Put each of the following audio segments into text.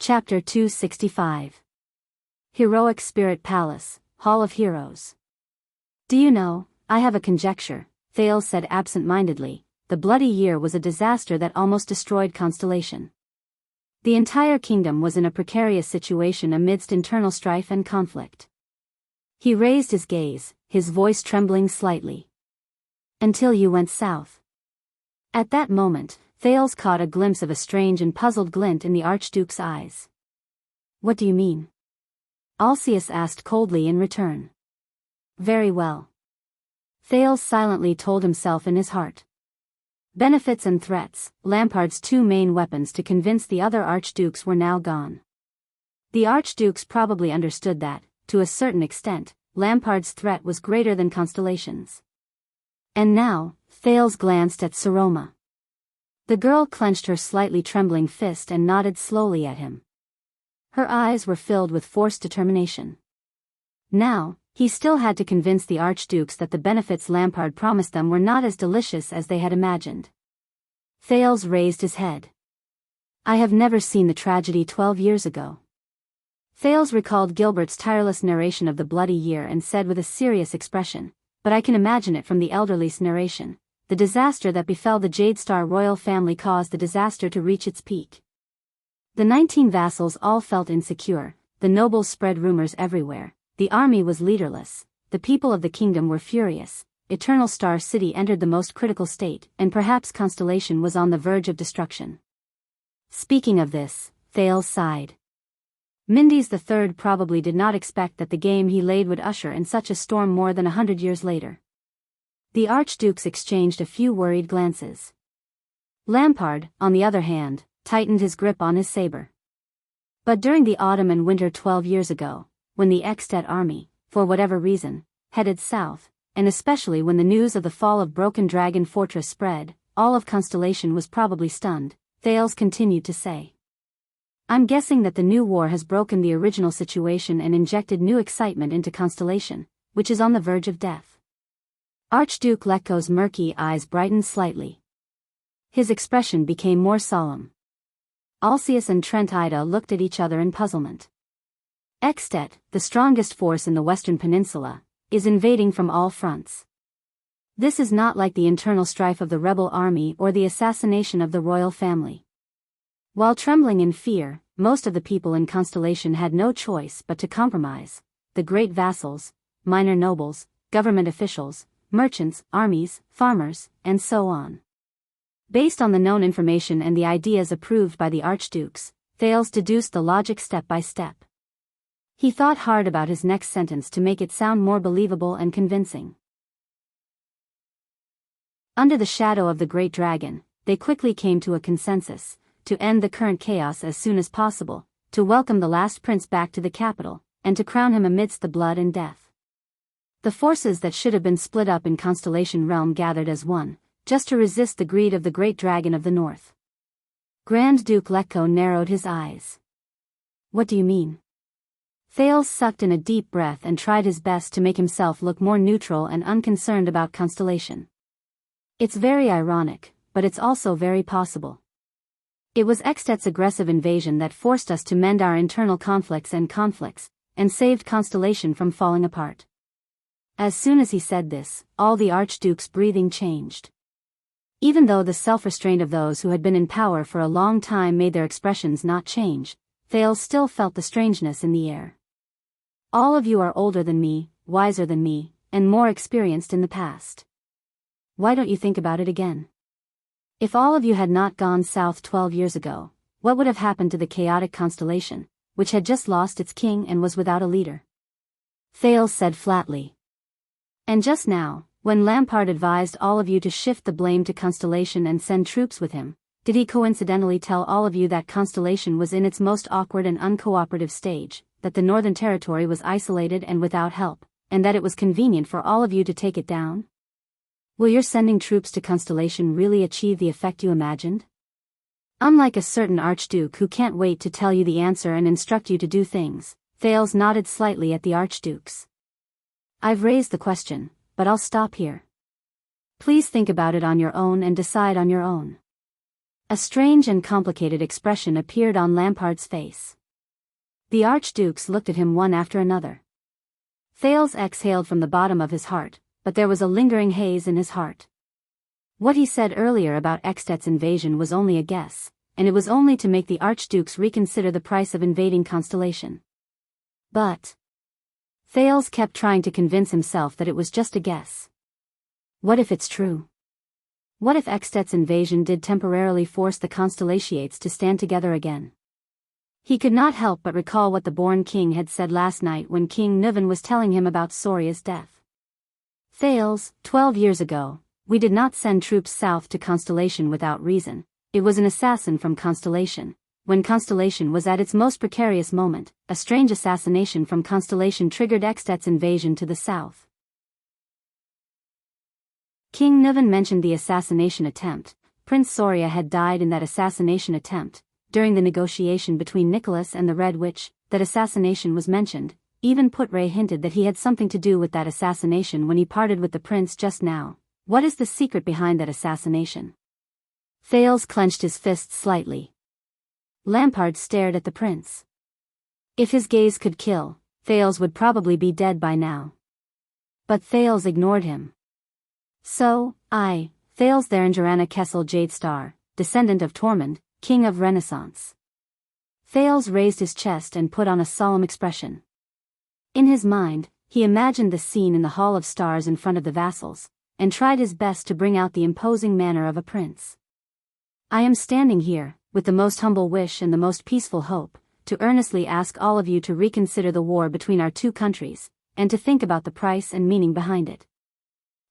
Chapter 265. Heroic Spirit Palace, Hall of Heroes. Do you know, I have a conjecture, Thales said absent-mindedly. The bloody year was a disaster that almost destroyed Constellation. The entire kingdom was in a precarious situation amidst internal strife and conflict. He raised his gaze, his voice trembling slightly. Until you went south. At that moment, Thales caught a glimpse of a strange and puzzled glint in the Archduke's eyes. What do you mean? Alceus asked coldly in return. Very well. Thales silently told himself in his heart. Benefits and threats, Lampard's two main weapons to convince the other archdukes, were now gone. The archdukes probably understood that, to a certain extent, Lampard's threat was greater than Constellation's. And now, Thales glanced at Saroma. The girl clenched her slightly trembling fist and nodded slowly at him. Her eyes were filled with forced determination. Now, he still had to convince the archdukes that the benefits Lampard promised them were not as delicious as they had imagined. Thales raised his head. I have never seen the tragedy 12 years ago. Thales recalled Gilbert's tireless narration of the bloody year and said with a serious expression, but I can imagine it from the elderly's narration. The disaster that befell the Jadestar royal family caused the disaster to reach its peak. The 19 vassals all felt insecure, the nobles spread rumors everywhere, the army was leaderless, the people of the kingdom were furious, Eternal Star City entered the most critical state, and perhaps Constellation was on the verge of destruction. Speaking of this, Thales sighed. Mindes III probably did not expect that the game he laid would usher in such a storm more than 100 years later. The archdukes exchanged a few worried glances. Lampard, on the other hand, tightened his grip on his saber. But during the autumn and winter 12 years ago, when the Extet army, for whatever reason, headed south, and especially when the news of the fall of Broken Dragon Fortress spread, all of Constellation was probably stunned, Thales continued to say. I'm guessing that the new war has broken the original situation and injected new excitement into Constellation, which is on the verge of death. Archduke Letko's murky eyes brightened slightly. His expression became more solemn. Alceus and Trent Ida looked at each other in puzzlement. Extet, the strongest force in the Western Peninsula, is invading from all fronts. This is not like the internal strife of the rebel army or the assassination of the royal family. While trembling in fear, most of the people in Constellation had no choice but to compromise. The great vassals, minor nobles, government officials, merchants, armies, farmers, and so on. Based on the known information and the ideas approved by the archdukes, Thales deduced the logic step by step. He thought hard about his next sentence to make it sound more believable and convincing. Under the shadow of the Great Dragon, they quickly came to a consensus, to end the current chaos as soon as possible, to welcome the last prince back to the capital, and to crown him amidst the blood and death. The forces that should have been split up in Constellation Realm gathered as one, just to resist the greed of the Great Dragon of the North. Grand Duke Letko narrowed his eyes. What do you mean? Thales sucked in a deep breath and tried his best to make himself look more neutral and unconcerned about Constellation. It's very ironic, but it's also very possible. It was Extet's aggressive invasion that forced us to mend our internal conflicts, and saved Constellation from falling apart. As soon as he said this, all the archdukes' breathing changed. Even though the self-restraint of those who had been in power for a long time made their expressions not change, Thales still felt the strangeness in the air. All of you are older than me, wiser than me, and more experienced in the past. Why don't you think about it again? If all of you had not gone south 12 years ago, what would have happened to the chaotic Constellation, which had just lost its king and was without a leader? Thales said flatly. And just now, when Lampard advised all of you to shift the blame to Constellation and send troops with him, did he coincidentally tell all of you that Constellation was in its most awkward and uncooperative stage, that the Northern Territory was isolated and without help, and that it was convenient for all of you to take it down? Will your sending troops to Constellation really achieve the effect you imagined? Unlike a certain archduke who can't wait to tell you the answer and instruct you to do things, Thales nodded slightly at the archdukes. I've raised the question, but I'll stop here. Please think about it on your own and decide on your own. A strange and complicated expression appeared on Lampard's face. The archdukes looked at him one after another. Thales exhaled from the bottom of his heart, but there was a lingering haze in his heart. What he said earlier about Extet's invasion was only a guess, and it was only to make the archdukes reconsider the price of invading Constellation. But Thales kept trying to convince himself that it was just a guess. What if it's true? What if Extet's invasion did temporarily force the Constellations to stand together again? He could not help but recall what the Born King had said last night when King Nuvan was telling him about Soria's death. Thales, 12 years ago, we did not send troops south to Constellation without reason. It was an assassin from Constellation. When Constellation was at its most precarious moment, a strange assassination from Constellation triggered Extet's invasion to the south. King Nuvan mentioned the assassination attempt. Prince Soria had died in that assassination attempt. During the negotiation between Nicholas and the Red Witch, that assassination was mentioned. Even Putre hinted that he had something to do with that assassination when he parted with the prince just now. What is the secret behind that assassination? Thales clenched his fists slightly. Lampard stared at the prince. If his gaze could kill, Thales would probably be dead by now. But Thales ignored him. So, Thales Therangerana Kessel Jadestar, descendant of Tormund, king of Renaissance. Thales raised his chest and put on a solemn expression. In his mind, he imagined the scene in the Hall of Stars in front of the vassals, and tried his best to bring out the imposing manner of a prince. I am standing here, with the most humble wish and the most peaceful hope, to earnestly ask all of you to reconsider the war between our two countries, and to think about the price and meaning behind it.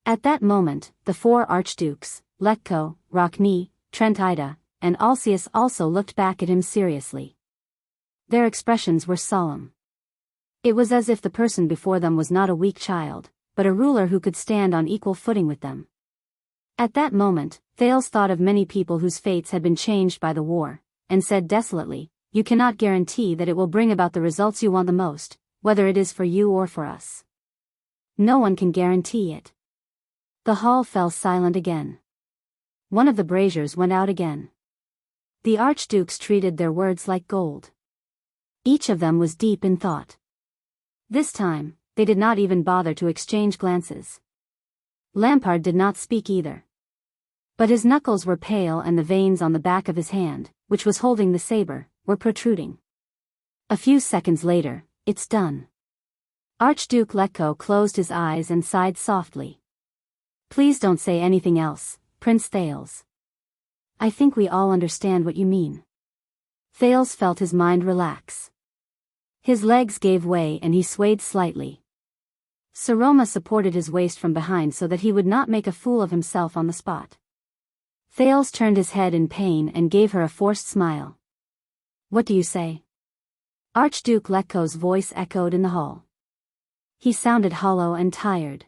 At that moment, the four archdukes, Letko, Rockne, Trentida, and Alcius also looked back at him seriously. Their expressions were solemn. It was as if the person before them was not a weak child, but a ruler who could stand on equal footing with them. At that moment, Thales thought of many people whose fates had been changed by the war, and said desolately, "You cannot guarantee that it will bring about the results you want the most, whether it is for you or for us. No one can guarantee it." The hall fell silent again. One of the braziers went out again. The archdukes treated their words like gold. Each of them was deep in thought. This time, they did not even bother to exchange glances. Lampard did not speak either. But his knuckles were pale and the veins on the back of his hand, which was holding the saber, were protruding. A few seconds later, "It's done." Archduke Letko closed his eyes and sighed softly. "Please don't say anything else, Prince Thales. I think we all understand what you mean." Thales felt his mind relax. His legs gave way and he swayed slightly. Saroma supported his waist from behind so that he would not make a fool of himself on the spot. Thales turned his head in pain and gave her a forced smile. "What do you say?" Archduke Letko's voice echoed in the hall. He sounded hollow and tired.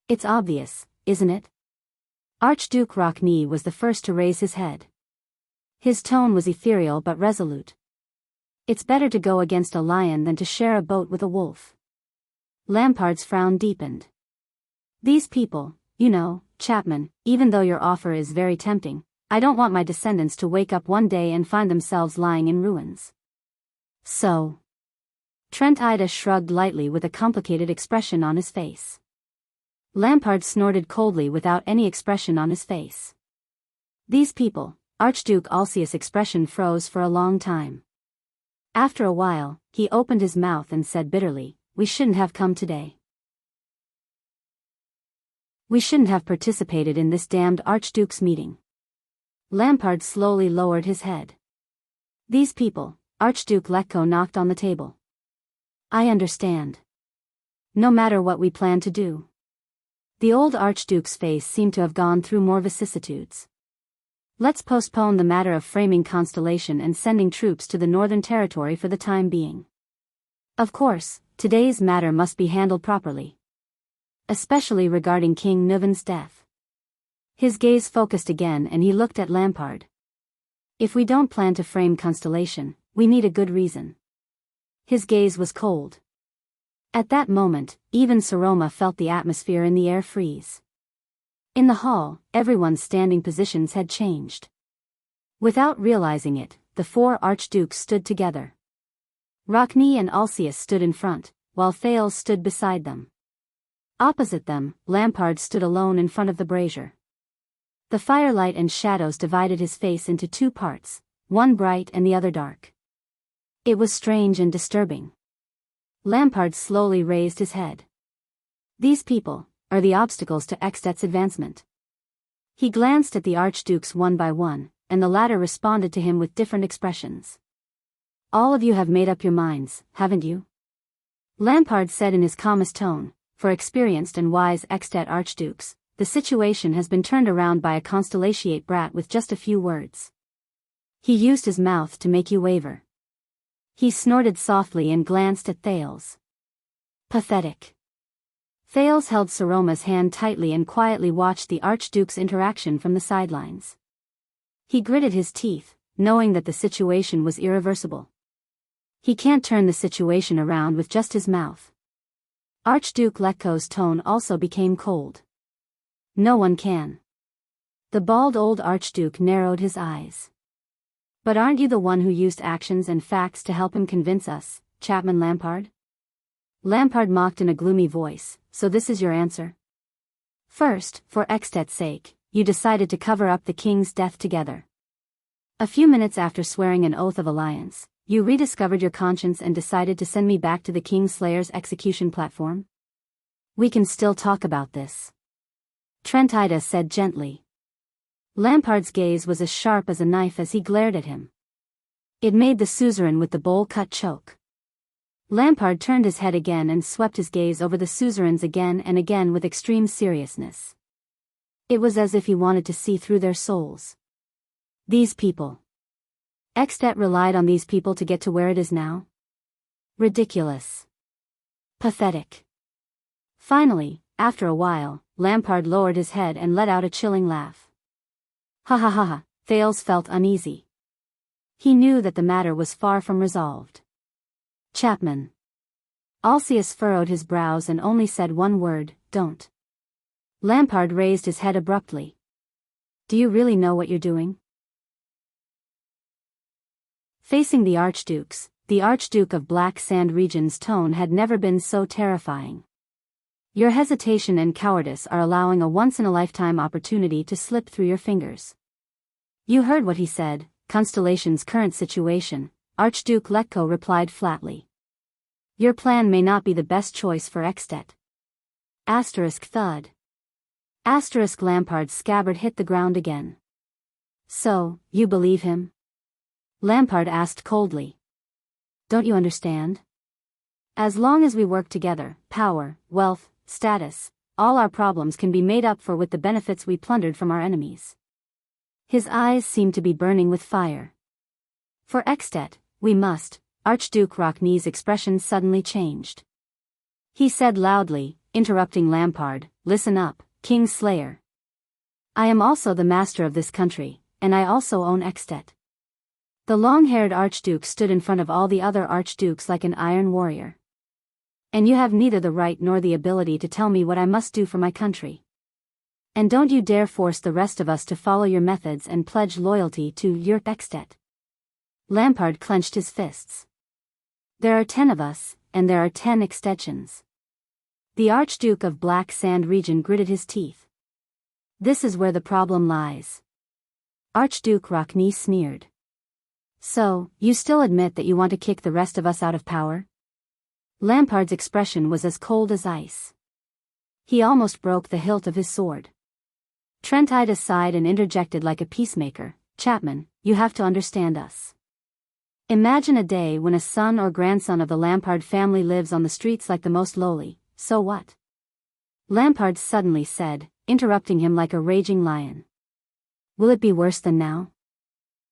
"It's obvious, isn't it?" Archduke Rockne was the first to raise his head. His tone was ethereal but resolute. "It's better to go against a lion than to share a boat with a wolf." Lampard's frown deepened. "These people, Chapman, even though your offer is very tempting, I don't want my descendants to wake up one day and find themselves lying in ruins." "So?" Trentida shrugged lightly with a complicated expression on his face. Lampard snorted coldly without any expression on his face. "These people," Archduke Alcius' expression froze for a long time. After a while, he opened his mouth and said bitterly, "We shouldn't have come today. We shouldn't have participated in this damned Archduke's meeting." Lampard slowly lowered his head. "These people," Archduke Letko knocked on the table. "I understand. No matter what we plan to do." The old Archduke's face seemed to have gone through more vicissitudes. "Let's postpone the matter of framing Constellation and sending troops to the Northern Territory for the time being. Of course, today's matter must be handled properly. Especially regarding King Nuvan's death." His gaze focused again and he looked at Lampard. "If we don't plan to frame Constellation, we need a good reason." His gaze was cold. At that moment, even Saroma felt the atmosphere in the air freeze. In the hall, everyone's standing positions had changed. Without realizing it, the four archdukes stood together. Rockne and Alceus stood in front, while Thales stood beside them. Opposite them, Lampard stood alone in front of the brazier. The firelight and shadows divided his face into two parts, one bright and the other dark. It was strange and disturbing. Lampard slowly raised his head. These people are the obstacles to Extet's advancement. He glanced at the archdukes one by one, and the latter responded to him with different expressions. All of you have made up your minds, haven't you? Lampard said in his calmest tone. For experienced and wise Extet archdukes, the situation has been turned around by a constellatiate brat with just a few words. He used his mouth to make you waver. He snorted softly and glanced at Thales. Pathetic. Thales held Saroma's hand tightly and quietly watched the archduke's interaction from the sidelines. He gritted his teeth, knowing that the situation was irreversible. He can't turn the situation around with just his mouth. Archduke Letko's tone also became cold. No one can. The bald old archduke narrowed his eyes. But aren't you the one who used actions and facts to help him convince us, Chapman Lampard? Lampard mocked in a gloomy voice, so this is your answer? First, for Extet's sake, you decided to cover up the king's death together. A few minutes after swearing an oath of alliance, you rediscovered your conscience and decided to send me back to the Kingslayer's execution platform? We can still talk about this. Trentida said gently. Lampard's gaze was as sharp as a knife as he glared at him. It made the suzerain with the bowl-cut choke. Lampard turned his head again and swept his gaze over the suzerains again and again with extreme seriousness. It was as if he wanted to see through their souls. These people. Extet relied on these people to get to where it is now? Ridiculous. Pathetic. Finally, after a while, Lampard lowered his head and let out a chilling laugh. Ha ha ha ha, Thales felt uneasy. He knew that the matter was far from resolved. Chapman. Alceus furrowed his brows and only said one word, don't. Lampard raised his head abruptly. Do you really know what you're doing? Facing the archdukes, the Archduke of Black Sand Region's tone had never been so terrifying. Your hesitation and cowardice are allowing a once-in-a-lifetime opportunity to slip through your fingers. You heard what he said, Constellation's current situation, Archduke Letko replied flatly. Your plan may not be the best choice for Extet. Thud. Lampard's scabbard hit the ground again. So, you believe him? Lampard asked coldly. Don't you understand? As long as we work together, power, wealth, status, all our problems can be made up for with the benefits we plundered from our enemies. His eyes seemed to be burning with fire. For Extet, we must. Archduke Rockne's expression suddenly changed. He said loudly, interrupting Lampard, listen up, King Slayer. I am also the master of this country, and I also own Extet. The long-haired archduke stood in front of all the other archdukes like an iron warrior. And you have neither the right nor the ability to tell me what I must do for my country. And don't you dare force the rest of us to follow your methods and pledge loyalty to your Extet. Lampard clenched his fists. There are 10 of us, and there are 10 extensions. The Archduke of Black Sand Region gritted his teeth. This is where the problem lies. Archduke Rockne sneered. So, you still admit that you want to kick the rest of us out of power? Lampard's expression was as cold as ice. He almost broke the hilt of his sword. Trentida sighed and interjected like a peacemaker, Chapman, you have to understand us. Imagine a day when a son or grandson of the Lampard family lives on the streets like the most lowly, so what? Lampard suddenly said, interrupting him like a raging lion. Will it be worse than now?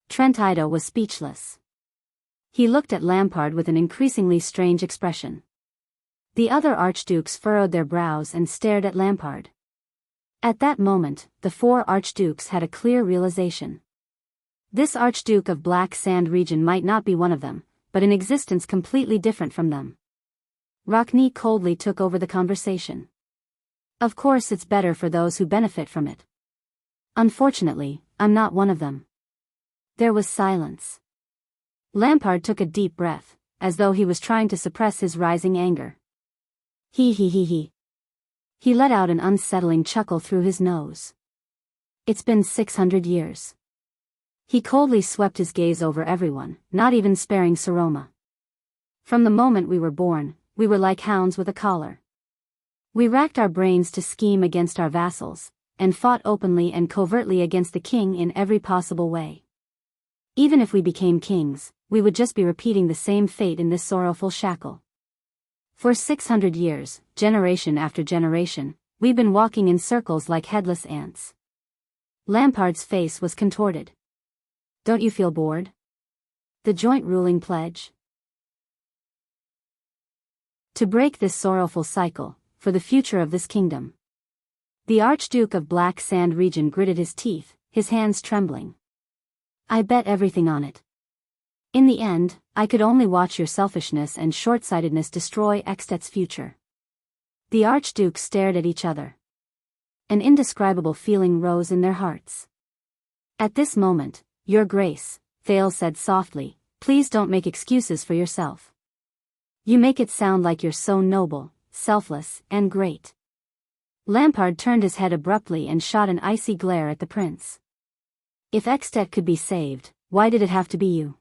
Trentida was speechless. He looked at Lampard with an increasingly strange expression. The other archdukes furrowed their brows and stared at Lampard. At that moment, the four archdukes had a clear realization. This Archduke of Black Sand Region might not be one of them, but in existence completely different from them. Rockne coldly took over the conversation. Of course it's better for those who benefit from it. Unfortunately, I'm not one of them. There was silence. Lampard took a deep breath, as though he was trying to suppress his rising anger. He. He let out an unsettling chuckle through his nose. It's been 600 years. He coldly swept his gaze over everyone, not even sparing Saroma. From the moment we were born, we were like hounds with a collar. We racked our brains to scheme against our vassals, and fought openly and covertly against the king in every possible way. Even if we became kings, we would just be repeating the same fate in this sorrowful shackle. For 600 years, generation after generation, we've been walking in circles like headless ants. Lampard's face was contorted. Don't you feel bored? The joint ruling pledge? To break this sorrowful cycle, for the future of this kingdom. The Archduke of Black Sand Region gritted his teeth, his hands trembling. I bet everything on it. In the end, I could only watch your selfishness and short-sightedness destroy Extet's future. The Archdukes stared at each other. An indescribable feeling rose in their hearts. At this moment, Your Grace, Thale said softly, please don't make excuses for yourself. You make it sound like you're so noble, selfless, and great. Lampard turned his head abruptly and shot an icy glare at the prince. If Extet could be saved, why did it have to be you?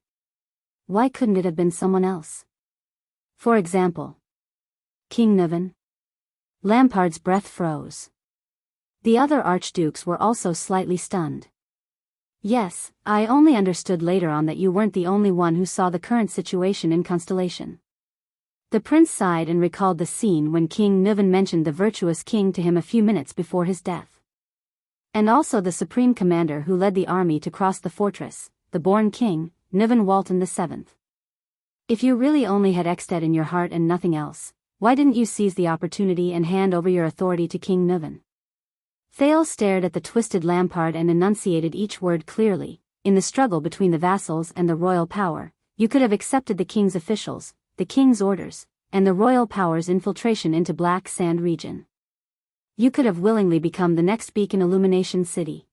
Why couldn't it have been someone else? For example, King Nuvan? Lampard's breath froze. The other archdukes were also slightly stunned. Yes, I only understood later on that you weren't the only one who saw the current situation in Constellation. The prince sighed and recalled the scene when King Nuvan mentioned the virtuous king to him a few minutes before his death. And also the supreme commander who led the army to cross the fortress, the born king, Nuvan Walton VII. If you really only had Extet in your heart and nothing else, why didn't you seize the opportunity and hand over your authority to King Nuvan? Thale stared at the twisted Lampard and enunciated each word clearly. In the struggle between the vassals and the royal power, you could have accepted the king's officials, the king's orders, and the royal power's infiltration into Black Sand Region. You could have willingly become the next beacon illumination city.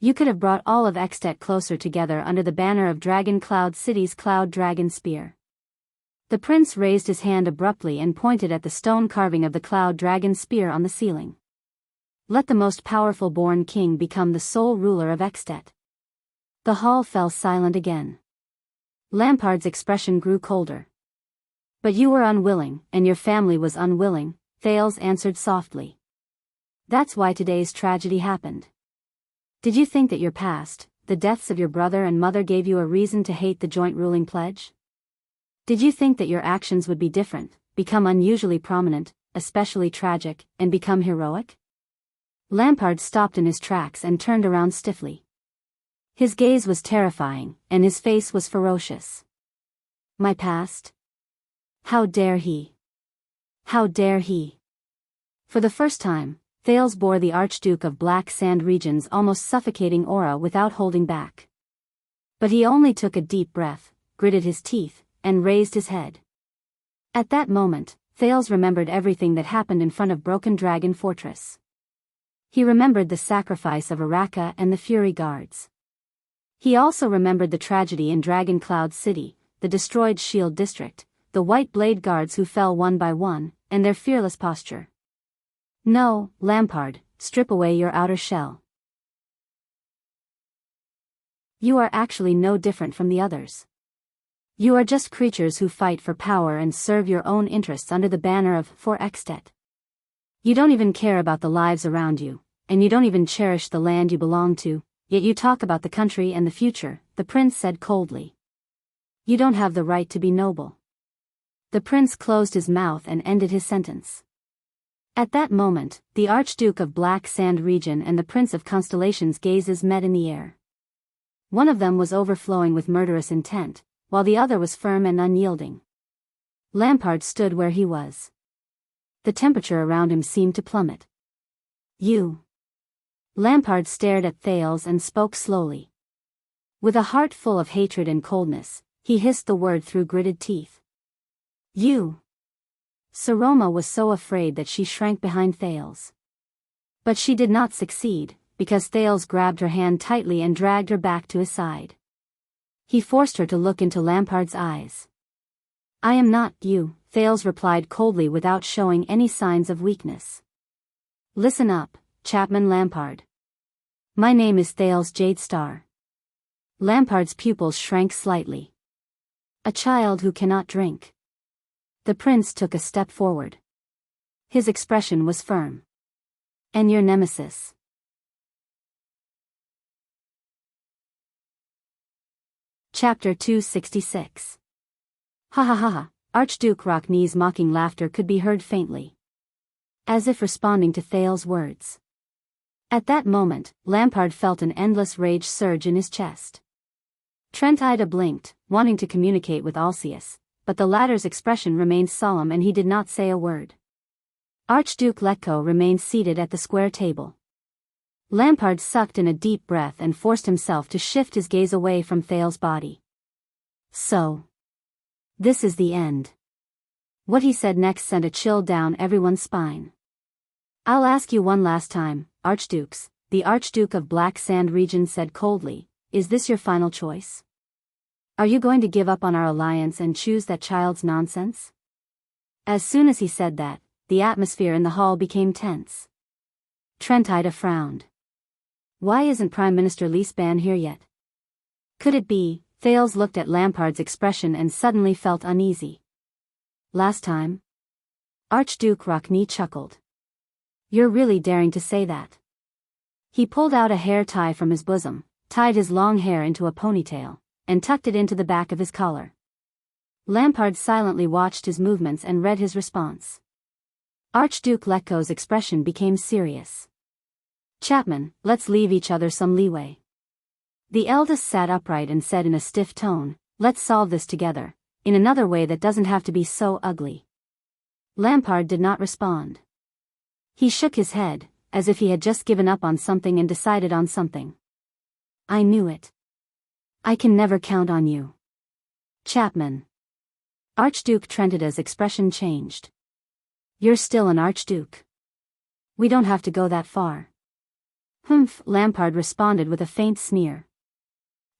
You could have brought all of Extet closer together under the banner of Dragon Cloud City's Cloud Dragon Spear. The prince raised his hand abruptly and pointed at the stone carving of the Cloud Dragon Spear on the ceiling. Let the most powerful born king become the sole ruler of Extet. The hall fell silent again. Lampard's expression grew colder. But you were unwilling, and your family was unwilling, Thales answered softly. That's why today's tragedy happened. Did you think that your past, the deaths of your brother and mother gave you a reason to hate the joint ruling pledge? Did you think that your actions would be different, become unusually prominent, especially tragic, and become heroic? Lampard stopped in his tracks and turned around stiffly. His gaze was terrifying, and his face was ferocious. My past? How dare he? How dare he? For the first time, Thales bore the Archduke of Black Sand Region's almost suffocating aura without holding back. But he only took a deep breath, gritted his teeth, and raised his head. At that moment, Thales remembered everything that happened in front of Broken Dragon Fortress. He remembered the sacrifice of Araka and the Fury Guards. He also remembered the tragedy in Dragon Cloud City, the destroyed Shield District, the White Blade Guards who fell one by one, and their fearless posture. No, Lampard, strip away your outer shell. You are actually no different from the others. You are just creatures who fight for power and serve your own interests under the banner of For Extet. You don't even care about the lives around you, and you don't even cherish the land you belong to, yet you talk about the country and the future, the prince said coldly. You don't have the right to be noble. The prince closed his mouth and ended his sentence. At that moment, the Archduke of Black Sand Region and the Prince of Constellation's gazes met in the air. One of them was overflowing with murderous intent, while the other was firm and unyielding. Lampard stood where he was. The temperature around him seemed to plummet. You. Lampard stared at Thales and spoke slowly. With a heart full of hatred and coldness, he hissed the word through gritted teeth. You. Saroma was so afraid that she shrank behind Thales. But she did not succeed, because Thales grabbed her hand tightly and dragged her back to his side. He forced her to look into Lampard's eyes. "I am not you," Thales replied coldly without showing any signs of weakness. "Listen up, Chapman Lampard. My name is Thales Jadestar." Lampard's pupils shrank slightly. "A child who cannot drink." The prince took a step forward. His expression was firm. "And your nemesis?" Chapter 266. Ha ha ha ha. Archduke Rockney's mocking laughter could be heard faintly, as if responding to Thales' words. At that moment, Lampard felt an endless rage surge in his chest. Trentida blinked, wanting to communicate with Alcius, but the latter's expression remained solemn and he did not say a word. Archduke Letko remained seated at the square table. Lampard sucked in a deep breath and forced himself to shift his gaze away from Thales' body. "So, this is the end." What he said next sent a chill down everyone's spine. "I'll ask you one last time, Archdukes," the Archduke of Black Sand region said coldly, "is this your final choice? Are you going to give up on our alliance and choose that child's nonsense?" As soon as he said that, the atmosphere in the hall became tense. Trentida frowned. "Why isn't Prime Minister Leesban here yet? Could it be?" Thales looked at Lampard's expression and suddenly felt uneasy. "Last time?" Archduke Rockney chuckled. "You're really daring to say that." He pulled out a hair tie from his bosom, tied his long hair into a ponytail, and tucked it into the back of his collar. Lampard silently watched his movements and read his response. Archduke Letko's expression became serious. "Chapman, let's leave each other some leeway." The eldest sat upright and said in a stiff tone, "Let's solve this together, in another way that doesn't have to be so ugly." Lampard did not respond. He shook his head, as if he had just given up on something and decided on something. "I knew it. I can never count on you, Chapman." Archduke Trentida's expression changed. "You're still an archduke. We don't have to go that far." "Humph," Lampard responded with a faint sneer.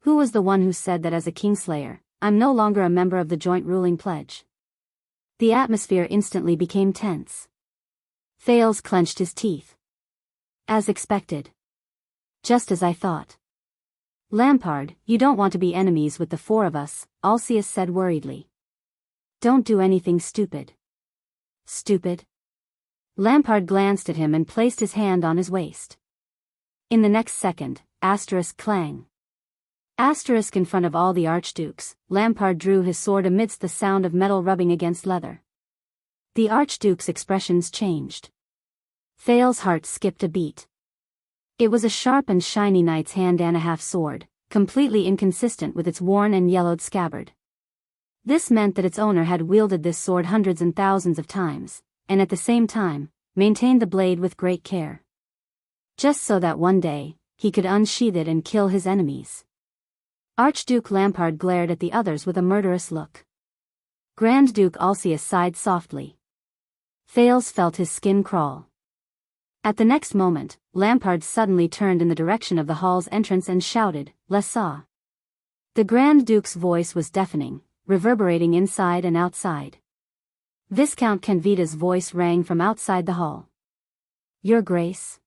"Who was the one who said that as a kingslayer, I'm no longer a member of the joint ruling pledge?" The atmosphere instantly became tense. Thales clenched his teeth. "As expected. Just as I thought." "Lampard, you don't want to be enemies with the four of us," Alcius said worriedly. "Don't do anything stupid." "Stupid?" Lampard glanced at him and placed his hand on his waist. In the next second, asterisk clang. Asterisk in front of all the archdukes, Lampard drew his sword amidst the sound of metal rubbing against leather. The archduke's expressions changed. Thales' heart skipped a beat. It was a sharp and shiny knight's hand and a half sword, completely inconsistent with its worn and yellowed scabbard. This meant that its owner had wielded this sword hundreds and thousands of times, and at the same time, maintained the blade with great care. Just so that one day, he could unsheath it and kill his enemies. Archduke Lampard glared at the others with a murderous look. Grand Duke Alcius sighed softly. Thales felt his skin crawl. At the next moment, Lampard suddenly turned in the direction of the hall's entrance and shouted, "Lessa!" The Grand Duke's voice was deafening, reverberating inside and outside. Viscount Canvita's voice rang from outside the hall. "Your Grace."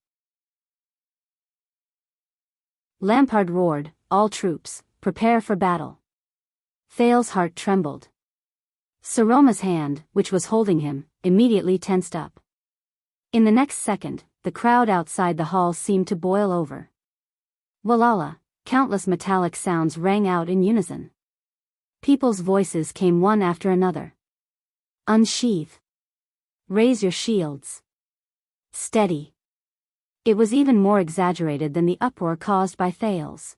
Lampard roared, "All troops, prepare for battle." Thales' heart trembled. Saroma's hand, which was holding him, immediately tensed up. In the next second, the crowd outside the hall seemed to boil over. Walala, countless metallic sounds rang out in unison. People's voices came one after another. "Unsheath. Raise your shields. Steady." It was even more exaggerated than the uproar caused by Thales.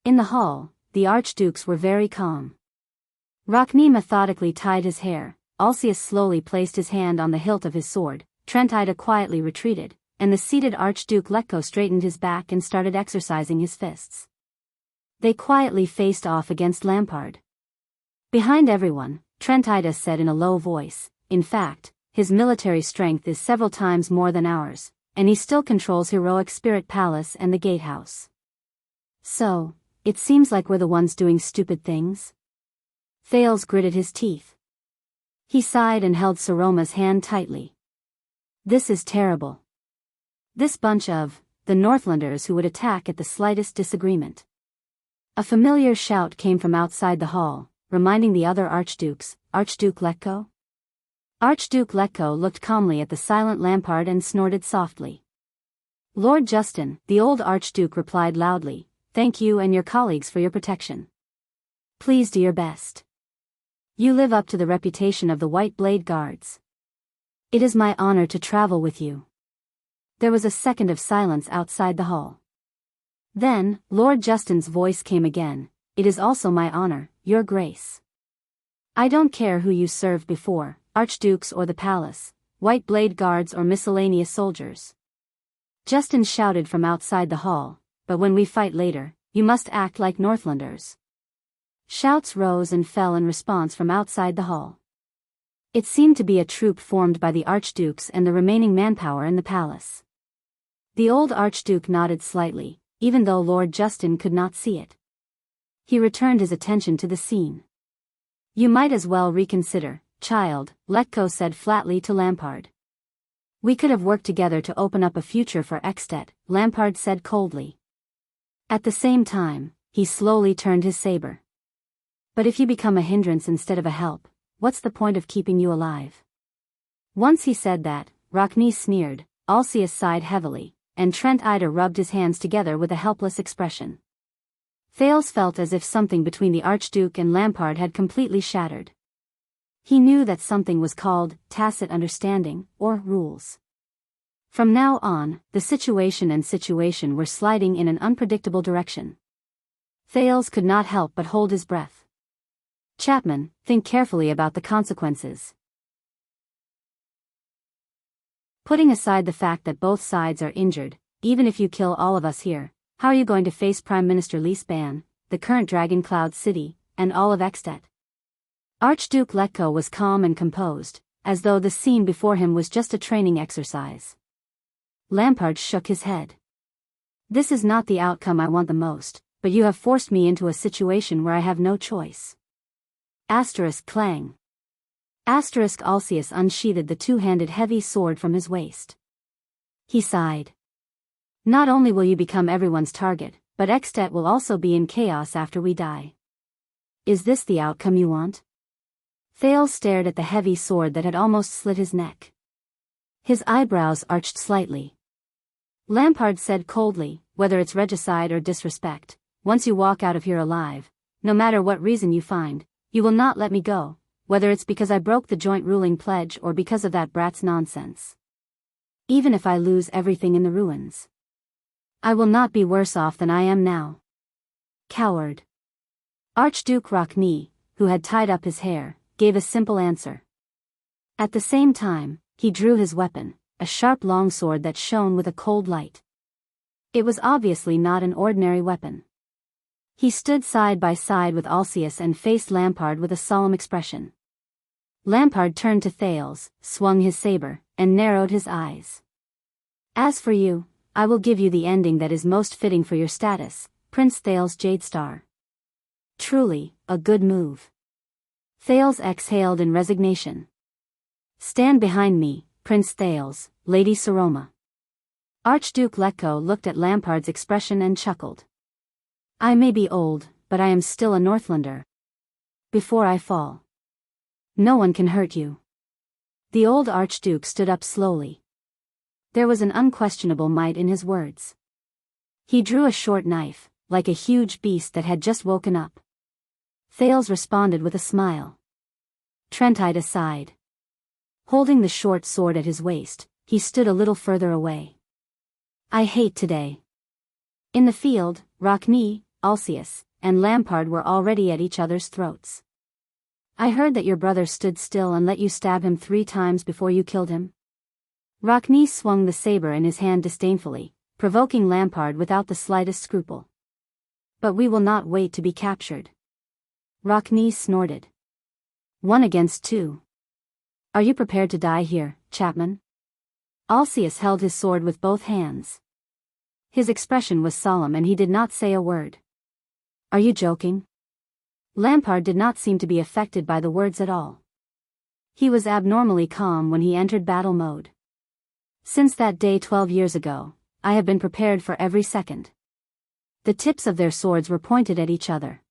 In the hall, the archdukes were very calm. Rockney methodically tied his hair, Alcius slowly placed his hand on the hilt of his sword, Trentida quietly retreated, and the seated Archduke Letko straightened his back and started exercising his fists. They quietly faced off against Lampard. Behind everyone, Trentida said in a low voice, "In fact, his military strength is several times more than ours, and he still controls Heroic Spirit Palace and the Gatehouse. So, it seems like we're the ones doing stupid things. Thales gritted his teeth. He sighed and held Saroma's hand tightly. This is terrible. This bunch of the Northlanders who would attack at the slightest disagreement. A familiar shout came from outside the hall, reminding the other archdukes, Archduke Letko? Archduke Letko looked calmly at the silent Lampard and snorted softly. Lord Justin, the old Archduke replied loudly, thank you and your colleagues for your protection. Please do your best. You live up to the reputation of the White Blade Guards. It is my honor to travel with you. There was a second of silence outside the hall. Then, Lord Justin's voice came again, it is also my honor, your grace. I don't care who you served before, archdukes or the palace, White Blade Guards or miscellaneous soldiers. Justin shouted from outside the hall, but when we fight later, you must act like Northlanders. Shouts rose and fell in response from outside the hall. It seemed to be a troop formed by the archdukes and the remaining manpower in the palace. The old archduke nodded slightly, even though Lord Justin could not see it. He returned his attention to the scene. You might as well reconsider, child, Letko said flatly to Lampard. We could have worked together to open up a future for Ekstedt, Lampard said coldly. At the same time, he slowly turned his saber. But if you become a hindrance instead of a help, what's the point of keeping you alive? Once he said that, Rockne sneered, Alcius sighed heavily, and Trent Ida rubbed his hands together with a helpless expression. Thales felt as if something between the Archduke and Lampard had completely shattered. He knew that something was called tacit understanding, or rules. From now on, the situation were sliding in an unpredictable direction. Thales could not help but hold his breath. Chapman, think carefully about the consequences. Putting aside the fact that both sides are injured, even if you kill all of us here, how are you going to face Prime Minister Lise Ban, the current Dragon Cloud City, and all of Ekstedt? Archduke Letko was calm and composed, as though the scene before him was just a training exercise. Lampard shook his head. This is not the outcome I want the most, but you have forced me into a situation where I have no choice. Asterisk clang. Asterisk Alcius unsheathed the two-handed heavy sword from his waist. He sighed. Not only will you become everyone's target, but Ekstedt will also be in chaos after we die. Is this the outcome you want? Thales stared at the heavy sword that had almost slit his neck. His eyebrows arched slightly. Lampard said coldly, whether it's regicide or disrespect, once you walk out of here alive, no matter what reason you find, you will not let me go, whether it's because I broke the joint ruling pledge or because of that brat's nonsense. Even if I lose everything in the ruins, I will not be worse off than I am now. Coward. Archduke Rockne, who had tied up his hair, gave a simple answer. At the same time, he drew his weapon, a sharp longsword that shone with a cold light. It was obviously not an ordinary weapon. He stood side by side with Alcius and faced Lampard with a solemn expression. Lampard turned to Thales, swung his saber, and narrowed his eyes. As for you, I will give you the ending that is most fitting for your status, Prince Thales Jadestar. Truly, a good move. Thales exhaled in resignation. Stand behind me, Prince Thales, Lady Saroma. Archduke Letko looked at Lampard's expression and chuckled. I may be old, but I am still a Northlander. Before I fall, no one can hurt you. The old Archduke stood up slowly. There was an unquestionable might in his words. He drew a short knife, like a huge beast that had just woken up. Thales responded with a smile. Trent Ida sighed. Holding the short sword at his waist, he stood a little further away. I hate today. In the field, Rockne, Alcius, and Lampard were already at each other's throats. I heard that your brother stood still and let you stab him 3 times before you killed him. Rockne swung the saber in his hand disdainfully, provoking Lampard without the slightest scruple. But we will not wait to be captured. Rockne snorted. 1 against 2. Are you prepared to die here, Chapman? Alcius held his sword with both hands. His expression was solemn and he did not say a word. Are you joking? Lampard did not seem to be affected by the words at all. He was abnormally calm when he entered battle mode. Since that day 12 years ago, I have been prepared for every second. The tips of their swords were pointed at each other.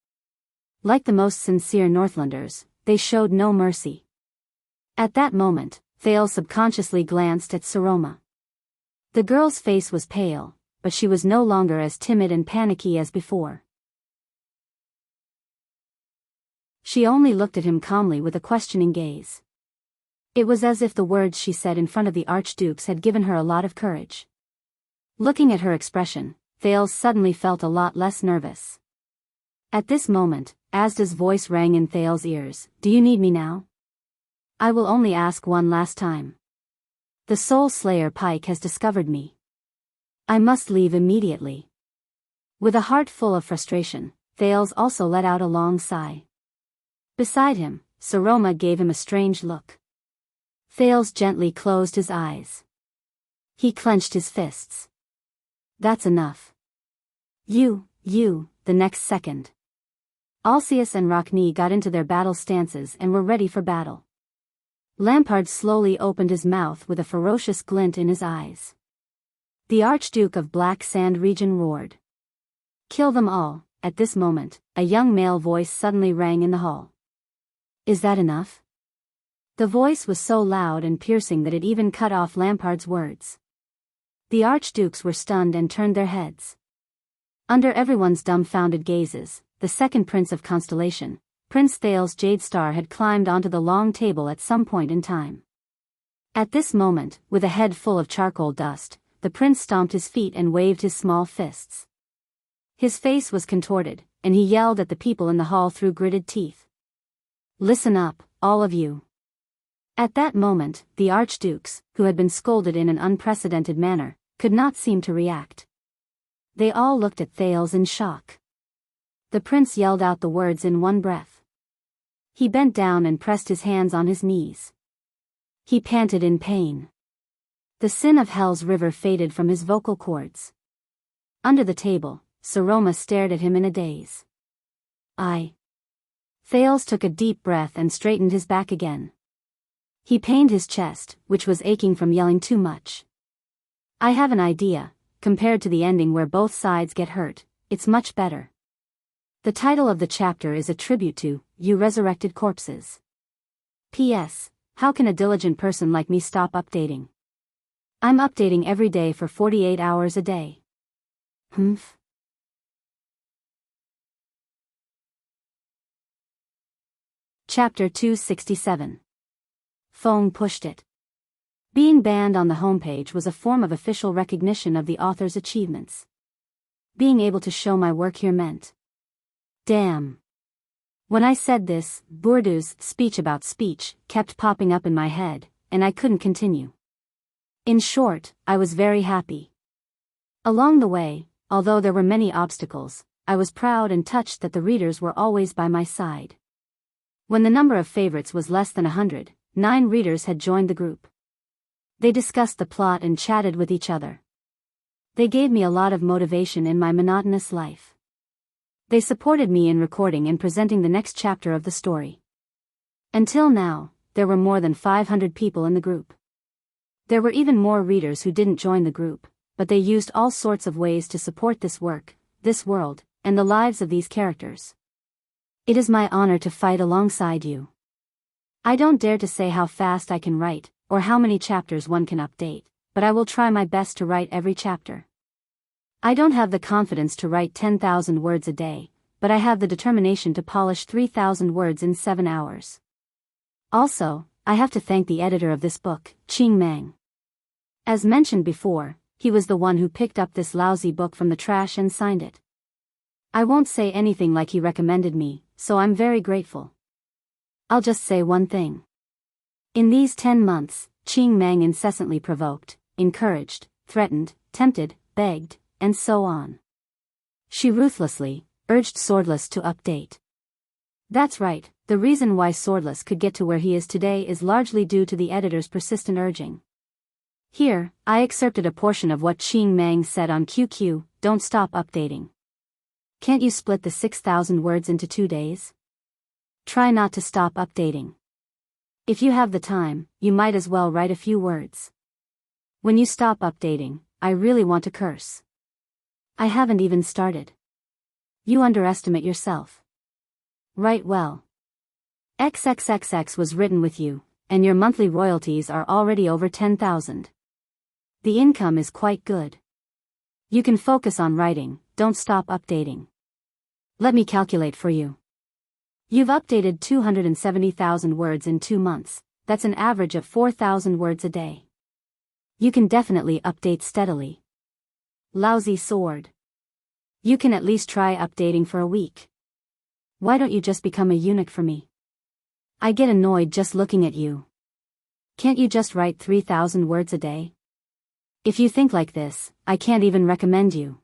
Like the most sincere Northlanders, they showed no mercy. At that moment, Thales subconsciously glanced at Saroma. The girl's face was pale, but she was no longer as timid and panicky as before. She only looked at him calmly with a questioning gaze. It was as if the words she said in front of the archdukes had given her a lot of courage. Looking at her expression, Thales suddenly felt a lot less nervous. At this moment, Asda's voice rang in Thales' ears. Do you need me now? I will only ask one last time. The Soul Slayer Pike has discovered me. I must leave immediately. With a heart full of frustration, Thales also let out a long sigh. Beside him, Saroma gave him a strange look. Thales gently closed his eyes. He clenched his fists. That's enough. You, the next second. Alceus and Rockne got into their battle stances and were ready for battle. Lampard slowly opened his mouth with a ferocious glint in his eyes. The Archduke of Black Sand Region roared. Kill them all. At this moment, a young male voice suddenly rang in the hall. Is that enough? The voice was so loud and piercing that it even cut off Lampard's words. The archdukes were stunned and turned their heads. Under everyone's dumbfounded gazes, the second prince of Constellation, Prince Thales Jadestar, had climbed onto the long table at some point in time. At this moment, with a head full of charcoal dust, the prince stomped his feet and waved his small fists. His face was contorted, and he yelled at the people in the hall through gritted teeth. Listen up, all of you. At that moment, the archdukes, who had been scolded in an unprecedented manner, could not seem to react. They all looked at Thales in shock. The prince yelled out the words in one breath. He bent down and pressed his hands on his knees. He panted in pain. The sin of Hell's river faded from his vocal cords. Under the table, Saroma stared at him in a daze. Thales took a deep breath and straightened his back again. He pained his chest, which was aching from yelling too much. I have an idea. Compared to the ending where both sides get hurt, it's much better. The title of the chapter is a tribute to you resurrected corpses. P.S. How can a diligent person like me stop updating? I'm updating every day for 48 hours a day. Humph. Chapter 267. Fong pushed it. Being banned on the homepage was a form of official recognition of the author's achievements. Being able to show my work here meant. Damn. When I said this, Bourdieu's speech about speech kept popping up in my head, and I couldn't continue. In short, I was very happy. Along the way, although there were many obstacles, I was proud and touched that the readers were always by my side. When the number of favorites was less than 100, 9 readers had joined the group. They discussed the plot and chatted with each other. They gave me a lot of motivation in my monotonous life. They supported me in recording and presenting the next chapter of the story. Until now, there were more than 500 people in the group. There were even more readers who didn't join the group, but they used all sorts of ways to support this work, this world, and the lives of these characters. It is my honor to fight alongside you. I don't dare to say how fast I can write, or how many chapters one can update, but I will try my best to write every chapter. I don't have the confidence to write 10,000 words a day, but I have the determination to polish 3,000 words in 7 hours. Also, I have to thank the editor of this book, Ching Mang. As mentioned before, he was the one who picked up this lousy book from the trash and signed it. I won't say anything like he recommended me, so I'm very grateful. I'll just say one thing. In these 10 months, Ching Mang incessantly provoked, encouraged, threatened, tempted, begged, and so on. She ruthlessly urged Swordless to update. That's right, the reason why Swordless could get to where he is today is largely due to the editor's persistent urging. Here, I excerpted a portion of what Ching Mang said on QQ, don't stop updating. Can't you split the 6,000 words into 2 days? Try not to stop updating. If you have the time, you might as well write a few words. When you stop updating, I really want to curse. I haven't even started. You underestimate yourself. Write well. XXXX was written with you, and your monthly royalties are already over 10,000. The income is quite good. You can focus on writing, don't stop updating. Let me calculate for you. You've updated 270,000 words in 2 months, that's an average of 4,000 words a day. You can definitely update steadily. Lousy sword. You can at least try updating for a week. Why don't you just become a eunuch for me? I get annoyed just looking at you. Can't you just write 3,000 words a day? If you think like this, I can't even recommend you.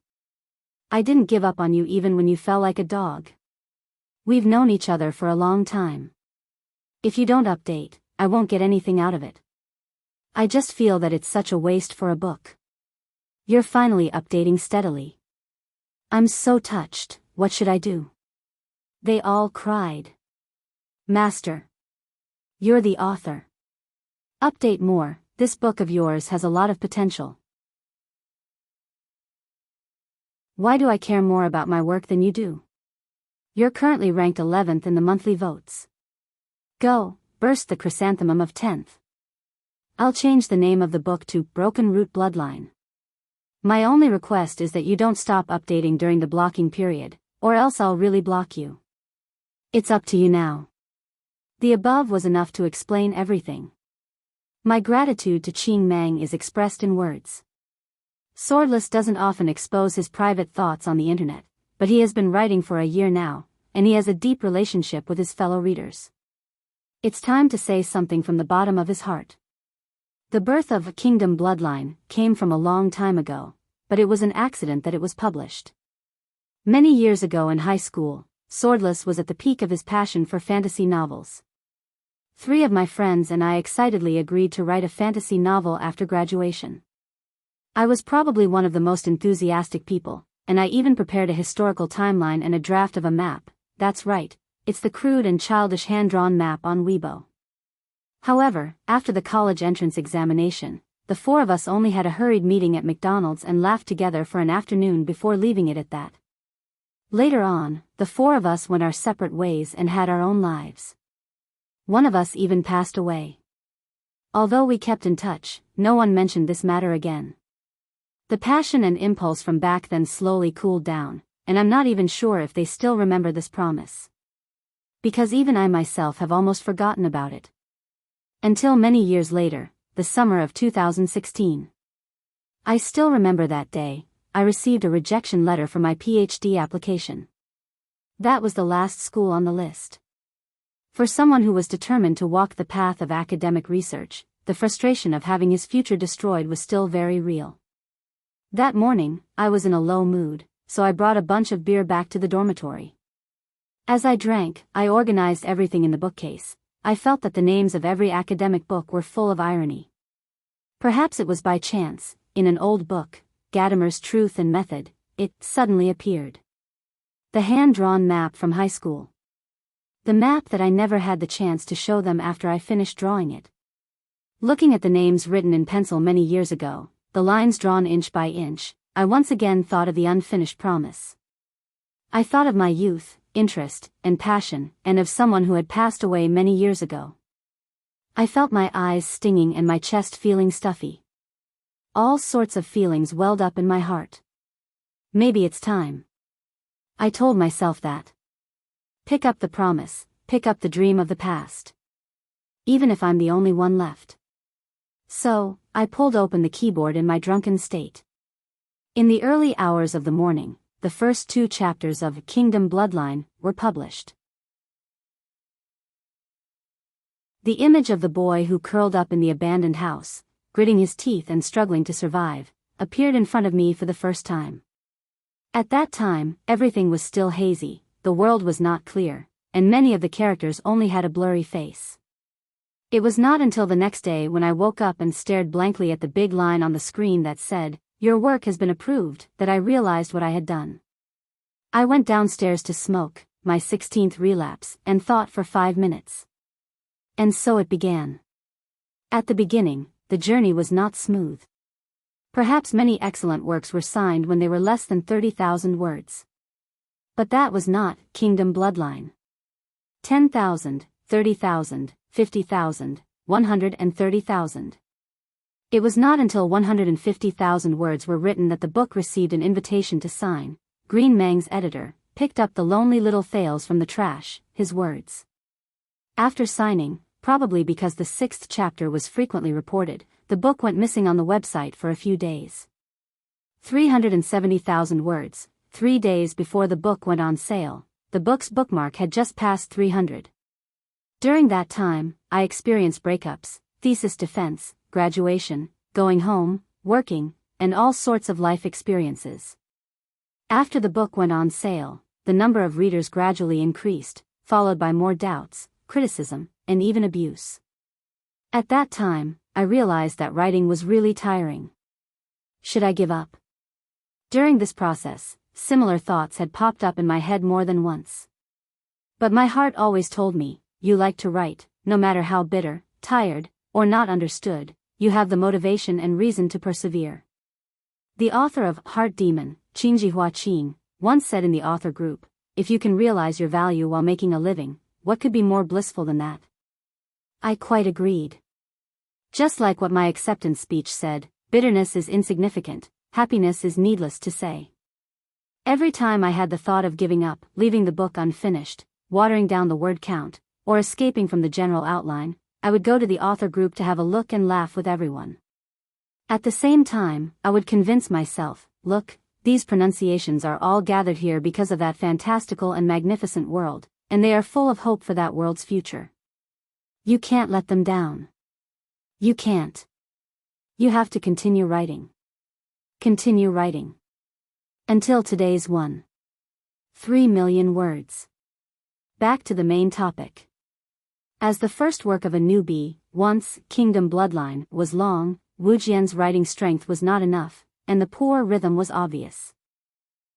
I didn't give up on you even when you fell like a dog. We've known each other for a long time. If you don't update, I won't get anything out of it. I just feel that it's such a waste for a book. You're finally updating steadily. I'm so touched, what should I do? They all cried. Master. You're the author. Update more, this book of yours has a lot of potential. Why do I care more about my work than you do? You're currently ranked 11th in the monthly votes. Go, burst the chrysanthemum of 10th. I'll change the name of the book to Broken Root Bloodline. My only request is that you don't stop updating during the blocking period, or else I'll really block you. It's up to you now. The above was enough to explain everything. My gratitude to Qing Mang is expressed in words. Swordless doesn't often expose his private thoughts on the internet, but he has been writing for a year now, and he has a deep relationship with his fellow readers. It's time to say something from the bottom of his heart. The birth of Kingdom Bloodline came from a long time ago, but it was an accident that it was published. Many years ago in high school, Swordless was at the peak of his passion for fantasy novels. 3 of my friends and I excitedly agreed to write a fantasy novel after graduation. I was probably one of the most enthusiastic people, and I even prepared a historical timeline and a draft of a map. That's right, it's the crude and childish hand-drawn map on Weibo. However, after the college entrance examination, the 4 of us only had a hurried meeting at McDonald's and laughed together for an afternoon before leaving it at that. Later on, the 4 of us went our separate ways and had our own lives. One of us even passed away. Although we kept in touch, no one mentioned this matter again. The passion and impulse from back then slowly cooled down, and I'm not even sure if they still remember this promise. Because even I myself have almost forgotten about it. Until many years later, the summer of 2016. I still remember that day, I received a rejection letter for my PhD application. That was the last school on the list. For someone who was determined to walk the path of academic research, the frustration of having his future destroyed was still very real. That morning, I was in a low mood, so I brought a bunch of beer back to the dormitory. As I drank, I organized everything in the bookcase. I felt that the names of every academic book were full of irony. Perhaps it was by chance, in an old book, Gadamer's Truth and Method, it suddenly appeared. The hand-drawn map from high school. The map that I never had the chance to show them after I finished drawing it. Looking at the names written in pencil many years ago, the lines drawn inch by inch, I once again thought of the unfinished promise. I thought of my youth, interest, and passion, and of someone who had passed away many years ago. I felt my eyes stinging and my chest feeling stuffy. All sorts of feelings welled up in my heart. Maybe it's time. I told myself that. Pick up the promise, pick up the dream of the past. Even if I'm the only one left. So, I pulled open the keyboard in my drunken state. In the early hours of the morning, the first 2 chapters of Kingdom Bloodline were published. The image of the boy who curled up in the abandoned house, gritting his teeth and struggling to survive, appeared in front of me for the first time. At that time, everything was still hazy, the world was not clear, and many of the characters only had a blurry face. It was not until the next day when I woke up and stared blankly at the big line on the screen that said, "Your work has been approved," that I realized what I had done. I went downstairs to smoke, my 16th relapse, and thought for 5 minutes. And so it began. At the beginning, the journey was not smooth. Perhaps many excellent works were signed when they were less than 30,000 words. But that was not Kingdom Bloodline. 10,000, 30,000, 50,000, 130,000. It was not until 150,000 words were written that the book received an invitation to sign. Green Mang's editor picked up the lonely little Thales from the trash, his words. After signing, probably because the 6th chapter was frequently reported, the book went missing on the website for a few days. 370,000 words, 3 days before the book went on sale, the book's bookmark had just passed 300. During that time, I experienced breakups, thesis defense, graduation, going home, working, and all sorts of life experiences. After the book went on sale, the number of readers gradually increased, followed by more doubts, criticism, and even abuse. At that time, I realized that writing was really tiring. Should I give up? During this process, similar thoughts had popped up in my head more than once. But my heart always told me, you like to write, no matter how bitter, tired, or not understood, you have the motivation and reason to persevere. The author of Heart Demon, Qingjihua Qin, once said in the author group, if you can realize your value while making a living, what could be more blissful than that? I quite agreed. Just like what my acceptance speech said, bitterness is insignificant, happiness is needless to say. Every time I had the thought of giving up, leaving the book unfinished, watering down the word count, or escaping from the general outline, I would go to the author group to have a look and laugh with everyone. At the same time, I would convince myself, look, these pronunciations are all gathered here because of that fantastical and magnificent world, and they are full of hope for that world's future. You can't let them down. You can't. You have to continue writing. Continue writing. Until today's 3 million words. Back to the main topic. As the first work of a newbie, once Kingdom Bloodline was long, Wu Jian's writing strength was not enough, and the poor rhythm was obvious.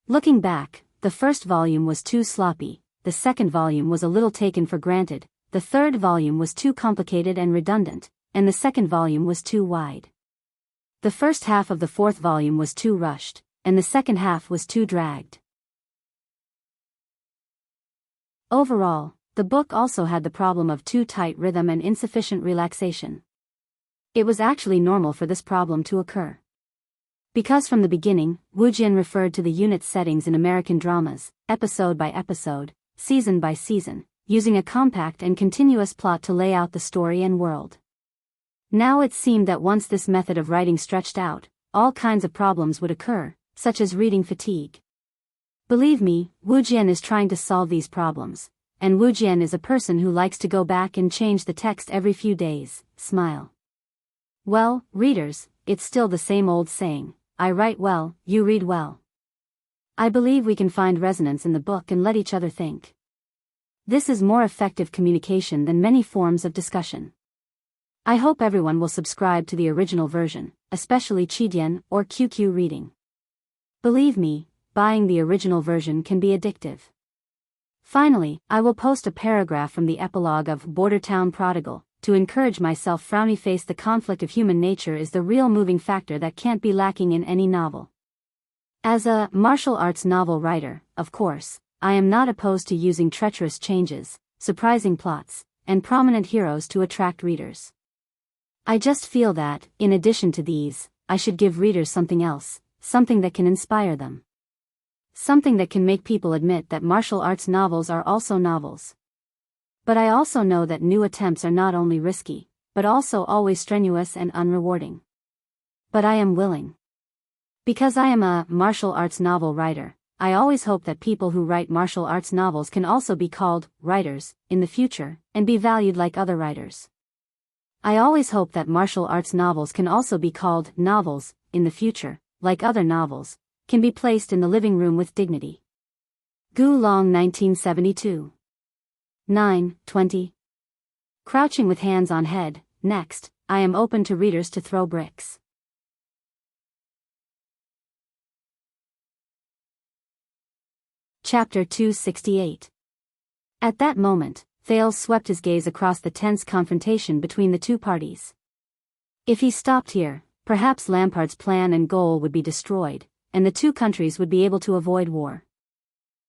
Looking back, the first volume was too sloppy, the second volume was a little taken for granted, the third volume was too complicated and redundant, and the second volume was too wide. The first half of the fourth volume was too rushed, and the second half was too dragged. Overall, the book also had the problem of too tight rhythm and insufficient relaxation. It was actually normal for this problem to occur. Because from the beginning, Wu Jian referred to the unit settings in American dramas, episode by episode, season by season, using a compact and continuous plot to lay out the story and world. Now it seemed that once this method of writing stretched out, all kinds of problems would occur, such as reading fatigue. Believe me, Wu Jian is trying to solve these problems, and Wu Jian is a person who likes to go back and change the text every few days, smile. Well, readers, it's still the same old saying, I write well, you read well. I believe we can find resonance in the book and let each other think. This is more effective communication than many forms of discussion. I hope everyone will subscribe to the original version, especially Qidian or QQ reading. Believe me, buying the original version can be addictive. Finally, I will post a paragraph from the epilogue of Border Town Prodigal, to encourage myself. Frowny face. The conflict of human nature is the real moving factor that can't be lacking in any novel. As a martial arts novel writer, of course, I am not opposed to using treacherous changes, surprising plots, and prominent heroes to attract readers. I just feel that, in addition to these, I should give readers something else, something that can inspire them. Something that can make people admit that martial arts novels are also novels. But I also know that new attempts are not only risky, but also always strenuous and unrewarding. But I am willing. Because I am a martial arts novel writer, I always hope that people who write martial arts novels can also be called writers in the future, and be valued like other writers. I always hope that martial arts novels can also be called novels in the future, like other novels, can be placed in the living room with dignity. Gu Long 1972. 9:20. Crouching with hands on head. Next, I am open to readers to throw bricks. Chapter 268. At that moment, Thales swept his gaze across the tense confrontation between the two parties. If he stopped here, perhaps Lampard's plan and goal would be destroyed, and the two countries would be able to avoid war.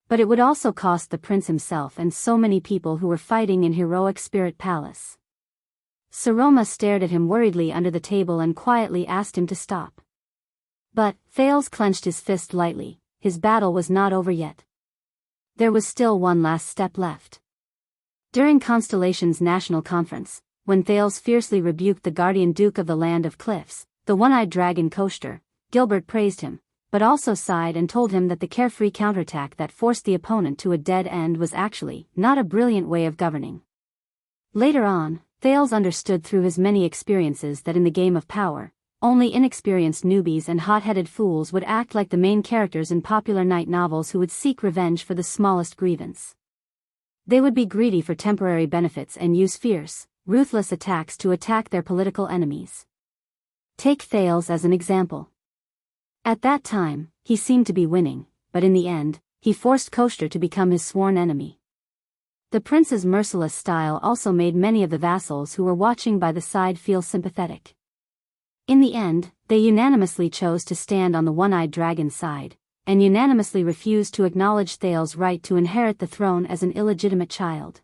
But it would also cost the prince himself and so many people who were fighting in Heroic Spirit Palace. Saroma stared at him worriedly under the table and quietly asked him to stop. But Thales clenched his fist lightly. His battle was not over yet. There was still one last step left. During Constellation's national conference, when Thales fiercely rebuked the guardian duke of the Land of Cliffs, the one-eyed dragon Koster, Gilbert praised him, but also sighed and told him that the carefree counterattack that forced the opponent to a dead end was actually not a brilliant way of governing. Later on, Thales understood through his many experiences that in the game of power, only inexperienced newbies and hot-headed fools would act like the main characters in popular night novels who would seek revenge for the smallest grievance. They would be greedy for temporary benefits and use fierce, ruthless attacks to attack their political enemies. Take Thales as an example. At that time, he seemed to be winning, but in the end, he forced Koster to become his sworn enemy. The prince's merciless style also made many of the vassals who were watching by the side feel sympathetic. In the end, they unanimously chose to stand on the one-eyed dragon's side, and unanimously refused to acknowledge Thales' right to inherit the throne as an illegitimate child.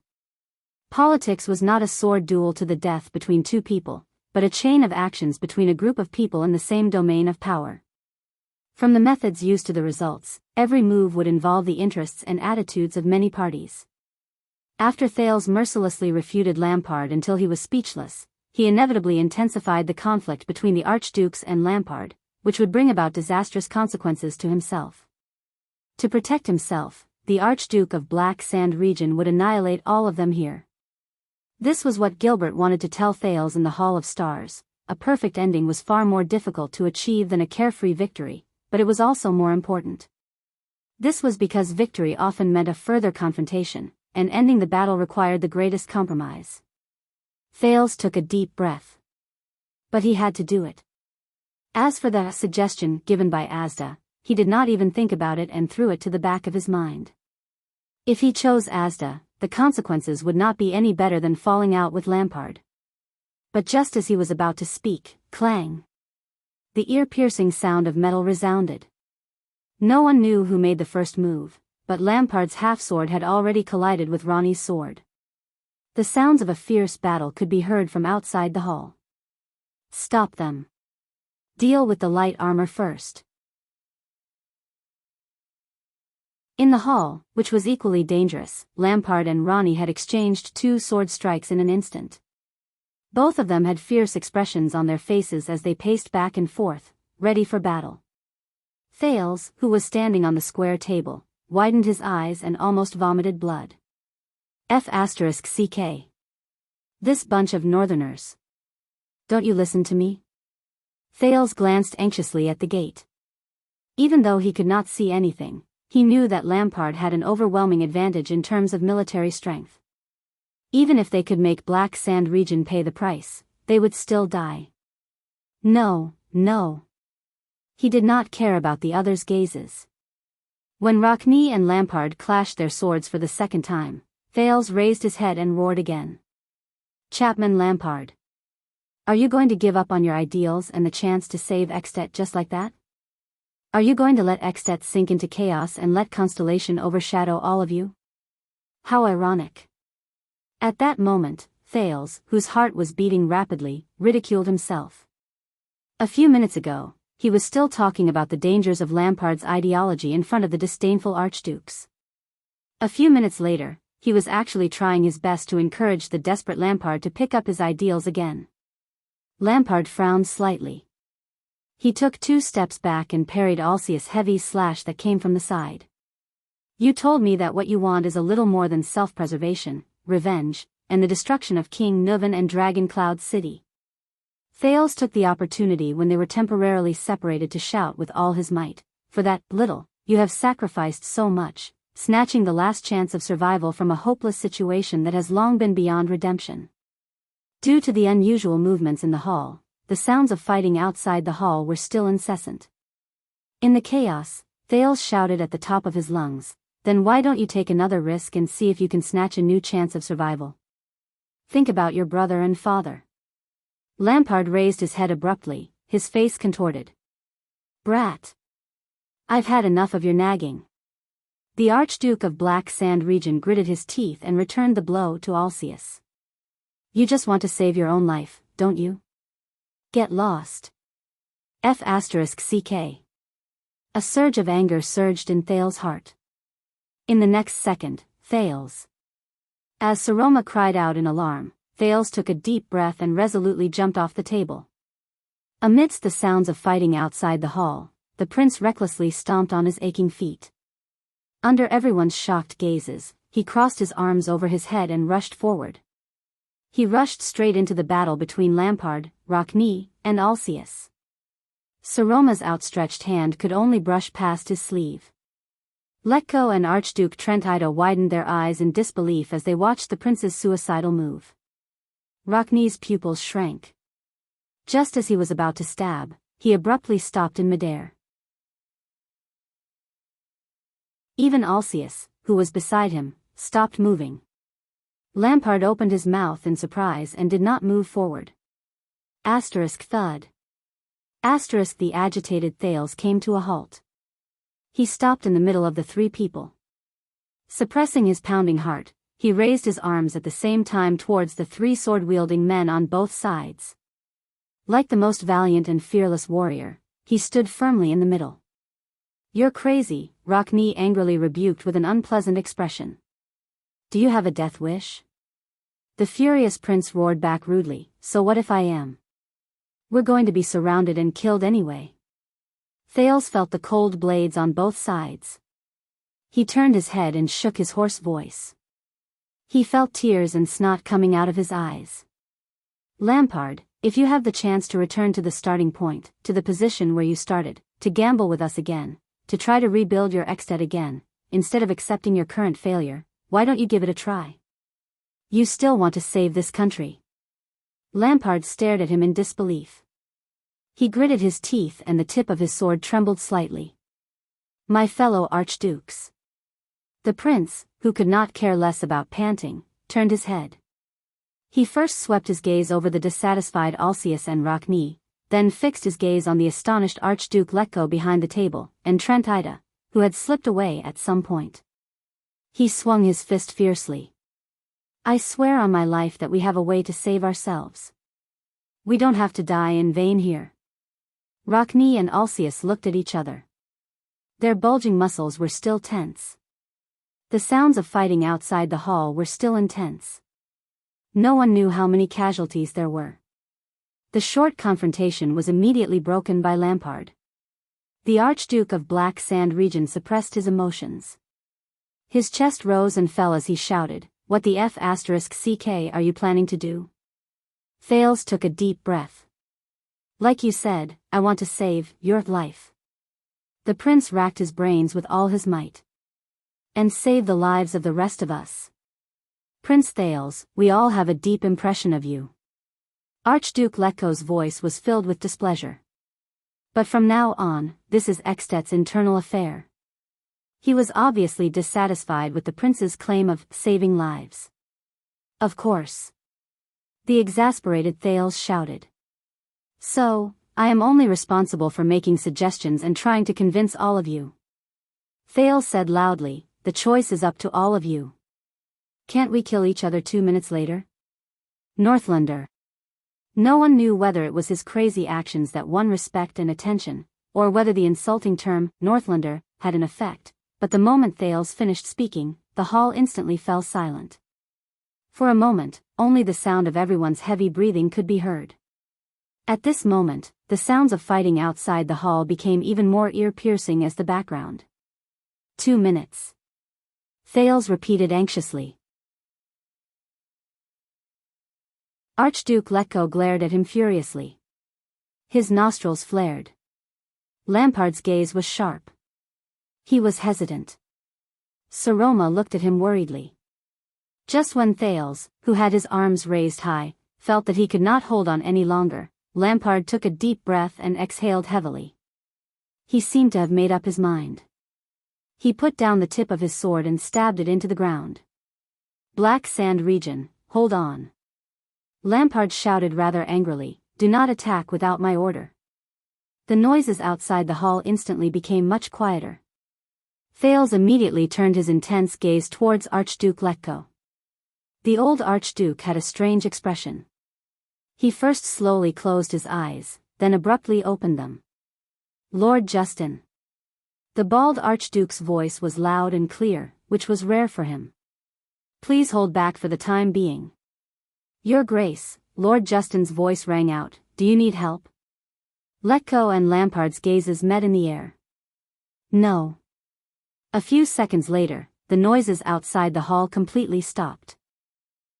Politics was not a sword duel to the death between two people, but a chain of actions between a group of people in the same domain of power. From the methods used to the results, every move would involve the interests and attitudes of many parties. After Thales mercilessly refuted Lampard until he was speechless, he inevitably intensified the conflict between the archdukes and Lampard, which would bring about disastrous consequences to himself. To protect himself, the Archduke of Black Sand region would annihilate all of them here. This was what Gilbert wanted to tell Thales in the Hall of Stars. A perfect ending was far more difficult to achieve than a carefree victory, but it was also more important. This was because victory often meant a further confrontation, and ending the battle required the greatest compromise. Thales took a deep breath. But he had to do it. As for the suggestion given by Asda, he did not even think about it and threw it to the back of his mind. If he chose Asda, the consequences would not be any better than falling out with Lampard. But just as he was about to speak, clang! The ear-piercing sound of metal resounded. No one knew who made the first move, but Lampard's half-sword had already collided with Ronnie's sword. The sounds of a fierce battle could be heard from outside the hall. Stop them. Deal with the light armor first. In the hall, which was equally dangerous, Lampard and Ronnie had exchanged two sword strikes in an instant. Both of them had fierce expressions on their faces as they paced back and forth, ready for battle. Thales, who was standing on the square table, widened his eyes and almost vomited blood. F***CK. This bunch of northerners. Don't you listen to me? Thales glanced anxiously at the gate. Even though he could not see anything, he knew that Lampard had an overwhelming advantage in terms of military strength. Even if they could make Black Sand region pay the price, they would still die. No, no. He did not care about the others' gazes. When Rockne and Lampard clashed their swords for the second time, Thales raised his head and roared again. Chapman Lampard. Are you going to give up on your ideals and the chance to save Extet just like that? Are you going to let Extet sink into chaos and let Constellation overshadow all of you? How ironic. At that moment, Thales, whose heart was beating rapidly, ridiculed himself. A few minutes ago, he was still talking about the dangers of Lampard's ideology in front of the disdainful archdukes. A few minutes later, he was actually trying his best to encourage the desperate Lampard to pick up his ideals again. Lampard frowned slightly. He took 2 steps back and parried Alcius' heavy slash that came from the side. You told me that what you want is a little more than self-preservation, revenge, and the destruction of King Nuvan and Dragon Cloud City. Thales took the opportunity when they were temporarily separated to shout with all his might, for that little, you have sacrificed so much, snatching the last chance of survival from a hopeless situation that has long been beyond redemption. Due to the unusual movements in the hall, the sounds of fighting outside the hall were still incessant. In the chaos, Thales shouted at the top of his lungs, Then why don't you take another risk and see if you can snatch a new chance of survival? Think about your brother and father. Lampard raised his head abruptly, his face contorted. Brat! I've had enough of your nagging. The Archduke of Black Sand Region gritted his teeth and returned the blow to Alcius. You just want to save your own life, don't you? Get lost. F***ck. A surge of anger surged in Thales's heart. In the next second, Thales. As Saroma cried out in alarm, Thales took a deep breath and resolutely jumped off the table. Amidst the sounds of fighting outside the hall, the prince recklessly stomped on his aching feet. Under everyone's shocked gazes, he crossed his arms over his head and rushed forward. He rushed straight into the battle between Lampard, Rockne, and Alcius. Saroma's outstretched hand could only brush past his sleeve. Letko and Archduke Trentida widened their eyes in disbelief as they watched the prince's suicidal move. Rockne's pupils shrank. Just as he was about to stab, he abruptly stopped in midair. Even Alcius, who was beside him, stopped moving. Lampard opened his mouth in surprise and did not move forward. Thud. The agitated Thales came to a halt. He stopped in the middle of the three people. Suppressing his pounding heart, he raised his arms at the same time towards the three sword-wielding men on both sides. Like the most valiant and fearless warrior, he stood firmly in the middle. You're crazy, Rockne angrily rebuked with an unpleasant expression. Do you have a death wish? The furious prince roared back rudely, so what if I am? We're going to be surrounded and killed anyway. Thales felt the cold blades on both sides. He turned his head and shook his hoarse voice. He felt tears and snot coming out of his eyes. Lampard, if you have the chance to return to the starting point, to the position where you started, to gamble with us again, to try to rebuild your Extet again, instead of accepting your current failure, why don't you give it a try? You still want to save this country. Lampard stared at him in disbelief. He gritted his teeth and the tip of his sword trembled slightly. My fellow archdukes. The prince, who could not care less about panting, turned his head. He first swept his gaze over the dissatisfied Alcius and Rockne, then fixed his gaze on the astonished Archduke Letko behind the table, and Trentida, who had slipped away at some point. He swung his fist fiercely. I swear on my life that we have a way to save ourselves. We don't have to die in vain here. Rockne and Alcius looked at each other. Their bulging muscles were still tense. The sounds of fighting outside the hall were still intense. No one knew how many casualties there were. The short confrontation was immediately broken by Lampard. The Archduke of Black Sand Region suppressed his emotions. His chest rose and fell as he shouted, What the F***ck are you planning to do? Thales took a deep breath. Like you said, I want to save your life. The prince racked his brains with all his might. And save the lives of the rest of us. Prince Thales, we all have a deep impression of you. Archduke Letko's voice was filled with displeasure. But from now on, this is Extet's internal affair. He was obviously dissatisfied with the prince's claim of saving lives. Of course. The exasperated Thales shouted. So, I am only responsible for making suggestions and trying to convince all of you. Thales said loudly, the choice is up to all of you. Can't we kill each other 2 minutes later? Northlander. No one knew whether it was his crazy actions that won respect and attention, or whether the insulting term, Northlander, had an effect, but the moment Thales finished speaking, the hall instantly fell silent. For a moment, only the sound of everyone's heavy breathing could be heard. At this moment, the sounds of fighting outside the hall became even more ear-piercing as the background. 2 minutes. Thales repeated anxiously. Archduke Letko glared at him furiously. His nostrils flared. Lampard's gaze was sharp. He was hesitant. Saroma looked at him worriedly. Just when Thales, who had his arms raised high, felt that he could not hold on any longer, Lampard took a deep breath and exhaled heavily. He seemed to have made up his mind. He put down the tip of his sword and stabbed it into the ground. Black Sand Region, hold on. Lampard shouted rather angrily, do not attack without my order. The noises outside the hall instantly became much quieter. Thales immediately turned his intense gaze towards Archduke Letko. The old Archduke had a strange expression. He first slowly closed his eyes, then abruptly opened them. Lord Justin. The bald Archduke's voice was loud and clear, which was rare for him. Please hold back for the time being. Your Grace, Lord Justin's voice rang out, do you need help? Letko and Lampard's gazes met in the air. No. A few seconds later, the noises outside the hall completely stopped.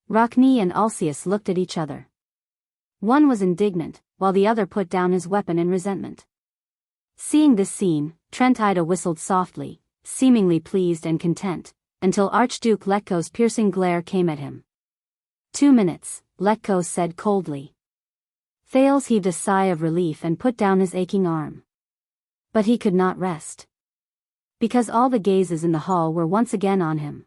Rockne and Alcius looked at each other. One was indignant, while the other put down his weapon in resentment. Seeing this scene, Trent Ida whistled softly, seemingly pleased and content, until Archduke Letko's piercing glare came at him. 2 minutes, Letko said coldly. Thales heaved a sigh of relief and put down his aching arm. But he could not rest. Because all the gazes in the hall were once again on him.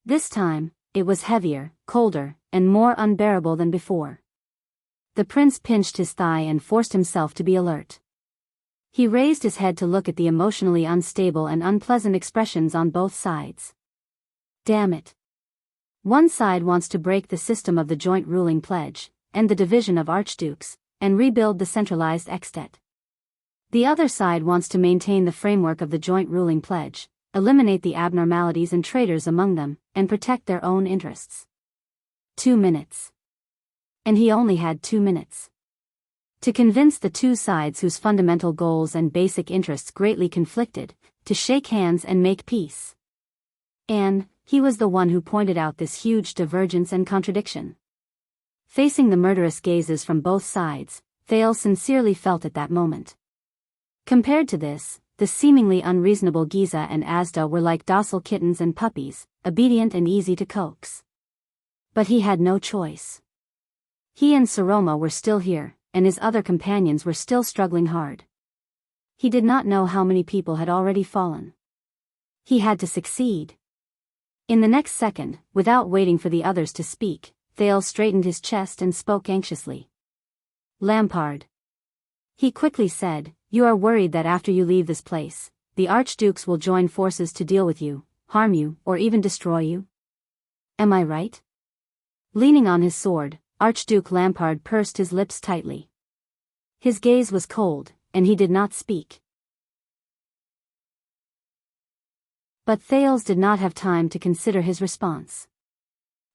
This time, it was heavier, colder, and more unbearable than before. The prince pinched his thigh and forced himself to be alert. He raised his head to look at the emotionally unstable and unpleasant expressions on both sides. Damn it. One side wants to break the system of the joint ruling pledge, end the division of archdukes, and rebuild the centralized extet. The other side wants to maintain the framework of the joint ruling pledge, eliminate the abnormalities and traitors among them, and protect their own interests. 2 minutes. And he only had 2 minutes. To convince the two sides whose fundamental goals and basic interests greatly conflicted, to shake hands and make peace. And he was the one who pointed out this huge divergence and contradiction. Facing the murderous gazes from both sides, Thales sincerely felt at that moment. Compared to this, the seemingly unreasonable Giza and Asda were like docile kittens and puppies, obedient and easy to coax. But he had no choice. He and Saroma were still here, and his other companions were still struggling hard. He did not know how many people had already fallen. He had to succeed. In the next second, without waiting for the others to speak, Thales straightened his chest and spoke anxiously. Lampard. He quickly said, you are worried that after you leave this place, the archdukes will join forces to deal with you, harm you, or even destroy you? Am I right? Leaning on his sword, Archduke Lampard pursed his lips tightly. His gaze was cold, and he did not speak. But Thales did not have time to consider his response.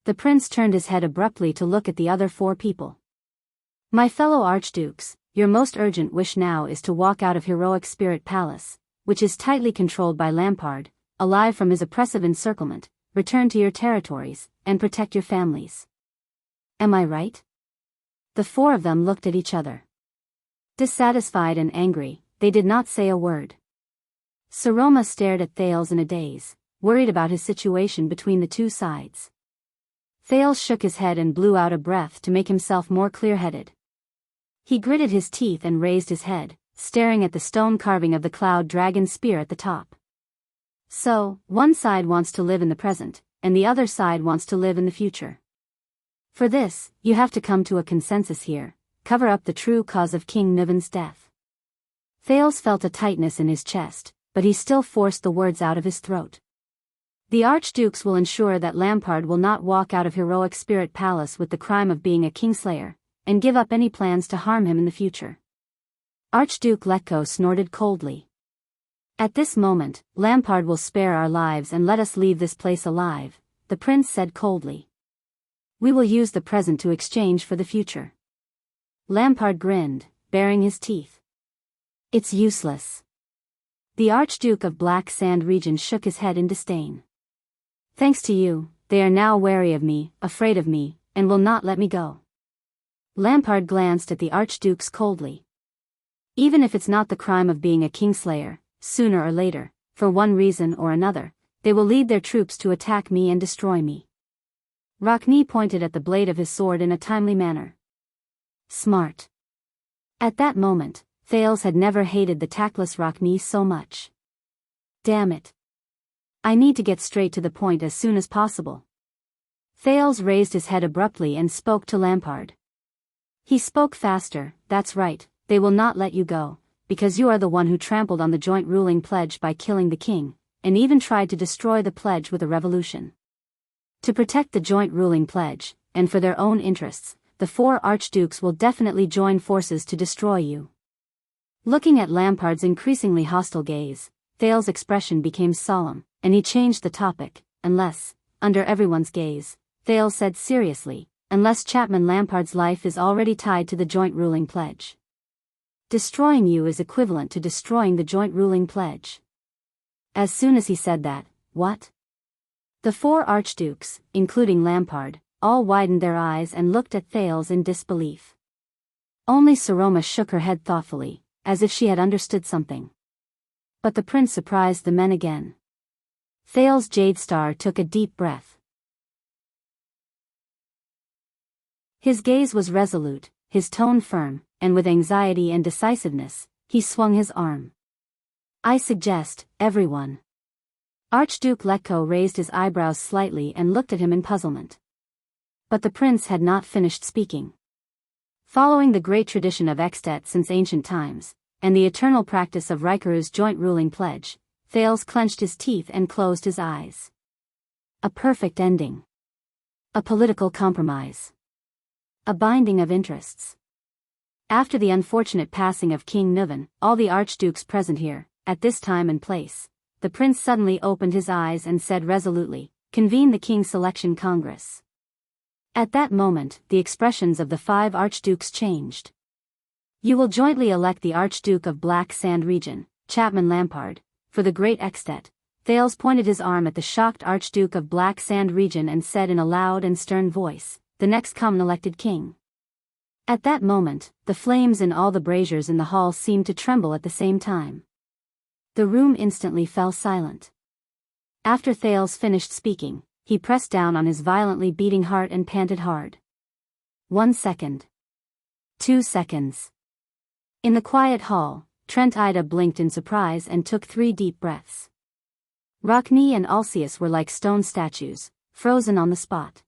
The prince turned his head abruptly to look at the other 4 people. My fellow archdukes, your most urgent wish now is to walk out of Heroic Spirit Palace, which is tightly controlled by Lampard, alive from his oppressive encirclement, return to your territories, and protect your families. Am I right? The 4 of them looked at each other. Dissatisfied and angry, they did not say a word. Saroma stared at Thales in a daze, worried about his situation between the two sides. Thales shook his head and blew out a breath to make himself more clear-headed. He gritted his teeth and raised his head, staring at the stone carving of the cloud dragon spear at the top. So, one side wants to live in the present, and the other side wants to live in the future. For this, you have to come to a consensus here, cover up the true cause of King Nuven's death. Thales felt a tightness in his chest, but he still forced the words out of his throat. The archdukes will ensure that Lampard will not walk out of Heroic Spirit Palace with the crime of being a kingslayer, and give up any plans to harm him in the future. Archduke Letko snorted coldly. At this moment, Lampard will spare our lives and let us leave this place alive, the prince said coldly. We will use the present to exchange for the future. Lampard grinned, baring his teeth. It's useless. The Archduke of Black Sand Region shook his head in disdain. Thanks to you, they are now wary of me, afraid of me, and will not let me go. Lampard glanced at the archdukes coldly. Even if it's not the crime of being a kingslayer, sooner or later, for one reason or another, they will lead their troops to attack me and destroy me. Rockne pointed at the blade of his sword in a timely manner. Smart. At that moment, Thales had never hated the tactless Rockne so much. Damn it. I need to get straight to the point as soon as possible. Thales raised his head abruptly and spoke to Lampard. He spoke faster. That's right, they will not let you go, because you are the one who trampled on the joint ruling pledge by killing the king, and even tried to destroy the pledge with a revolution. To protect the joint ruling pledge, and for their own interests, the 4 archdukes will definitely join forces to destroy you. Looking at Lampard's increasingly hostile gaze, Thales' expression became solemn, and he changed the topic. Unless, under everyone's gaze, Thales said seriously, unless Chapman Lampard's life is already tied to the joint ruling pledge. Destroying you is equivalent to destroying the joint ruling pledge. As soon as he said that, what? The 4 archdukes, including Lampard, all widened their eyes and looked at Thales in disbelief. Only Saroma shook her head thoughtfully, as if she had understood something. But the prince surprised the men again. Thales Jadestar took a deep breath. His gaze was resolute, his tone firm, and with anxiety and decisiveness, he swung his arm. I suggest, everyone. Archduke Letko raised his eyebrows slightly and looked at him in puzzlement. But the prince had not finished speaking. Following the great tradition of Extet since ancient times, and the eternal practice of Rikuru's joint ruling pledge, Thales clenched his teeth and closed his eyes. A perfect ending. A political compromise. A binding of interests. After the unfortunate passing of King Nuvan, all the archdukes present here, at this time and place, the prince suddenly opened his eyes and said resolutely, convene the King's Selection Congress. At that moment, the expressions of the 5 archdukes changed. You will jointly elect the Archduke of Black Sand Region, Chapman Lampard, for the Great Extet. Thales pointed his arm at the shocked Archduke of Black Sand Region and said in a loud and stern voice, the next common elected king. At that moment, the flames in all the braziers in the hall seemed to tremble at the same time. The room instantly fell silent. After Thales finished speaking, he pressed down on his violently beating heart and panted hard. 1 second. 2 seconds. In the quiet hall, Trent Ida blinked in surprise and took 3 deep breaths. Rockne and Alcius were like stone statues, frozen on the spot.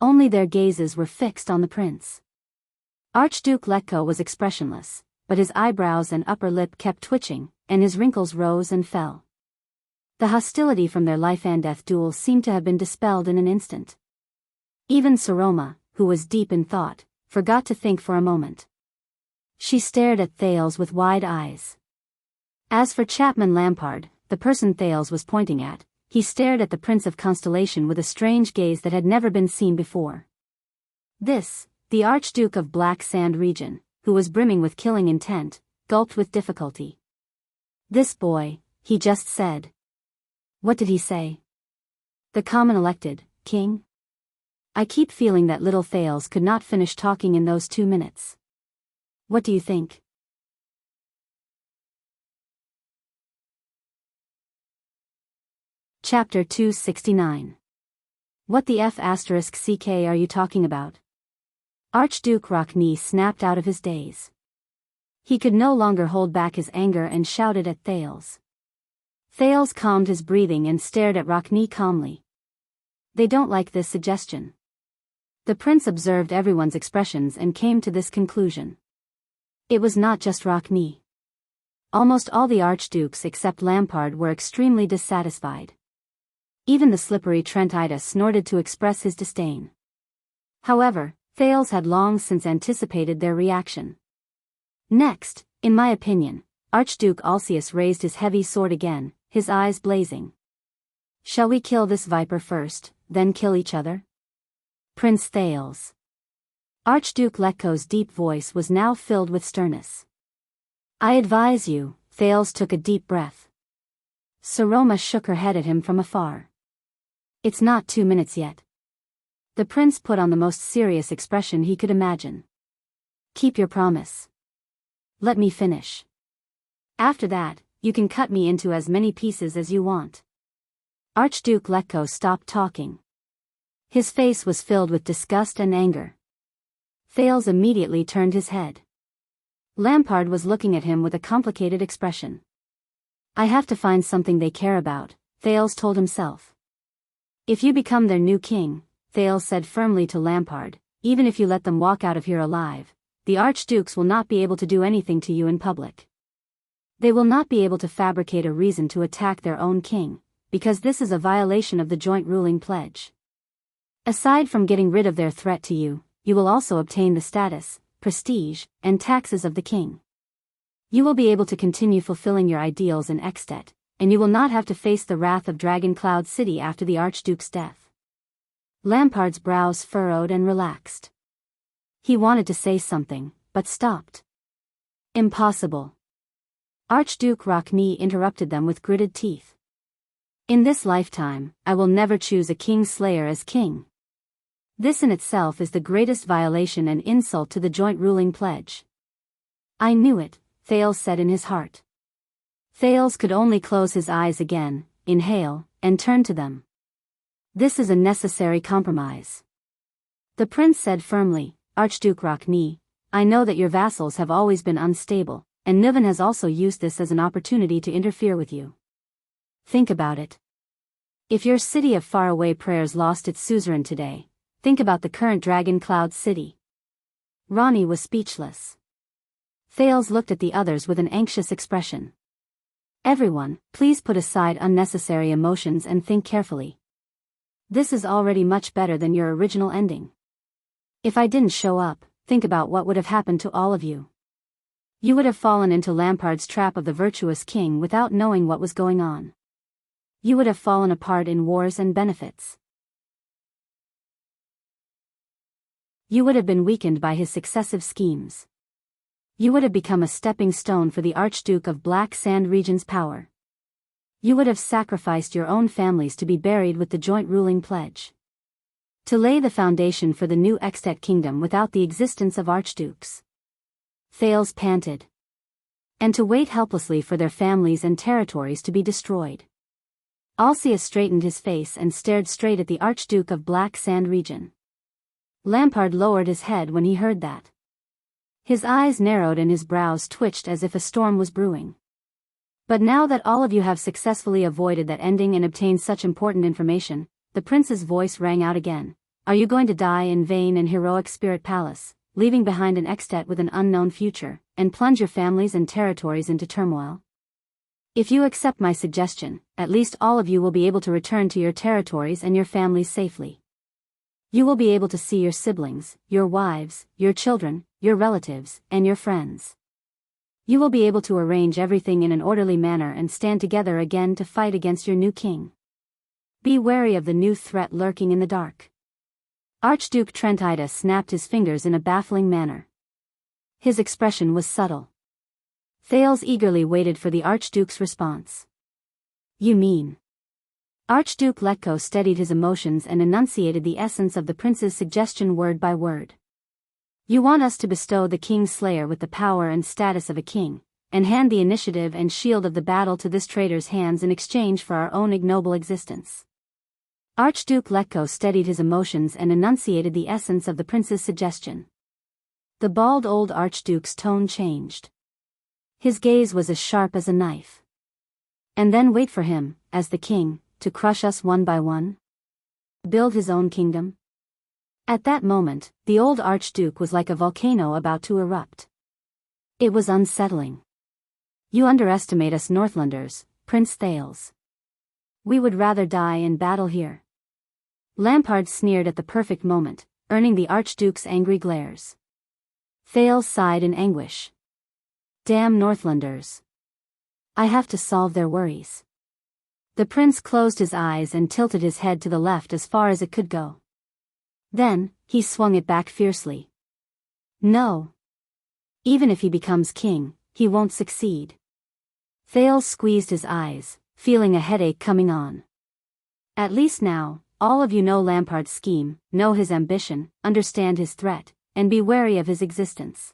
Only their gazes were fixed on the prince. Archduke Letko was expressionless, but his eyebrows and upper lip kept twitching, and his wrinkles rose and fell. The hostility from their life and death duel seemed to have been dispelled in an instant. Even Saroma, who was deep in thought, forgot to think for a moment. She stared at Thales with wide eyes. As for Chapman Lampard, the person Thales was pointing at, he stared at the Prince of Constellation with a strange gaze that had never been seen before. This, the Archduke of Black Sand Region, who was brimming with killing intent, gulped with difficulty. This boy, he just said. What did he say? The common elected, king? I keep feeling that little Thales could not finish talking in those 2 minutes. What do you think? Chapter 269. What the F***ck are you talking about? Archduke Rockne snapped out of his daze. He could no longer hold back his anger and shouted at Thales. Thales calmed his breathing and stared at Rockne calmly. They don't like this suggestion. The prince observed everyone's expressions and came to this conclusion. It was not just Rockne. Almost all the archdukes except Lampard were extremely dissatisfied. Even the slippery Trent Ida snorted to express his disdain. However, Thales had long since anticipated their reaction. Next, in my opinion, Archduke Alcius raised his heavy sword again, his eyes blazing. Shall we kill this viper first, then kill each other? Prince Thales. Archduke Letko's deep voice was now filled with sternness. I advise you, Thales took a deep breath. Saroma shook her head at him from afar. It's not 2 minutes yet. The prince put on the most serious expression he could imagine. Keep your promise. Let me finish. After that, you can cut me into as many pieces as you want. Archduke Letko stopped talking. His face was filled with disgust and anger. Thales immediately turned his head. Lampard was looking at him with a complicated expression. I have to find something they care about, Thales told himself. If you become their new king, Thales said firmly to Lampard, even if you let them walk out of here alive, the archdukes will not be able to do anything to you in public. They will not be able to fabricate a reason to attack their own king, because this is a violation of the joint ruling pledge. Aside from getting rid of their threat to you, you will also obtain the status, prestige, and taxes of the king. You will be able to continue fulfilling your ideals in Ekstedt, and you will not have to face the wrath of Dragon Cloud City after the Archduke's death. Lampard's brows furrowed and relaxed. He wanted to say something, but stopped. Impossible. Archduke Rockne interrupted them with gritted teeth. In this lifetime, I will never choose a king-slayer as king. This in itself is the greatest violation and insult to the joint ruling pledge. I knew it, Thales said in his heart. Thales could only close his eyes again, inhale, and turn to them. This is a necessary compromise. The prince said firmly, Archduke Rockne, I know that your vassals have always been unstable, and Niven has also used this as an opportunity to interfere with you. Think about it. If your city of faraway prayers lost its suzerain today, think about the current Dragon Cloud City. Ronnie was speechless. Thales looked at the others with an anxious expression. Everyone, please put aside unnecessary emotions and think carefully. This is already much better than your original ending. If I didn't show up, think about what would have happened to all of you. You would have fallen into Lampard's trap of the virtuous king without knowing what was going on. You would have fallen apart in wars and benefits. You would have been weakened by his successive schemes. You would have become a stepping stone for the Archduke of Black Sand Region's power. You would have sacrificed your own families to be buried with the joint ruling pledge. To lay the foundation for the new Ekstedt kingdom without the existence of archdukes. Thales panted. And to wait helplessly for their families and territories to be destroyed. Alcius straightened his face and stared straight at the Archduke of Black Sand Region. Lampard lowered his head when he heard that. His eyes narrowed and his brows twitched as if a storm was brewing. But now that all of you have successfully avoided that ending and obtained such important information, the prince's voice rang out again. Are you going to die in vain in heroic Spirit Palace, leaving behind an Ekstedt with an unknown future, and plunge your families and territories into turmoil? If you accept my suggestion, at least all of you will be able to return to your territories and your families safely. You will be able to see your siblings, your wives, your children, your relatives, and your friends. You will be able to arrange everything in an orderly manner and stand together again to fight against your new king. Be wary of the new threat lurking in the dark. Archduke Trentida snapped his fingers in a baffling manner. His expression was subtle. Thales eagerly waited for the Archduke's response. You mean? Archduke Letko steadied his emotions and enunciated the essence of the prince's suggestion word by word. You want us to bestow the King's Slayer with the power and status of a king, and hand the initiative and shield of the battle to this traitor's hands in exchange for our own ignoble existence. Archduke Letko steadied his emotions and enunciated the essence of the prince's suggestion. The bald old Archduke's tone changed. His gaze was as sharp as a knife. And then wait for him, as the king, to crush us one by one? Build his own kingdom? At that moment, the old Archduke was like a volcano about to erupt. It was unsettling. You underestimate us Northlanders, Prince Thales. We would rather die in battle here. Lampard sneered at the perfect moment, earning the Archduke's angry glares. Thales sighed in anguish. Damn Northlanders. I have to solve their worries. The prince closed his eyes and tilted his head to the left as far as it could go. Then, he swung it back fiercely. No. Even if he becomes king, he won't succeed. Thales squeezed his eyes, feeling a headache coming on. At least now, all of you know Lampard's scheme, know his ambition, understand his threat, and be wary of his existence.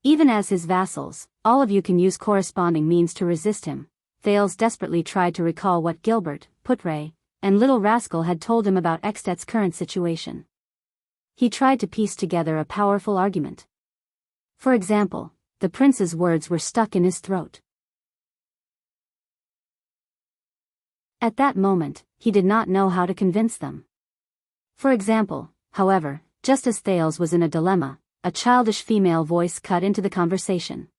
Even as his vassals, all of you can use corresponding means to resist him. Thales desperately tried to recall what Gilbert, Putre, and Little Rascal had told him about Ekstedt's current situation. He tried to piece together a powerful argument. For example, the prince's words were stuck in his throat. At that moment, he did not know how to convince them. For example, however, just as Thales was in a dilemma, a childish female voice cut into the conversation.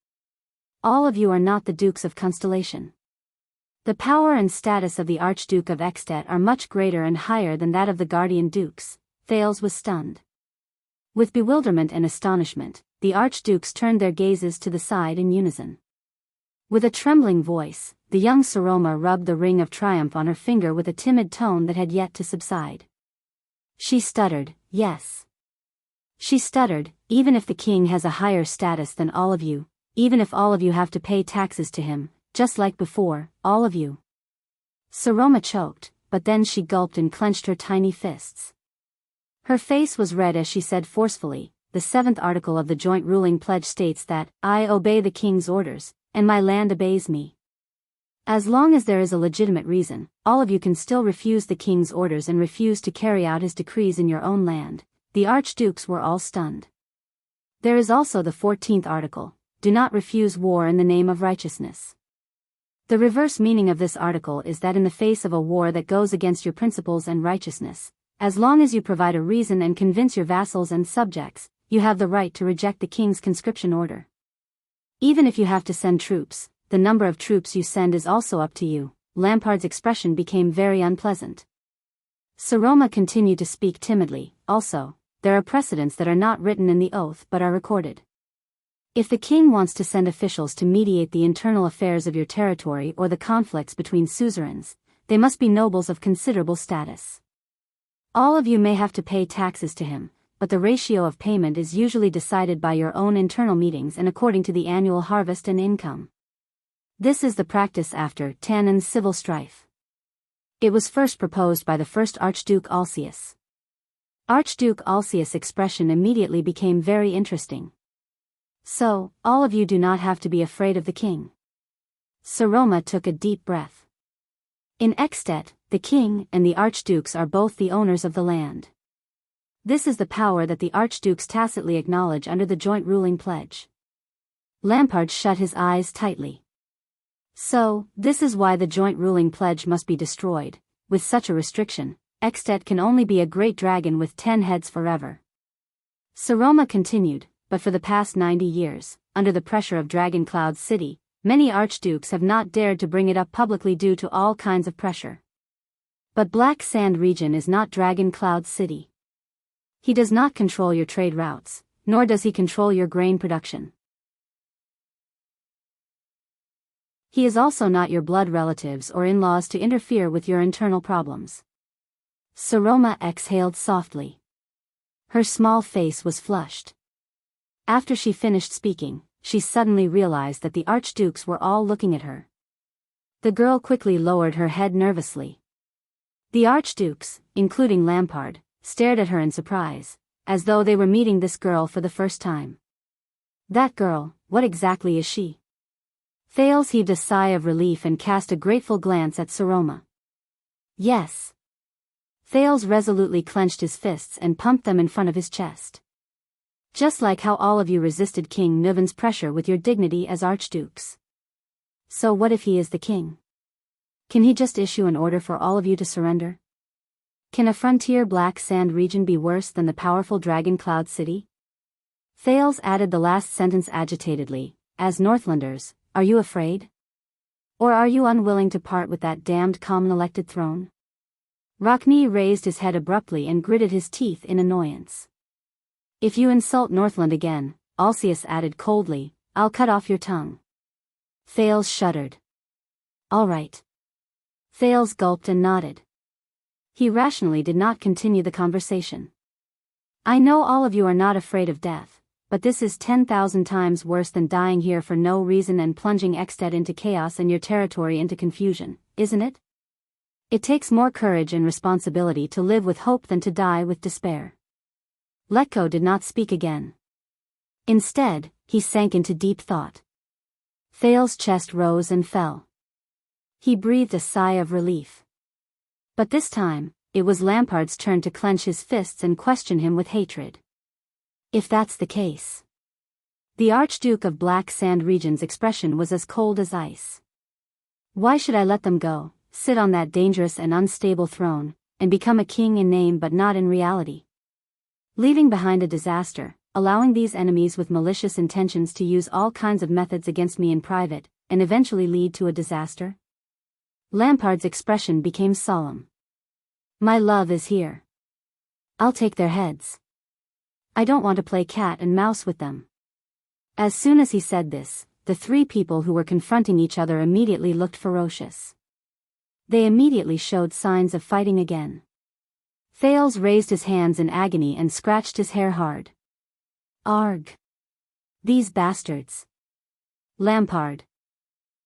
All of you are not the Dukes of Constellation. The power and status of the Archduke of Ekstedt are much greater and higher than that of the Guardian Dukes. Thales was stunned. With bewilderment and astonishment, the Archdukes turned their gazes to the side in unison. With a trembling voice, the young Saroma rubbed the ring of triumph on her finger with a timid tone that had yet to subside. She stuttered, yes. She stuttered, even if the king has a higher status than all of you, even if all of you have to pay taxes to him, just like before, all of you. Saroma choked, but then she gulped and clenched her tiny fists. Her face was red as she said forcefully, the 7th article of the joint ruling pledge states that, I obey the king's orders, and my land obeys me. As long as there is a legitimate reason, all of you can still refuse the king's orders and refuse to carry out his decrees in your own land. The archdukes were all stunned. There is also the 14th article, do not refuse war in the name of righteousness. The reverse meaning of this article is that in the face of a war that goes against your principles and righteousness, as long as you provide a reason and convince your vassals and subjects, you have the right to reject the king's conscription order. Even if you have to send troops, the number of troops you send is also up to you. Lampard's expression became very unpleasant. Saroma continued to speak timidly, also, there are precedents that are not written in the oath but are recorded. If the king wants to send officials to mediate the internal affairs of your territory or the conflicts between suzerains, they must be nobles of considerable status. All of you may have to pay taxes to him, but the ratio of payment is usually decided by your own internal meetings and according to the annual harvest and income. This is the practice after Tannen's civil strife. It was first proposed by the first Archduke Alsius. Archduke Alsius' expression immediately became very interesting. So, all of you do not have to be afraid of the king. Saroma took a deep breath. In Ekstedt, the king and the archdukes are both the owners of the land. This is the power that the archdukes tacitly acknowledge under the joint ruling pledge. Lampard shut his eyes tightly. So, this is why the joint ruling pledge must be destroyed. With such a restriction, Ekstedt can only be a great dragon with 10 heads forever. Saroma continued, but for the past 90 years, under the pressure of Dragon Cloud City, many archdukes have not dared to bring it up publicly due to all kinds of pressure. But Black Sand region is not Dragon Cloud City. He does not control your trade routes, nor does he control your grain production. He is also not your blood relatives or in-laws to interfere with your internal problems. Saroma exhaled softly. Her small face was flushed. After she finished speaking, she suddenly realized that the archdukes were all looking at her. The girl quickly lowered her head nervously. The archdukes, including Lampard, stared at her in surprise, as though they were meeting this girl for the first time. That girl, what exactly is she? Thales heaved a sigh of relief and cast a grateful glance at Saroma. Yes. Thales resolutely clenched his fists and pumped them in front of his chest. Just like how all of you resisted King Nuven's pressure with your dignity as archdukes. So what if he is the king? Can he just issue an order for all of you to surrender? Can a frontier Black Sand region be worse than the powerful Dragon Cloud City? Thales added the last sentence agitatedly, as Northlanders, are you afraid? Or are you unwilling to part with that damned common-elected throne? Rockne raised his head abruptly and gritted his teeth in annoyance. If you insult Northland again, Alsius added coldly, I'll cut off your tongue. Thales shuddered. All right. Thales gulped and nodded. He rationally did not continue the conversation. I know all of you are not afraid of death, but this is 10,000 times worse than dying here for no reason and plunging Ekstedt into chaos and your territory into confusion, isn't it? It takes more courage and responsibility to live with hope than to die with despair. Letko did not speak again. Instead, he sank into deep thought. Thales' chest rose and fell. He breathed a sigh of relief. But this time, it was Lampard's turn to clench his fists and question him with hatred. If that's the case. The Archduke of Black Sand region's expression was as cold as ice. Why should I let them go, sit on that dangerous and unstable throne, and become a king in name but not in reality. Leaving behind a disaster, allowing these enemies with malicious intentions to use all kinds of methods against me in private, and eventually lead to a disaster? Lampard's expression became solemn. My love is here. I'll take their heads. I don't want to play cat and mouse with them. As soon as he said this, the three people who were confronting each other immediately looked ferocious. They immediately showed signs of fighting again. Thales raised his hands in agony and scratched his hair hard. Arg! These bastards! Lampard!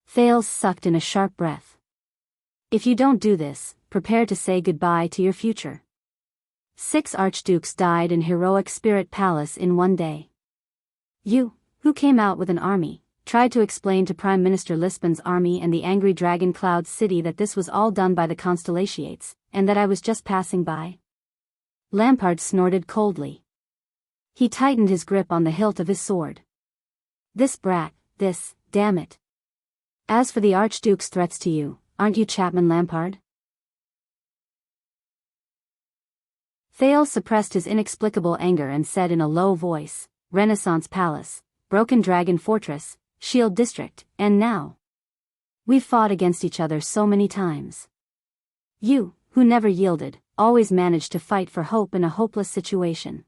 Thales sucked in a sharp breath. If you don't do this, prepare to say goodbye to your future. 6 archdukes died in heroic spirit palace in one day. You, who came out with an army, tried to explain to Prime Minister Lisbon's army and the angry dragon cloud city that this was all done by the Constellations, and that I was just passing by. Lampard snorted coldly. He tightened his grip on the hilt of his sword. This brat, this, damn it. As for the Archduke's threats to you, aren't you Chapman Lampard? Thales suppressed his inexplicable anger and said in a low voice, Renaissance Palace, Broken Dragon Fortress, Shield District, and now. We've fought against each other so many times. You, who never yielded, always managed to fight for hope in a hopeless situation.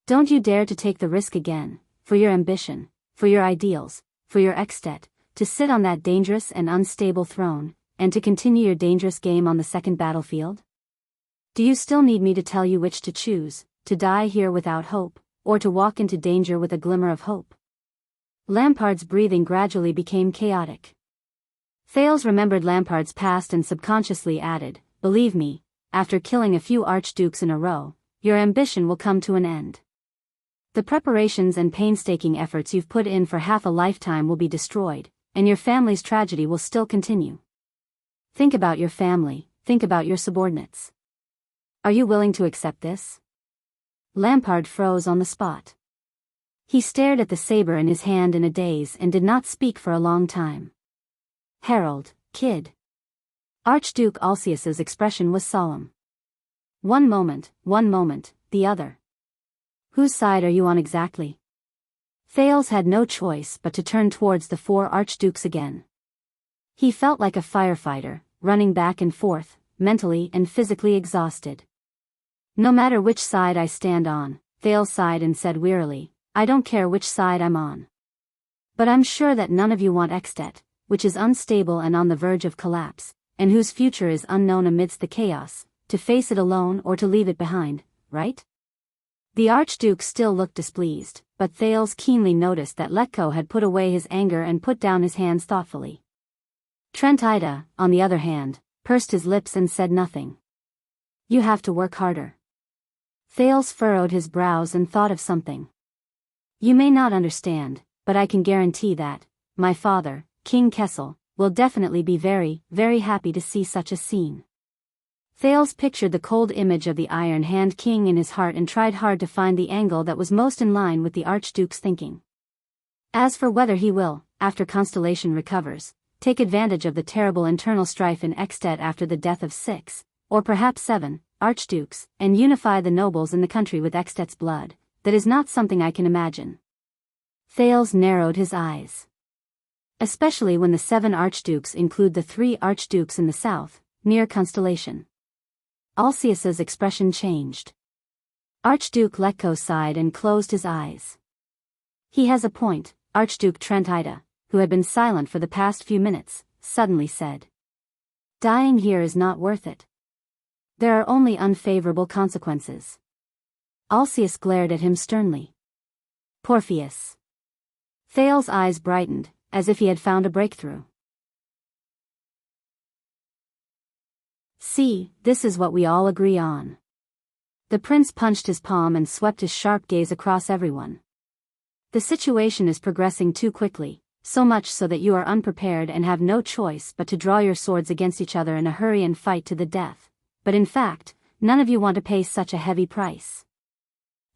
Don't you dare to take the risk again, for your ambition, for your ideals, for your extet, to sit on that dangerous and unstable throne, and to continue your dangerous game on the second battlefield? Do you still need me to tell you which to choose, to die here without hope, or to walk into danger with a glimmer of hope? Lampard's breathing gradually became chaotic. Thales remembered Lampard's past and subconsciously added, believe me, after killing a few archdukes in a row, your ambition will come to an end. The preparations and painstaking efforts you've put in for half a lifetime will be destroyed, and your family's tragedy will still continue. Think about your family, think about your subordinates. Are you willing to accept this? Lampard froze on the spot. He stared at the saber in his hand in a daze and did not speak for a long time. Harold, kid. Archduke Alcius's expression was solemn. One moment, the other. Whose side are you on exactly? Thales had no choice but to turn towards the 4 archdukes again. He felt like a firefighter, running back and forth, mentally and physically exhausted. No matter which side I stand on, Thales sighed and said wearily, I don't care which side I'm on. But I'm sure that none of you want Extet, which is unstable and on the verge of collapse, and whose future is unknown amidst the chaos, to face it alone or to leave it behind, right? The Archduke still looked displeased, but Thales keenly noticed that Letko had put away his anger and put down his hands thoughtfully. Trent Ida, on the other hand, pursed his lips and said nothing. You have to work harder. Thales furrowed his brows and thought of something. You may not understand, but I can guarantee that, my father, King Kessel, will definitely be very, very happy to see such a scene. Thales pictured the cold image of the Iron Hand King in his heart and tried hard to find the angle that was most in line with the Archduke's thinking. As for whether he will, after Constellation recovers, take advantage of the terrible internal strife in Extet after the death of 6, or perhaps 7, archdukes, and unify the nobles in the country with Extet's blood, that is not something I can imagine. Thales narrowed his eyes. Especially when the 7 archdukes include the 3 archdukes in the south, near Constellation. Alcius's expression changed. Archduke Letko sighed and closed his eyes. He has a point, Archduke Trent Ida, who had been silent for the past few minutes, suddenly said. Dying here is not worth it. There are only unfavorable consequences. Alcius glared at him sternly. Porpheus. Thales' eyes brightened, as if he had found a breakthrough. See, this is what we all agree on. The prince punched his palm and swept his sharp gaze across everyone. The situation is progressing too quickly, so much so that you are unprepared and have no choice but to draw your swords against each other in a hurry and fight to the death. But in fact, none of you want to pay such a heavy price.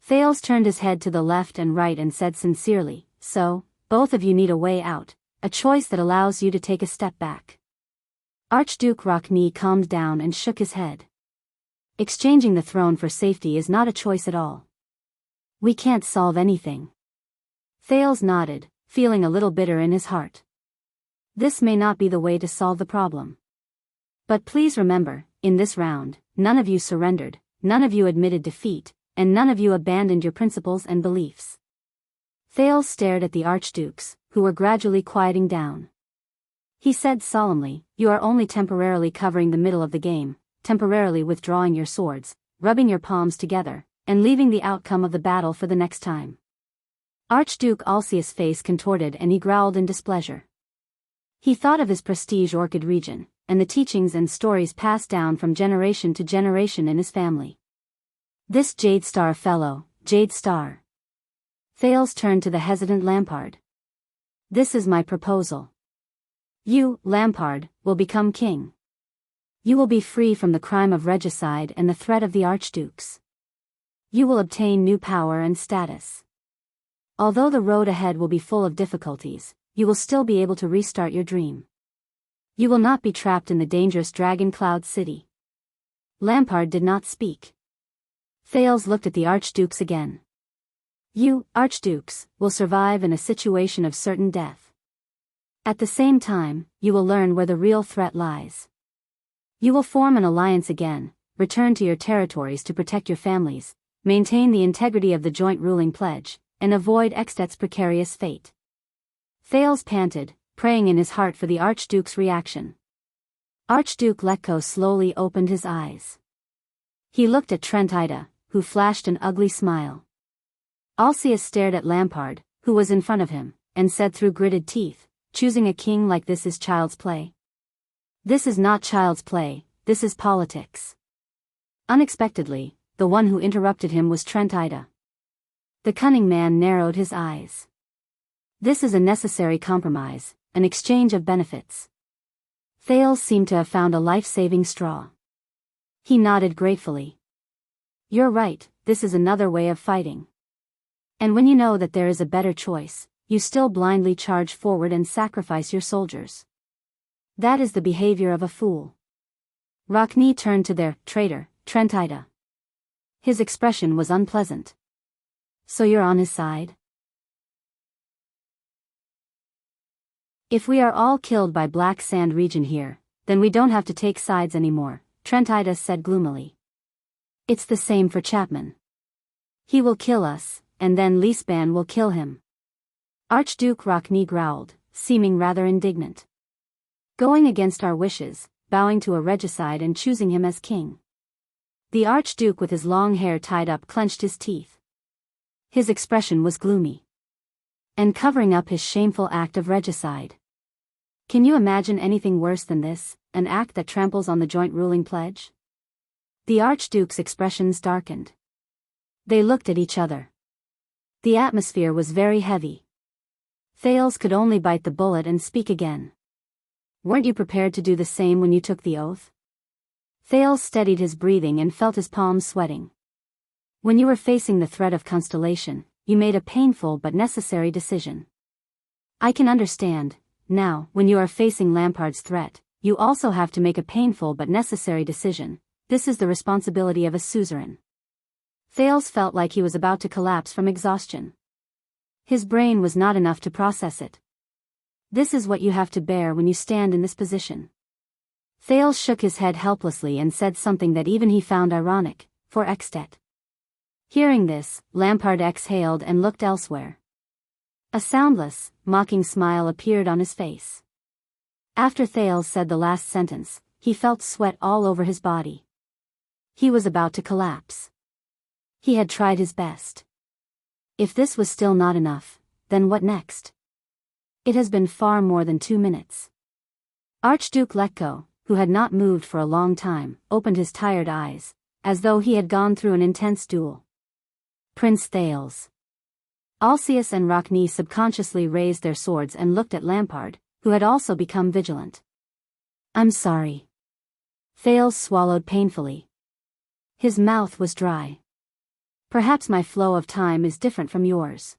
Thales turned his head to the left and right and said sincerely, so, both of you need a way out, a choice that allows you to take a step back. Archduke Rockney calmed down and shook his head. Exchanging the throne for safety is not a choice at all. We can't solve anything. Thales nodded, feeling a little bitter in his heart. This may not be the way to solve the problem. But please remember, in this round, none of you surrendered, none of you admitted defeat, and none of you abandoned your principles and beliefs. Thales stared at the archdukes, who were gradually quieting down. He said solemnly, "You are only temporarily covering the middle of the game, temporarily withdrawing your swords, rubbing your palms together, and leaving the outcome of the battle for the next time." Archduke Alcius' face contorted and he growled in displeasure. He thought of his prestige Orchid region, and the teachings and stories passed down from generation to generation in his family. This Jade Star fellow, Jade Star. Thales turned to the hesitant Lampard. "This is my proposal. You, Lampard, will become king. You will be free from the crime of regicide and the threat of the archdukes. You will obtain new power and status. Although the road ahead will be full of difficulties, you will still be able to restart your dream. You will not be trapped in the dangerous Dragon Cloud City." Lampard did not speak. Thales looked at the archdukes again. "You, archdukes, will survive in a situation of certain death. At the same time, you will learn where the real threat lies. You will form an alliance again, return to your territories to protect your families, maintain the integrity of the joint ruling pledge, and avoid Extet's precarious fate." Thales panted, praying in his heart for the Archduke's reaction. Archduke Letko slowly opened his eyes. He looked at Trent Ida, who flashed an ugly smile. Alcius stared at Lampard, who was in front of him, and said through gritted teeth, "Choosing a king like this is child's play." "This is not child's play, this is politics." Unexpectedly, the one who interrupted him was Trent Ida. The cunning man narrowed his eyes. "This is a necessary compromise, an exchange of benefits." Thales seemed to have found a life-saving straw. He nodded gratefully. "You're right, this is another way of fighting. And when you know that there is a better choice, you still blindly charge forward and sacrifice your soldiers. That is the behavior of a fool." Rockney turned to their traitor, Trent Ida. His expression was unpleasant. "So you're on his side?" "If we are all killed by Black Sand region here, then we don't have to take sides anymore," Trent Ida said gloomily. "It's the same for Chapman. He will kill us, and then Leesban will kill him." Archduke Rockney growled, seeming rather indignant. "Going against our wishes, bowing to a regicide and choosing him as king." The Archduke with his long hair tied up clenched his teeth. His expression was gloomy. "And covering up his shameful act of regicide. Can you imagine anything worse than this, an act that tramples on the joint ruling pledge?" The Archduke's expressions darkened. They looked at each other. The atmosphere was very heavy. Thales could only bite the bullet and speak again. "Weren't you prepared to do the same when you took the oath?" Thales steadied his breathing and felt his palms sweating. "When you were facing the threat of Constellation, you made a painful but necessary decision. I can understand, now, when you are facing Lampard's threat, you also have to make a painful but necessary decision. This is the responsibility of a suzerain." Thales felt like he was about to collapse from exhaustion. His brain was not enough to process it. "This is what you have to bear when you stand in this position." Thales shook his head helplessly and said something that even he found ironic, "For Extet." Hearing this, Lampard exhaled and looked elsewhere. A soundless, mocking smile appeared on his face. After Thales said the last sentence, he felt sweat all over his body. He was about to collapse. He had tried his best. If this was still not enough, then what next? It has been far more than 2 minutes. Archduke Letko, who had not moved for a long time, opened his tired eyes, as though he had gone through an intense duel. "Prince Thales." Alcius and Rockney subconsciously raised their swords and looked at Lampard, who had also become vigilant. "I'm sorry." Thales swallowed painfully. His mouth was dry. "Perhaps my flow of time is different from yours."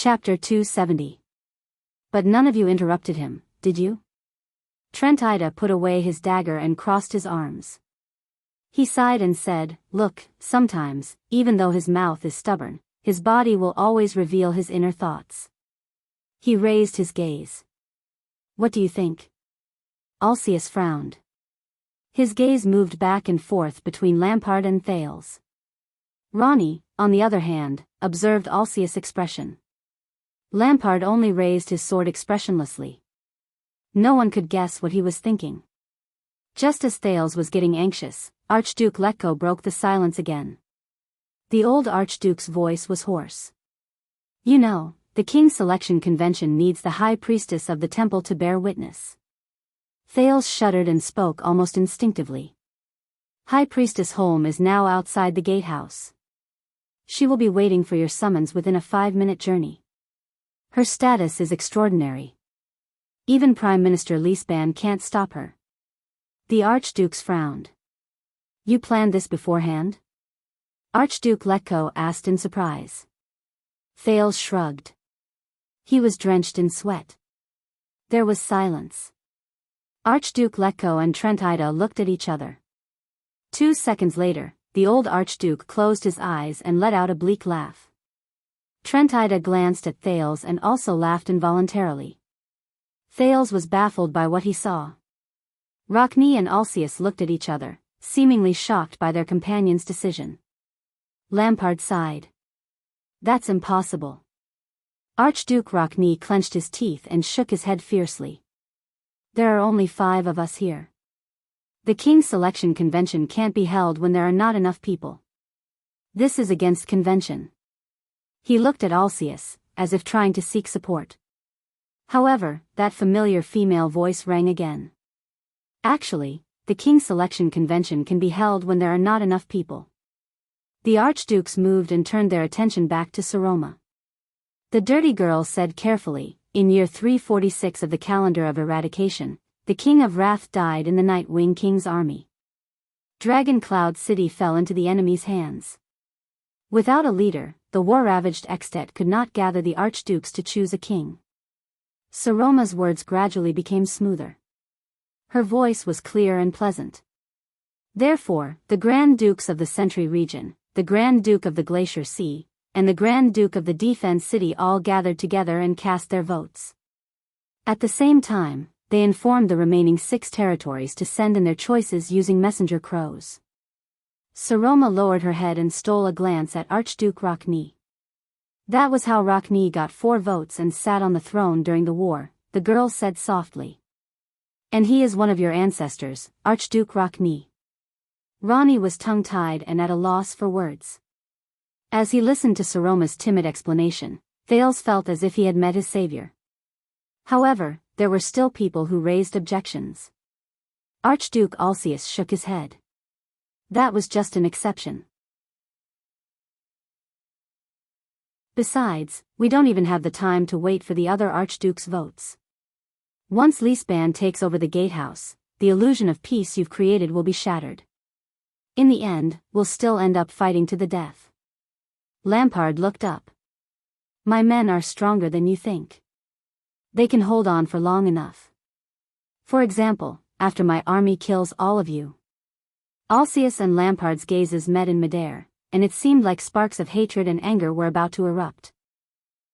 Chapter 270. But none of you interrupted him, did you? Trentida put away his dagger and crossed his arms. He sighed and said, "Look, sometimes, even though his mouth is stubborn, his body will always reveal his inner thoughts." He raised his gaze. "What do you think?" Alcius frowned. His gaze moved back and forth between Lampard and Thales. Ronnie, on the other hand, observed Alcius' expression. Lampard only raised his sword expressionlessly. No one could guess what he was thinking. Just as Thales was getting anxious, Archduke Letko broke the silence again. The old Archduke's voice was hoarse. "You know, the King's Selection Convention needs the High Priestess of the Temple to bear witness." Thales shuddered and spoke almost instinctively. "High Priestess Holm is now outside the gatehouse. She will be waiting for your summons within a 5-minute journey. Her status is extraordinary. Even Prime Minister Leesban can't stop her." The Archdukes frowned. "You planned this beforehand?" Archduke Letko asked in surprise. Thales shrugged. He was drenched in sweat. There was silence. Archduke Letko and Trentida looked at each other. 2 seconds later, the old Archduke closed his eyes and let out a bleak laugh. Trentida glanced at Thales and also laughed involuntarily. Thales was baffled by what he saw. Rockne and Alcius looked at each other, seemingly shocked by their companion's decision. Lampard sighed. "That's impossible." Archduke Rockne clenched his teeth and shook his head fiercely. "There are only 5 of us here. The King's Selection Convention can't be held when there are not enough people. This is against convention." He looked at Alcius, as if trying to seek support. However, that familiar female voice rang again. "Actually, the King's Selection Convention can be held when there are not enough people." The Archdukes moved and turned their attention back to Saroma. The dirty girl said carefully, "In year 346 of the calendar of eradication, the King of Wrath died in the Nightwing King's army. Dragon Cloud City fell into the enemy's hands. Without a leader, the war-ravaged Extet could not gather the Archdukes to choose a king." Saroma's words gradually became smoother. Her voice was clear and pleasant. "Therefore, the Grand Dukes of the Sentry region, the Grand Duke of the Glacier Sea, and the Grand Duke of the Defense City all gathered together and cast their votes. At the same time, they informed the remaining 6 territories to send in their choices using messenger crows." Saroma lowered her head and stole a glance at Archduke Rockne. "That was how Rockne got 4 votes and sat on the throne during the war," the girl said softly. "And he is one of your ancestors, Archduke Rockne." Ronnie was tongue-tied and at a loss for words. As he listened to Saroma's timid explanation, Thales felt as if he had met his savior. However, there were still people who raised objections. Archduke Alcius shook his head. That was just an exception. Besides, we don't even have the time to wait for the other Archduke's votes. Once Leesban takes over the gatehouse, the illusion of peace you've created will be shattered. In the end, we'll still end up fighting to the death." Lampard looked up. "My men are stronger than you think. They can hold on for long enough. For example, after my army kills all of you." Alcius and Lampard's gazes met in midair, and it seemed like sparks of hatred and anger were about to erupt.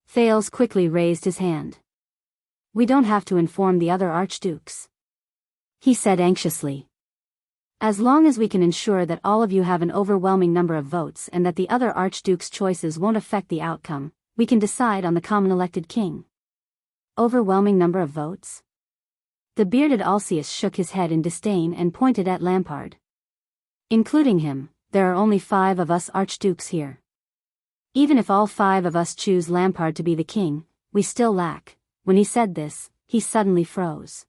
Thales quickly raised his hand. "We don't have to inform the other Archdukes," he said anxiously. "As long as we can ensure that all of you have an overwhelming number of votes and that the other Archdukes' choices won't affect the outcome, we can decide on the common elected king." "Overwhelming number of votes?" The bearded Alcius shook his head in disdain and pointed at Lampard. "Including him, there are only 5 of us Archdukes here. Even if all 5 of us choose Lampard to be the king, we still lack." When he said this, he suddenly froze.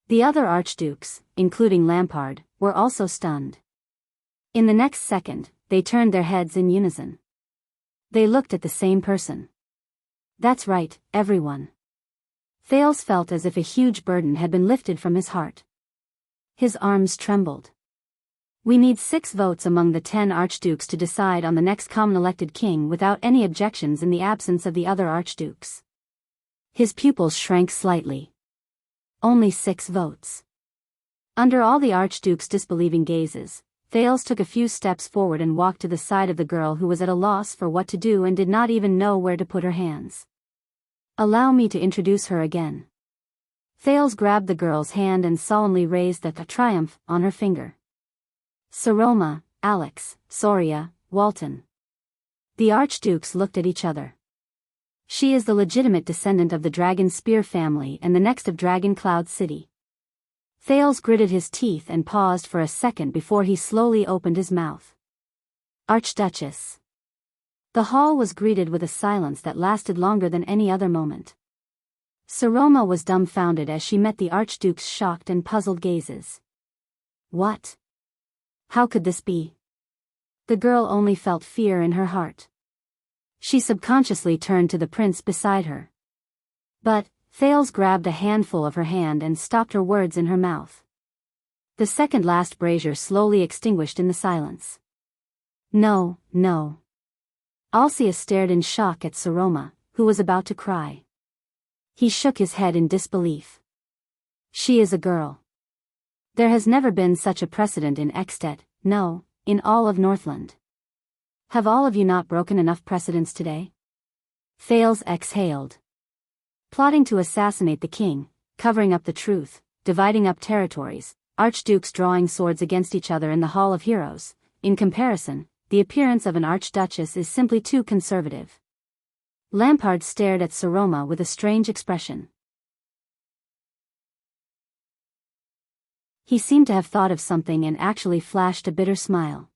The other Archdukes, including Lampard, were also stunned. In the next second, they turned their heads in unison. They looked at the same person. "That's right, everyone." Thales felt as if a huge burden had been lifted from his heart. His arms trembled. We need 6 votes among the 10 archdukes to decide on the next common elected king without any objections in the absence of the other archdukes. His pupils shrank slightly. Only 6 votes. Under all the archdukes' disbelieving gazes, Thales took a few steps forward and walked to the side of the girl who was at a loss for what to do and did not even know where to put her hands. Allow me to introduce her again. Thales grabbed the girl's hand and solemnly raised the triumph on her finger. Saroma, Alex, Soria, Walton. The archdukes looked at each other. She is the legitimate descendant of the Dragon Spear family and the next of Dragon Cloud City. Thales gritted his teeth and paused for a second before he slowly opened his mouth. Archduchess. The hall was greeted with a silence that lasted longer than any other moment. Saroma was dumbfounded as she met the archduke's shocked and puzzled gazes. What? How could this be? The girl only felt fear in her heart. She subconsciously turned to the prince beside her. But Thales grabbed a handful of her hand and stopped her words in her mouth. The second last brazier slowly extinguished in the silence. No, no. Alcius stared in shock at Saroma, who was about to cry. He shook his head in disbelief. She is a girl. There has never been such a precedent in Extet, no, in all of Northland. Have all of you not broken enough precedents today? Thales exhaled. Plotting to assassinate the king, covering up the truth, dividing up territories, archdukes drawing swords against each other in the Hall of Heroes. In comparison, the appearance of an archduchess is simply too conservative. Lampard stared at Saroma with a strange expression. He seemed to have thought of something and actually flashed a bitter smile.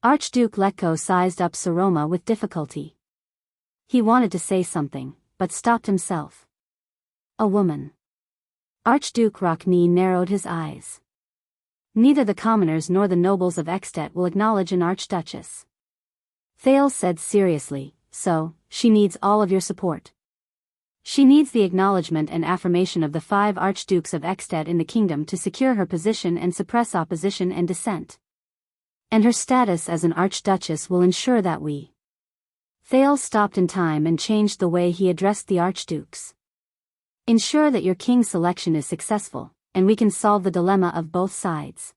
Archduke Letko sized up Saroma with difficulty. He wanted to say something, but stopped himself. A woman. Archduke Rockne narrowed his eyes. Neither the commoners nor the nobles of Extet will acknowledge an archduchess. Thales said seriously, so, she needs all of your support. She needs the acknowledgement and affirmation of the 5 archdukes of Extet in the kingdom to secure her position and suppress opposition and dissent. And her status as an archduchess will ensure that we. Thales stopped in time and changed the way he addressed the archdukes. Ensure that your king's selection is successful, and we can solve the dilemma of both sides.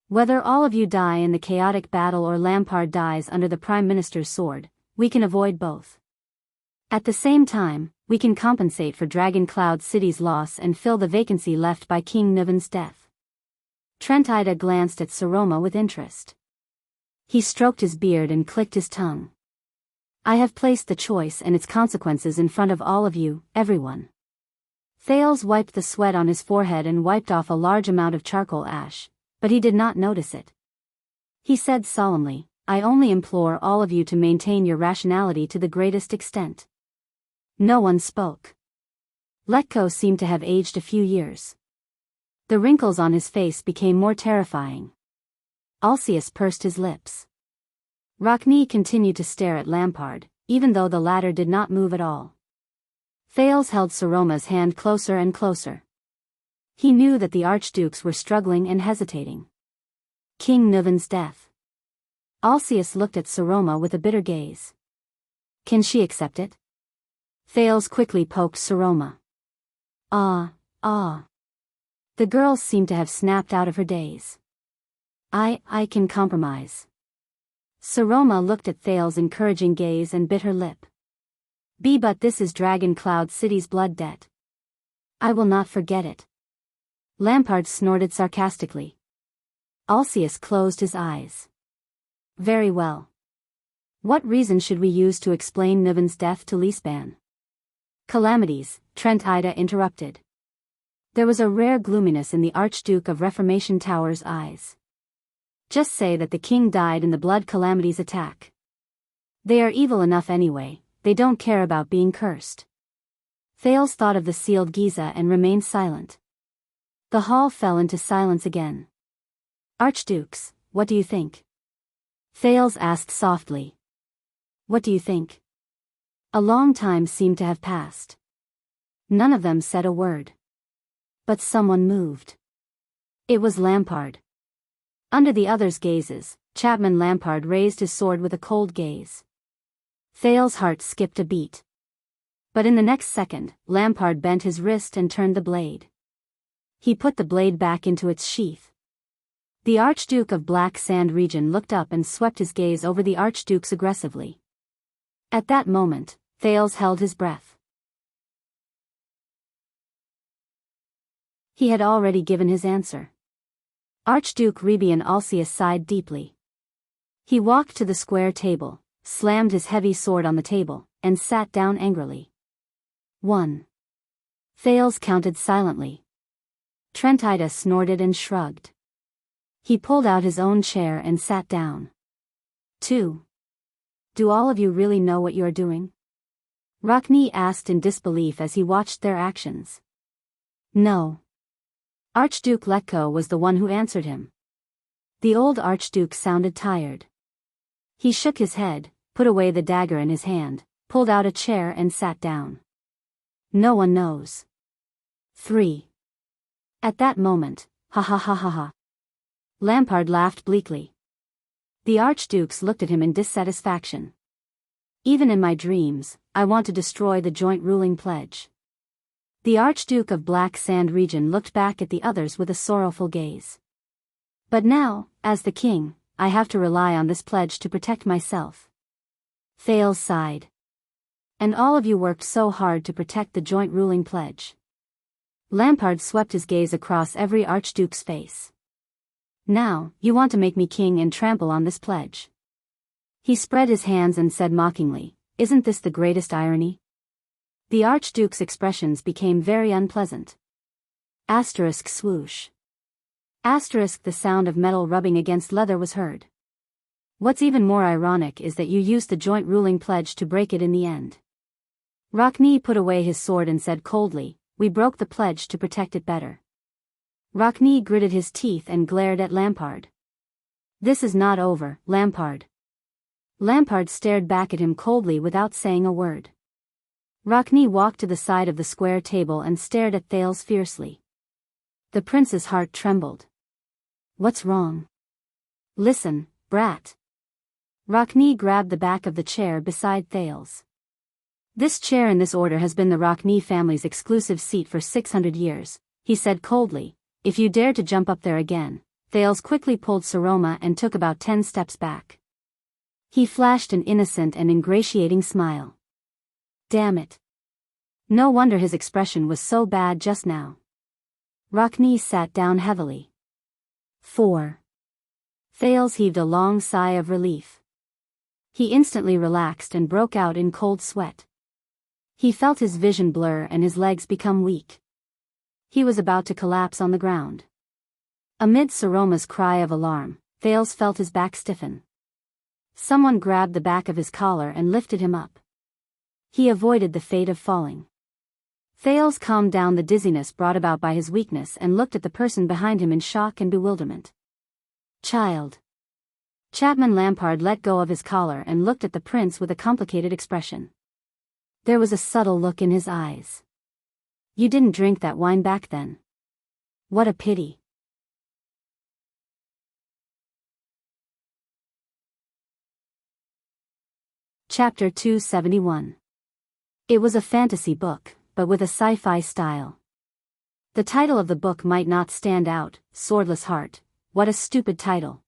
Whether all of you die in the chaotic battle or Lampard dies under the Prime Minister's sword, we can avoid both. At the same time, we can compensate for Dragon Cloud City's loss and fill the vacancy left by King Nuvan's death. Trentida glanced at Saroma with interest. He stroked his beard and clicked his tongue. I have placed the choice and its consequences in front of all of you, everyone. Thales wiped the sweat on his forehead and wiped off a large amount of charcoal ash, but he did not notice it. He said solemnly, I only implore all of you to maintain your rationality to the greatest extent. No one spoke. Letko seemed to have aged a few years. The wrinkles on his face became more terrifying. Alcius pursed his lips. Rockne continued to stare at Lampard, even though the latter did not move at all. Thales held Saroma's hand closer and closer. He knew that the archdukes were struggling and hesitating. King Nuvan's death. Alcius looked at Saroma with a bitter gaze. Can she accept it? Thales quickly poked Saroma. Ah. The girl seemed to have snapped out of her daze. I can compromise. Saroma looked at Thales' encouraging gaze and bit her lip. But this is Dragon Cloud City's blood debt. I will not forget it. Lampard snorted sarcastically. Alcius closed his eyes. Very well. What reason should we use to explain Nuvan's death to Lisban? Calamities, Trentida interrupted. There was a rare gloominess in the Archduke of Reformation Tower's eyes. Just say that the king died in the Blood Calamities attack. They are evil enough anyway, they don't care about being cursed. Thales thought of the sealed Giza and remained silent. The hall fell into silence again. Archdukes, what do you think? Thales asked softly. What do you think? A long time seemed to have passed. None of them said a word. But someone moved. It was Lampard. Under the others' gazes, Chapman Lampard raised his sword with a cold gaze. Thale's heart skipped a beat. But in the next second, Lampard bent his wrist and turned the blade. He put the blade back into its sheath. The Archduke of Black Sand Region looked up and swept his gaze over the Archdukes aggressively. At that moment, Thales held his breath. He had already given his answer. Archduke Rebian Alcius sighed deeply. He walked to the square table, slammed his heavy sword on the table, and sat down angrily. 1. Thales counted silently. Trentida snorted and shrugged. He pulled out his own chair and sat down. 2. Do all of you really know what you are doing? Rockne asked in disbelief as he watched their actions. No. Archduke Letko was the one who answered him. The old Archduke sounded tired. He shook his head, put away the dagger in his hand, pulled out a chair and sat down. No one knows. 3. At that moment, ha ha ha ha ha. Lampard laughed bleakly. The Archdukes looked at him in dissatisfaction. Even in my dreams, I want to destroy the joint ruling pledge. The Archduke of Black Sand Region looked back at the others with a sorrowful gaze. But now, as the king, I have to rely on this pledge to protect myself. Thales sighed. And all of you worked so hard to protect the joint ruling pledge. Lampard swept his gaze across every Archduke's face. Now, you want to make me king and trample on this pledge. He spread his hands and said mockingly, isn't this the greatest irony? The Archduke's expressions became very unpleasant. Asterisk swoosh. Asterisk the sound of metal rubbing against leather was heard. What's even more ironic is that you used the joint ruling pledge to break it in the end. Rockne put away his sword and said coldly, we broke the pledge to protect it better. Rockne gritted his teeth and glared at Lampard. This is not over, Lampard. Lampard stared back at him coldly without saying a word. Rockne walked to the side of the square table and stared at Thales fiercely. The prince's heart trembled. What's wrong? Listen, brat. Rockne grabbed the back of the chair beside Thales. This chair in this order has been the Rockne family's exclusive seat for 600 years, he said coldly. If you dare to jump up there again. Thales quickly pulled Saroma and took about 10 steps back. He flashed an innocent and ingratiating smile. Damn it. No wonder his expression was so bad just now. Rockne sat down heavily. 4. Thales heaved a long sigh of relief. He instantly relaxed and broke out in cold sweat. He felt his vision blur and his legs become weak. He was about to collapse on the ground. Amid Saroma's cry of alarm, Thales felt his back stiffen. Someone grabbed the back of his collar and lifted him up. He avoided the fate of falling. Thales calmed down the dizziness brought about by his weakness and looked at the person behind him in shock and bewilderment. Child. Chapman Lampard let go of his collar and looked at the prince with a complicated expression. There was a subtle look in his eyes. You didn't drink that wine back then. What a pity. Chapter 271. It was a fantasy book, but with a sci-fi style. The title of the book might not stand out, Swordless Heart, what a stupid title.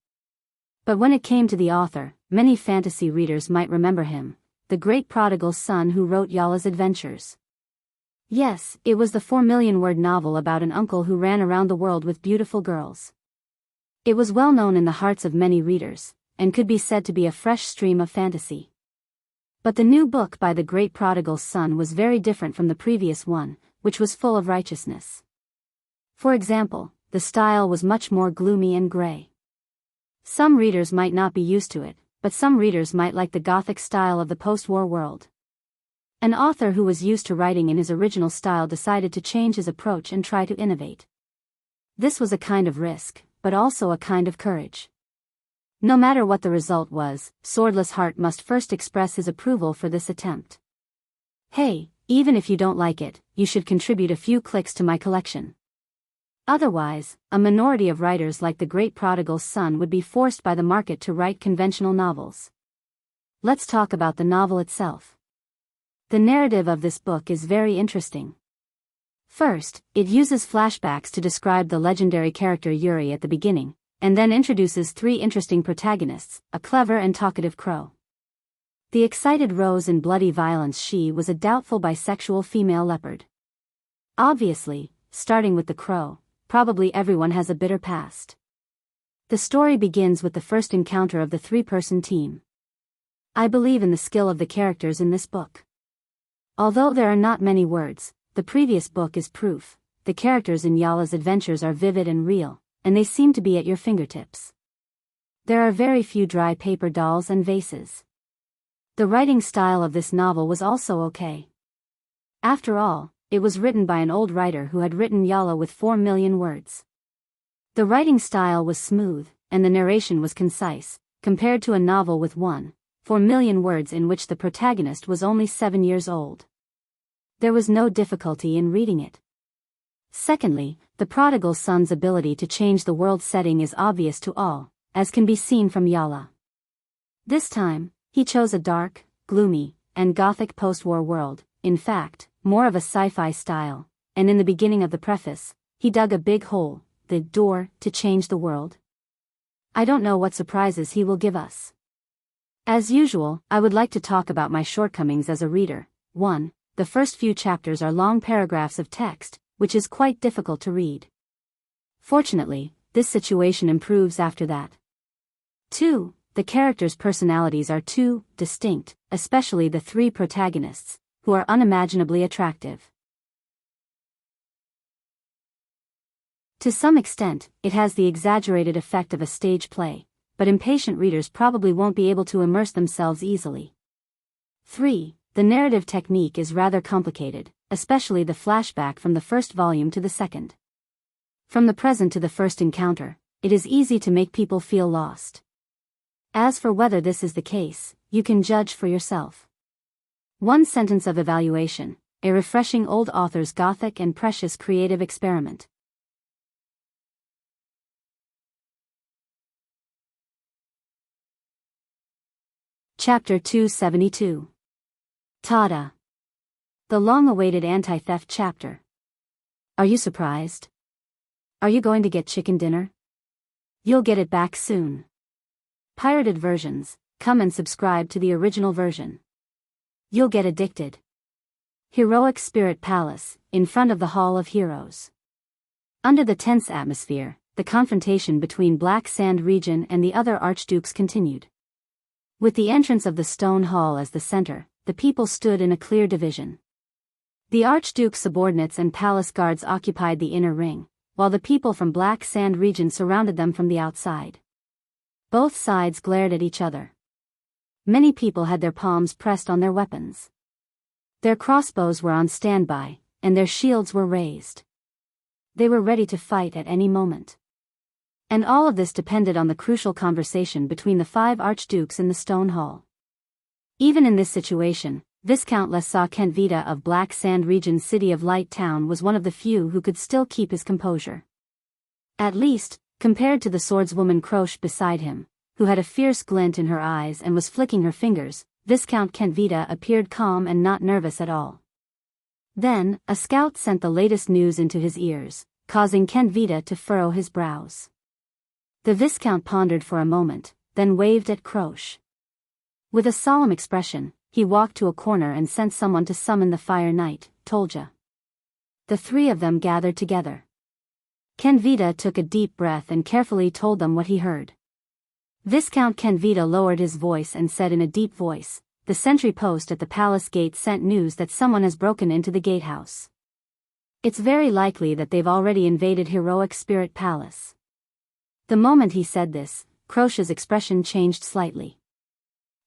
But when it came to the author, many fantasy readers might remember him, the great prodigal son who wrote Yala's Adventures. Yes, it was the 4 million-word novel about an uncle who ran around the world with beautiful girls. It was well known in the hearts of many readers, and could be said to be a fresh stream of fantasy. But the new book by the great prodigal son was very different from the previous one, which was full of righteousness. For example, the style was much more gloomy and gray. Some readers might not be used to it, but some readers might like the Gothic style of the post-war world. An author who was used to writing in his original style decided to change his approach and try to innovate. This was a kind of risk, but also a kind of courage. No matter what the result was, Swordless Heart must first express his approval for this attempt. Hey, even if you don't like it, you should contribute a few clicks to my collection. Otherwise, a minority of writers like the great prodigal son would be forced by the market to write conventional novels. Let's talk about the novel itself. The narrative of this book is very interesting. First, it uses flashbacks to describe the legendary character Yuri at the beginning, and then introduces three interesting protagonists, a clever and talkative crow. The excited Rose in Bloody Violence. She was a doubtful bisexual female leopard. Obviously, starting with the crow, probably everyone has a bitter past. The story begins with the first encounter of the three-person team. I believe in the skill of the characters in this book. Although there are not many words, the previous book is proof. The characters in Yala's adventures are vivid and real, and they seem to be at your fingertips. There are very few dry paper dolls and vases. The writing style of this novel was also okay. After all, it was written by an old writer who had written Yala with 4 million words. The writing style was smooth, and the narration was concise, compared to a novel with 1.4 million words in which the protagonist was only 7 years old. There was no difficulty in reading it. Secondly, the prodigal son's ability to change the world setting is obvious to all, as can be seen from Yala. This time, he chose a dark, gloomy, and gothic post-war world, in fact, more of a sci-fi style, and in the beginning of the preface, he dug a big hole, the door, to change the world. I don't know what surprises he will give us. As usual, I would like to talk about my shortcomings as a reader. 1. The first few chapters are long paragraphs of text, which is quite difficult to read. Fortunately, this situation improves after that. 2. The characters' personalities are too distinct, especially the three protagonists, who are unimaginably attractive. To some extent, it has the exaggerated effect of a stage play, but impatient readers probably won't be able to immerse themselves easily. 3. The narrative technique is rather complicated, especially the flashback from the first volume to the second. From the present to the first encounter, it is easy to make people feel lost. As for whether this is the case, you can judge for yourself. One sentence of evaluation: a refreshing old author's gothic and precious creative experiment. Chapter 272. Tada! The long-awaited anti-theft chapter. Are you surprised? Are you going to get chicken dinner? You'll get it back soon. Pirated versions, come and subscribe to the original version. You'll get addicted. Heroic Spirit Palace, in front of the Hall of Heroes. Under the tense atmosphere, the confrontation between Black Sand region and the other archdukes continued. With the entrance of the stone hall as the center, the people stood in a clear division. The Archduke's subordinates and palace guards occupied the inner ring, while the people from Black Sand region surrounded them from the outside. Both sides glared at each other. Many people had their palms pressed on their weapons. Their crossbows were on standby, and their shields were raised. They were ready to fight at any moment. And all of this depended on the crucial conversation between the 5 archdukes in the stone hall. Even in this situation, Viscount Lesau Kentvita of Black Sand region's City of Light town was one of the few who could still keep his composure. At least, compared to the swordswoman Croche beside him, who had a fierce glint in her eyes and was flicking her fingers, Viscount Kentvita appeared calm and not nervous at all. Then, a scout sent the latest news into his ears, causing Kentvita to furrow his brows. The Viscount pondered for a moment, then waved at Croche. With a solemn expression, he walked to a corner and sent someone to summon the Fire Knight, Tolja. The three of them gathered together. Kentvita took a deep breath and carefully told them what he heard. Viscount Kentvita lowered his voice and said in a deep voice, "The sentry post at the palace gate sent news that someone has broken into the gatehouse. It's very likely that they've already invaded Heroic Spirit Palace." The moment he said this, Croche's expression changed slightly.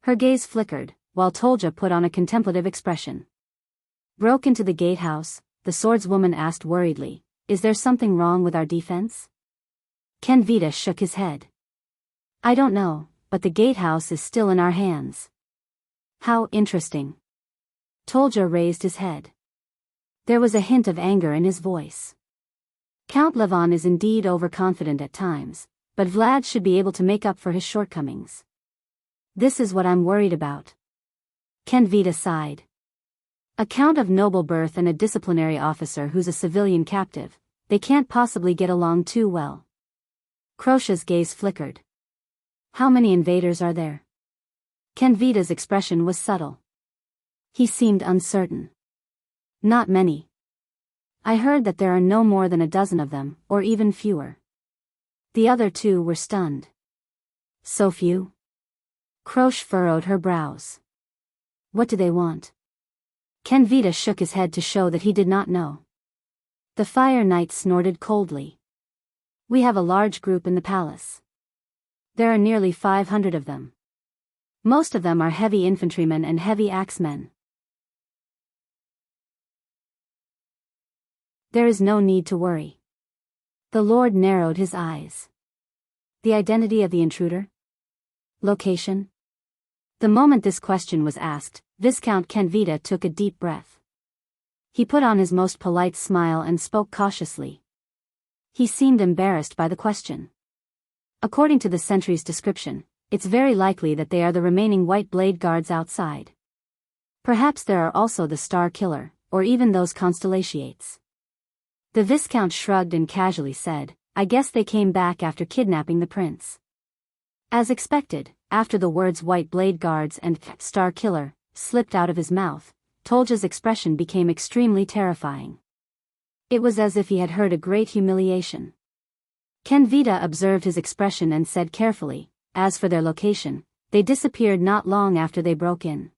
Her gaze flickered, while Tolja put on a contemplative expression. "Broke into the gatehouse?" the swordswoman asked worriedly. "Is there something wrong with our defense?" Kentvita shook his head. "I don't know, but the gatehouse is still in our hands." "How interesting." Tolja raised his head. There was a hint of anger in his voice. Count Levon is indeed overconfident at times, but Vlad should be able to make up for his shortcomings. This is what I'm worried about. Kenvita sighed. A count of noble birth and a disciplinary officer who's a civilian captive, they can't possibly get along too well. Krosha's gaze flickered. How many invaders are there? Kenvita's expression was subtle. He seemed uncertain. Not many. I heard that there are no more than a dozen of them, or even fewer. The other two were stunned. So few? Krosh furrowed her brows. What do they want? Kenvita shook his head to show that he did not know. The Fire Knight snorted coldly. We have a large group in the palace. There are nearly 500 of them. Most of them are heavy infantrymen and heavy axemen. There is no need to worry. The Lord narrowed his eyes. The identity of the intruder? Location? The moment this question was asked, Viscount Kenvita took a deep breath. He put on his most polite smile and spoke cautiously. He seemed embarrassed by the question. According to the sentry's description, it's very likely that they are the remaining White Blade Guards outside. Perhaps there are also the Star Killer, or even those Constellatiates. The Viscount shrugged and casually said, I guess they came back after kidnapping the prince. As expected, after the words White Blade Guards and Star Killer slipped out of his mouth, Tolja's expression became extremely terrifying. It was as if he had heard a great humiliation. Kenvita observed his expression and said carefully, as for their location, they disappeared not long after they broke in.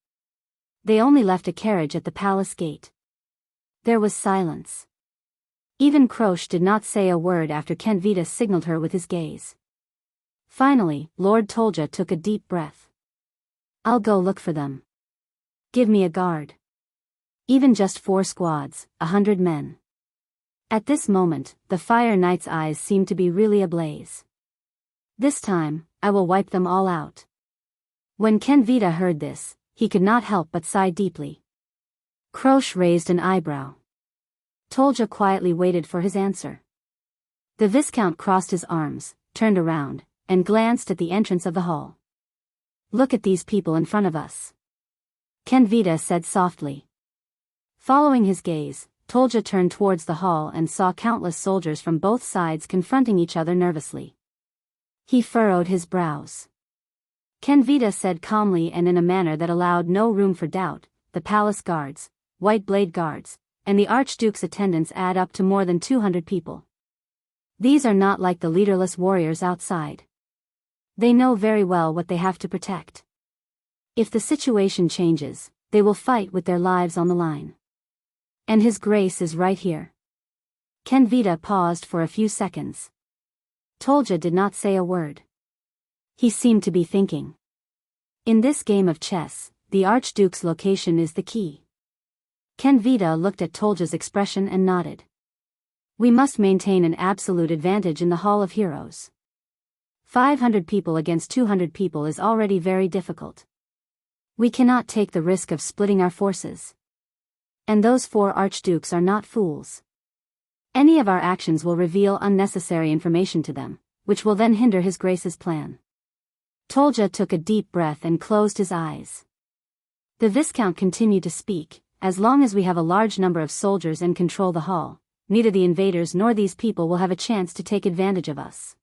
They only left a carriage at the palace gate. There was silence. Even Krosh did not say a word after Kenvita signaled her with his gaze. Finally, Lord Tolja took a deep breath. I'll go look for them. Give me a guard. Even just 4 squads, 100 men. At this moment, the Fire Knight's eyes seemed to be really ablaze. This time, I will wipe them all out. When Kenvita heard this, he could not help but sigh deeply. Krosh raised an eyebrow. Tolja quietly waited for his answer. The Viscount crossed his arms, turned around, and glanced at the entrance of the hall. Look at these people in front of us. Kenvita said softly. Following his gaze, Tolja turned towards the hall and saw countless soldiers from both sides confronting each other nervously. He furrowed his brows. Kenvita said calmly and in a manner that allowed no room for doubt, the palace guards, White Blade Guards, and the Archduke's attendants add up to more than 200 people. These are not like the leaderless warriors outside. They know very well what they have to protect. If the situation changes, they will fight with their lives on the line. And His Grace is right here. Kenvita paused for a few seconds. Tolja did not say a word. He seemed to be thinking. In this game of chess, the Archduke's location is the key. Kenvita looked at Tolja's expression and nodded. We must maintain an absolute advantage in the Hall of Heroes. 500 people against 200 people is already very difficult. We cannot take the risk of splitting our forces. And those 4 archdukes are not fools. Any of our actions will reveal unnecessary information to them, which will then hinder His Grace's plan. Tolja took a deep breath and closed his eyes. The Viscount continued to speak. As long as we have a large number of soldiers and control the hall, neither the invaders nor these people will have a chance to take advantage of us.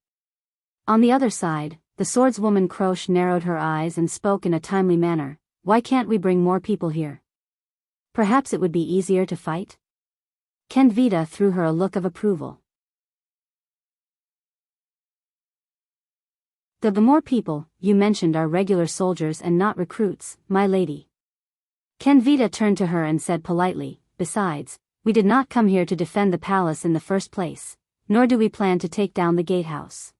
On the other side, the swordswoman Krosh narrowed her eyes and spoke in a timely manner. Why can't we bring more people here? Perhaps it would be easier to fight? Kenvita threw her a look of approval. The more people you mentioned are regular soldiers and not recruits, my lady. Kenvita turned to her and said politely, besides, we did not come here to defend the palace in the first place, nor do we plan to take down the gatehouse.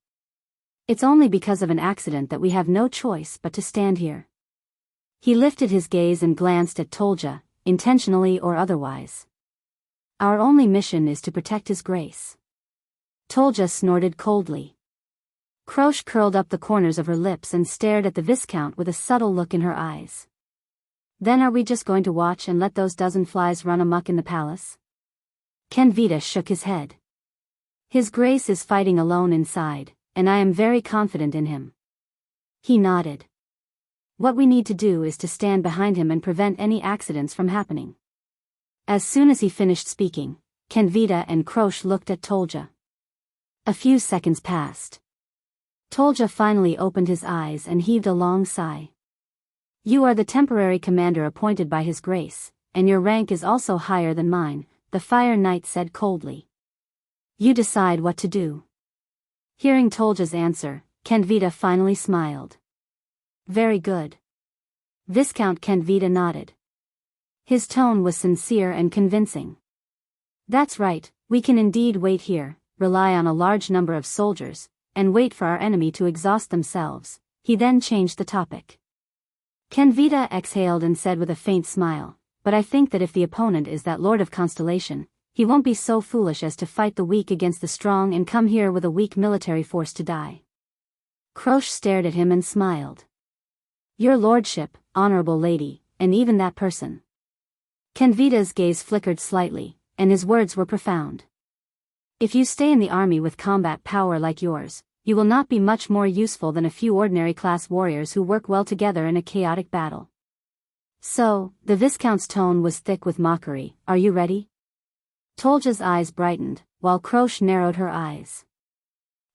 It's only because of an accident that we have no choice but to stand here. He lifted his gaze and glanced at Tolja, intentionally or otherwise. Our only mission is to protect His Grace. Tolja snorted coldly. Krosh curled up the corners of her lips and stared at the Viscount with a subtle look in her eyes. Then are we just going to watch and let those dozen flies run amok in the palace? Kenvita shook his head. His Grace is fighting alone inside, and I am very confident in him. He nodded. What we need to do is to stand behind him and prevent any accidents from happening. As soon as he finished speaking, Kenvita and Krosh looked at Tolja. A few seconds passed. Tolja finally opened his eyes and heaved a long sigh. You are the temporary commander appointed by His Grace, and your rank is also higher than mine, the Fire Knight said coldly. You decide what to do. Hearing Tolja's answer, Kenvita finally smiled. Very good. Viscount Kenvita nodded. His tone was sincere and convincing. That's right, we can indeed wait here, rely on a large number of soldiers, and wait for our enemy to exhaust themselves. He then changed the topic. Kenvita exhaled and said with a faint smile, but I think that if the opponent is that Lord of Constellation, he won't be so foolish as to fight the weak against the strong and come here with a weak military force to die. Krosh stared at him and smiled. Your lordship, honorable lady, and even that person. Kenvita's gaze flickered slightly, and his words were profound. If you stay in the army with combat power like yours, you will not be much more useful than a few ordinary class warriors who work well together in a chaotic battle. So, the Viscount's tone was thick with mockery. Are you ready? Tolja's eyes brightened, while Krosh narrowed her eyes.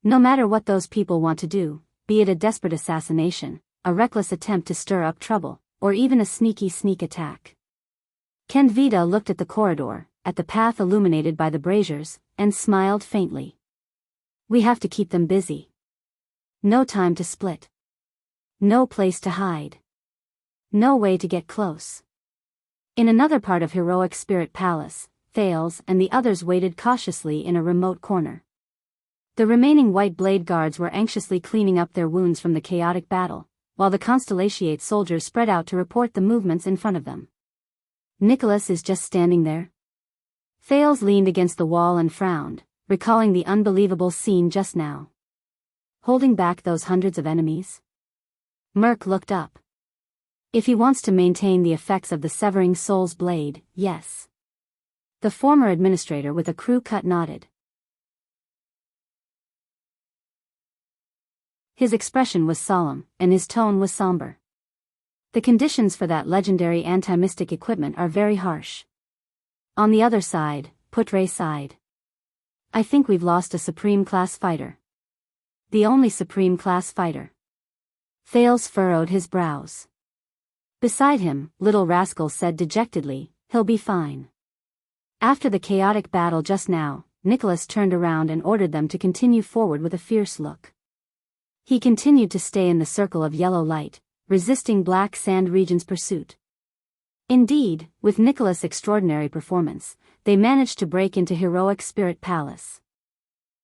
No matter what those people want to do, be it a desperate assassination, a reckless attempt to stir up trouble, or even a sneak attack. Kenvita looked at the corridor, at the path illuminated by the braziers, and smiled faintly. We have to keep them busy. No time to split. No place to hide. No way to get close. In another part of Heroic Spirit Palace, Thales and the others waited cautiously in a remote corner. The remaining White Blade Guards were anxiously cleaning up their wounds from the chaotic battle, while the Constellatiate soldiers spread out to report the movements in front of them. Nicholas is just standing there. Thales leaned against the wall and frowned, recalling the unbelievable scene just now. Holding back those hundreds of enemies? Merc looked up. If he wants to maintain the effects of the Severing Soul's blade, yes. The former administrator with a crew cut nodded. His expression was solemn, and his tone was somber. The conditions for that legendary anti-mystic equipment are very harsh. On the other side, Putre sighed. I think we've lost a Supreme Class fighter. The only Supreme Class fighter. Thales furrowed his brows. Beside him, Little Rascal said dejectedly, he'll be fine. After the chaotic battle just now, Nicholas turned around and ordered them to continue forward with a fierce look. He continued to stay in the circle of yellow light, resisting Black Sand Region's pursuit. Indeed, with Nicholas' extraordinary performance, they managed to break into Heroic Spirit Palace.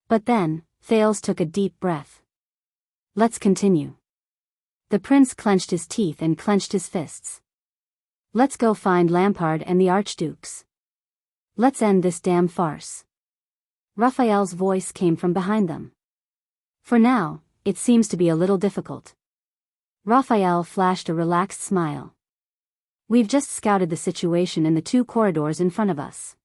But then, Thales took a deep breath. Let's continue. The prince clenched his teeth and clenched his fists. Let's go find Lampard and the archdukes. Let's end this damn farce. Raphael's voice came from behind them. For now, it seems to be a little difficult. Raphael flashed a relaxed smile. We've just scouted the situation in the two corridors in front of us.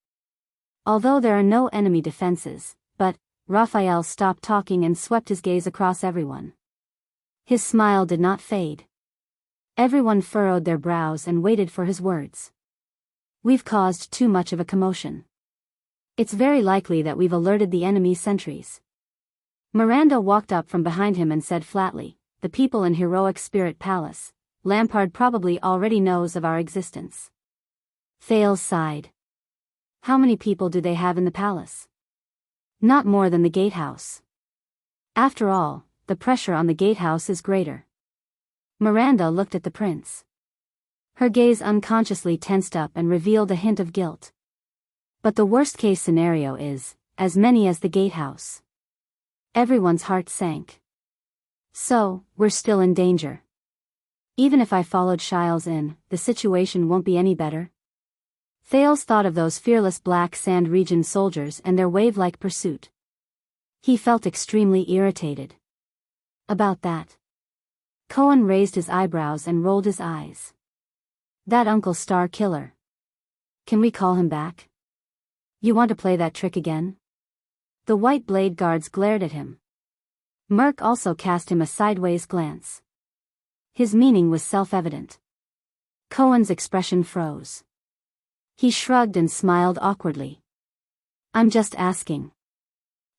Although there are no enemy defenses, but, Raphael stopped talking and swept his gaze across everyone. His smile did not fade. Everyone furrowed their brows and waited for his words. We've caused too much of a commotion. It's very likely that we've alerted the enemy sentries. Miranda walked up from behind him and said flatly, the people in Heroic Spirit Palace, Lampard probably already knows of our existence. Thales sighed. How many people do they have in the palace? Not more than the gatehouse. After all, the pressure on the gatehouse is greater. Miranda looked at the prince. Her gaze unconsciously tensed up and revealed a hint of guilt. But the worst-case scenario is, as many as the gatehouse. Everyone's heart sank. So, we're still in danger. Even if I followed Shiles in, the situation won't be any better. Thales thought of those fearless Black Sand Region soldiers and their wave-like pursuit. He felt extremely irritated. About that. Cohen raised his eyebrows and rolled his eyes. That Uncle Star Killer. Can we call him back? You want to play that trick again? The white blade guards glared at him. Merc also cast him a sideways glance. His meaning was self-evident. Cohen's expression froze. He shrugged and smiled awkwardly. I'm just asking.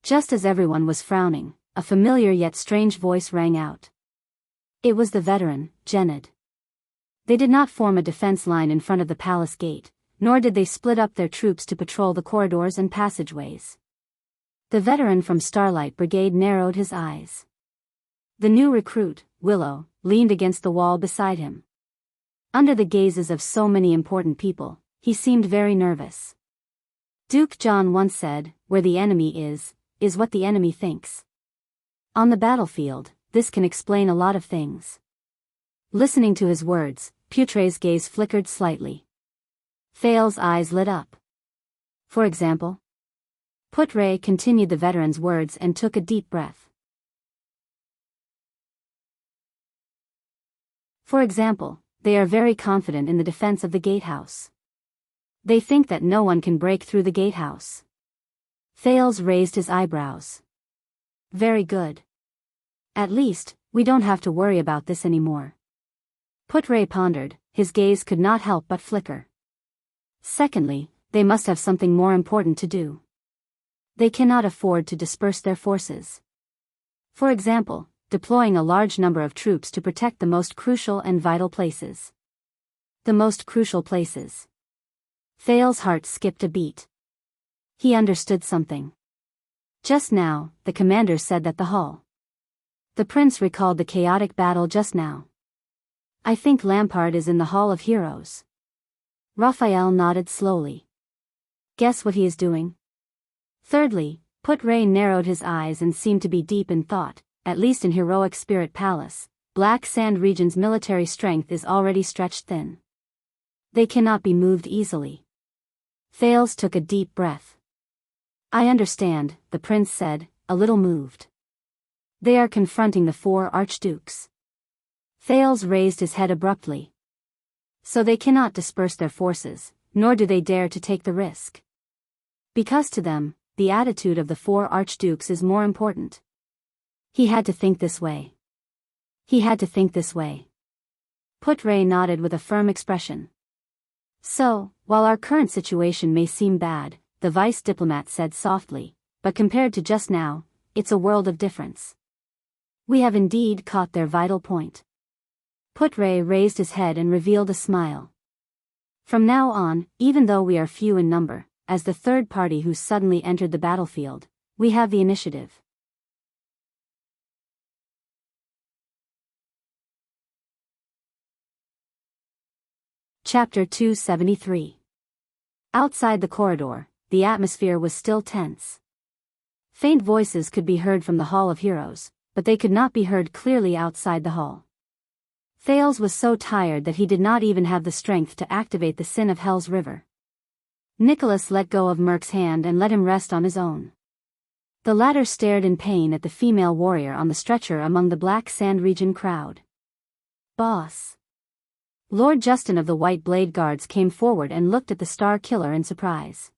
Just as everyone was frowning, a familiar yet strange voice rang out. It was the veteran, Jenned. They did not form a defense line in front of the palace gate, nor did they split up their troops to patrol the corridors and passageways. The veteran from Starlight Brigade narrowed his eyes. The new recruit, Willow, leaned against the wall beside him. Under the gazes of so many important people, he seemed very nervous. Duke John once said, "Where the enemy is what the enemy thinks." On the battlefield, this can explain a lot of things. Listening to his words, Putre's gaze flickered slightly. Thales's eyes lit up. For example? Putre continued the veteran's words and took a deep breath. For example, they are very confident in the defense of the gatehouse. They think that no one can break through the gatehouse. Thales raised his eyebrows. Very good. At least, we don't have to worry about this anymore. Putre pondered, his gaze could not help but flicker. Secondly, they must have something more important to do. They cannot afford to disperse their forces. For example, deploying a large number of troops to protect the most crucial and vital places. The most crucial places. Thales's heart skipped a beat. He understood something. Just now, the commander said that the hall. The prince recalled the chaotic battle just now. I think Lampard is in the Hall of Heroes. Raphael nodded slowly. Guess what he is doing? Thirdly, Putre narrowed his eyes and seemed to be deep in thought. At least in Heroic Spirit Palace, Black Sand Region's military strength is already stretched thin. They cannot be moved easily. Thales took a deep breath. I understand, the prince said, a little moved. They are confronting the 4 archdukes. Thales raised his head abruptly. So they cannot disperse their forces, nor do they dare to take the risk. Because to them, the attitude of the 4 archdukes is more important. He had to think this way. He had to think this way. Putre nodded with a firm expression. So, while our current situation may seem bad, the vice diplomat said softly, but compared to just now, it's a world of difference. We have indeed caught their vital point. Putre raised his head and revealed a smile. From now on, even though we are few in number, as the third party who suddenly entered the battlefield, we have the initiative. Chapter 273. Outside the corridor, the atmosphere was still tense. Faint voices could be heard from the Hall of Heroes, but they could not be heard clearly outside the hall. Thales was so tired that he did not even have the strength to activate the Sin of Hell's River. Nicholas let go of Merc's hand and let him rest on his own. The latter stared in pain at the female warrior on the stretcher among the Black Sand Region crowd. Boss. Lord Justin of the White Blade Guards came forward and looked at the Star Killer in surprise.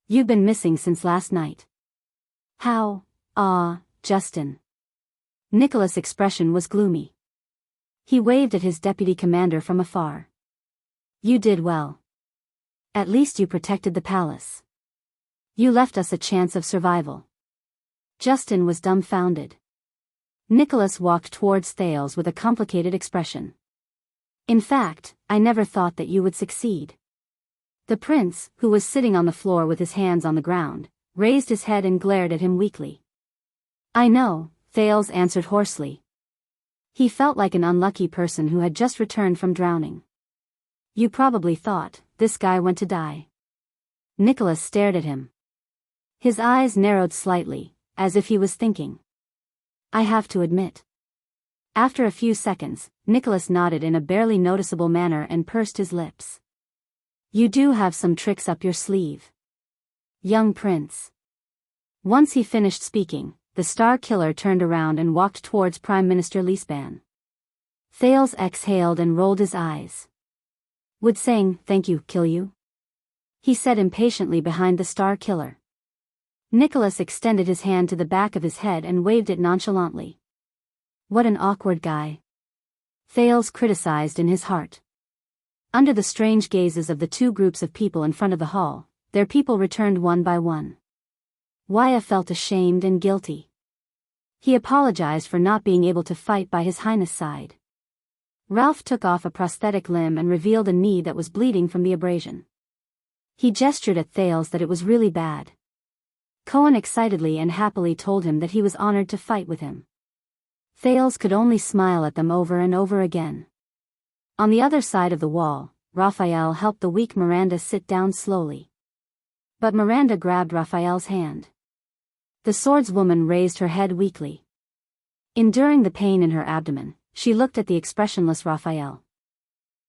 You've been missing since last night. How? Justin. Nicholas' expression was gloomy. He waved at his deputy commander from afar. You did well. At least you protected the palace. You left us a chance of survival. Justin was dumbfounded. Nicholas walked towards Thales with a complicated expression. In fact, I never thought that you would succeed. The prince, who was sitting on the floor with his hands on the ground, raised his head and glared at him weakly. I know, Thales answered hoarsely. He felt like an unlucky person who had just returned from drowning. You probably thought, this guy went to die. Nicholas stared at him. His eyes narrowed slightly, as if he was thinking. I have to admit. After a few seconds, Nicholas nodded in a barely noticeable manner and pursed his lips. You do have some tricks up your sleeve. Young prince. Once he finished speaking, the Star Killer turned around and walked towards Prime Minister Leespan. Thales exhaled and rolled his eyes. Would saying, thank you, kill you? He said impatiently behind the Star Killer. Nicholas extended his hand to the back of his head and waved it nonchalantly. What an awkward guy. Thales criticized in his heart. Under the strange gazes of the two groups of people in front of the hall, their people returned one by one. Wyatt felt ashamed and guilty. He apologized for not being able to fight by His Highness' side. Ralph took off a prosthetic limb and revealed a knee that was bleeding from the abrasion. He gestured at Thales that it was really bad. Cohen excitedly and happily told him that he was honored to fight with him. Thales could only smile at them over and over again. On the other side of the wall, Raphael helped the weak Miranda sit down slowly. But Miranda grabbed Raphael's hand. The swordswoman raised her head weakly. Enduring the pain in her abdomen, she looked at the expressionless Raphael.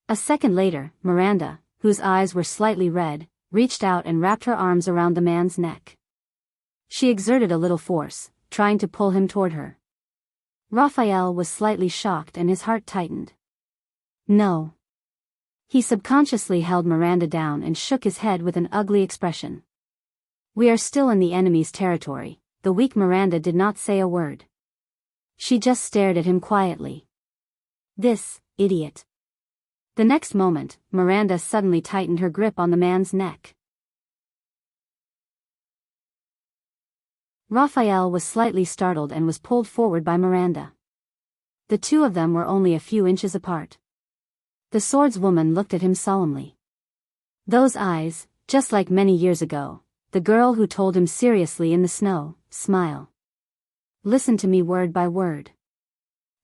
A second later, Miranda, whose eyes were slightly red, reached out and wrapped her arms around the man's neck. She exerted a little force, trying to pull him toward her. Raphael was slightly shocked and his heart tightened. No. He subconsciously held Miranda down and shook his head with an ugly expression. We are still in the enemy's territory. The weak Miranda did not say a word. She just stared at him quietly. This idiot. The next moment, Miranda suddenly tightened her grip on the man's neck. Raphael was slightly startled and was pulled forward by Miranda. The two of them were only a few inches apart. The swordswoman looked at him solemnly. Those eyes, just like many years ago, the girl who told him seriously in the snow, smile. Listen to me word by word.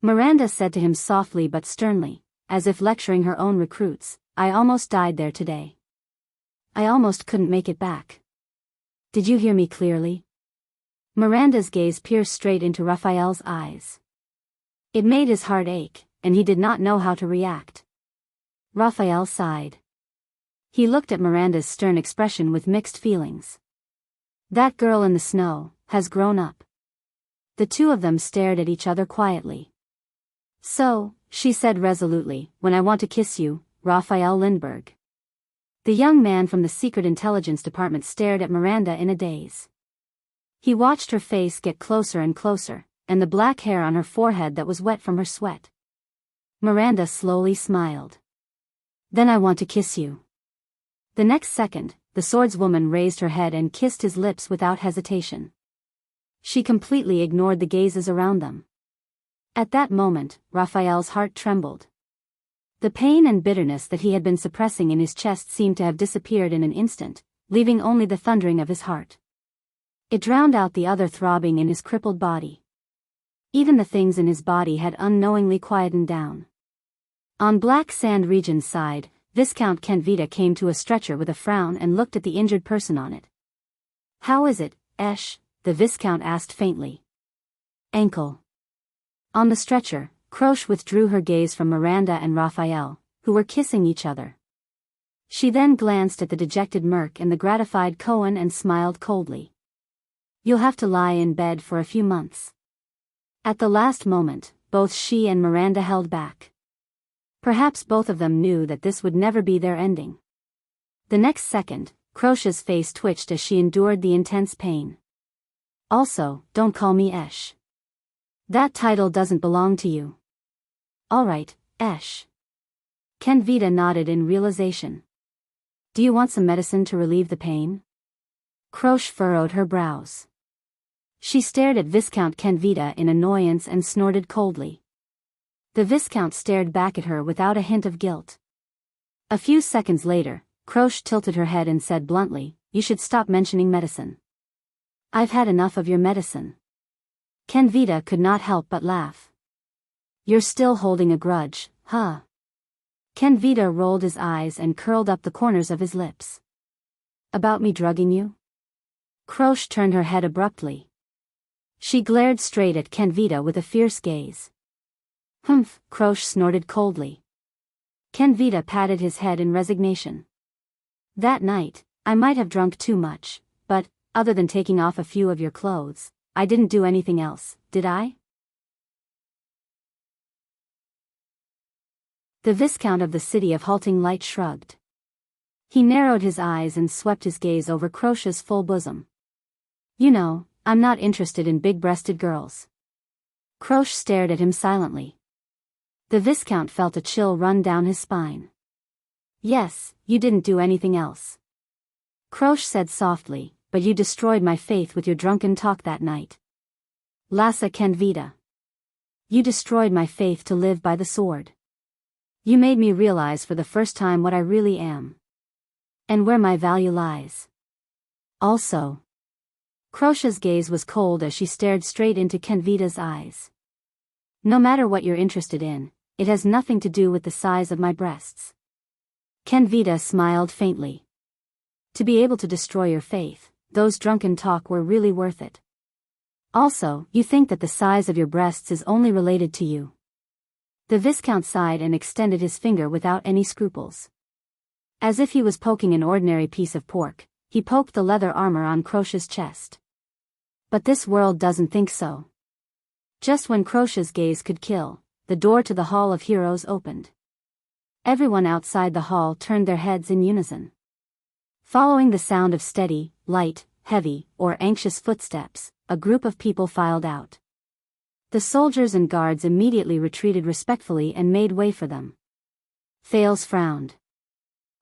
Miranda said to him softly but sternly, as if lecturing her own recruits, I almost died there today. I almost couldn't make it back. Did you hear me clearly? Miranda's gaze pierced straight into Raphael's eyes. It made his heart ache, and he did not know how to react. Raphael sighed. He looked at Miranda's stern expression with mixed feelings. That girl in the snow has grown up. The two of them stared at each other quietly. So, she said resolutely, when I want to kiss you, Raphael Lindbergh. The young man from the Secret Intelligence Department stared at Miranda in a daze. He watched her face get closer and closer, and the black hair on her forehead that was wet from her sweat. Miranda slowly smiled. Then I want to kiss you. The next second, the swordswoman raised her head and kissed his lips without hesitation. She completely ignored the gazes around them. At that moment, Raphael's heart trembled. The pain and bitterness that he had been suppressing in his chest seemed to have disappeared in an instant, leaving only the thundering of his heart. It drowned out the other throbbing in his crippled body. Even the things in his body had unknowingly quietened down. On Black Sand Region's side, Viscount Kenvita came to a stretcher with a frown and looked at the injured person on it. How is it, Esh? The Viscount asked faintly. Ankle. On the stretcher, Croche withdrew her gaze from Miranda and Raphael, who were kissing each other. She then glanced at the dejected Merc and the gratified Cohen and smiled coldly. You'll have to lie in bed for a few months. At the last moment, both she and Miranda held back. Perhaps both of them knew that this would never be their ending. The next second, Croche's face twitched as she endured the intense pain. Also, don't call me Esh. That title doesn't belong to you. All right, Esh. Kenvita nodded in realization. Do you want some medicine to relieve the pain? Croche furrowed her brows. She stared at Viscount Kenvita in annoyance and snorted coldly. The Viscount stared back at her without a hint of guilt. A few seconds later, Croche tilted her head and said bluntly, You should stop mentioning medicine. I've had enough of your medicine. Kenvita could not help but laugh. You're still holding a grudge, huh? Kenvita rolled his eyes and curled up the corners of his lips. About me drugging you? Croche turned her head abruptly. She glared straight at Kenvita with a fierce gaze. Humph, Croche snorted coldly. Kenvita patted his head in resignation. That night, I might have drunk too much, but, other than taking off a few of your clothes, I didn't do anything else, did I? The Viscount of the City of Halting Light shrugged. He narrowed his eyes and swept his gaze over Croche's full bosom. You know, I'm not interested in big-breasted girls. Croche stared at him silently. The Viscount felt a chill run down his spine. Yes, you didn't do anything else. Croche said softly, but you destroyed my faith with your drunken talk that night. Lassa Kenvita. You destroyed my faith to live by the sword. You made me realize for the first time what I really am. And where my value lies. Also. Croche's gaze was cold as she stared straight into Kenvita's eyes. No matter what you're interested in, it has nothing to do with the size of my breasts. Kenvita smiled faintly. To be able to destroy your faith, those drunken talk were really worth it. Also, you think that the size of your breasts is only related to you. The Viscount sighed and extended his finger without any scruples. As if he was poking an ordinary piece of pork, he poked the leather armor on Croche's chest. But this world doesn't think so. Just when Croche's gaze could kill, the door to the Hall of Heroes opened. Everyone outside the hall turned their heads in unison. Following the sound of steady, light, heavy, or anxious footsteps, a group of people filed out. The soldiers and guards immediately retreated respectfully and made way for them. Thales frowned.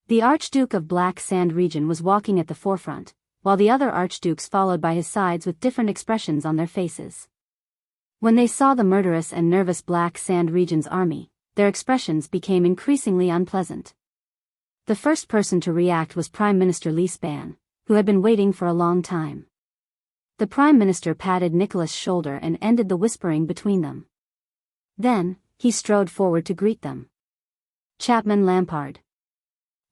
The Archduke of Black Sand Region was walking at the forefront, while the other archdukes followed by his sides with different expressions on their faces. When they saw the murderous and nervous Black Sand Region's army, their expressions became increasingly unpleasant. The first person to react was Prime Minister Leespan, who had been waiting for a long time. The Prime Minister patted Nicholas' shoulder and ended the whispering between them. Then, he strode forward to greet them. Chapman Lampard.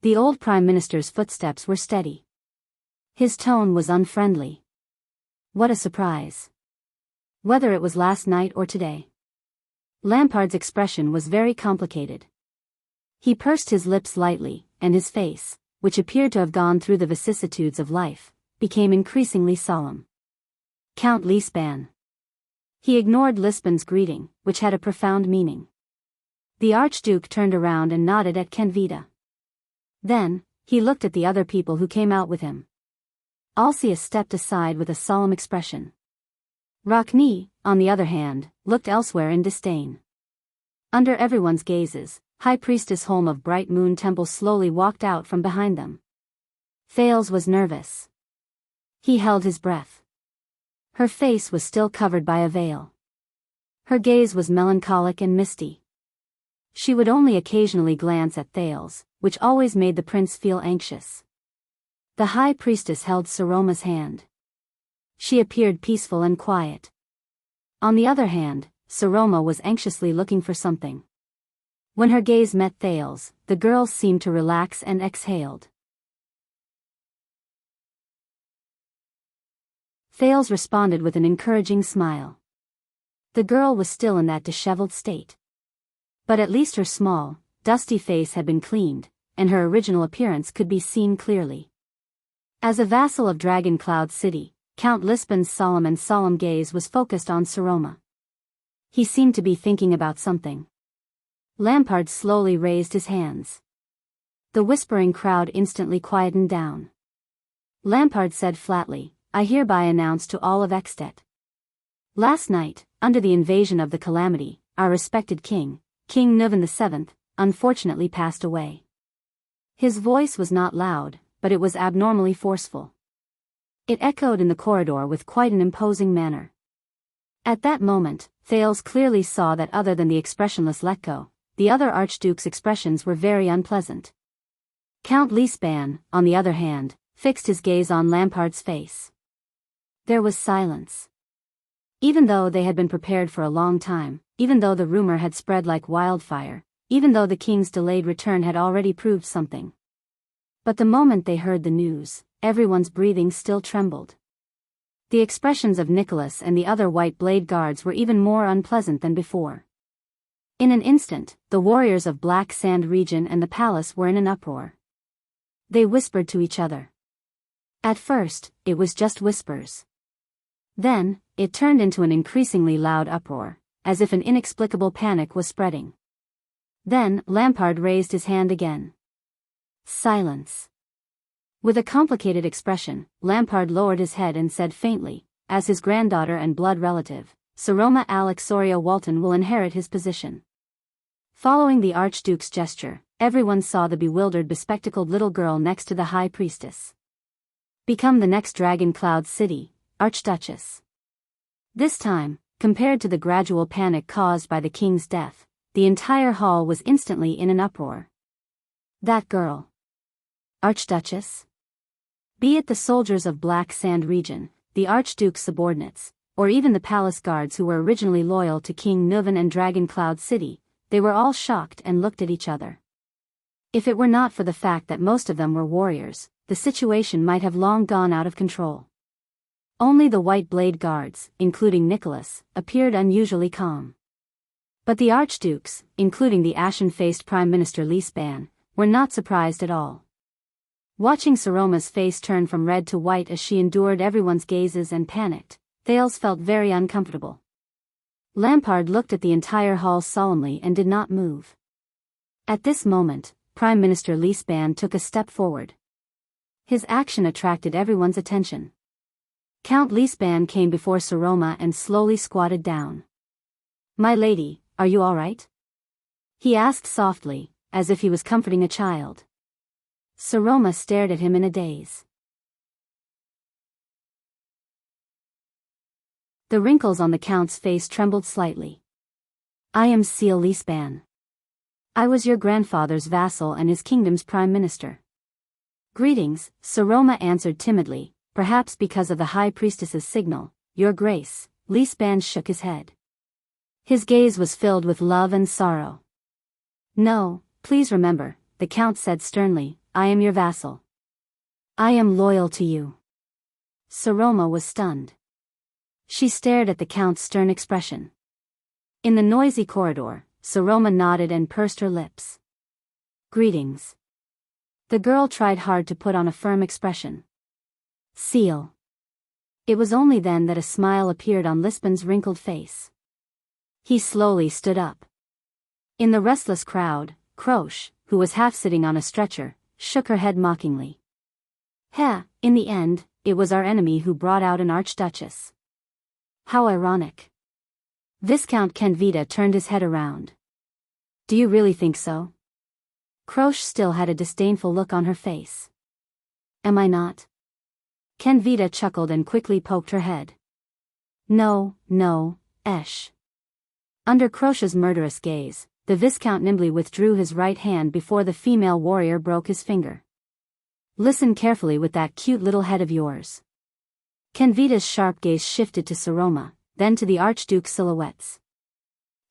The old Prime Minister's footsteps were steady. His tone was unfriendly. What a surprise. Whether it was last night or today. Lampard's expression was very complicated. He pursed his lips lightly, and his face, which appeared to have gone through the vicissitudes of life, became increasingly solemn. Count Leespan. He ignored Lispan's greeting, which had a profound meaning. The Archduke turned around and nodded at Kenvita. Then, he looked at the other people who came out with him. Alcius stepped aside with a solemn expression. Rockne, on the other hand, looked elsewhere in disdain. Under everyone's gazes, High Priestess Holm of Bright Moon Temple slowly walked out from behind them. Thales was nervous. He held his breath. Her face was still covered by a veil. Her gaze was melancholic and misty. She would only occasionally glance at Thales, which always made the prince feel anxious. The High Priestess held Saroma's hand. She appeared peaceful and quiet. On the other hand, Saroma was anxiously looking for something. When her gaze met Thales, the girl seemed to relax and exhaled. Thales responded with an encouraging smile. The girl was still in that disheveled state. But at least her small, dusty face had been cleaned, and her original appearance could be seen clearly. As a vassal of Dragon Cloud City, Count Lispan's solemn gaze was focused on Saroma. He seemed to be thinking about something. Lampard slowly raised his hands. The whispering crowd instantly quietened down. Lampard said flatly, I hereby announce to all of Ekstedt. Last night, under the invasion of the Calamity, our respected king, King Nuvan VII, unfortunately passed away. His voice was not loud, but it was abnormally forceful. It echoed in the corridor with quite an imposing manner. At that moment, Thales clearly saw that other than the expressionless Letko, the other archduke's expressions were very unpleasant. Count Leespan, on the other hand, fixed his gaze on Lampard's face. There was silence. Even though they had been prepared for a long time, even though the rumor had spread like wildfire, even though the king's delayed return had already proved something. But the moment they heard the news, everyone's breathing still trembled. The expressions of Nicholas and the other White Blade guards were even more unpleasant than before. In an instant, the warriors of Black Sand Region and the palace were in an uproar. They whispered to each other. At first, it was just whispers. Then, it turned into an increasingly loud uproar, as if an inexplicable panic was spreading. Then, Lampard raised his hand again. Silence. With a complicated expression, Lampard lowered his head and said faintly, as his granddaughter and blood relative, Saroma Alexoria Walton will inherit his position. Following the Archduke's gesture, everyone saw the bewildered bespectacled little girl next to the High Priestess. Become the next Dragon Cloud City, Archduchess. This time, compared to the gradual panic caused by the king's death, the entire hall was instantly in an uproar. That girl. Archduchess? Be it the soldiers of Black Sand region, the Archduke's subordinates, or even the palace guards who were originally loyal to King Nuvan and Dragon Cloud City, they were all shocked and looked at each other. If it were not for the fact that most of them were warriors, the situation might have long gone out of control. Only the White Blade guards, including Nicholas, appeared unusually calm. But the archdukes, including the ashen-faced Prime Minister Lisban, were not surprised at all. Watching Saroma's face turn from red to white as she endured everyone's gazes and panicked, Thales felt very uncomfortable. Lampard looked at the entire hall solemnly and did not move. At this moment, Prime Minister Lisban took a step forward. His action attracted everyone's attention. Count Lisban came before Saroma and slowly squatted down. "My lady, are you all right?" he asked softly, as if he was comforting a child. Saroma stared at him in a daze. The wrinkles on the count's face trembled slightly. "I am Seal Lisban. I was your grandfather's vassal and his kingdom's prime minister." "Greetings," Saroma answered timidly, perhaps because of the high priestess's signal. "Your grace." Lisban shook his head. His gaze was filled with love and sorrow. "No, please remember," the count said sternly, "I am your vassal. I am loyal to you." Saroma was stunned. She stared at the count's stern expression. In the noisy corridor, Saroma nodded and pursed her lips. "Greetings." The girl tried hard to put on a firm expression. "Seal." It was only then that a smile appeared on Lisban's wrinkled face. He slowly stood up. In the restless crowd, Croche, who was half sitting on a stretcher, shook her head mockingly. In the end, it was our enemy who brought out an archduchess. How ironic." Viscount Kenvita turned his head around. "Do you really think so?" Croche still had a disdainful look on her face. "Am I not?" Kenvita chuckled and quickly poked her head. No, Esh." Under Croche's murderous gaze, the Viscount nimbly withdrew his right hand before the female warrior broke his finger. "Listen carefully with that cute little head of yours." Kenvita's sharp gaze shifted to Saroma, then to the Archduke's silhouettes.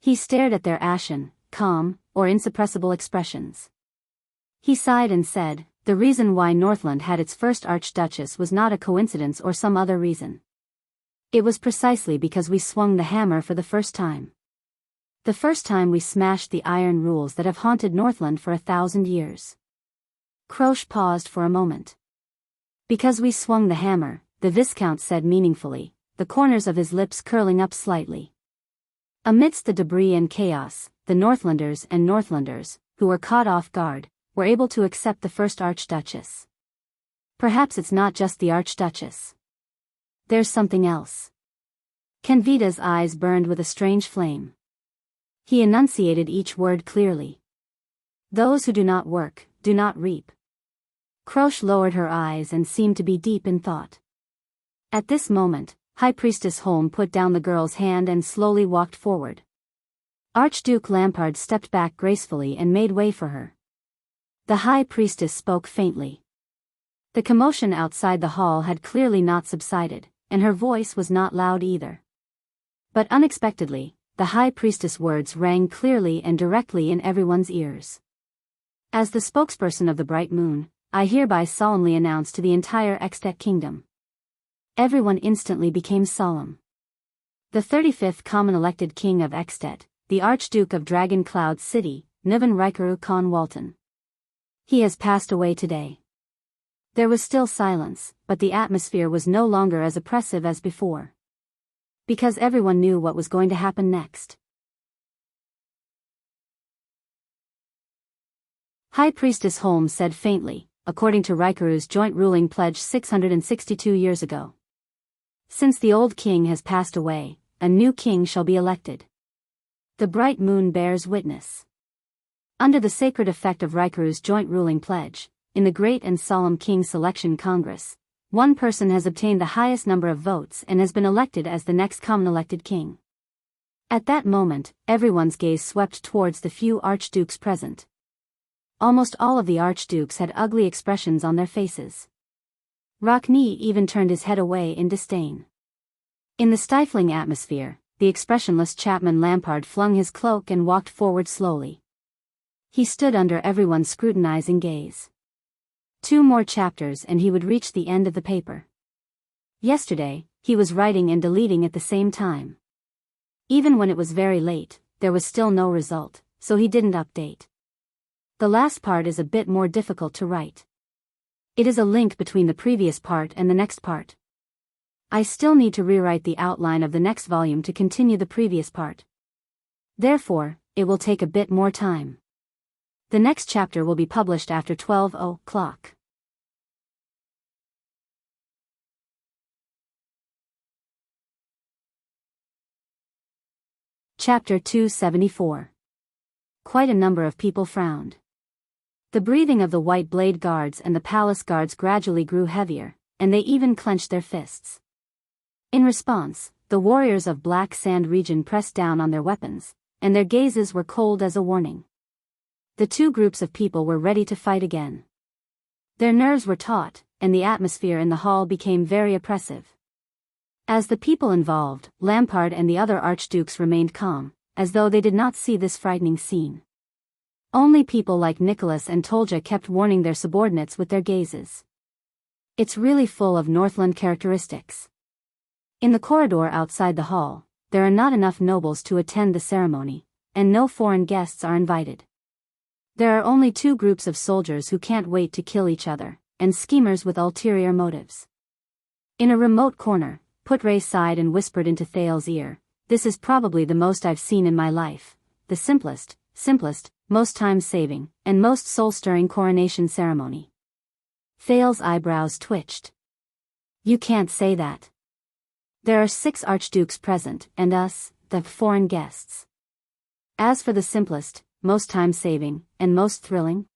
He stared at their ashen, calm, or insuppressible expressions. He sighed and said, "The reason why Northland had its first archduchess was not a coincidence or some other reason. It was precisely because we swung the hammer for the first time. The first time we smashed the iron rules that have haunted Northland for 1,000 years." Croche paused for a moment. "Because we swung the hammer," the Viscount said meaningfully, the corners of his lips curling up slightly. Amidst the debris and chaos, the Northlanders, who were caught off guard, were able to accept the first archduchess. Perhaps it's not just the archduchess. There's something else. Kenvita's eyes burned with a strange flame. He enunciated each word clearly. "Those who do not work, do not reap." Croche lowered her eyes and seemed to be deep in thought. At this moment, High Priestess Holm put down the girl's hand and slowly walked forward. Archduke Lampard stepped back gracefully and made way for her. The High Priestess spoke faintly. The commotion outside the hall had clearly not subsided, and her voice was not loud either. But unexpectedly, the High Priestess' words rang clearly and directly in everyone's ears. "As the spokesperson of the Bright Moon, I hereby solemnly announce to the entire Extet Kingdom." Everyone instantly became solemn. The 35th common elected king of Extet, the Archduke of Dragon Cloud City, Nuvan Rikaru Khan Walton. He has passed away today. There was still silence, but the atmosphere was no longer as oppressive as before. Because everyone knew what was going to happen next. High Priestess Holmes said faintly, according to Rikuru's joint ruling pledge 662 years ago. Since the old king has passed away, a new king shall be elected. The bright moon bears witness. Under the sacred effect of Rikuru's joint ruling pledge, in the great and solemn King Selection Congress, one person has obtained the highest number of votes and has been elected as the next common elected king. At that moment, everyone's gaze swept towards the few archdukes present. Almost all of the archdukes had ugly expressions on their faces. Rockne even turned his head away in disdain. In the stifling atmosphere, the expressionless Chapman Lampard flung his cloak and walked forward slowly. He stood under everyone's scrutinizing gaze. 2 more chapters and he would reach the end of the paper. Yesterday, he was writing and deleting at the same time. Even when it was very late, there was still no result, so he didn't update. The last part is a bit more difficult to write. It is a link between the previous part and the next part. I still need to rewrite the outline of the next volume to continue the previous part. Therefore, it will take a bit more time. The next chapter will be published after 12 o'clock. Chapter 274. Quite a number of people frowned. The breathing of the white blade guards and the palace guards gradually grew heavier, and they even clenched their fists. In response, the warriors of Black Sand region pressed down on their weapons, and their gazes were cold as a warning. The 2 groups of people were ready to fight again. Their nerves were taut, and the atmosphere in the hall became very oppressive. As the people involved, Lampard and the other archdukes remained calm, as though they did not see this frightening scene. Only people like Nicholas and Tolja kept warning their subordinates with their gazes. It's really full of Northland characteristics. In the corridor outside the hall, there are not enough nobles to attend the ceremony, and no foreign guests are invited. There are only 2 groups of soldiers who can't wait to kill each other, and schemers with ulterior motives. In a remote corner, Putre sighed and whispered into Thales's ear, "This is probably the most I've seen in my life, the simplest, most time-saving, and most soul-stirring coronation ceremony." Thales's eyebrows twitched. "You can't say that. There are 6 archdukes present, and us, the foreign guests. As for the simplest, most time-saving, and most thrilling?"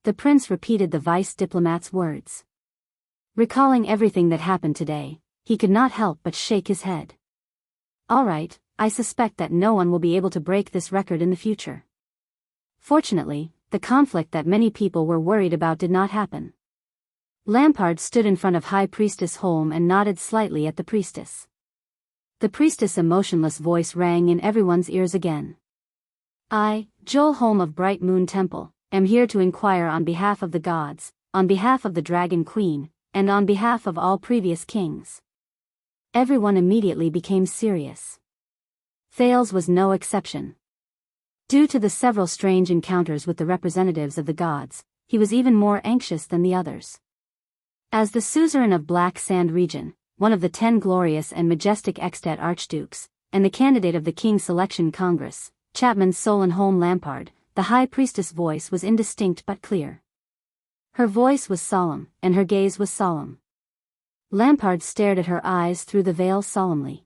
The prince repeated the vice diplomat's words. Recalling everything that happened today, he could not help but shake his head. "All right, I suspect that no one will be able to break this record in the future." Fortunately, the conflict that many people were worried about did not happen. Lampard stood in front of High Priestess Holm and nodded slightly at the priestess. The priestess' emotionless voice rang in everyone's ears again. "I, Joel Holm of Bright Moon Temple, am here to inquire on behalf of the gods, on behalf of the Dragon Queen, and on behalf of all previous kings." Everyone immediately became serious. Thales was no exception. Due to the several strange encounters with the representatives of the gods, he was even more anxious than the others. As the suzerain of Black Sand region, one of the 10 glorious and majestic extant archdukes, and the candidate of the King Selection Congress, Chapman Solon Holm Lampard, the high priestess' voice was indistinct but clear. Her voice was solemn, and her gaze was solemn. Lampard stared at her eyes through the veil solemnly.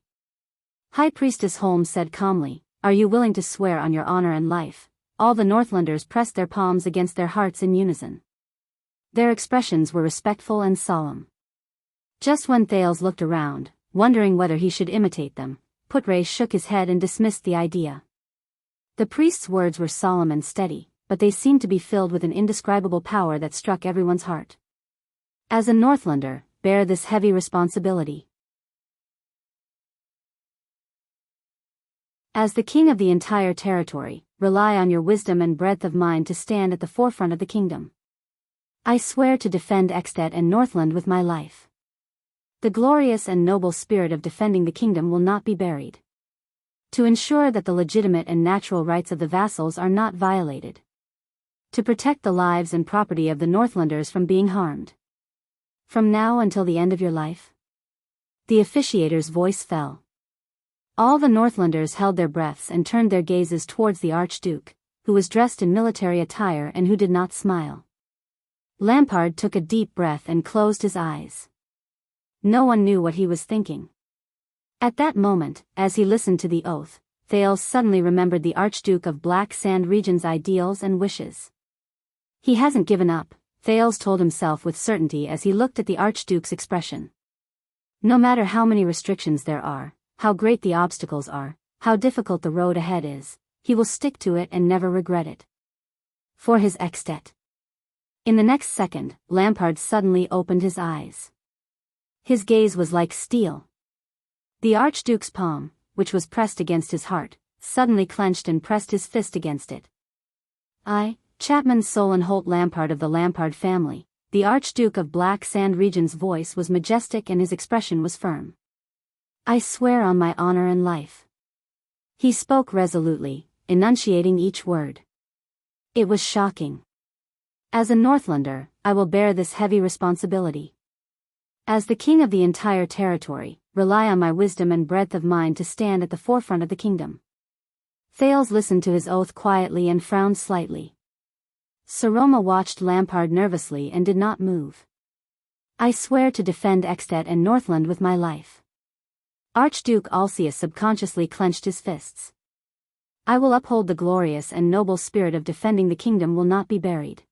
High Priestess Holmes said calmly, "Are you willing to swear on your honor and life?" All the Northlanders pressed their palms against their hearts in unison. Their expressions were respectful and solemn. Just when Thales looked around, wondering whether he should imitate them, Putre shook his head and dismissed the idea. The priest's words were solemn and steady, but they seemed to be filled with an indescribable power that struck everyone's heart. As a Northlander, bear this heavy responsibility. As the king of the entire territory, rely on your wisdom and breadth of mind to stand at the forefront of the kingdom. I swear to defend Ekstedt and Northland with my life. The glorious and noble spirit of defending the kingdom will not be buried. To ensure that the legitimate and natural rights of the vassals are not violated. To protect the lives and property of the Northlanders from being harmed. From now until the end of your life? The officiator's voice fell. All the Northlanders held their breaths and turned their gazes towards the Archduke, who was dressed in military attire and who did not smile. Lampard took a deep breath and closed his eyes. No one knew what he was thinking. At that moment, as he listened to the oath, Thales suddenly remembered the Archduke of Black Sand Region's ideals and wishes. He hasn't given up, Thales told himself with certainty as he looked at the Archduke's expression. No matter how many restrictions there are, how great the obstacles are, how difficult the road ahead is, he will stick to it and never regret it. For his Extet. In the next second, Lampard suddenly opened his eyes. His gaze was like steel. The Archduke's palm, which was pressed against his heart, suddenly clenched and pressed his fist against it. I, Chapman Solon Holt Lampard of the Lampard family, the Archduke of Black Sand Region's voice was majestic and his expression was firm. I swear on my honor and life. He spoke resolutely, enunciating each word. It was shocking. As a Northlander, I will bear this heavy responsibility. As the king of the entire territory, rely on my wisdom and breadth of mind to stand at the forefront of the kingdom. Thales listened to his oath quietly and frowned slightly. Saroma watched Lampard nervously and did not move. I swear to defend Extet and Northland with my life. Archduke Alcius subconsciously clenched his fists. I will uphold the glorious and noble spirit of defending the kingdom will not be buried.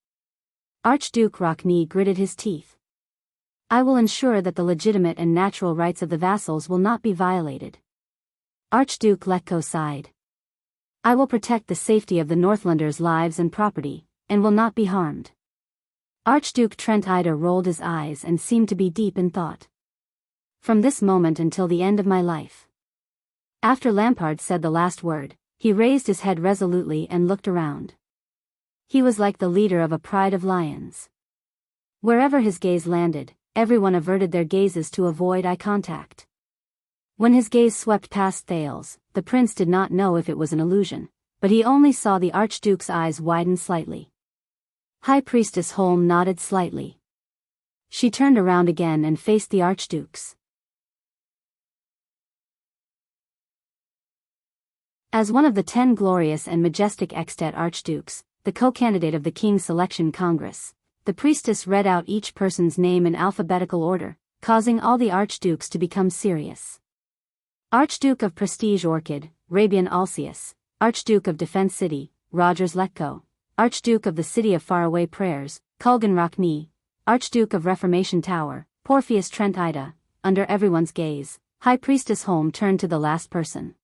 Archduke Rockney gritted his teeth. I will ensure that the legitimate and natural rights of the vassals will not be violated. Archduke Letko sighed. I will protect the safety of the Northlanders' lives and property, and will not be harmed. Archduke Trent Ida rolled his eyes and seemed to be deep in thought. From this moment until the end of my life. After Lampard said the last word, he raised his head resolutely and looked around. He was like the leader of a pride of lions. Wherever his gaze landed, everyone averted their gazes to avoid eye contact. When his gaze swept past Thales, the prince did not know if it was an illusion, but he only saw the Archduke's eyes widen slightly. High Priestess Holm nodded slightly. She turned around again and faced the Archduke's. As one of the 10 glorious and majestic Extet Archdukes, the co-candidate of the King's Selection Congress, the priestess read out each person's name in alphabetical order, causing all the archdukes to become serious. Archduke of Prestige Orchid, Rabian Alcius, Archduke of Defense City, Rogers Letko, Archduke of the City of Faraway Prayers, Kulgan Rockney, Archduke of Reformation Tower, Porpheus Trent Ida. Under everyone's gaze, High Priestess Holm turned to the last person.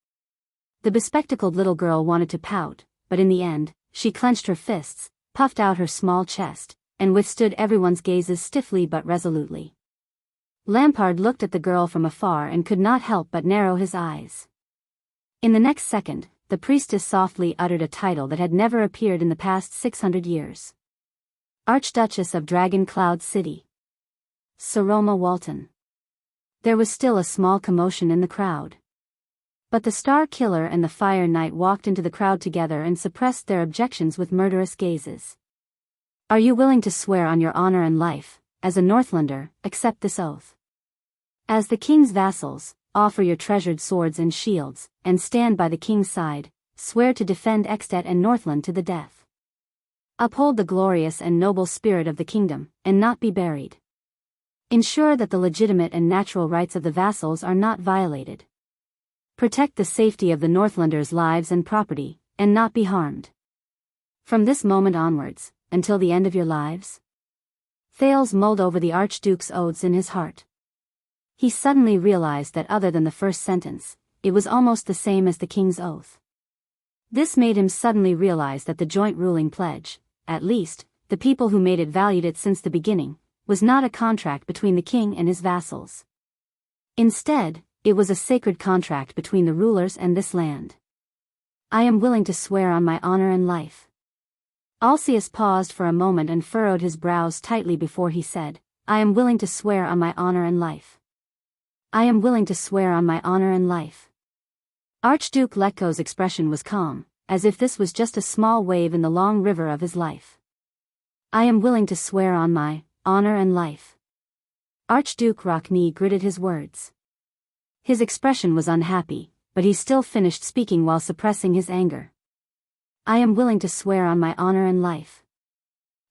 The bespectacled little girl wanted to pout, but in the end, she clenched her fists, puffed out her small chest, and withstood everyone's gazes stiffly but resolutely. Lampard looked at the girl from afar and could not help but narrow his eyes. In the next second, the priestess softly uttered a title that had never appeared in the past 600 years. Archduchess of Dragon Cloud City. Saroma Walton. There was still a small commotion in the crowd. But the Star Killer and the Fire Knight walked into the crowd together and suppressed their objections with murderous gazes. Are you willing to swear on your honor and life, as a Northlander, accept this oath? As the king's vassals, offer your treasured swords and shields, and stand by the king's side, swear to defend Extet and Northland to the death. Uphold the glorious and noble spirit of the kingdom, and not be buried. Ensure that the legitimate and natural rights of the vassals are not violated. Protect the safety of the Northlanders' lives and property, and not be harmed. From this moment onwards, until the end of your lives? Thales mulled over the Archduke's oaths in his heart. He suddenly realized that other than the first sentence, it was almost the same as the king's oath. This made him suddenly realize that the joint ruling pledge, at least, the people who made it valued it since the beginning, was not a contract between the king and his vassals. Instead, it was a sacred contract between the rulers and this land. I am willing to swear on my honor and life. Alcius paused for a moment and furrowed his brows tightly before he said, I am willing to swear on my honor and life. I am willing to swear on my honor and life. Archduke Letko's expression was calm, as if this was just a small wave in the long river of his life. I am willing to swear on my honor and life. Archduke Rockney gritted his words. His expression was unhappy, but he still finished speaking while suppressing his anger. I am willing to swear on my honor and life.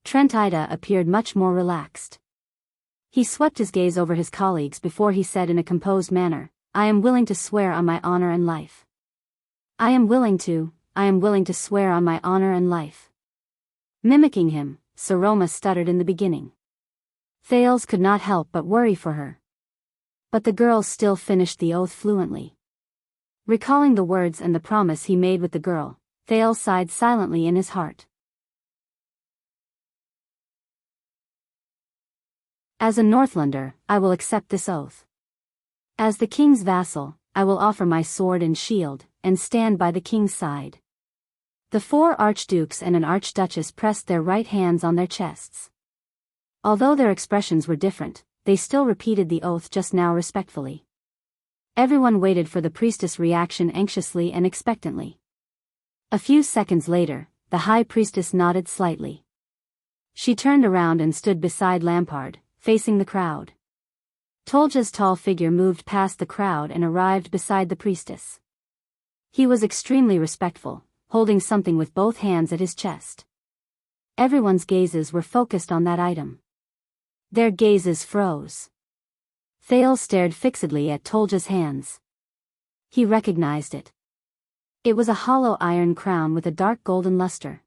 Trent Ida appeared much more relaxed. He swept his gaze over his colleagues before he said in a composed manner, I am willing to swear on my honor and life. I am willing to swear on my honor and life. Mimicking him, Saroma stuttered in the beginning. Thales could not help but worry for her. But the girl still finished the oath fluently. Recalling the words and the promise he made with the girl, Thales sighed silently in his heart. As a Northlander, I will accept this oath. As the king's vassal, I will offer my sword and shield, and stand by the king's side. The 4 archdukes and an archduchess pressed their right hands on their chests. Although their expressions were different, they still repeated the oath just now respectfully. Everyone waited for the priestess' reaction anxiously and expectantly. A few seconds later, the high priestess nodded slightly. She turned around and stood beside Lampard, facing the crowd. Tolja's tall figure moved past the crowd and arrived beside the priestess. He was extremely respectful, holding something with both hands at his chest. Everyone's gazes were focused on that item. Their gazes froze. Thales stared fixedly at Tolja's hands. He recognized it. It was a hollow iron crown with a dark golden luster.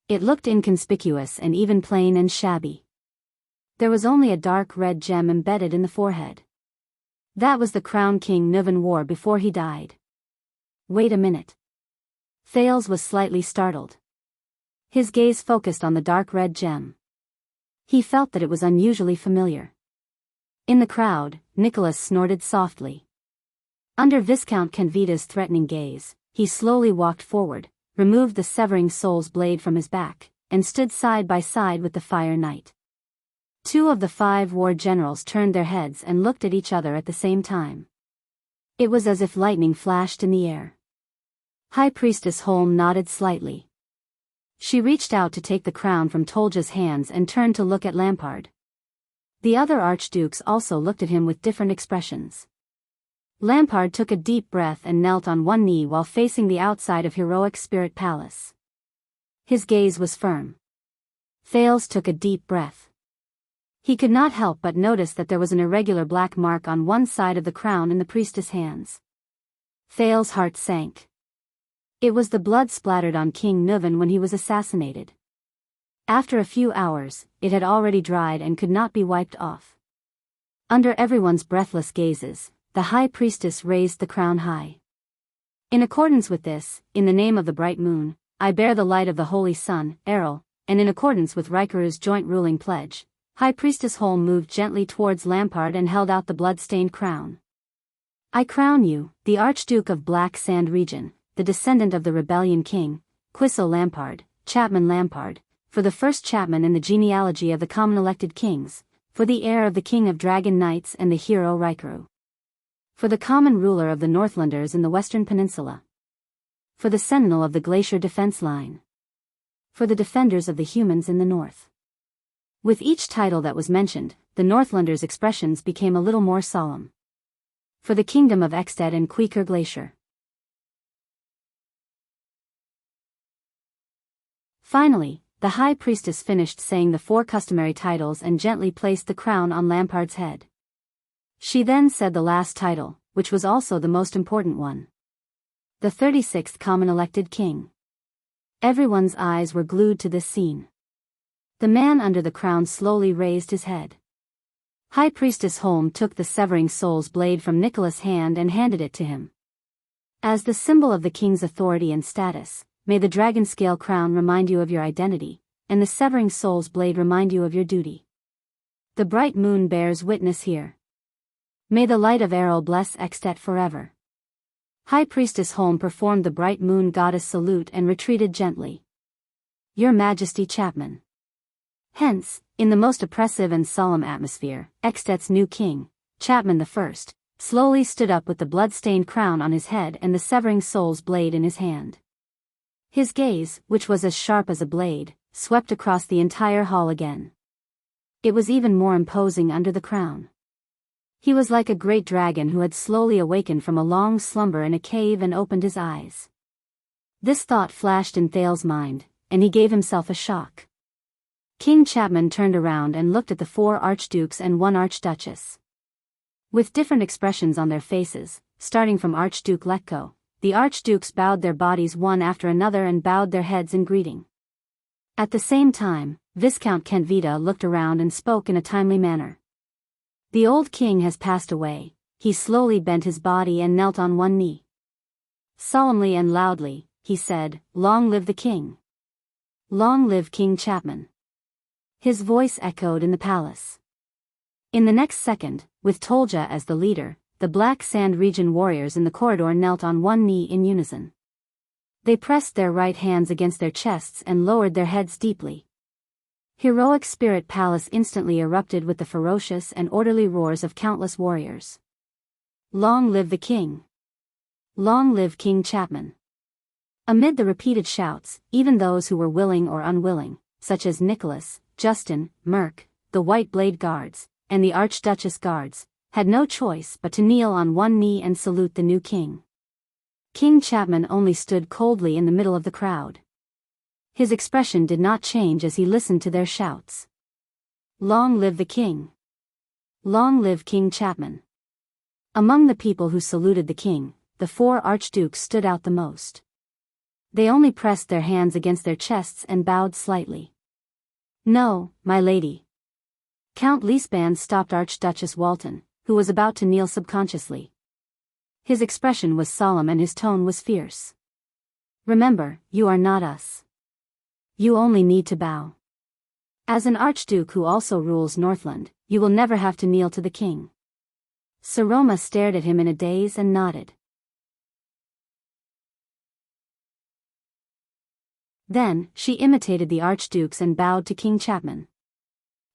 It looked inconspicuous and even plain and shabby. There was only a dark red gem embedded in the forehead. That was the crown King Nuvan wore before he died. Wait a minute. Thales was slightly startled. His gaze focused on the dark red gem. He felt that it was unusually familiar. In the crowd, Nicholas snorted softly. Under Viscount Canvita's threatening gaze, he slowly walked forward, removed the severing soul's blade from his back, and stood side by side with the Fire Knight. 2 of the 5 war generals turned their heads and looked at each other at the same time. It was as if lightning flashed in the air. High Priestess Holm nodded slightly. She reached out to take the crown from Tolja's hands and turned to look at Lampard. The other archdukes also looked at him with different expressions. Lampard took a deep breath and knelt on one knee while facing the outside of Heroic Spirit Palace. His gaze was firm. Thales took a deep breath. He could not help but notice that there was an irregular black mark on one side of the crown in the priestess' hands. Thales' heart sank. It was the blood splattered on King Nuvan when he was assassinated. After a few hours, it had already dried and could not be wiped off. Under everyone's breathless gazes, the high priestess raised the crown high. In accordance with this, in the name of the bright moon, I bear the light of the holy sun, Errol, and in accordance with Rikaru's joint ruling pledge, High Priestess Holm moved gently towards Lampard and held out the blood-stained crown. I crown you, the Archduke of Black Sand Region, the descendant of the rebellion king, Quisso Lampard, Chapman Lampard, for the first Chapman in the genealogy of the common elected kings, for the heir of the king of Dragon Knights and the hero Rikaru. For the common ruler of the Northlanders in the Western Peninsula. For the sentinel of the glacier defense line. For the defenders of the humans in the north. With each title that was mentioned, the Northlanders' expressions became a little more solemn. For the kingdom of Ekstedt and Queequor Glacier. Finally, the high priestess finished saying the 4 customary titles and gently placed the crown on Lampard's head. She then said the last title, which was also the most important one. The 36th common elected king. Everyone's eyes were glued to this scene. The man under the crown slowly raised his head. High Priestess Holm took the severing soul's blade from Nicholas' hand and handed it to him. As the symbol of the king's authority and status, may the dragon scale crown remind you of your identity, and the severing soul's blade remind you of your duty. The bright moon bears witness here. May the light of Errol bless Ekstedt forever. High Priestess Holm performed the bright moon goddess salute and retreated gently. Your Majesty Chapman. Hence, in the most oppressive and solemn atmosphere, Ekstedt's new king, Chapman I, slowly stood up with the blood-stained crown on his head and the severing soul's blade in his hand. His gaze, which was as sharp as a blade, swept across the entire hall again. It was even more imposing under the crown. He was like a great dragon who had slowly awakened from a long slumber in a cave and opened his eyes. This thought flashed in Thales' mind, and he gave himself a shock. King Chapman turned around and looked at the 4 archdukes and 1 archduchess. With different expressions on their faces, starting from Archduke Letko, the archdukes bowed their bodies one after another and bowed their heads in greeting. At the same time, Viscount Kentvita looked around and spoke in a timely manner. The old king has passed away. He slowly bent his body and knelt on one knee. Solemnly and loudly, he said, "Long live the king! Long live King Chapman!" His voice echoed in the palace. In the next second, with Tolja as the leader, the Black Sand region warriors in the corridor knelt on one knee in unison. They pressed their right hands against their chests and lowered their heads deeply. Heroic Spirit Palace instantly erupted with the ferocious and orderly roars of countless warriors. Long live the king! Long live King Chapman! Amid the repeated shouts, even those who were willing or unwilling, such as Nicholas, Justin, Merk, the White Blade Guards, and the Archduchess Guards, had no choice but to kneel on one knee and salute the new king. King Chapman only stood coldly in the middle of the crowd. His expression did not change as he listened to their shouts. Long live the king! Long live King Chapman! Among the people who saluted the king, the 4 archdukes stood out the most. They only pressed their hands against their chests and bowed slightly. "No, my lady." Count Leesband stopped Archduchess Walton, who was about to kneel subconsciously. His expression was solemn and his tone was fierce. "Remember, you are not us. You only need to bow. As an archduke who also rules Northland, you will never have to kneel to the king." Saroma stared at him in a daze and nodded. Then, she imitated the archdukes and bowed to King Chapman.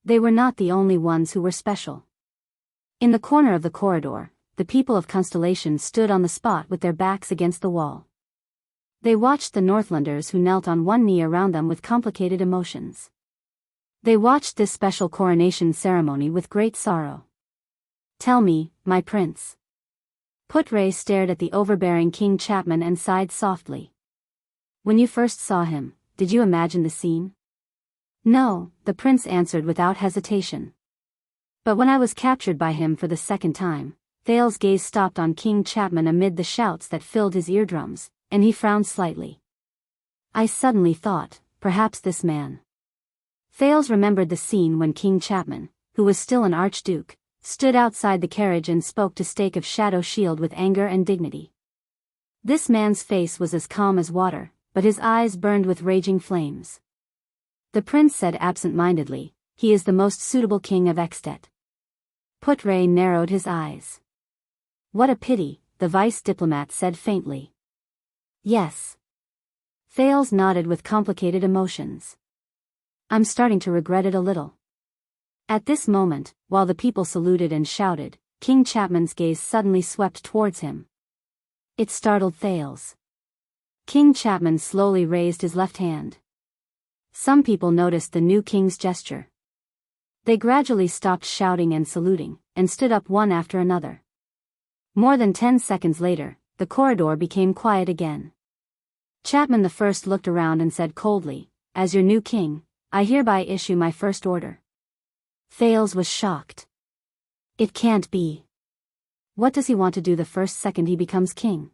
They were not the only ones who were special. In the corner of the corridor, the people of Constellation stood on the spot with their backs against the wall. They watched the Northlanders who knelt on one knee around them with complicated emotions. They watched this special coronation ceremony with great sorrow. "Tell me, my prince." Putre stared at the overbearing King Chapman and sighed softly. "When you first saw him, did you imagine the scene?" "No," the prince answered without hesitation. "But when I was captured by him for the second time," Thales's gaze stopped on King Chapman amid the shouts that filled his eardrums, and he frowned slightly. "I suddenly thought, perhaps this man." Thales remembered the scene when King Chapman, who was still an archduke, stood outside the carriage and spoke to Stake of Shadow Shield with anger and dignity. This man's face was as calm as water, but his eyes burned with raging flames. The prince said absent-mindedly, "He is the most suitable king of Extet." Putre narrowed his eyes. "What a pity," the vice diplomat said faintly. "Yes." Thales nodded with complicated emotions. "I'm starting to regret it a little." At this moment, while the people saluted and shouted, King Chapman's gaze suddenly swept towards him. It startled Thales. King Chapman slowly raised his left hand. Some people noticed the new king's gesture. They gradually stopped shouting and saluting, and stood up one after another. More than 10 seconds later, the corridor became quiet again. Chapman I looked around and said coldly, "As your new king, I hereby issue my first order." Thales was shocked. It can't be. What does he want to do the first second he becomes king?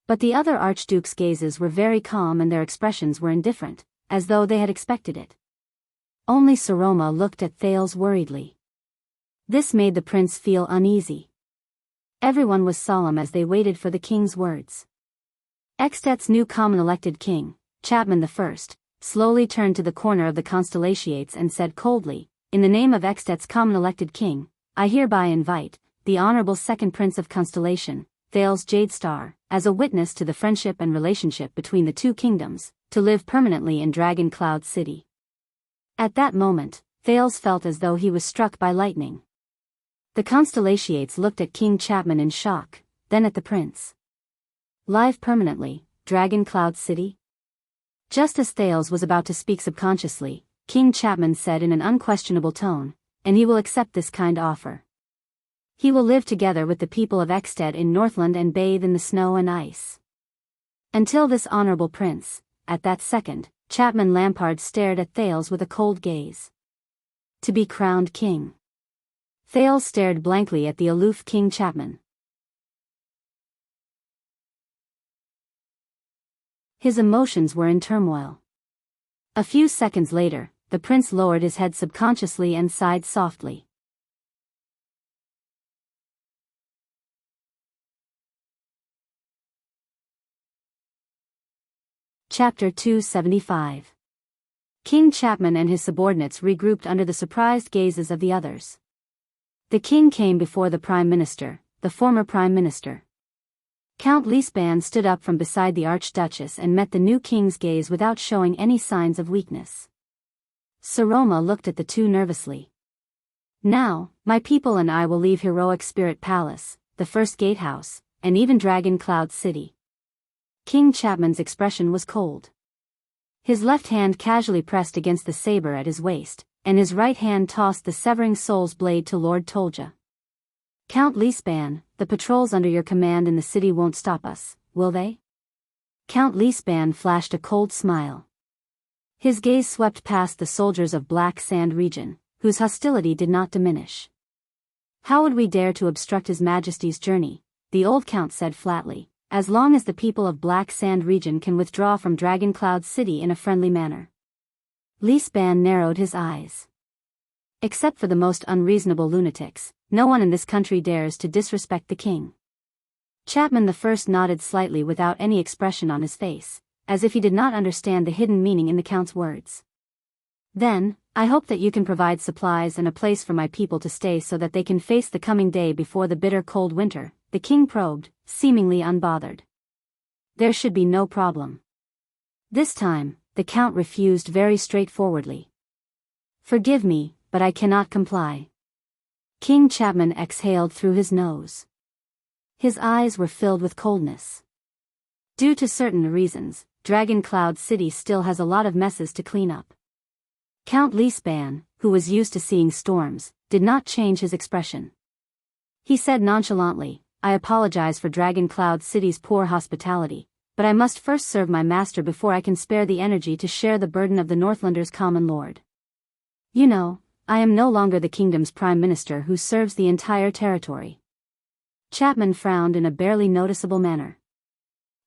But the other archdukes' gazes were very calm and their expressions were indifferent, as though they had expected it. Only Saroma looked at Thales worriedly. This made the prince feel uneasy. Everyone was solemn as they waited for the king's words. Extet's new common-elected king, Chapman I, slowly turned to the corner of the Constellations and said coldly, "In the name of Extet's common-elected king, I hereby invite the Honorable Second Prince of Constellation, Thales Jadestar, as a witness to the friendship and relationship between the two kingdoms, to live permanently in Dragon Cloud City." At that moment, Thales felt as though he was struck by lightning. The Constellations looked at King Chapman in shock, then at the prince. Live permanently, Dragon Cloud City? Just as Thales was about to speak subconsciously, King Chapman said in an unquestionable tone, "And he will accept this kind offer. He will live together with the people of Extet in Northland and bathe in the snow and ice." Until this honorable prince, at that second, Chapman Lampard stared at Thales with a cold gaze. To be crowned king. Thales stared blankly at the aloof King Chapman. His emotions were in turmoil. A few seconds later, the prince lowered his head subconsciously and sighed softly. Chapter 275. King Chapman and his subordinates regrouped under the surprised gazes of the others. The king came before the prime minister, the former prime minister. Count Lisban stood up from beside the archduchess and met the new king's gaze without showing any signs of weakness. Saroma looked at the two nervously. Now, my people and I will leave Heroic Spirit Palace, the first gatehouse, and even Dragon Cloud City. King Chapman's expression was cold. His left hand casually pressed against the saber at his waist, and his right hand tossed the severing soul's blade to Lord Tolja. Count Lisban, the patrols under your command in the city won't stop us, will they? Count Lisban flashed a cold smile. His gaze swept past the soldiers of Black Sand region, whose hostility did not diminish. How would we dare to obstruct His Majesty's journey? The old count said flatly. As long as the people of Black Sand region can withdraw from Dragon Cloud City in a friendly manner. Lisban narrowed his eyes. Except for the most unreasonable lunatics, no one in this country dares to disrespect the king. Chapman I nodded slightly without any expression on his face, as if he did not understand the hidden meaning in the count's words. Then, I hope that you can provide supplies and a place for my people to stay so that they can face the coming day before the bitter cold winter, the king probed, seemingly unbothered. There should be no problem. This time, the count refused very straightforwardly. Forgive me, but I cannot comply. King Chapman exhaled through his nose. His eyes were filled with coldness. Due to certain reasons, Dragon Cloud City still has a lot of messes to clean up. Count Lisban, who was used to seeing storms, did not change his expression. He said nonchalantly, I apologize for Dragon Cloud City's poor hospitality, but I must first serve my master before I can spare the energy to share the burden of the Northlanders' common lord. You know, I am no longer the kingdom's prime minister who serves the entire territory. Chapman frowned in a barely noticeable manner.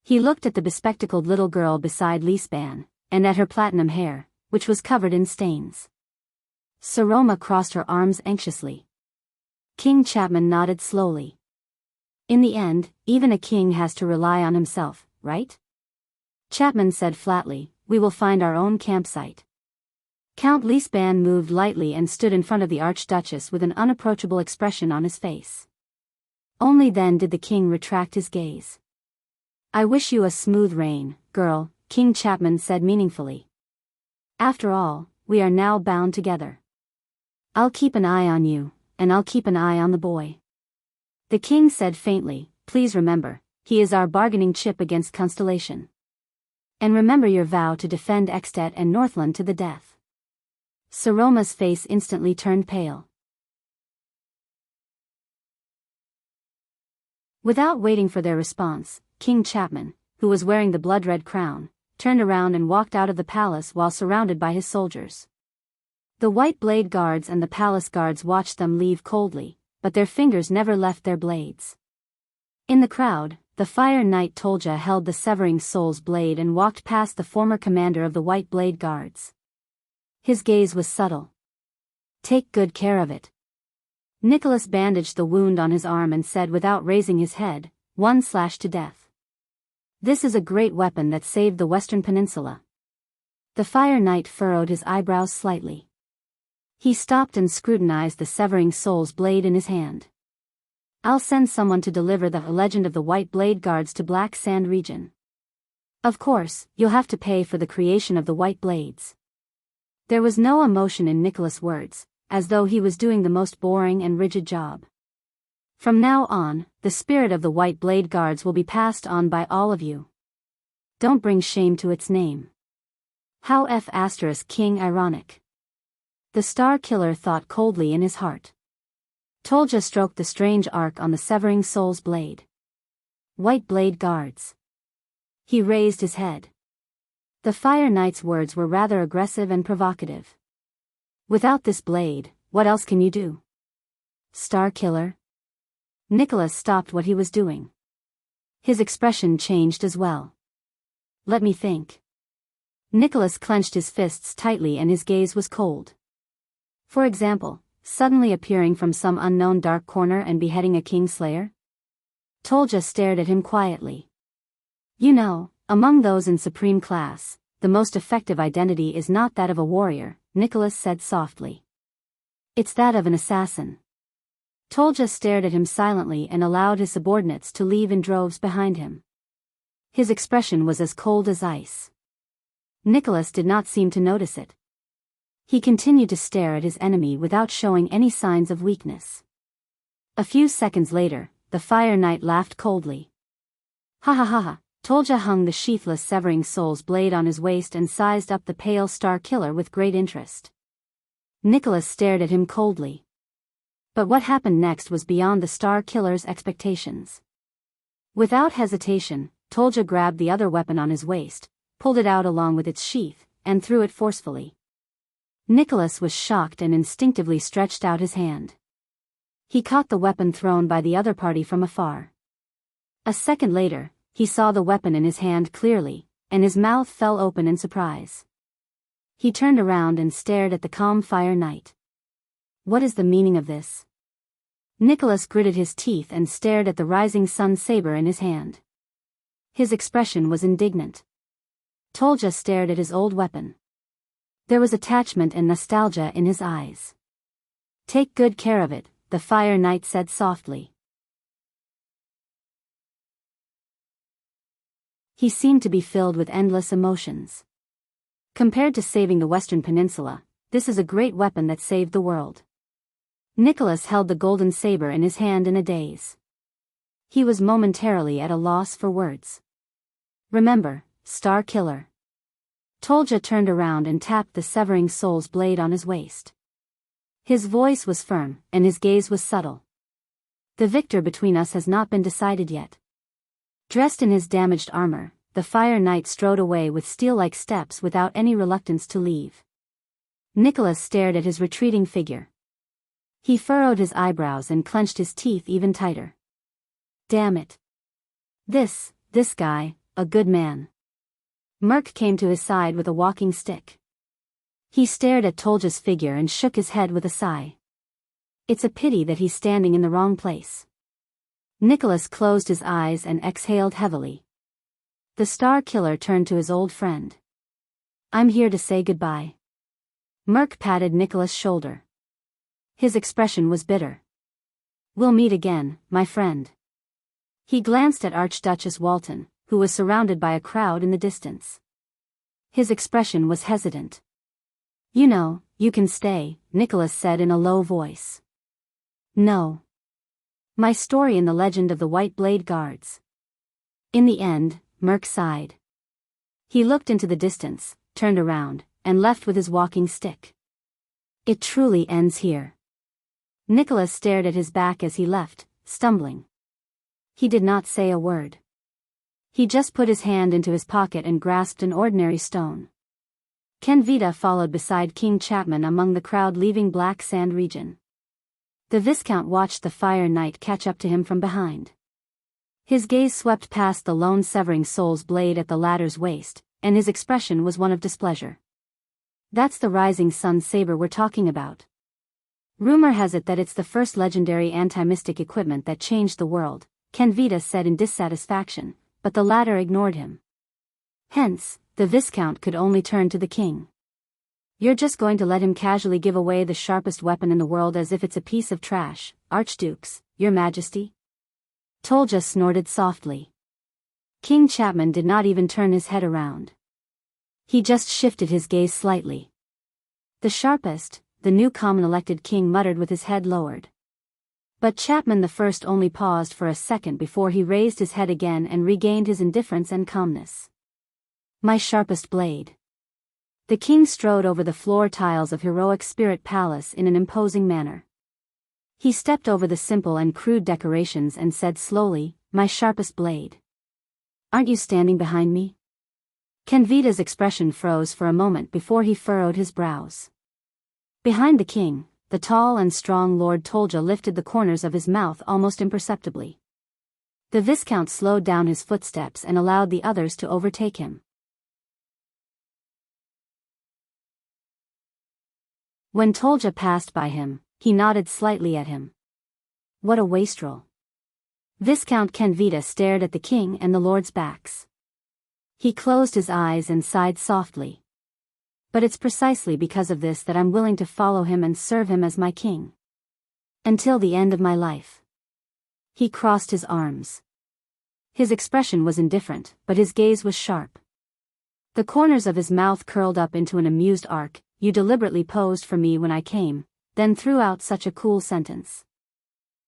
He looked at the bespectacled little girl beside Lisban, and at her platinum hair, which was covered in stains. Saroma crossed her arms anxiously. King Chapman nodded slowly. In the end, even a king has to rely on himself, right? Chapman said flatly, we will find our own campsite. Count Lisban moved lightly and stood in front of the Archduchess with an unapproachable expression on his face. Only then did the king retract his gaze. I wish you a smooth reign, girl, King Chapman said meaningfully. After all, we are now bound together. I'll keep an eye on you, and I'll keep an eye on the boy. The king said faintly, please remember, he is our bargaining chip against Constellation. And remember your vow to defend Ekstedt and Northland to the death. Saroma's face instantly turned pale. Without waiting for their response, King Chapman, who was wearing the blood-red crown, turned around and walked out of the palace while surrounded by his soldiers. The White Blade Guards and the palace guards watched them leave coldly, but their fingers never left their blades. In the crowd, the Fire Knight Tolja held the Severing Soul's blade and walked past the former commander of the White Blade Guards. His gaze was subtle. Take good care of it. Nicholas bandaged the wound on his arm and said without raising his head, one slash to death. This is a great weapon that saved the Western Peninsula. The Fire Knight furrowed his eyebrows slightly. He stopped and scrutinized the Severing Soul's blade in his hand. I'll send someone to deliver the legend of the White Blade Guards to Black Sand region. Of course, you'll have to pay for the creation of the White Blades. There was no emotion in Nicholas' words, as though he was doing the most boring and rigid job. From now on, the spirit of the White Blade Guards will be passed on by all of you. Don't bring shame to its name. How King ironic. The Star Killer thought coldly in his heart. Tolja stroked the strange arc on the Severing Soul's blade. White Blade Guards. He raised his head. The Fire Knight's words were rather aggressive and provocative. Without this blade, what else can you do? Star Killer? Nicholas stopped what he was doing. His expression changed as well. Let me think. Nicholas clenched his fists tightly and his gaze was cold. For example, suddenly appearing from some unknown dark corner and beheading a Kingslayer? Tolja stared at him quietly. You know, among those in supreme class, the most effective identity is not that of a warrior, Nicholas said softly. It's that of an assassin. Tolja stared at him silently and allowed his subordinates to leave in droves behind him. His expression was as cold as ice. Nicholas did not seem to notice it. He continued to stare at his enemy without showing any signs of weakness. A few seconds later, the Fire Knight laughed coldly. Ha ha ha ha. Tolja hung the sheathless Severing Soul's blade on his waist and sized up the pale Star Killer with great interest. Nicholas stared at him coldly. But what happened next was beyond the Star Killer's expectations. Without hesitation, Tolja grabbed the other weapon on his waist, pulled it out along with its sheath, and threw it forcefully. Nicholas was shocked and instinctively stretched out his hand. He caught the weapon thrown by the other party from afar. A second later, he saw the weapon in his hand clearly, and his mouth fell open in surprise. He turned around and stared at the calm Fire Knight. What is the meaning of this? Nicholas gritted his teeth and stared at the rising sun saber in his hand. His expression was indignant. Tolja stared at his old weapon. There was attachment and nostalgia in his eyes. Take good care of it, the Fire Knight said softly. He seemed to be filled with endless emotions. Compared to saving the Western Peninsula, this is a great weapon that saved the world. Nicholas held the golden saber in his hand in a daze. He was momentarily at a loss for words. Remember, Star Killer. Tolja turned around and tapped the Severing Soul's blade on his waist. His voice was firm, and his gaze was subtle. The victor between us has not been decided yet. Dressed in his damaged armor, the Fire Knight strode away with steel-like steps without any reluctance to leave. Nicholas stared at his retreating figure. He furrowed his eyebrows and clenched his teeth even tighter. Damn it. This guy, a good man. Merc came to his side with a walking stick. He stared at Tolja's figure and shook his head with a sigh. It's a pity that he's standing in the wrong place. Nicholas closed his eyes and exhaled heavily. The Star Killer turned to his old friend. I'm here to say goodbye. Merc patted Nicholas' shoulder. His expression was bitter. We'll meet again, my friend. He glanced at Archduchess Walton, who was surrounded by a crowd in the distance. His expression was hesitant. You know, you can stay, Nicholas said in a low voice. No. My story in the legend of the White Blade Guards. In the end, Merc sighed. He looked into the distance, turned around, and left with his walking stick. It truly ends here. Nicholas stared at his back as he left, stumbling. He did not say a word. He just put his hand into his pocket and grasped an ordinary stone. Kenvita followed beside King Chapman among the crowd leaving Black Sand region. The Viscount watched the Fire Knight catch up to him from behind. His gaze swept past the lone Severing Soul's blade at the latter's waist, and his expression was one of displeasure. That's the Rising Sun saber we're talking about. Rumor has it that it's the first legendary anti-mystic equipment that changed the world, Kenvita said in dissatisfaction, but the latter ignored him. Hence, the Viscount could only turn to the king. You're just going to let him casually give away the sharpest weapon in the world as if it's a piece of trash, Archdukes, your majesty? Tolja snorted softly. King Chapman did not even turn his head around. He just shifted his gaze slightly. The sharpest, the new common-elected king muttered with his head lowered. But Chapman the First only paused for a second before he raised his head again and regained his indifference and calmness. My sharpest blade. The king strode over the floor tiles of Heroic Spirit Palace in an imposing manner. He stepped over the simple and crude decorations and said slowly, my sharpest blade. Aren't you standing behind me? Kenvita's expression froze for a moment before he furrowed his brows. Behind the king, the tall and strong Lord Tolja lifted the corners of his mouth almost imperceptibly. The Viscount slowed down his footsteps and allowed the others to overtake him. When Tolja passed by him, he nodded slightly at him. What a wastrel. Viscount Kenvita stared at the king and the lords' backs. He closed his eyes and sighed softly. But it's precisely because of this that I'm willing to follow him and serve him as my king. Until the end of my life. He crossed his arms. His expression was indifferent, but his gaze was sharp. The corners of his mouth curled up into an amused arc. You deliberately posed for me when I came, then threw out such a cool sentence.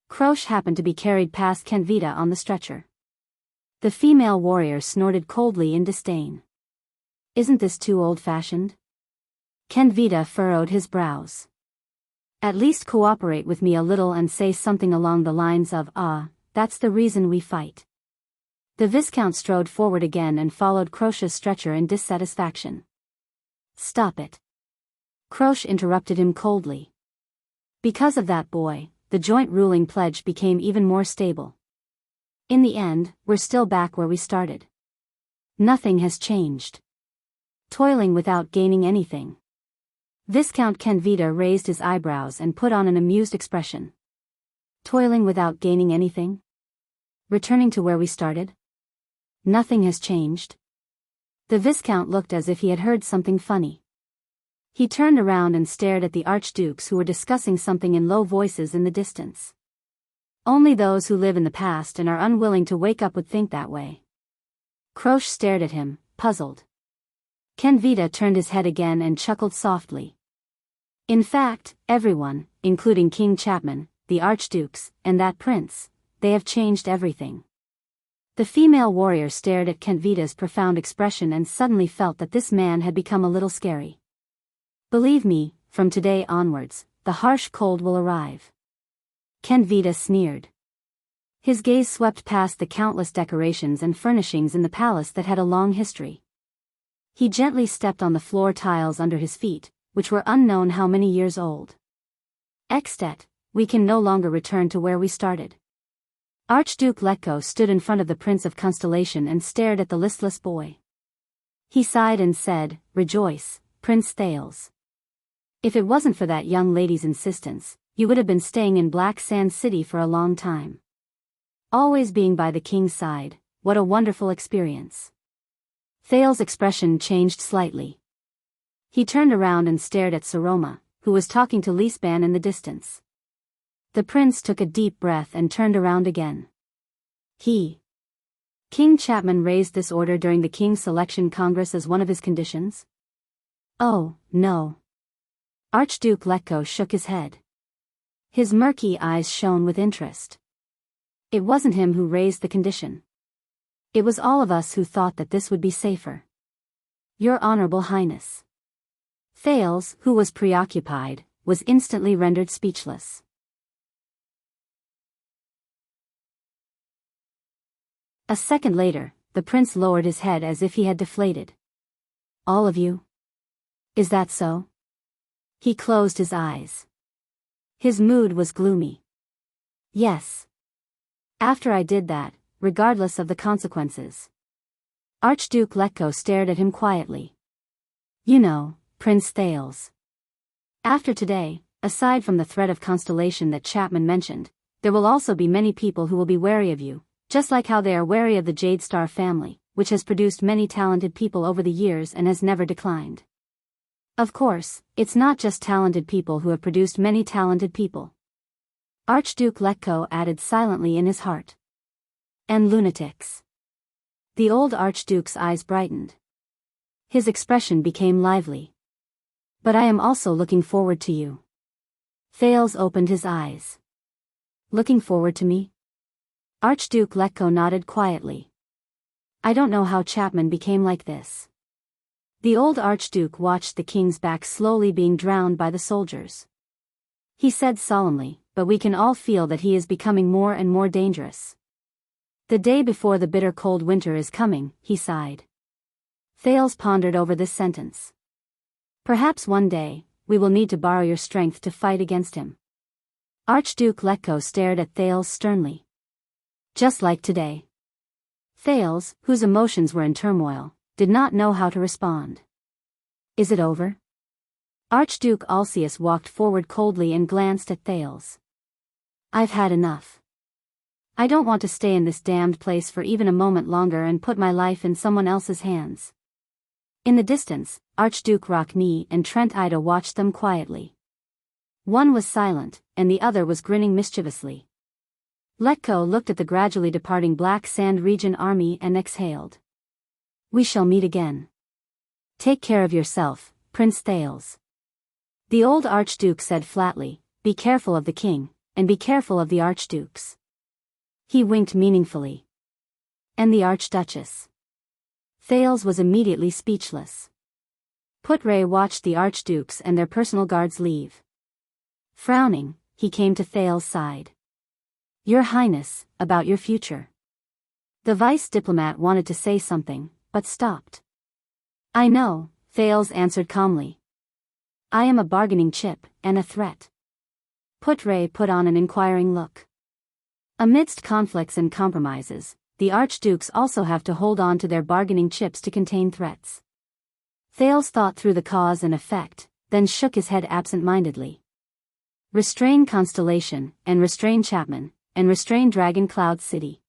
Krosh happened to be carried past Kenvita on the stretcher. The female warrior snorted coldly in disdain. Isn't this too old-fashioned? Kenvita furrowed his brows. At least cooperate with me a little and say something along the lines of, that's the reason we fight. The Viscount strode forward again and followed Krosh's stretcher in dissatisfaction. Stop it. Krosh interrupted him coldly. Because of that boy, the joint ruling pledge became even more stable. In the end, we're still back where we started. Nothing has changed. Toiling without gaining anything. Viscount Kenvita raised his eyebrows and put on an amused expression. Toiling without gaining anything? Returning to where we started? Nothing has changed. The Viscount looked as if he had heard something funny. He turned around and stared at the archdukes who were discussing something in low voices in the distance. Only those who live in the past and are unwilling to wake up would think that way. Krosh stared at him, puzzled. Kenvita turned his head again and chuckled softly. In fact, everyone, including King Chapman, the archdukes, and that prince, they have changed everything. The female warrior stared at Kenvita's profound expression and suddenly felt that this man had become a little scary. Believe me, from today onwards, the harsh cold will arrive. Kenvita sneered. His gaze swept past the countless decorations and furnishings in the palace that had a long history. He gently stepped on the floor tiles under his feet, which were unknown how many years old. Extet, we can no longer return to where we started. Archduke Letko stood in front of the Prince of Constellation and stared at the listless boy. He sighed and said, Rejoice, Prince Thales. If it wasn't for that young lady's insistence, you would have been staying in Black Sand City for a long time. Always being by the king's side, what a wonderful experience. Thales' expression changed slightly. He turned around and stared at Saroma, who was talking to Lisban in the distance. The prince took a deep breath and turned around again. King Chapman raised this order during the King's Selection Congress as one of his conditions? Oh, no. Archduke Letko shook his head. His murky eyes shone with interest. It wasn't him who raised the condition. It was all of us who thought that this would be safer. Your Honorable Highness. Thales, who was preoccupied, was instantly rendered speechless. A second later, the prince lowered his head as if he had deflated. All of you? Is that so? He closed his eyes. His mood was gloomy. Yes. After I did that, regardless of the consequences. Archduke Letko stared at him quietly. You know, Prince Thales. After today, aside from the threat of Constellation that Chapman mentioned, there will also be many people who will be wary of you, just like how they are wary of the Jade Star family, which has produced many talented people over the years and has never declined. Of course, it's not just talented people who have produced many talented people. Archduke Letko added silently in his heart. And lunatics. The old Archduke's eyes brightened. His expression became lively. But I am also looking forward to you. Thales opened his eyes. Looking forward to me? Archduke Letko nodded quietly. I don't know how Chapman became like this. The old Archduke watched the king's back slowly being drowned by the soldiers. He said solemnly, but we can all feel that he is becoming more and more dangerous. The day before the bitter cold winter is coming, he sighed. Thales pondered over this sentence. Perhaps one day, we will need to borrow your strength to fight against him. Archduke Letko stared at Thales sternly. Just like today. Thales, whose emotions were in turmoil, did not know how to respond. Is it over? Archduke Alcius walked forward coldly and glanced at Thales. I've had enough. I don't want to stay in this damned place for even a moment longer and put my life in someone else's hands. In the distance, Archduke Rockney and Trent Ida watched them quietly. One was silent, and the other was grinning mischievously. Letko looked at the gradually departing Black Sand Region army and exhaled. We shall meet again. Take care of yourself, Prince Thales. The old Archduke said flatly, be careful of the king, and be careful of the Archdukes. He winked meaningfully. And the Archduchess. Thales was immediately speechless. Putre watched the Archdukes and their personal guards leave. Frowning, he came to Thales' side. Your Highness, about your future. The vice diplomat wanted to say something, but stopped. I know, Thales answered calmly. I am a bargaining chip, and a threat. Putre put on an inquiring look. Amidst conflicts and compromises, the Archdukes also have to hold on to their bargaining chips to contain threats. Thales thought through the cause and effect, then shook his head absent-mindedly. Restrain Constellation, and restrain Chapman, and restrain Dragon Cloud City.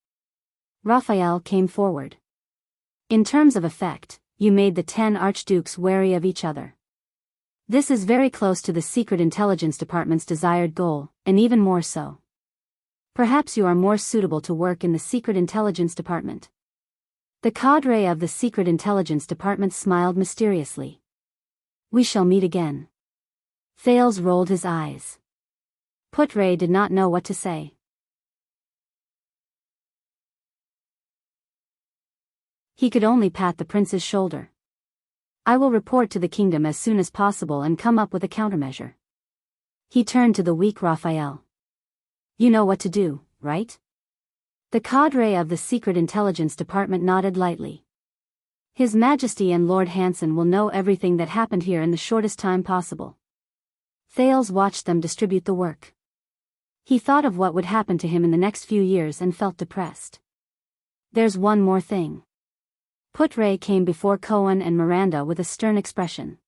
Raphael came forward. In terms of effect, you made the 10 Archdukes wary of each other. This is very close to the Secret Intelligence Department's desired goal, and even more so. Perhaps you are more suitable to work in the Secret Intelligence Department. The cadre of the Secret Intelligence Department smiled mysteriously. We shall meet again. Thales rolled his eyes. Putre did not know what to say. He could only pat the prince's shoulder. I will report to the kingdom as soon as possible and come up with a countermeasure. He turned to the weak Raphael. You know what to do, right? The cadre of the Secret Intelligence Department nodded lightly. His Majesty and Lord Hanson will know everything that happened here in the shortest time possible. Thales watched them distribute the work. He thought of what would happen to him in the next few years and felt depressed. There's one more thing. Putre came before Cohen and Miranda with a stern expression.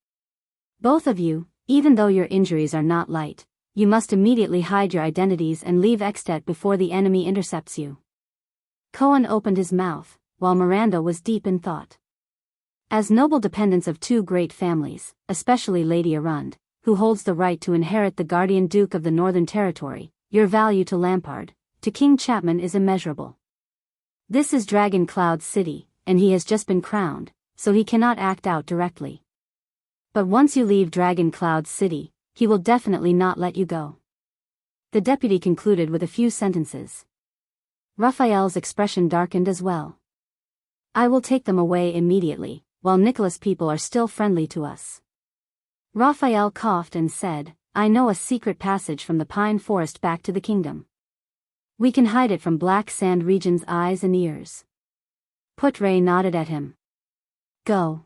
Both of you, even though your injuries are not light, you must immediately hide your identities and leave Extet before the enemy intercepts you. Cohen opened his mouth, while Miranda was deep in thought. As noble dependents of two great families, especially Lady Arund, who holds the right to inherit the Guardian Duke of the Northern Territory, your value to Lampard, to King Chapman is immeasurable. This is Dragon Cloud City, and he has just been crowned, so he cannot act out directly. But once you leave Dragon Cloud City, he will definitely not let you go. The deputy concluded with a few sentences. Raphael's expression darkened as well. I will take them away immediately, while Nicholas' people are still friendly to us. Raphael coughed and said, I know a secret passage from the pine forest back to the kingdom. We can hide it from Black Sand Region's eyes and ears. Putre nodded at him. Go.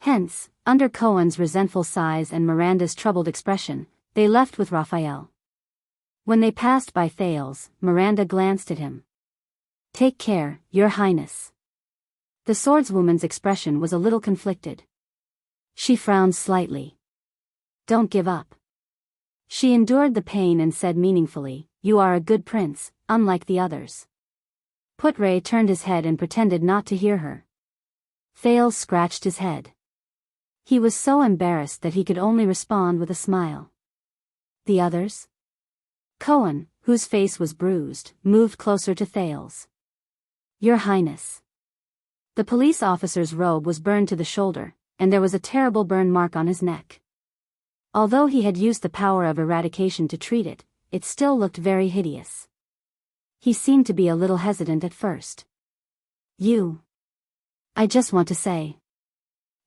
Hence, under Cohen's resentful sighs and Miranda's troubled expression, they left with Raphael. When they passed by Thales, Miranda glanced at him. Take care, Your Highness. The swordswoman's expression was a little conflicted. She frowned slightly. Don't give up. She endured the pain and said meaningfully, You are a good prince, unlike the others. Putre turned his head and pretended not to hear her. Thales scratched his head. He was so embarrassed that he could only respond with a smile. The others? Cohen, whose face was bruised, moved closer to Thales. Your Highness. The police officer's robe was burned to the shoulder, and there was a terrible burn mark on his neck. Although he had used the power of eradication to treat it, it still looked very hideous. He seemed to be a little hesitant at first. I just want to say.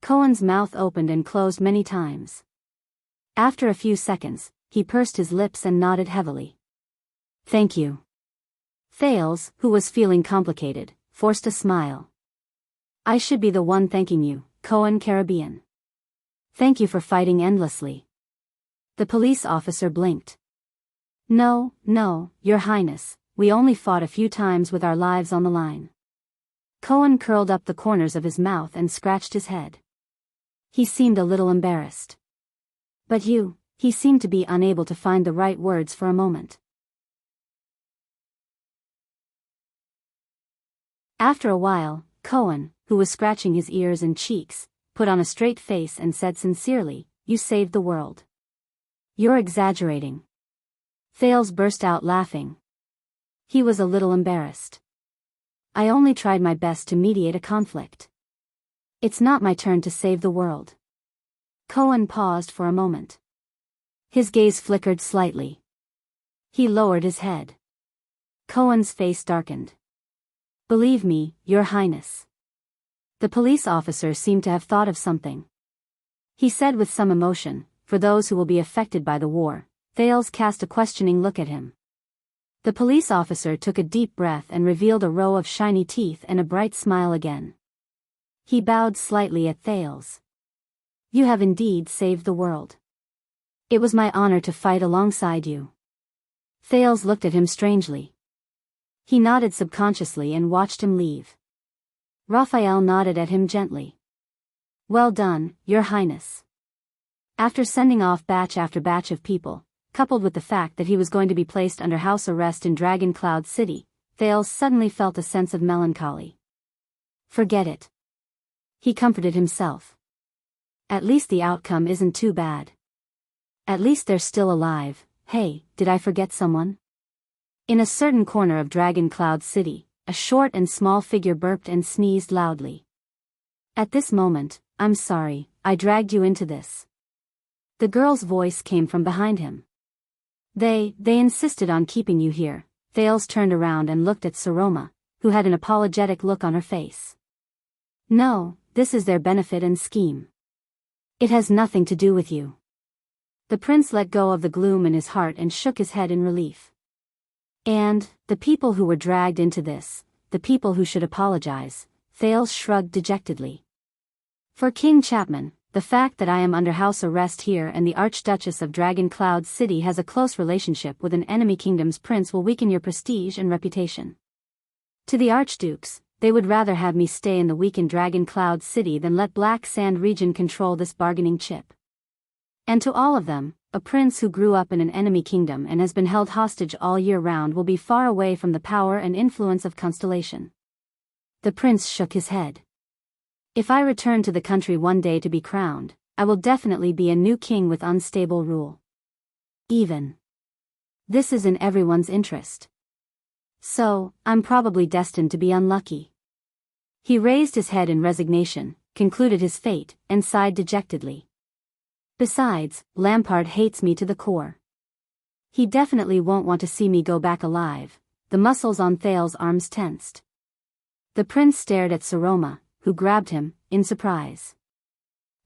Cohen's mouth opened and closed many times. After a few seconds, he pursed his lips and nodded heavily. Thank you. Thales, who was feeling complicated, forced a smile. I should be the one thanking you, Cohen Caribbean. Thank you for fighting endlessly. The police officer blinked. No, Your Highness, we only fought a few times with our lives on the line. Cohen curled up the corners of his mouth and scratched his head. He seemed a little embarrassed. But he seemed to be unable to find the right words for a moment. After a while, Cohen, who was scratching his ears and cheeks, put on a straight face and said sincerely, "You saved the world." "You're exaggerating." Thales burst out laughing. He was a little embarrassed. "I only tried my best to mediate a conflict. It's not my turn to save the world." Cohen paused for a moment. His gaze flickered slightly. He lowered his head. Cohen's face darkened. "Believe me, Your Highness." The police officer seemed to have thought of something. He said with some emotion, "For those who will be affected by the war." Thales cast a questioning look at him. The police officer took a deep breath and revealed a row of shiny teeth and a bright smile again. He bowed slightly at Thales. "You have indeed saved the world. It was my honor to fight alongside you." Thales looked at him strangely. He nodded subconsciously and watched him leave. Raphael nodded at him gently. "Well done, Your Highness." After sending off batch after batch of people, coupled with the fact that he was going to be placed under house arrest in Dragon Cloud City, Thales suddenly felt a sense of melancholy. Forget it. He comforted himself. At least the outcome isn't too bad. At least they're still alive. Hey, did I forget someone? In a certain corner of Dragon Cloud City, a short and small figure burped and sneezed loudly. At this moment, "I'm sorry, I dragged you into this." The girl's voice came from behind him. They insisted on keeping you here." Thales turned around and looked at Saroma, who had an apologetic look on her face. "No, this is their benefit and scheme. It has nothing to do with you." The prince let go of the gloom in his heart and shook his head in relief. "And, the people who were dragged into this, the people who should apologize," Thales shrugged dejectedly. "For King Chapman, the fact that I am under house arrest here and the Archduchess of Dragon Cloud City has a close relationship with an enemy kingdom's prince will weaken your prestige and reputation. To the Archdukes, they would rather have me stay in the weakened Dragon Cloud City than let Black Sand region control this bargaining chip. And to all of them, a prince who grew up in an enemy kingdom and has been held hostage all year round will be far away from the power and influence of Constellation." The prince shook his head. "If I return to the country one day to be crowned, I will definitely be a new king with unstable rule. This is in everyone's interest. So, I'm probably destined to be unlucky." He raised his head in resignation, concluded his fate, and sighed dejectedly. "Besides, Lampard hates me to the core. He definitely won't want to see me go back alive." The muscles on Thales' arms tensed. The prince stared at Saroma, who grabbed him, in surprise.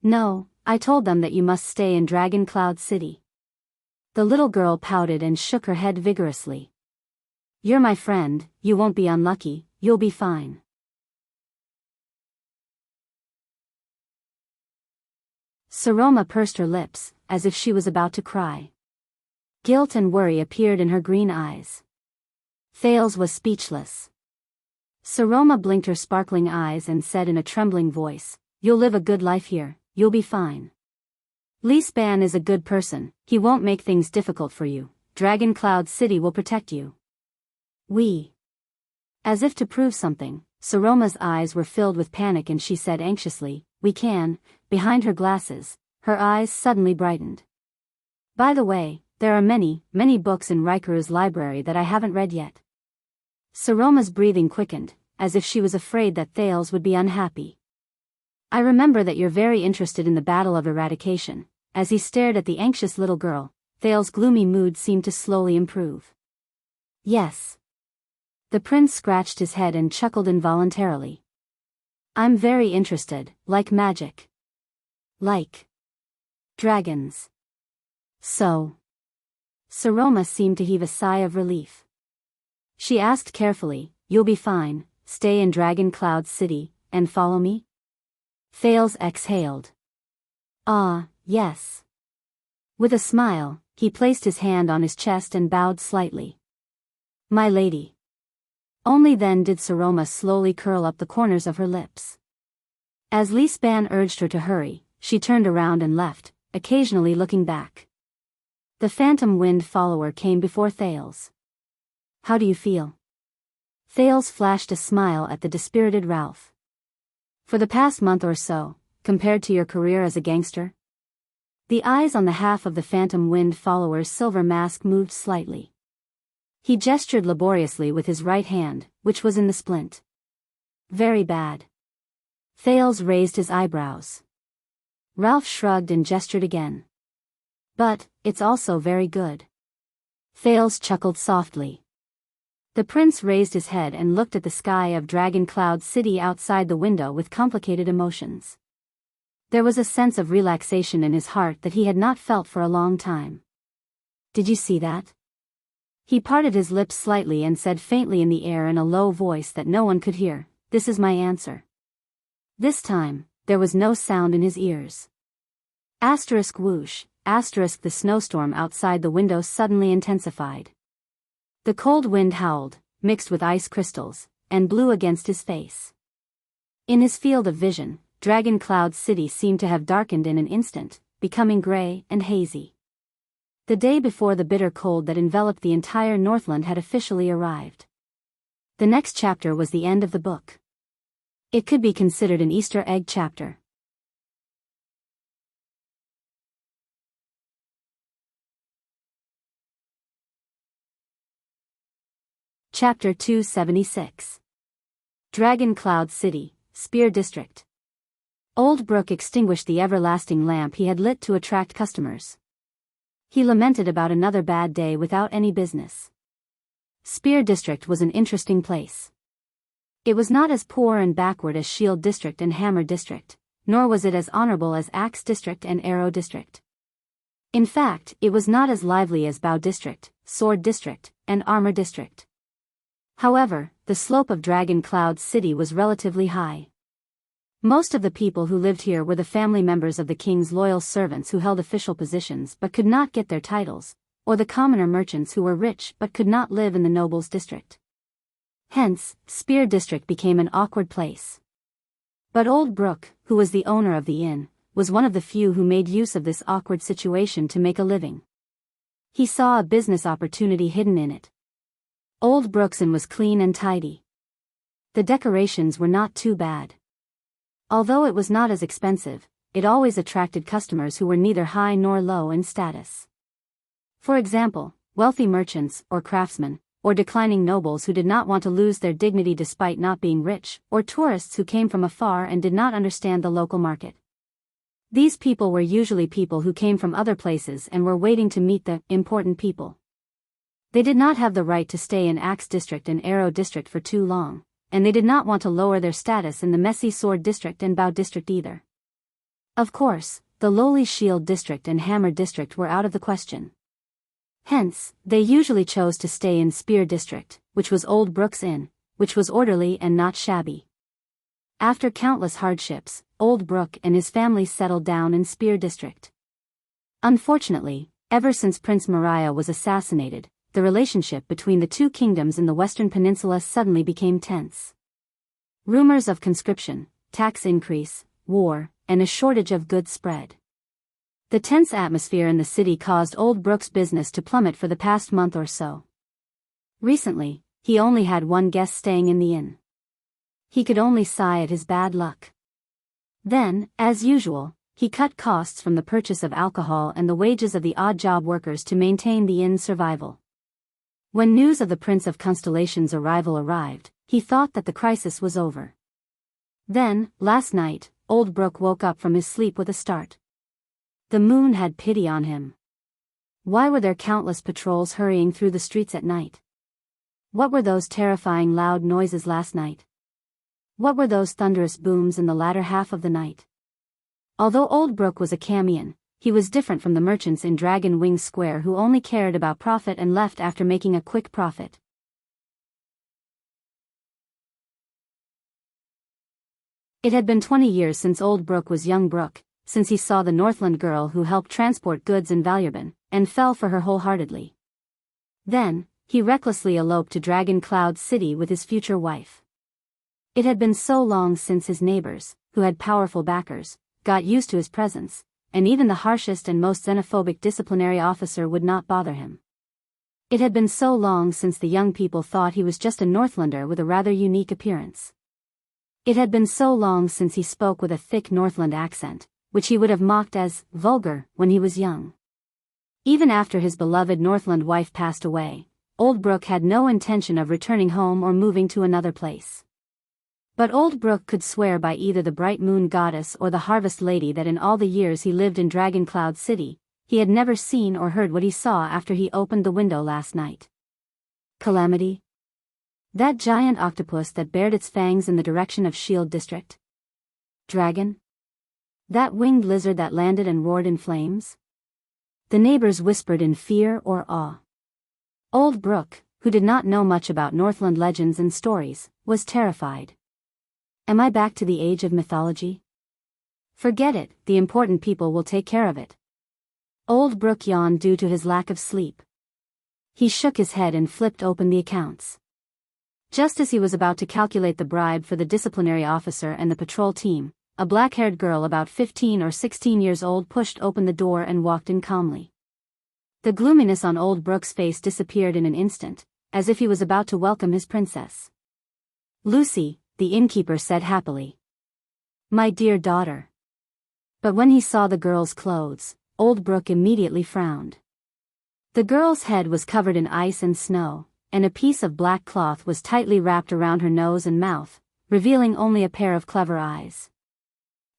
"No, I told them that you must stay in Dragon Cloud City." The little girl pouted and shook her head vigorously. "You're my friend, you won't be unlucky, you'll be fine." Saroma pursed her lips, as if she was about to cry. Guilt and worry appeared in her green eyes. Thales was speechless. Saroma blinked her sparkling eyes and said in a trembling voice, "You'll live a good life here, you'll be fine. Leespan is a good person, he won't make things difficult for you. Dragon Cloud City will protect you." "We." As if to prove something, Saroma's eyes were filled with panic and she said anxiously, "We can." Behind her glasses, her eyes suddenly brightened. "By the way, there are many books in Rikuru's library that I haven't read yet." Saroma's breathing quickened, as if she was afraid that Thales would be unhappy. "I remember that you're very interested in the Battle of Eradication." As he stared at the anxious little girl, Thales' gloomy mood seemed to slowly improve. "Yes." The prince scratched his head and chuckled involuntarily. "I'm very interested, like magic. Like dragons. So." Saroma seemed to heave a sigh of relief. She asked carefully, "You'll be fine, stay in Dragon Cloud City, and follow me? Thales exhaled. Ah, yes. With a smile, he placed his hand on his chest and bowed slightly. My lady. Only then did Saroma slowly curl up the corners of her lips. As Lisban urged her to hurry, she turned around and left, occasionally looking back. The phantom wind follower came before Thales. How do you feel? Thales flashed a smile at the dispirited Ralph. For the past month or so, compared to your career as a gangster? The eyes on the half of the phantom wind follower's silver mask moved slightly. He gestured laboriously with his right hand, which was in the splint. Very bad. Thales raised his eyebrows. Ralph shrugged and gestured again. But, it's also very good. Thales chuckled softly. The prince raised his head and looked at the sky of Dragon Cloud City outside the window with complicated emotions. There was a sense of relaxation in his heart that he had not felt for a long time. Did you see that? He parted his lips slightly and said faintly in the air in a low voice that no one could hear, "This is my answer." This time, there was no sound in his ears. Asterisk whoosh, asterisk the snowstorm outside the window suddenly intensified. The cold wind howled, mixed with ice crystals, and blew against his face. In his field of vision, Dragon Cloud City seemed to have darkened in an instant, becoming gray and hazy. The day before the bitter cold that enveloped the entire Northland had officially arrived. The next chapter was the end of the book. It could be considered an Easter egg chapter. Chapter 276. Dragon Cloud City, Spear District. Old Brook extinguished the everlasting lamp he had lit to attract customers. He lamented about another bad day without any business. Spear District was an interesting place. It was not as poor and backward as Shield District and Hammer District, nor was it as honorable as Axe District and Arrow District. In fact, it was not as lively as Bow District, Sword District, and Armor District. However, the slope of Dragon Cloud City was relatively high. Most of the people who lived here were the family members of the king's loyal servants who held official positions but could not get their titles, or the commoner merchants who were rich but could not live in the nobles' district. Hence, Spear District became an awkward place. But Old Brook, who was the owner of the inn, was one of the few who made use of this awkward situation to make a living. He saw a business opportunity hidden in it. Old Brook's inn was clean and tidy. The decorations were not too bad. Although it was not as expensive, it always attracted customers who were neither high nor low in status. For example, wealthy merchants or craftsmen, or declining nobles who did not want to lose their dignity despite not being rich, or tourists who came from afar and did not understand the local market. These people were usually people who came from other places and were waiting to meet the important people. They did not have the right to stay in Axe District and Arrow District for too long, and they did not want to lower their status in the messy Sword District and Bow District either. Of course, the lowly Shield District and Hammer District were out of the question. Hence, they usually chose to stay in Spear District, which was Old Brook's Inn, which was orderly and not shabby. After countless hardships, Old Brook and his family settled down in Spear District. Unfortunately, ever since Prince Mariah was assassinated, the relationship between the two kingdoms in the Western Peninsula suddenly became tense. Rumors of conscription, tax increase, war, and a shortage of goods spread. The tense atmosphere in the city caused Old Brook's business to plummet for the past month or so. Recently, he only had one guest staying in the inn. He could only sigh at his bad luck. Then, as usual, he cut costs from the purchase of alcohol and the wages of the odd job workers to maintain the inn's survival. When news of the Prince of Constellation's arrival arrived, he thought that the crisis was over. Then, last night, Old Brook woke up from his sleep with a start. The moon had pity on him. Why were there countless patrols hurrying through the streets at night? What were those terrifying loud noises last night? What were those thunderous booms in the latter half of the night? Although Old Brook was a Camion, he was different from the merchants in Dragon Wing Square who only cared about profit and left after making a quick profit. It had been 20 years since old Brooke was young Brooke, since he saw the Northland girl who helped transport goods in Valuban, and fell for her wholeheartedly. Then, he recklessly eloped to Dragon Cloud City with his future wife. It had been so long since his neighbors, who had powerful backers, got used to his presence, and even the harshest and most xenophobic disciplinary officer would not bother him. It had been so long since the young people thought he was just a Northlander with a rather unique appearance. It had been so long since he spoke with a thick Northland accent, which he would have mocked as vulgar when he was young. Even after his beloved Northland wife passed away, old Brooke had no intention of returning home or moving to another place. But old Brooke could swear by either the bright moon goddess or the harvest lady that in all the years he lived in Dragon Cloud City, he had never seen or heard what he saw after he opened the window last night. Calamity? That giant octopus that bared its fangs in the direction of Shield District? Dragon? That winged lizard that landed and roared in flames? The neighbors whispered in fear or awe. Old Brooke, who did not know much about Northland legends and stories, was terrified. Am I back to the age of mythology? Forget it, the important people will take care of it. Old Brooke yawned due to his lack of sleep. He shook his head and flipped open the accounts. Just as he was about to calculate the bribe for the disciplinary officer and the patrol team, a black-haired girl about 15 or 16 years old pushed open the door and walked in calmly. The gloominess on old Brooke's face disappeared in an instant, as if he was about to welcome his princess. Lucy, the innkeeper said happily. My dear daughter. But when he saw the girl's clothes, old Brooke immediately frowned. The girl's head was covered in ice and snow, and a piece of black cloth was tightly wrapped around her nose and mouth, revealing only a pair of clever eyes.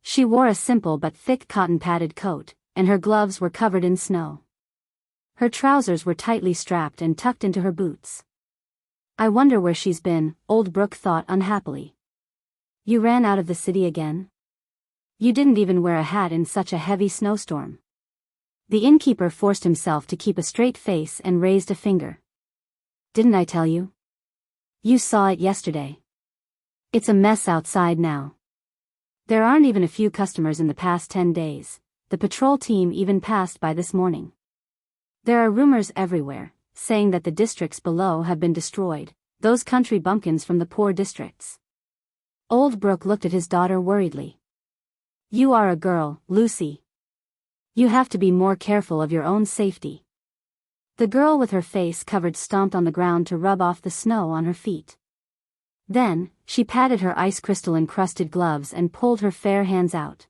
She wore a simple but thick cotton-padded coat, and her gloves were covered in snow. Her trousers were tightly strapped and tucked into her boots. I wonder where she's been, old Brooke thought unhappily. You ran out of the city again? You didn't even wear a hat in such a heavy snowstorm. The innkeeper forced himself to keep a straight face and raised a finger. Didn't I tell you? You saw it yesterday. It's a mess outside now. There aren't even a few customers in the past 10 days. The patrol team even passed by this morning. There are rumors everywhere, saying that the districts below have been destroyed, those country bumpkins from the poor districts. Old Brooke looked at his daughter worriedly. You are a girl, Lucy. You have to be more careful of your own safety. The girl with her face covered stomped on the ground to rub off the snow on her feet. Then, she patted her ice crystal-encrusted gloves and pulled her fair hands out.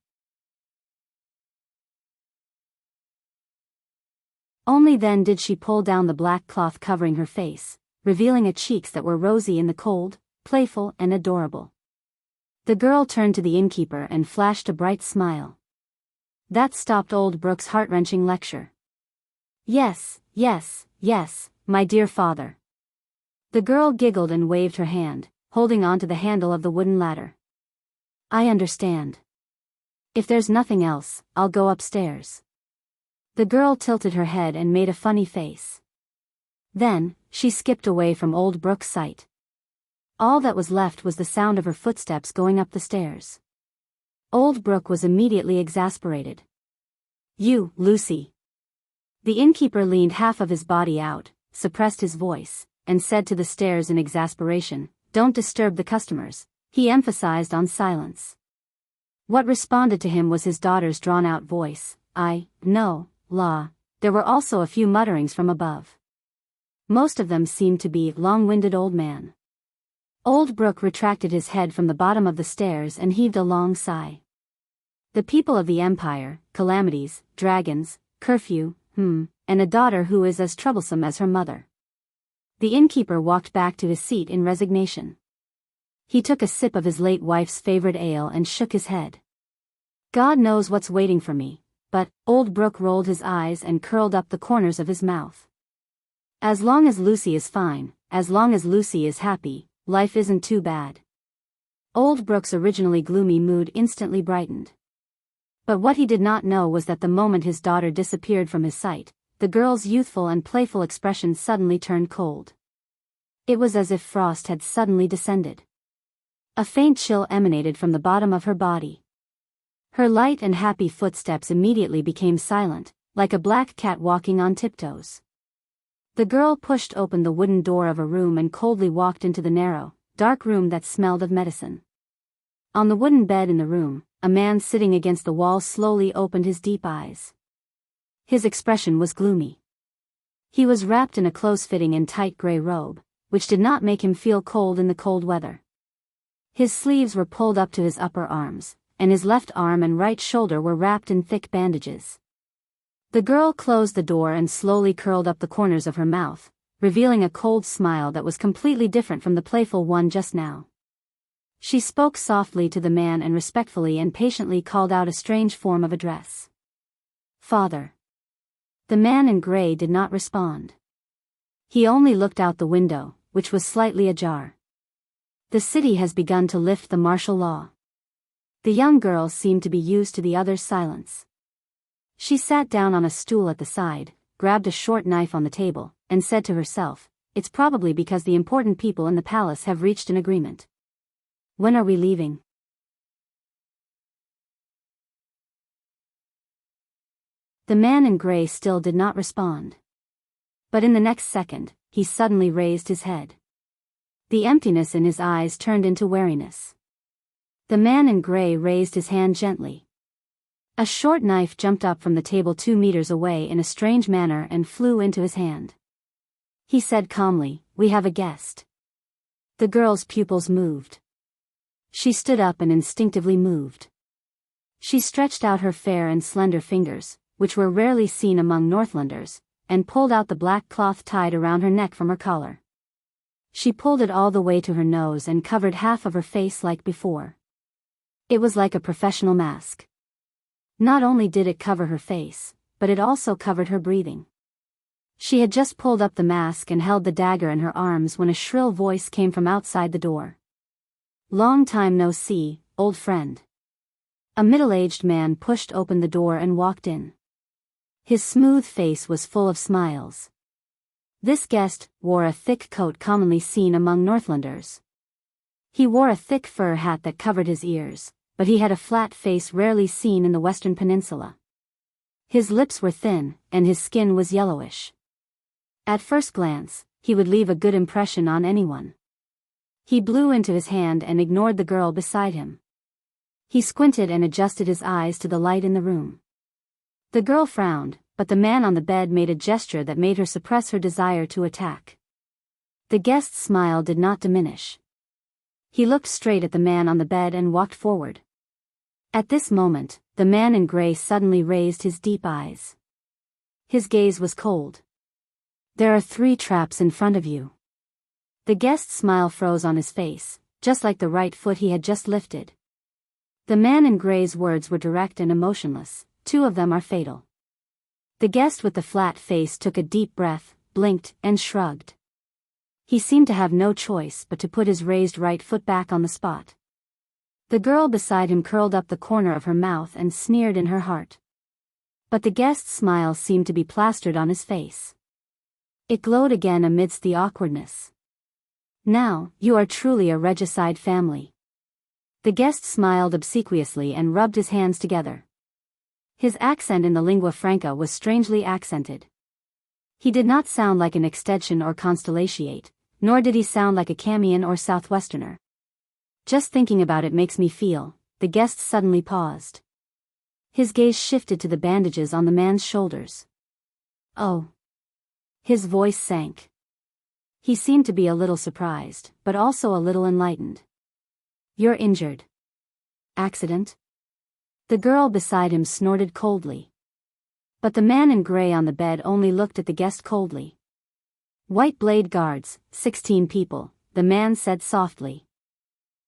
Only then did she pull down the black cloth covering her face, revealing a cheeks that were rosy in the cold, playful and adorable. The girl turned to the innkeeper and flashed a bright smile. That stopped old Brooke's heart-wrenching lecture. Yes, yes, yes, my dear father. The girl giggled and waved her hand, holding on to the handle of the wooden ladder. I understand. If there's nothing else, I'll go upstairs. The girl tilted her head and made a funny face. Then, she skipped away from old Brooke's sight. All that was left was the sound of her footsteps going up the stairs. Old Brooke was immediately exasperated. You, Lucy. The innkeeper leaned half of his body out, suppressed his voice, and said to the stairs in exasperation, Don't disturb the customers. He emphasized on silence. What responded to him was his daughter's drawn-out voice, No, La. There were also a few mutterings from above. Most of them seemed to be long-winded old man. Old Brooke retracted his head from the bottom of the stairs and heaved a long sigh. The people of the Empire, calamities, dragons, curfew, and a daughter who is as troublesome as her mother. The innkeeper walked back to his seat in resignation. He took a sip of his late wife's favorite ale and shook his head. God knows what's waiting for me, but, old Brooke rolled his eyes and curled up the corners of his mouth. As long as Lucy is fine, as long as Lucy is happy, life isn't too bad. Old Brooke's originally gloomy mood instantly brightened. But what he did not know was that the moment his daughter disappeared from his sight, the girl's youthful and playful expression suddenly turned cold. It was as if frost had suddenly descended. A faint chill emanated from the bottom of her body. Her light and happy footsteps immediately became silent, like a black cat walking on tiptoes. The girl pushed open the wooden door of a room and coldly walked into the narrow, dark room that smelled of medicine. On the wooden bed in the room, a man sitting against the wall slowly opened his deep eyes. His expression was gloomy. He was wrapped in a close-fitting and tight gray robe, which did not make him feel cold in the cold weather. His sleeves were pulled up to his upper arms, and his left arm and right shoulder were wrapped in thick bandages. The girl closed the door and slowly curled up the corners of her mouth, revealing a cold smile that was completely different from the playful one just now. She spoke softly to the man and respectfully and patiently called out a strange form of address. "Father." The man in gray did not respond. He only looked out the window, which was slightly ajar. The city has begun to lift the martial law. The young girl seemed to be used to the other's silence. She sat down on a stool at the side, grabbed a short knife on the table, and said to herself, "It's probably because the important people in the palace have reached an agreement. When are we leaving?" The man in gray still did not respond. But in the next second, he suddenly raised his head. The emptiness in his eyes turned into wariness. The man in gray raised his hand gently. A short knife jumped up from the table 2 meters away in a strange manner and flew into his hand. He said calmly, "We have a guest." The girl's pupils moved. She stood up and instinctively moved. She stretched out her fair and slender fingers, which were rarely seen among Northlanders, and pulled out the black cloth tied around her neck from her collar. She pulled it all the way to her nose and covered half of her face like before. It was like a professional mask. Not only did it cover her face, but it also covered her breathing. She had just pulled up the mask and held the dagger in her arms when a shrill voice came from outside the door. "Long time no see, old friend." A middle-aged man pushed open the door and walked in. His smooth face was full of smiles. This guest wore a thick coat commonly seen among Northlanders. He wore a thick fur hat that covered his ears, but he had a flat face rarely seen in the Western Peninsula. His lips were thin, and his skin was yellowish. At first glance, he would leave a good impression on anyone. He blew into his hand and ignored the girl beside him. He squinted and adjusted his eyes to the light in the room. The girl frowned, but the man on the bed made a gesture that made her suppress her desire to attack. The guest's smile did not diminish. He looked straight at the man on the bed and walked forward. At this moment, the man in gray suddenly raised his deep eyes. His gaze was cold. "There are 3 traps in front of you." The guest's smile froze on his face, just like the right foot he had just lifted. The man in gray's words were direct and emotionless. 2 of them are fatal." The guest with the flat face took a deep breath, blinked, and shrugged. He seemed to have no choice but to put his raised right foot back on the spot. The girl beside him curled up the corner of her mouth and sneered in her heart. But the guest's smile seemed to be plastered on his face. It glowed again amidst the awkwardness. "Now, you are truly a regicide family." The guest smiled obsequiously and rubbed his hands together. His accent in the lingua franca was strangely accented. He did not sound like an extension or constellatiate, nor did he sound like a Camian or Southwesterner. "Just thinking about it makes me feel," the guest suddenly paused. His gaze shifted to the bandages on the man's shoulders. "Oh." His voice sank. He seemed to be a little surprised, but also a little enlightened. "You're injured." "Accident?" The girl beside him snorted coldly. But the man in gray on the bed only looked at the guest coldly. "White Blade Guards, 16 people," the man said softly.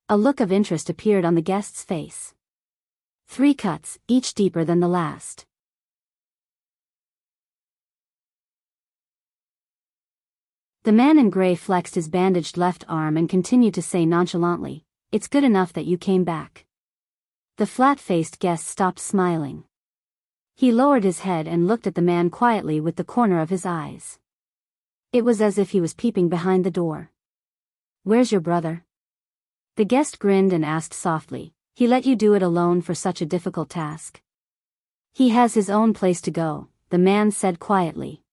A look of interest appeared on the guest's face. 3 cuts, each deeper than the last. The man in gray flexed his bandaged left arm and continued to say nonchalantly, "It's good enough that you came back." The flat-faced guest stopped smiling. He lowered his head and looked at the man quietly with the corner of his eyes. It was as if he was peeping behind the door. "Where's your brother?" The guest grinned and asked softly, "He let you do it alone for such a difficult task?" "He has his own place to go," the man said quietly.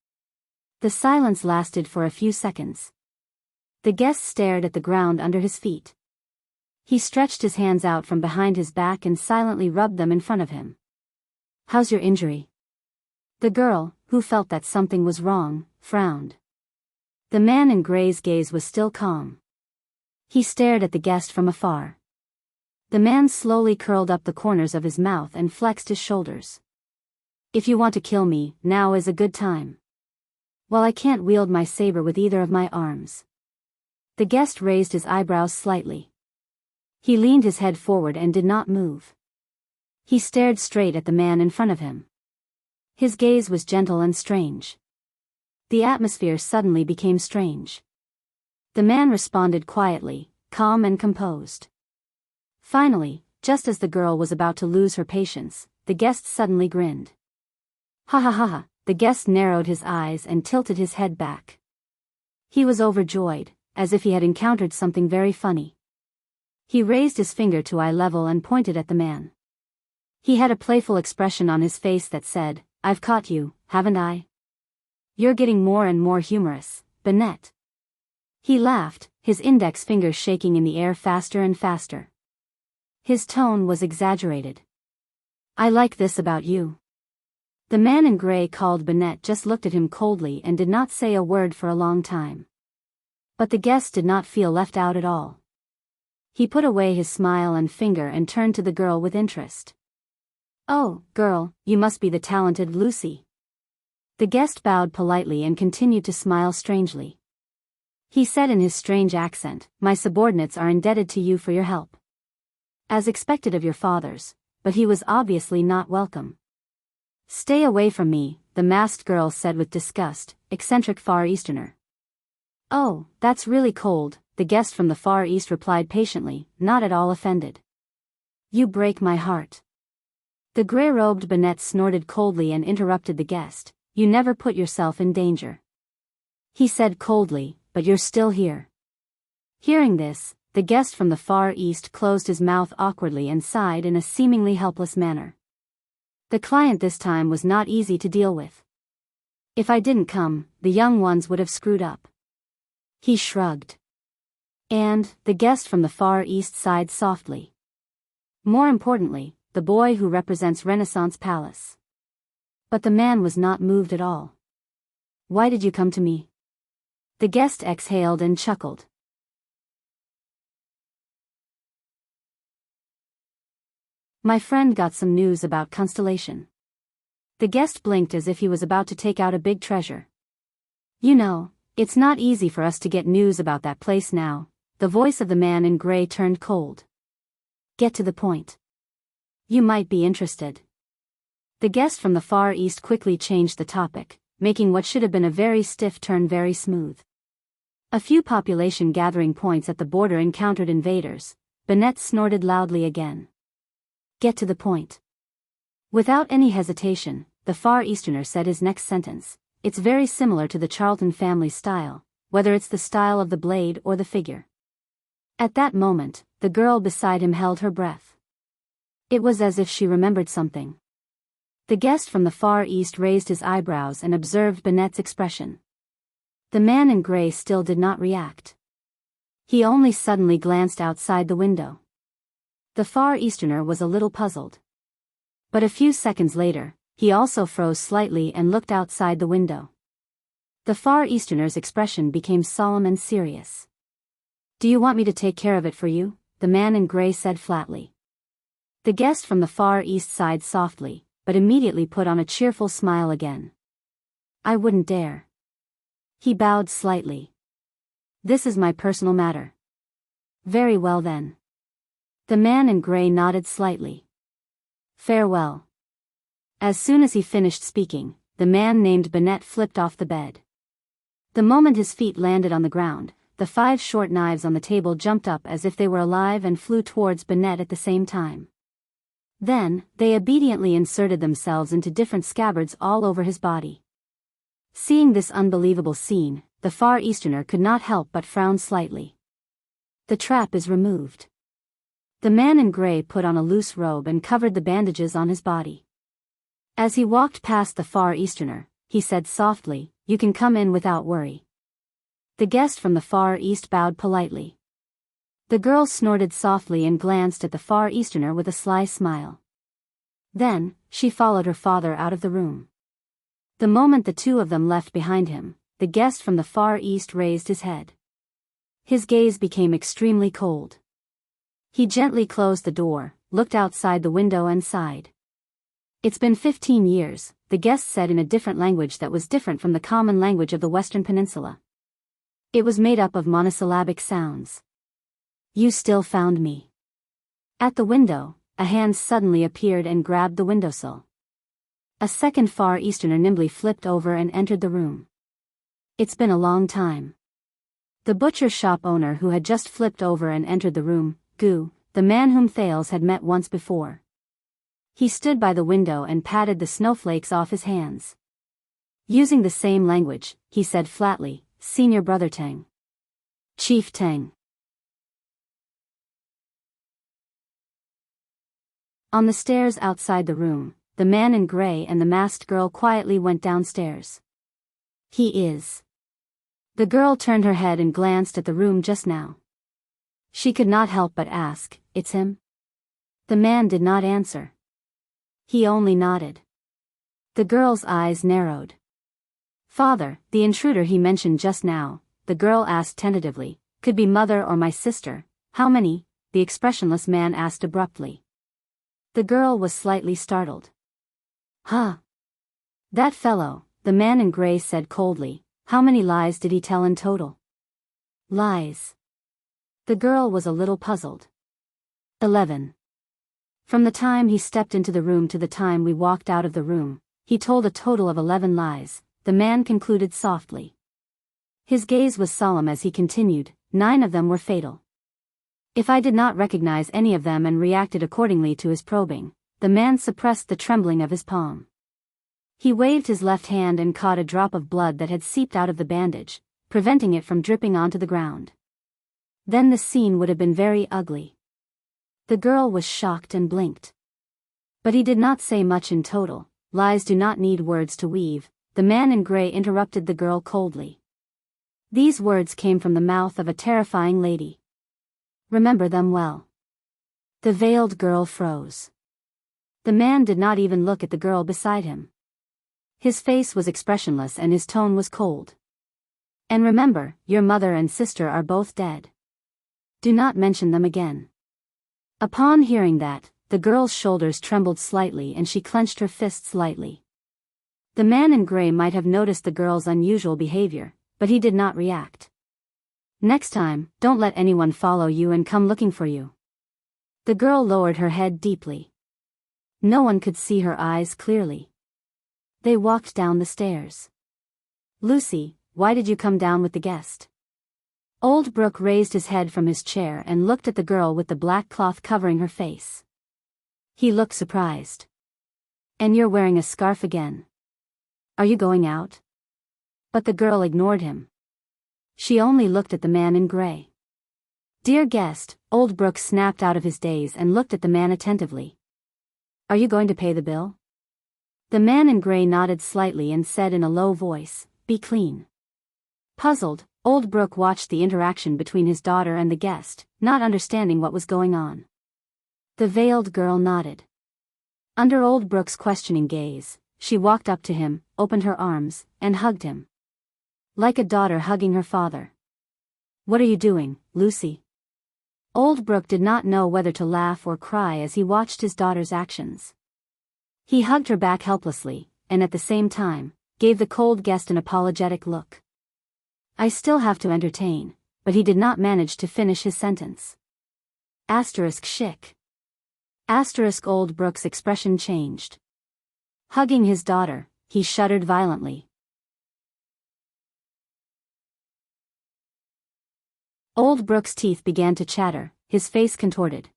The silence lasted for a few seconds. The guest stared at the ground under his feet. He stretched his hands out from behind his back and silently rubbed them in front of him. "How's your injury?" The girl, who felt that something was wrong, frowned. The man in gray's gaze was still calm. He stared at the guest from afar. The man slowly curled up the corners of his mouth and flexed his shoulders. "If you want to kill me, now is a good time." "Well, I can't wield my saber with either of my arms." The guest raised his eyebrows slightly. He leaned his head forward and did not move. He stared straight at the man in front of him. His gaze was gentle and strange. The atmosphere suddenly became strange. The man responded quietly, calm and composed. Finally, just as the girl was about to lose her patience, the guest suddenly grinned. "Ha ha ha ha," the guest narrowed his eyes and tilted his head back. He was overjoyed, as if he had encountered something very funny. He raised his finger to eye level and pointed at the man. He had a playful expression on his face that said, "I've caught you, haven't I? You're getting more and more humorous, Bennett." He laughed, his index finger shaking in the air faster and faster. His tone was exaggerated. "I like this about you." The man in gray called Bennett just looked at him coldly and did not say a word for a long time. But the guest did not feel left out at all. He put away his smile and finger and turned to the girl with interest. "Oh, girl, you must be the talented Lucy." The guest bowed politely and continued to smile strangely. He said in his strange accent, "My subordinates are indebted to you for your help." As expected of your fathers, but he was obviously not welcome. "Stay away from me," the masked girl said with disgust, "eccentric Far Easterner." "Oh, that's really cold," the guest from the Far East replied patiently, not at all offended. "You break my heart." The gray-robed Bennett snorted coldly and interrupted the guest. "You never put yourself in danger," he said coldly, "but you're still here." Hearing this, the guest from the Far East closed his mouth awkwardly and sighed in a seemingly helpless manner. The client this time was not easy to deal with. "If I didn't come, the young ones would have screwed up." He shrugged. And, the guest from the Far East sighed softly. "More importantly, the boy who represents Renaissance Palace." But the man was not moved at all. "Why did you come to me?" The guest exhaled and chuckled. "My friend got some news about Constellation." The guest blinked as if he was about to take out a big treasure. "You know, it's not easy for us to get news about that place now." The voice of the man in gray turned cold. "Get to the point. You might be interested." The guest from the Far East quickly changed the topic, making what should have been a very stiff turn very smooth. A few population gathering points at the border encountered invaders. Bennett snorted loudly again. "Get to the point." Without any hesitation, the Far Easterner said his next sentence. "It's very similar to the Charlton family style, whether it's the style of the blade or the figure." At that moment, the girl beside him held her breath. It was as if she remembered something. The guest from the Far East raised his eyebrows and observed Bennett's expression. The man in gray still did not react. He only suddenly glanced outside the window. The Far Easterner was a little puzzled. But a few seconds later, he also froze slightly and looked outside the window. The Far Easterner's expression became solemn and serious. "Do you want me to take care of it for you?" the man in gray said flatly. The guest from the Far East sighed softly, but immediately put on a cheerful smile again. "I wouldn't dare." He bowed slightly. "This is my personal matter." "Very well then." The man in gray nodded slightly. "Farewell." As soon as he finished speaking, the man named Bennett flipped off the bed. The moment his feet landed on the ground, the 5 short knives on the table jumped up as if they were alive and flew towards Bennett at the same time. Then, they obediently inserted themselves into different scabbards all over his body. Seeing this unbelievable scene, the Far Easterner could not help but frown slightly. "The trap is removed." The man in gray put on a loose robe and covered the bandages on his body. As he walked past the Far Easterner, he said softly, "You can come in without worry." The guest from the Far East bowed politely. The girl snorted softly and glanced at the Far Easterner with a sly smile. Then, she followed her father out of the room. The moment the two of them left behind him, the guest from the Far East raised his head. His gaze became extremely cold. He gently closed the door, looked outside the window and sighed. "It's been 15 years, the guest said in a different language that was different from the common language of the Western Peninsula. It was made up of monosyllabic sounds. "You still found me." At the window, a hand suddenly appeared and grabbed the windowsill. A second Far Easterner nimbly flipped over and entered the room. "It's been a long time." The butcher shop owner who had just flipped over and entered the room, Gu, the man whom Thales had met once before. He stood by the window and patted the snowflakes off his hands. Using the same language, he said flatly, "Senior Brother Tang. Chief Tang." On the stairs outside the room, the man in gray and the masked girl quietly went downstairs. "He is." The girl turned her head and glanced at the room just now. She could not help but ask, "It's him?" The man did not answer. He only nodded. The girl's eyes narrowed. "Father, the intruder he mentioned just now," the girl asked tentatively, "could be mother or my sister." "How many?" the expressionless man asked abruptly. The girl was slightly startled. "Huh. That fellow," the man in gray said coldly. "How many lies did he tell in total?" "Lies?" The girl was a little puzzled. 11. From the time he stepped into the room to the time we walked out of the room, he told a total of 11 lies, the man concluded softly. His gaze was solemn as he continued, 9 of them were fatal. If I did not recognize any of them and reacted accordingly to his probing, the man suppressed the trembling of his palm. He waved his left hand and caught a drop of blood that had seeped out of the bandage, preventing it from dripping onto the ground. Then the scene would have been very ugly. The girl was shocked and blinked. But he did not say much in total. Lies do not need words to weave, the man in gray interrupted the girl coldly. These words came from the mouth of a terrifying lady. Remember them well. The veiled girl froze. The man did not even look at the girl beside him. His face was expressionless and his tone was cold. And remember, your mother and sister are both dead. Do not mention them again. Upon hearing that, the girl's shoulders trembled slightly and she clenched her fists lightly. The man in gray might have noticed the girl's unusual behavior, but he did not react. "Next time, don't let anyone follow you and come looking for you." The girl lowered her head deeply. No one could see her eyes clearly. They walked down the stairs. "Lucy, why did you come down with the guest?" Old Brooke raised his head from his chair and looked at the girl with the black cloth covering her face. He looked surprised. "And you're wearing a scarf again. Are you going out?" But the girl ignored him. She only looked at the man in gray. "Dear guest," Old Brooke snapped out of his daze and looked at the man attentively. "Are you going to pay the bill?" The man in gray nodded slightly and said in a low voice, "Be clean." Puzzled, Old Brooke watched the interaction between his daughter and the guest, not understanding what was going on. The veiled girl nodded. Under Old Brooke's questioning gaze, she walked up to him, opened her arms, and hugged him. Like a daughter hugging her father. "What are you doing, Lucy?" Old Brooke did not know whether to laugh or cry as he watched his daughter's actions. He hugged her back helplessly, and at the same time, gave the cold guest an apologetic look. "I still have to entertain," but he did not manage to finish his sentence. Schick. Old Brooke's expression changed. Hugging his daughter, he shuddered violently. Old Brooke's teeth began to chatter, his face contorted.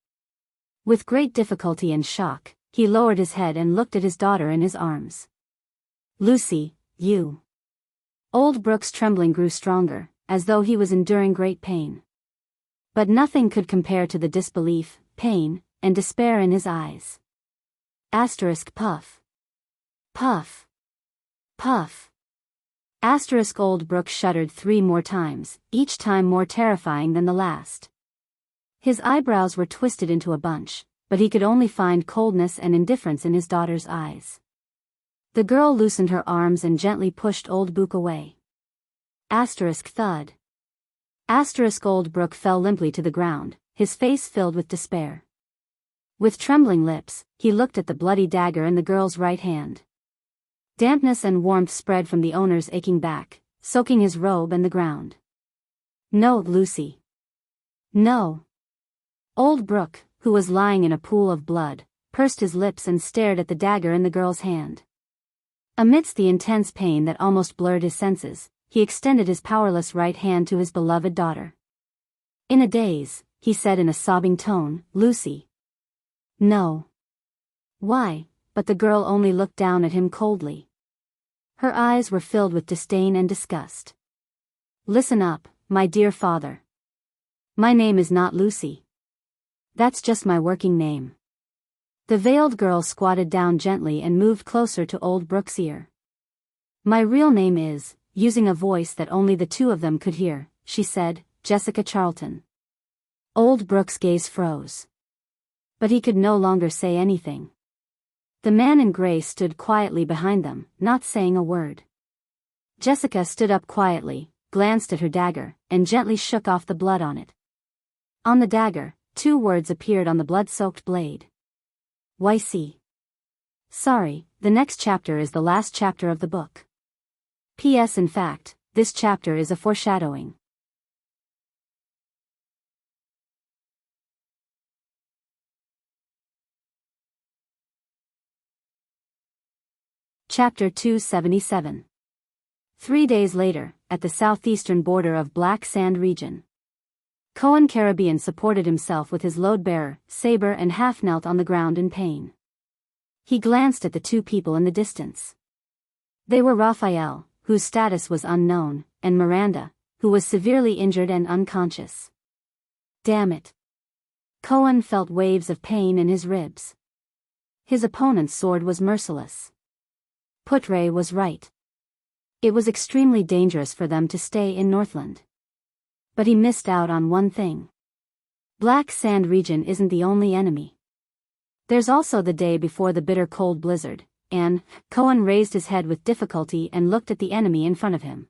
With great difficulty and shock, he lowered his head and looked at his daughter in his arms. "Lucy, you..." Old Brooke's trembling grew stronger, as though he was enduring great pain. But nothing could compare to the disbelief, pain, and despair in his eyes. Asterisk puff. Puff. Puff. Asterisk Old Brook shuddered 3 more times, each time more terrifying than the last. His eyebrows were twisted into a bunch, but he could only find coldness and indifference in his daughter's eyes. The girl loosened her arms and gently pushed Old Brook away. Asterisk thud. Asterisk Old Brook fell limply to the ground, his face filled with despair. With trembling lips, he looked at the bloody dagger in the girl's right hand. Dampness and warmth spread from the owner's aching back, soaking his robe and the ground. No, Lucy. No. Old Brook, who was lying in a pool of blood, pursed his lips and stared at the dagger in the girl's hand. Amidst the intense pain that almost blurred his senses, he extended his powerless right hand to his beloved daughter. In a daze, he said in a sobbing tone, "Lucy." "No." "Why?" But the girl only looked down at him coldly. Her eyes were filled with disdain and disgust. "Listen up, my dear father. My name is not Lucy. That's just my working name." The veiled girl squatted down gently and moved closer to Old Brook's ear. "My real name is," using a voice that only the two of them could hear, she said, "Jessica Charlton." Old Brook's gaze froze. But he could no longer say anything. The man in gray stood quietly behind them, not saying a word. Jessica stood up quietly, glanced at her dagger, and gently shook off the blood on it. On the dagger, 2 words appeared on the blood-soaked blade. "YC. Sorry, the next chapter is the last chapter of the book. P.S. In fact, this chapter is a foreshadowing." Chapter 277. 3 days later, at the southeastern border of Black Sand region. Cohen Caribbean supported himself with his load-bearer, Saber, and half-knelt on the ground in pain. He glanced at the 2 people in the distance. They were Raphael, whose status was unknown, and Miranda, who was severely injured and unconscious. Damn it. Cohen felt waves of pain in his ribs. His opponent's sword was merciless. Putre was right. It was extremely dangerous for them to stay in Northland. But he missed out on one thing. Black Sand region isn't the only enemy. There's also the day before the bitter cold blizzard, and Cohen raised his head with difficulty and looked at the enemy in front of him.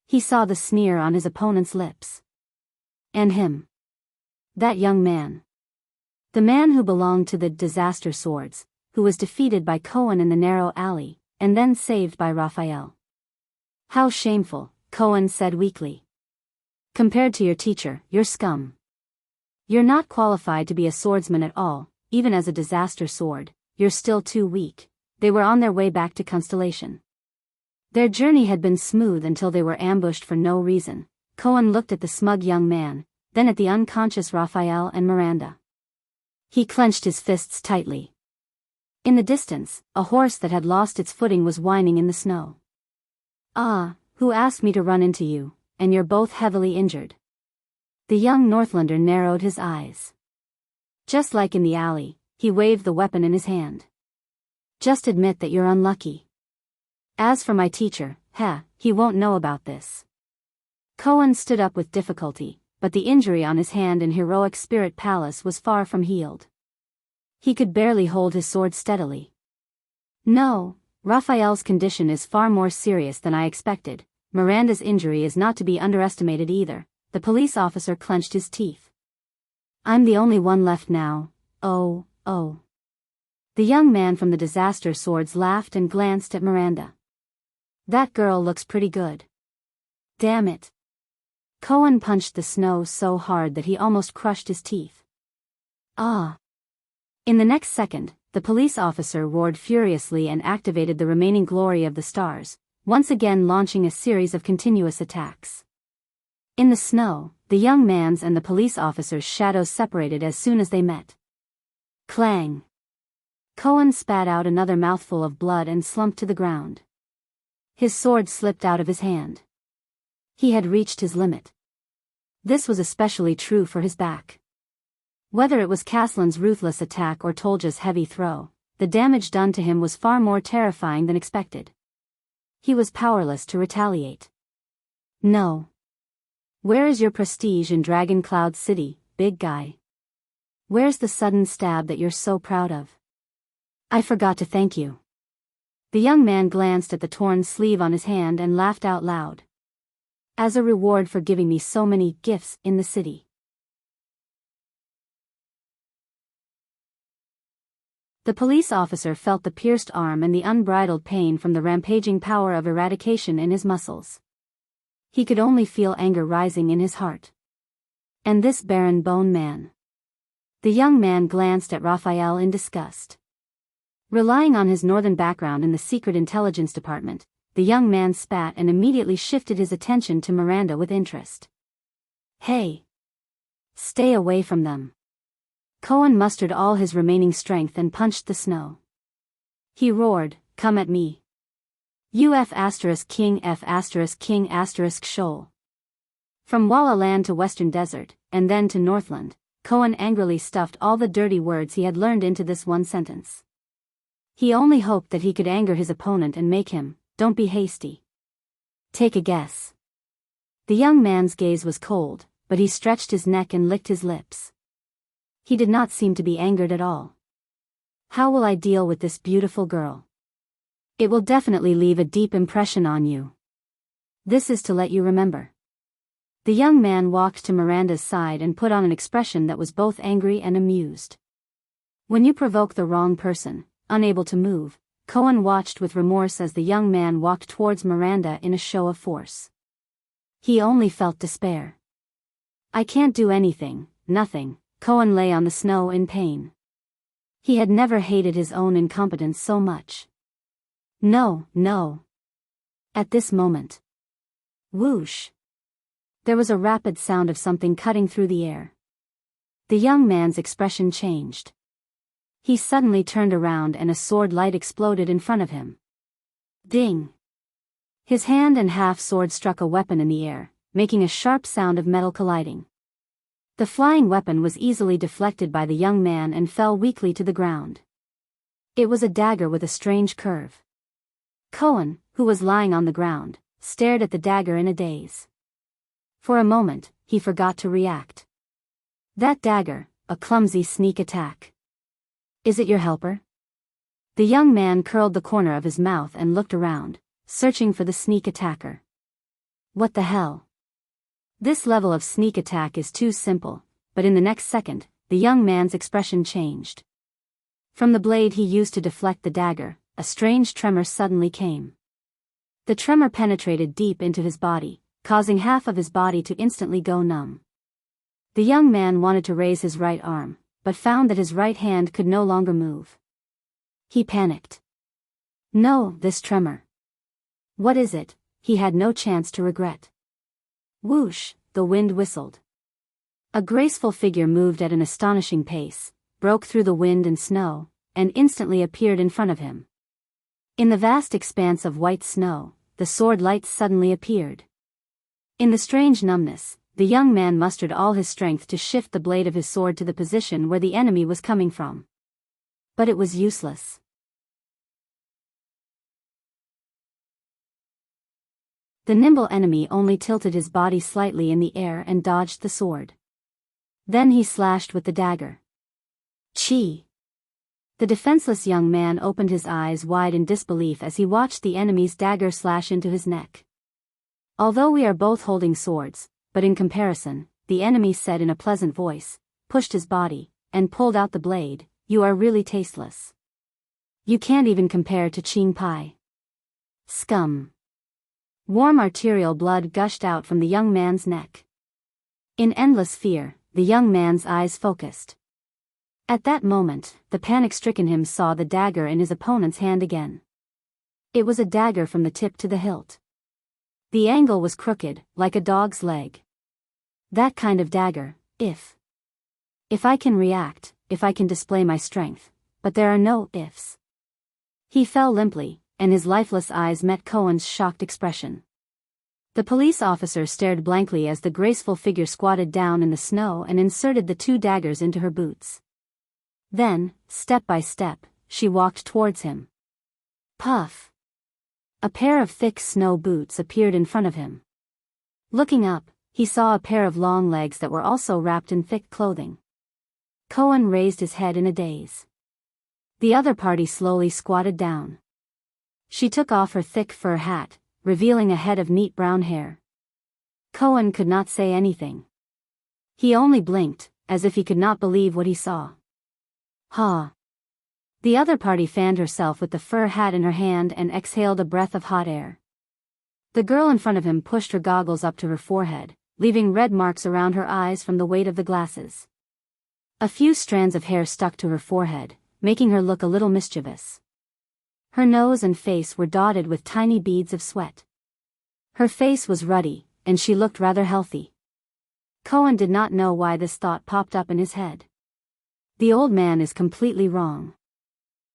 He saw the sneer on his opponent's lips. And him. That young man. The man who belonged to the Disaster Swords, who was defeated by Cohen in the narrow alley, and then saved by Raphael. "How shameful," Cohen said weakly. "Compared to your teacher, you're scum. You're not qualified to be a swordsman at all, even as a disaster sword, you're still too weak." They were on their way back to Constellation. Their journey had been smooth until they were ambushed for no reason. Cohen looked at the smug young man, then at the unconscious Raphael and Miranda. He clenched his fists tightly. In the distance, a horse that had lost its footing was whining in the snow. "Ah, who asked me to run into you, and you're both heavily injured." The young Northlander narrowed his eyes. Just like in the alley, he waved the weapon in his hand. "Just admit that you're unlucky. As for my teacher, he won't know about this." Cohen stood up with difficulty, but the injury on his hand in Heroic Spirit Palace was far from healed. He could barely hold his sword steadily. "No, Raphael's condition is far more serious than I expected. Miranda's injury is not to be underestimated either." The police officer clenched his teeth. "I'm the only one left now. Oh. The young man from the Disaster Swords laughed and glanced at Miranda. "That girl looks pretty good." "Damn it." Cohen punched the snow so hard that he almost crushed his teeth. "Ah." In the next second, the police officer roared furiously and activated the remaining glory of the stars, once again launching a series of continuous attacks. In the snow, the young man's and the police officer's shadows separated as soon as they met. Clang. Cohen spat out another mouthful of blood and slumped to the ground. His sword slipped out of his hand. He had reached his limit. This was especially true for his back. Whether it was Caslin's ruthless attack or Tolja's heavy throw, the damage done to him was far more terrifying than expected. He was powerless to retaliate. No. Where is your prestige in Dragon Cloud City, big guy? Where's the sudden stab that you're so proud of? I forgot to thank you. The young man glanced at the torn sleeve on his hand and laughed out loud. As a reward for giving me so many gifts in the city. The police officer felt the pierced arm and the unbridled pain from the rampaging power of eradication in his muscles. He could only feel anger rising in his heart. And this barren bone man. The young man glanced at Raphael in disgust. Relying on his northern background in the Secret Intelligence Department, the young man spat and immediately shifted his attention to Miranda with interest. Hey! Stay away from them. Cohen mustered all his remaining strength and punched the snow. He roared, come at me. King Shoal. From Walla Land to Western Desert, and then to Northland, Cohen angrily stuffed all the dirty words he had learned into this one sentence. He only hoped that he could anger his opponent and make him, don't be hasty. Take a guess. The young man's gaze was cold, but he stretched his neck and licked his lips. He did not seem to be angered at all. How will I deal with this beautiful girl? It will definitely leave a deep impression on you. This is to let you remember. The young man walked to Miranda's side and put on an expression that was both angry and amused. When you provoke the wrong person, unable to move, Cohen watched with remorse as the young man walked towards Miranda in a show of force. He only felt despair. I can't do anything, nothing. Cohen lay on the snow in pain. He had never hated his own incompetence so much. No, no. At this moment. Whoosh. There was a rapid sound of something cutting through the air. The young man's expression changed. He suddenly turned around and a sword light exploded in front of him. Ding! His hand and half-sword struck a weapon in the air, making a sharp sound of metal colliding. The flying weapon was easily deflected by the young man and fell weakly to the ground. It was a dagger with a strange curve. Cohen, who was lying on the ground, stared at the dagger in a daze. For a moment, he forgot to react. That dagger, a clumsy sneak attack. Is it your helper? The young man curled the corner of his mouth and looked around, searching for the sneak attacker. What the hell? This level of sneak attack is too simple, but in the next second, the young man's expression changed. From the blade he used to deflect the dagger, a strange tremor suddenly came. The tremor penetrated deep into his body, causing half of his body to instantly go numb. The young man wanted to raise his right arm, but found that his right hand could no longer move. He panicked. No, this tremor. What is it? He had no chance to regret. Whoosh, the wind whistled. A graceful figure moved at an astonishing pace, broke through the wind and snow, and instantly appeared in front of him. In the vast expanse of white snow, the sword lights suddenly appeared. In the strange numbness, the young man mustered all his strength to shift the blade of his sword to the position where the enemy was coming from. But it was useless. The nimble enemy only tilted his body slightly in the air and dodged the sword. Then he slashed with the dagger. Chi! The defenseless young man opened his eyes wide in disbelief as he watched the enemy's dagger slash into his neck. Although we are both holding swords, but in comparison, the enemy said in a pleasant voice, pushed his body, and pulled out the blade, you are really tasteless. You can't even compare to Ching Pai. Scum. Warm arterial blood gushed out from the young man's neck. In endless fear, the young man's eyes focused. At that moment, the panic-stricken him saw the dagger in his opponent's hand again. It was a dagger from the tip to the hilt. The angle was crooked, like a dog's leg. That kind of dagger, if I can react, if I can display my strength, but there are no ifs. He fell limply, and his lifeless eyes met Cohen's shocked expression. The police officer stared blankly as the graceful figure squatted down in the snow and inserted the 2 daggers into her boots. Then, step by step, she walked towards him. Puff! A pair of thick snow boots appeared in front of him. Looking up, he saw a pair of long legs that were also wrapped in thick clothing. Cohen raised his head in a daze. The other party slowly squatted down. She took off her thick fur hat, revealing a head of neat brown hair. Cohen could not say anything. He only blinked, as if he could not believe what he saw. Ha! The other party fanned herself with the fur hat in her hand and exhaled a breath of hot air. The girl in front of him pushed her goggles up to her forehead, leaving red marks around her eyes from the weight of the glasses. A few strands of hair stuck to her forehead, making her look a little mischievous. Her nose and face were dotted with tiny beads of sweat. Her face was ruddy, and she looked rather healthy. Cohen did not know why this thought popped up in his head. The old man is completely wrong.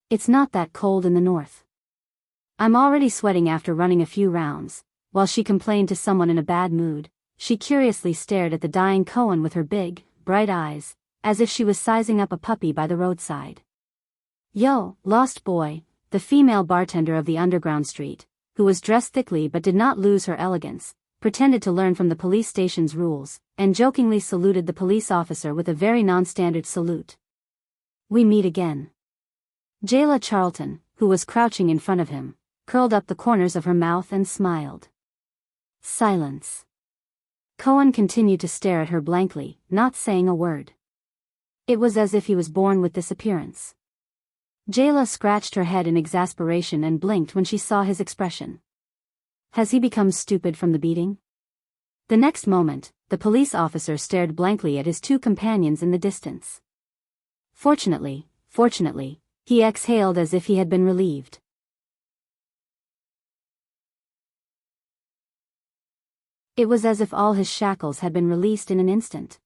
It's not that cold in the north. I'm already sweating after running a few rounds. While she complained to someone in a bad mood, she curiously stared at the dying Cohen with her big, bright eyes, as if she was sizing up a puppy by the roadside. Yo, lost boy, the female bartender of the underground street, who was dressed thickly but did not lose her elegance, pretended to learn from the police station's rules, and jokingly saluted the police officer with a very non-standard salute. We meet again. Jayla Charlton, who was crouching in front of him, curled up the corners of her mouth and smiled. Silence. Cohen continued to stare at her blankly, not saying a word. It was as if he was born with this appearance. Jayla scratched her head in exasperation and blinked when she saw his expression. Has he become stupid from the beating? The next moment, the police officer stared blankly at his 2 companions in the distance. Fortunately, he exhaled as if he had been relieved. It was as if all his shackles had been released in an instant.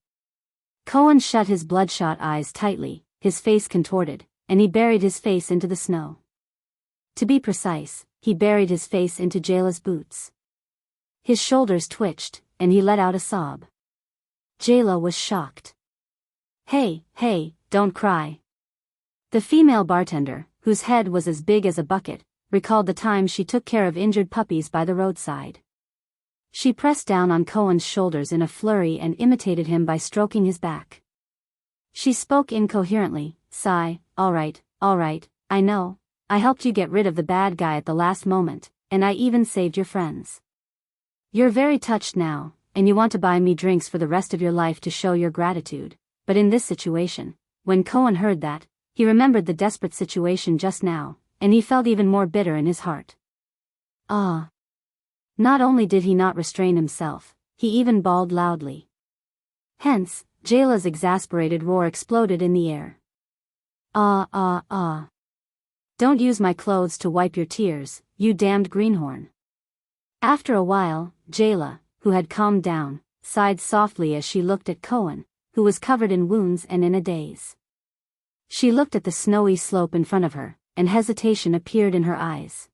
Cohen shut his bloodshot eyes tightly, his face contorted, and he buried his face into the snow. To be precise, he buried his face into Jayla's boots. His shoulders twitched, and he let out a sob. Jayla was shocked. Hey, don't cry. The female bartender, whose head was as big as a bucket, recalled the time she took care of injured puppies by the roadside. She pressed down on Cohen's shoulders in a flurry and imitated him by stroking his back. She spoke incoherently, sigh, all right, I know, I helped you get rid of the bad guy at the last moment, and I even saved your friends. You're very touched now, and you want to buy me drinks for the rest of your life to show your gratitude, but in this situation, when Cohen heard that, he remembered the desperate situation just now, and he felt even more bitter in his heart. Ah! Not only did he not restrain himself, he even bawled loudly. Hence, Jayla's exasperated roar exploded in the air. Ah. Don't use my clothes to wipe your tears, you damned greenhorn. After a while, Jayla, who had calmed down, sighed softly as she looked at Cohen, who was covered in wounds and in a daze. She looked at the snowy slope in front of her, and hesitation appeared in her eyes.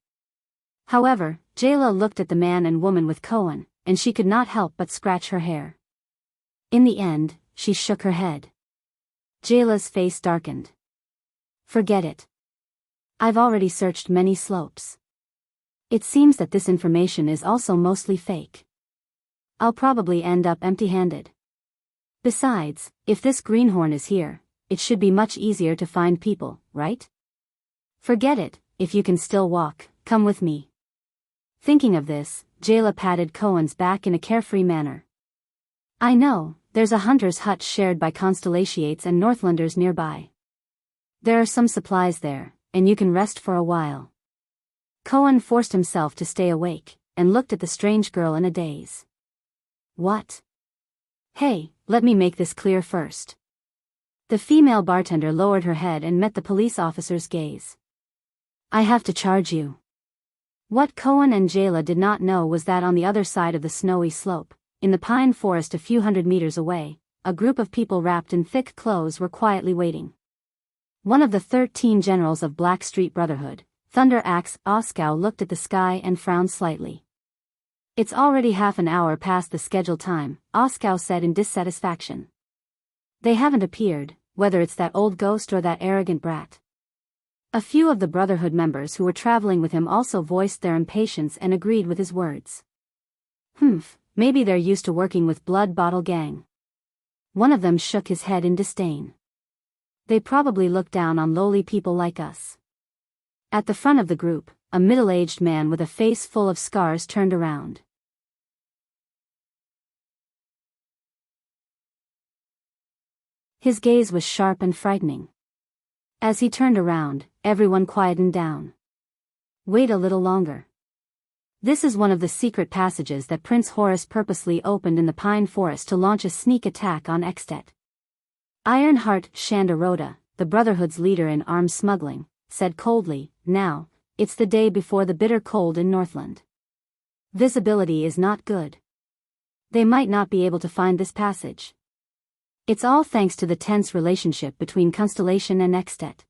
However, Jayla looked at the man and woman with Cohen, and she could not help but scratch her hair. In the end, she shook her head. Jayla's face darkened. Forget it. I've already searched many slopes. It seems that this information is also mostly fake. I'll probably end up empty-handed. Besides, if this greenhorn is here, it should be much easier to find people, right? Forget it, if you can still walk, come with me. Thinking of this, Jayla patted Cohen's back in a carefree manner. I know, there's a hunter's hut shared by Constellations and Northlanders nearby. There are some supplies there, and you can rest for a while. Cohen forced himself to stay awake, and looked at the strange girl in a daze. What? Hey, let me make this clear first. The female bartender lowered her head and met the police officer's gaze. I have to charge you. What Cohen and Jayla did not know was that on the other side of the snowy slope, in the pine forest a few hundred meters away, a group of people wrapped in thick clothes were quietly waiting. One of the 13 generals of Blackstreet Brotherhood, Thunder Axe Oskow, looked at the sky and frowned slightly. It's already half an hour past the scheduled time, Oskar said in dissatisfaction. They haven't appeared, whether it's that old ghost or that arrogant brat. A few of the Brotherhood members who were traveling with him also voiced their impatience and agreed with his words. Maybe they're used to working with Blood Bottle Gang. One of them shook his head in disdain. They probably look down on lowly people like us. At the front of the group, a middle-aged man with a face full of scars turned around. His gaze was sharp and frightening. As he turned around, everyone quietened down. Wait a little longer. This is one of the secret passages that Prince Horus purposely opened in the pine forest to launch a sneak attack on Extet. Ironheart Shandaroda, the Brotherhood's leader in arms smuggling, said coldly, "Now, it's the day before the bitter cold in Northland. Visibility is not good. They might not be able to find this passage. It's all thanks to the tense relationship between Constellation and Extet.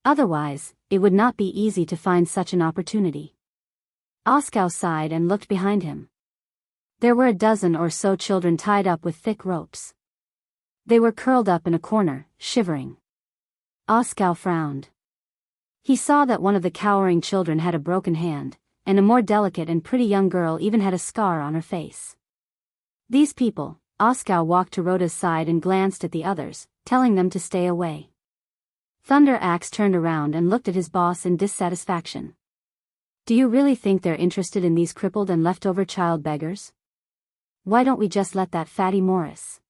Otherwise, it would not be easy to find such an opportunity." Oskar sighed and looked behind him. There were a dozen or so children tied up with thick ropes. They were curled up in a corner, shivering. Oskar frowned. He saw that one of the cowering children had a broken hand, and a more delicate and pretty young girl even had a scar on her face. These people, Oskar walked to Rhoda's side and glanced at the others, telling them to stay away. Thunder Axe turned around and looked at his boss in dissatisfaction. "Do you really think they're interested in these crippled and leftover child beggars? Why don't we just let that fatty Morris?"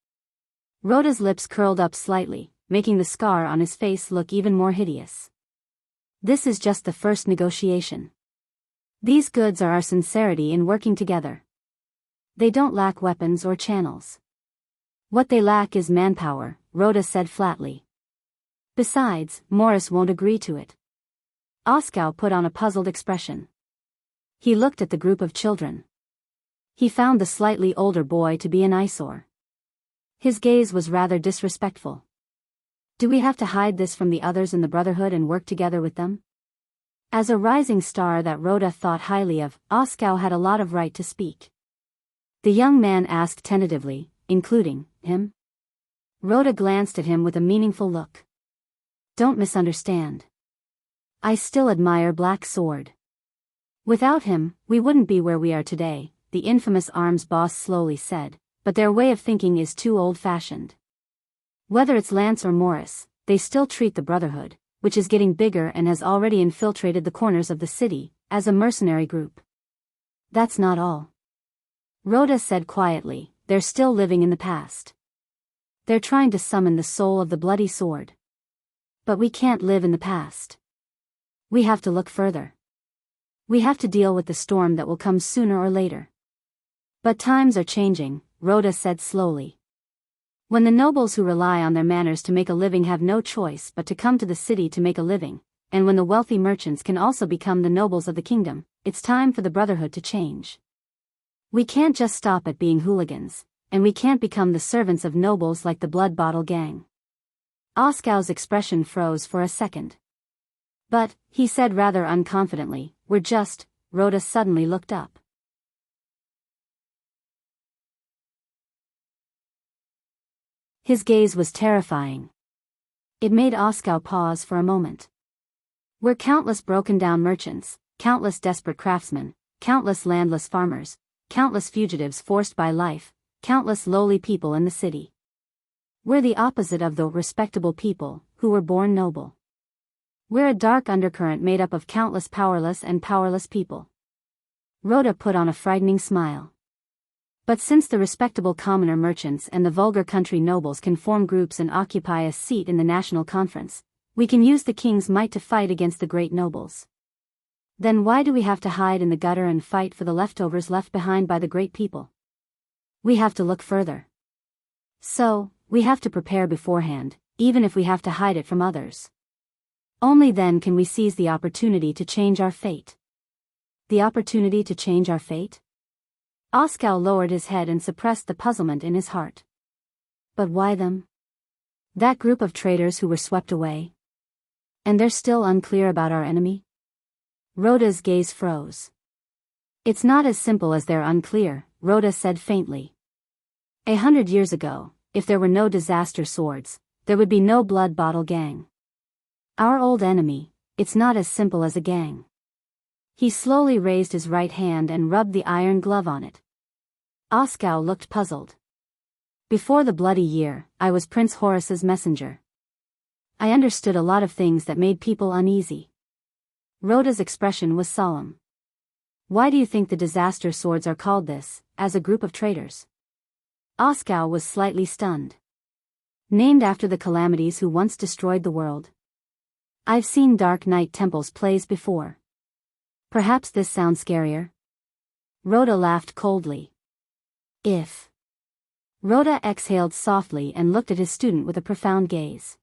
Rhoda's lips curled up slightly, making the scar on his face look even more hideous. "This is just the first negotiation. These goods are our sincerity in working together. They don't lack weapons or channels. What they lack is manpower," Rhoda said flatly. "Besides, Morris won't agree to it." Oskar put on a puzzled expression. He looked at the group of children. He found the slightly older boy to be an eyesore. His gaze was rather disrespectful. "Do we have to hide this from the others in the Brotherhood and work together with them?" As a rising star that Rhoda thought highly of, Oskar had a lot of right to speak. The young man asked tentatively, "Including him?" Rhoda glanced at him with a meaningful look. "Don't misunderstand. I still admire Black Sword. Without him, we wouldn't be where we are today," the infamous arms boss slowly said, "but their way of thinking is too old-fashioned. Whether it's Lance or Morris, they still treat the Brotherhood, which is getting bigger and has already infiltrated the corners of the city, as a mercenary group. That's not all," Rhoda said quietly. "They're still living in the past. They're trying to summon the soul of the bloody sword. But we can't live in the past. We have to look further. We have to deal with the storm that will come sooner or later." "But times are changing," Rhoda said slowly. "When the nobles who rely on their manors to make a living have no choice but to come to the city to make a living, and when the wealthy merchants can also become the nobles of the kingdom, it's time for the Brotherhood to change. We can't just stop at being hooligans, and we can't become the servants of nobles like the Blood Bottle Gang." Oskar's expression froze for a second. "But," he said rather unconfidently, "we're just..." Rhoda suddenly looked up. His gaze was terrifying. It made Oskar pause for a moment. "We're countless broken-down merchants, countless desperate craftsmen, countless landless farmers, countless fugitives forced by life, countless lowly people in the city. We're the opposite of the respectable people, who were born noble. We're a dark undercurrent made up of countless powerless and powerless people." Rhoda put on a frightening smile. "But since the respectable commoner merchants and the vulgar country nobles can form groups and occupy a seat in the national conference, we can use the king's might to fight against the great nobles. Then why do we have to hide in the gutter and fight for the leftovers left behind by the great people? We have to look further. So, we have to prepare beforehand, even if we have to hide it from others. Only then can we seize the opportunity to change our fate." "The opportunity to change our fate?" Oskar lowered his head and suppressed the puzzlement in his heart. "But why them? That group of traitors who were swept away? And they're still unclear about our enemy?" Rhoda's gaze froze. It's not as simple as they're unclear, Rhoda said faintly. 100 years ago, if there were no disaster swords, there would be no blood bottle gang. Our old enemy, it's not as simple as a gang. He slowly raised his right hand and rubbed the iron glove on it. Oskow looked puzzled. Before the bloody year, I was Prince Horace's messenger. I understood a lot of things that made people uneasy. Rhoda's expression was solemn. Why do you think the disaster swords are called this, as a group of traitors? Oskow was slightly stunned. Named after the calamities who once destroyed the world. I've seen Dark Knight Temples plays before. Perhaps this sounds scarier? Rhoda laughed coldly. If. Rhoda exhaled softly and looked at his student with a profound gaze.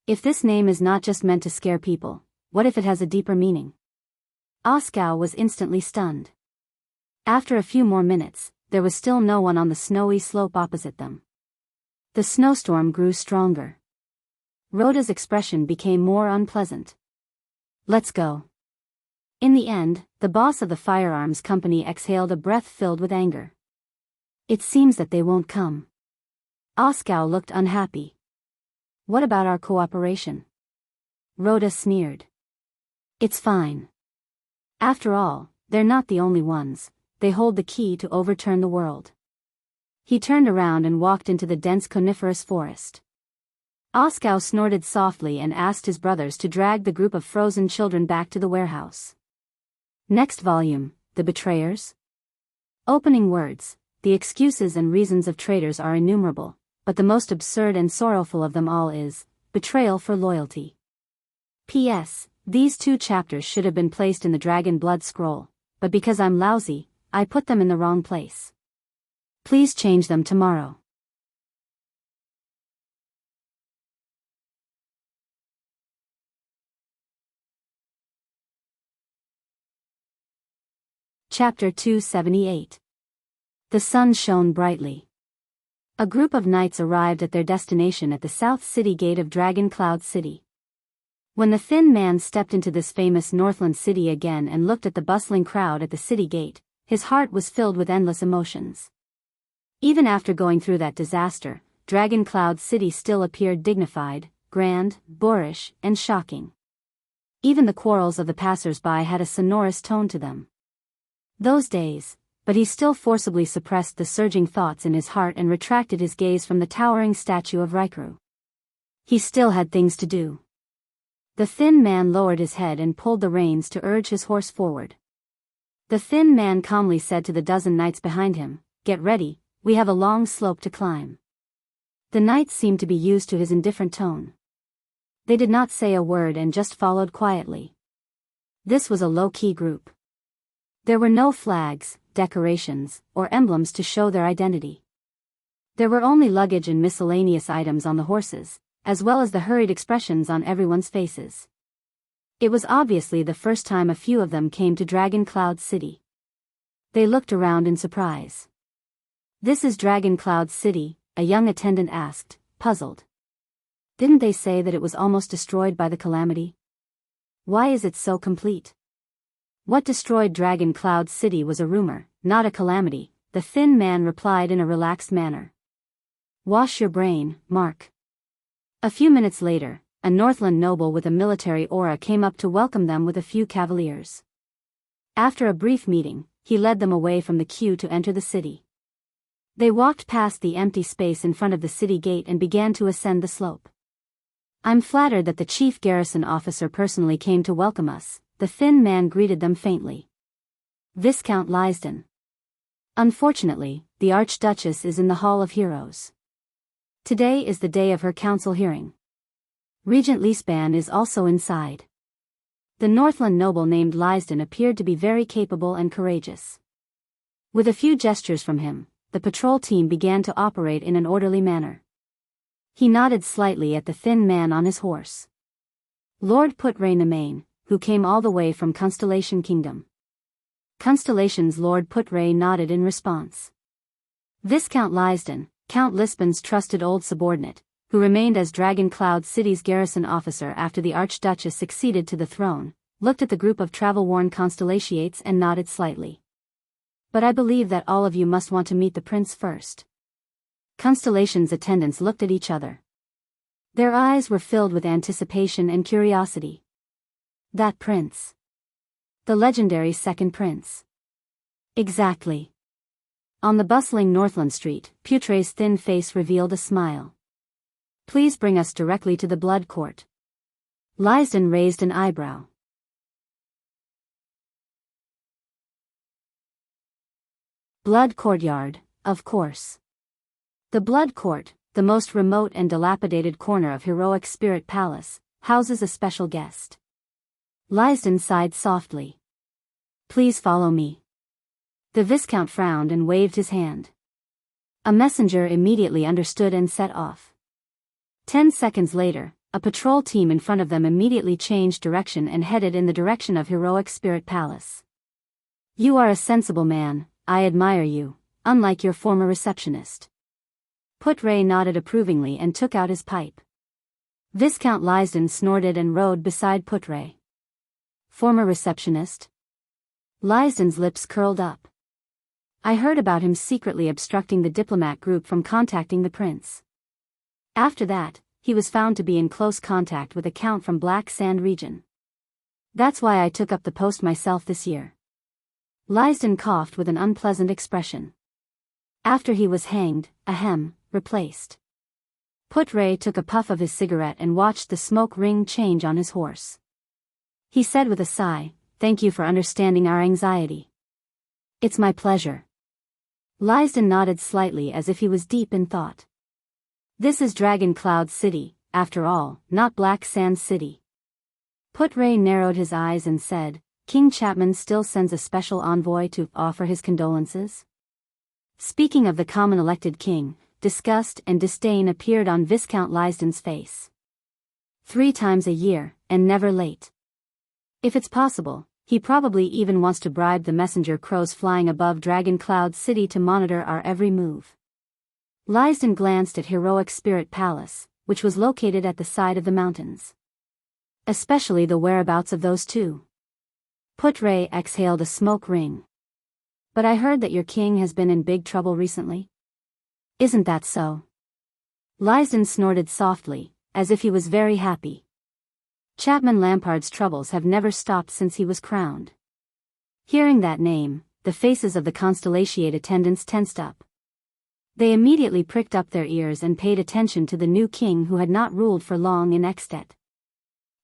If this name is not just meant to scare people, what if it has a deeper meaning? Oskow was instantly stunned. After a few more minutes, there was still no one on the snowy slope opposite them. The snowstorm grew stronger. Rhoda's expression became more unpleasant. Let's go. In the end, the boss of the firearms company exhaled a breath filled with anger. It seems that they won't come. Oskow looked unhappy. What about our cooperation? Rhoda sneered. It's fine. After all, they're not the only ones, they hold the key to overturn the world. He turned around and walked into the dense coniferous forest. Oskow snorted softly and asked his brothers to drag the group of frozen children back to the warehouse. Next volume, The Betrayers? Opening words. The excuses and reasons of traitors are innumerable, but the most absurd and sorrowful of them all is betrayal for loyalty. P.S. These 2 chapters should have been placed in the Dragon Blood Scroll, but because I'm lousy, I put them in the wrong place. Please change them tomorrow. Chapter 278. The sun shone brightly. A group of knights arrived at their destination at the south city gate of Dragon Cloud City. When the thin man stepped into this famous Northland city again and looked at the bustling crowd at the city gate, his heart was filled with endless emotions. Even after going through that disaster, Dragon Cloud City still appeared dignified, grand, boorish, and shocking. Even the quarrels of the passers-by had a sonorous tone to them. Those days, but he still forcibly suppressed the surging thoughts in his heart and retracted his gaze from the towering statue of Rikru. He still had things to do. The thin man lowered his head and pulled the reins to urge his horse forward. The thin man calmly said to the dozen knights behind him, "Get ready, we have a long slope to climb." The knights seemed to be used to his indifferent tone. They did not say a word and just followed quietly. This was a low-key group. There were no flags, decorations, or emblems to show their identity. There were only luggage and miscellaneous items on the horses, as well as the hurried expressions on everyone's faces. It was obviously the first time a few of them came to Dragon Cloud City. They looked around in surprise. "This is Dragon Cloud City," a young attendant asked, puzzled. "Didn't they say that it was almost destroyed by the calamity? Why is it so complete?" What destroyed Dragon Cloud City was a rumor, not a calamity, the thin man replied in a relaxed manner. "Wash your brain, Mark." A few minutes later, a Northland noble with a military aura came up to welcome them with a few cavaliers. After a brief meeting, he led them away from the queue to enter the city. They walked past the empty space in front of the city gate and began to ascend the slope. "I'm flattered that the chief garrison officer personally came to welcome us," the thin man greeted them faintly. "Viscount Lysden. Unfortunately, the Archduchess is in the Hall of Heroes. Today is the day of her council hearing. Regent Leespan is also inside." The Northland noble named Lysden appeared to be very capable and courageous. With a few gestures from him, the patrol team began to operate in an orderly manner. He nodded slightly at the thin man on his horse. "Lord Putre Nemain, who came all the way from Constellation Kingdom." Constellation's Lord Putre nodded in response. Viscount Lysden, Count Lisbon's trusted old subordinate, who remained as Dragon Cloud City's garrison officer after the Archduchess succeeded to the throne, looked at the group of travel-worn Constellatiates and nodded slightly. But I believe that all of you must want to meet the prince first. Constellation's attendants looked at each other. Their eyes were filled with anticipation and curiosity. That prince. The legendary second prince. Exactly. On the bustling Northland Street, Putre's thin face revealed a smile. Please bring us directly to the blood court. Lysden raised an eyebrow. Blood courtyard, of course. The blood court, the most remote and dilapidated corner of Heroic Spirit Palace, houses a special guest. Lysden sighed softly. Please follow me. The Viscount frowned and waved his hand. A messenger immediately understood and set off. 10 seconds later, a patrol team in front of them immediately changed direction and headed in the direction of Heroic Spirit Palace. You are a sensible man, I admire you, unlike your former receptionist. Putre nodded approvingly and took out his pipe. Viscount Lysden snorted and rode beside Putre. Former receptionist? Lysden's lips curled up. I heard about him secretly obstructing the diplomat group from contacting the prince. After that, he was found to be in close contact with a count from Black Sand region. That's why I took up the post myself this year. Lysden coughed with an unpleasant expression. After he was hanged, replaced. Putre took a puff of his cigarette and watched the smoke ring change on his horse. He said with a sigh, "Thank you for understanding our anxiety." "It's my pleasure." Lysden nodded slightly as if he was deep in thought. This is Dragon Cloud City, after all, not Black Sand City. Putre narrowed his eyes and said, "King Chapman still sends a special envoy to offer his condolences?" Speaking of the common elected king, disgust and disdain appeared on Viscount Lysden's face. 3 times a year, and never late. If it's possible, he probably even wants to bribe the messenger crows flying above Dragon Cloud City to monitor our every move. Lysden glanced at Heroic Spirit Palace, which was located at the side of the mountains. Especially the whereabouts of those two. Putre exhaled a smoke ring. But I heard that your king has been in big trouble recently. Isn't that so? Lysden snorted softly, as if he was very happy. Chapman Lampard's troubles have never stopped since he was crowned. Hearing that name, the faces of the Constellation attendants tensed up. They immediately pricked up their ears and paid attention to the new king who had not ruled for long in Extet.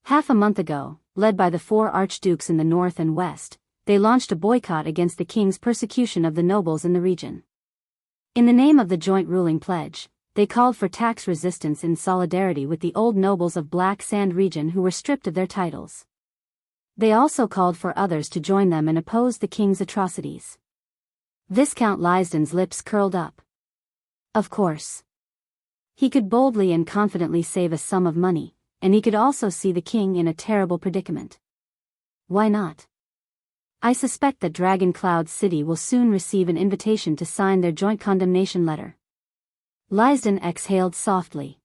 Half a month ago, led by the 4 archdukes in the north and west, they launched a boycott against the king's persecution of the nobles in the region. In the name of the joint ruling pledge, they called for tax resistance in solidarity with the old nobles of Black Sand region who were stripped of their titles. They also called for others to join them and oppose the king's atrocities. Viscount Lysden's lips curled up. Of course. He could boldly and confidently save a sum of money, and he could also see the king in a terrible predicament. Why not? I suspect that Dragon Cloud City will soon receive an invitation to sign their joint condemnation letter. Lysden exhaled softly.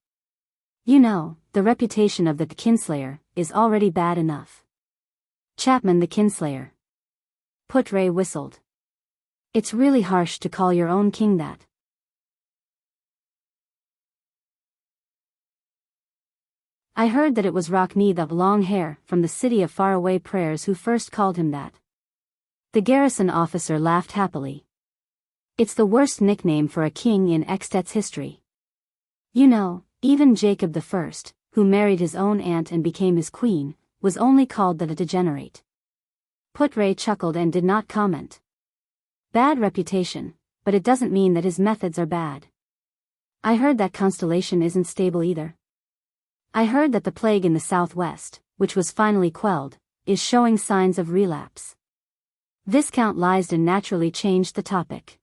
You know, the reputation of the Kinslayer is already bad enough. Chapman the Kinslayer. Putre whistled. It's really harsh to call your own king that. I heard that it was Rockney the long hair from the city of faraway prayers who first called him that. The garrison officer laughed happily. It's the worst nickname for a king in Extet's history. You know, even Jacob I, who married his own aunt and became his queen, was only called that a degenerate. Putre chuckled and did not comment. Bad reputation, but it doesn't mean that his methods are bad. I heard that Constellation isn't stable either. I heard that the plague in the southwest, which was finally quelled, is showing signs of relapse. Viscount Lysden naturally changed the topic.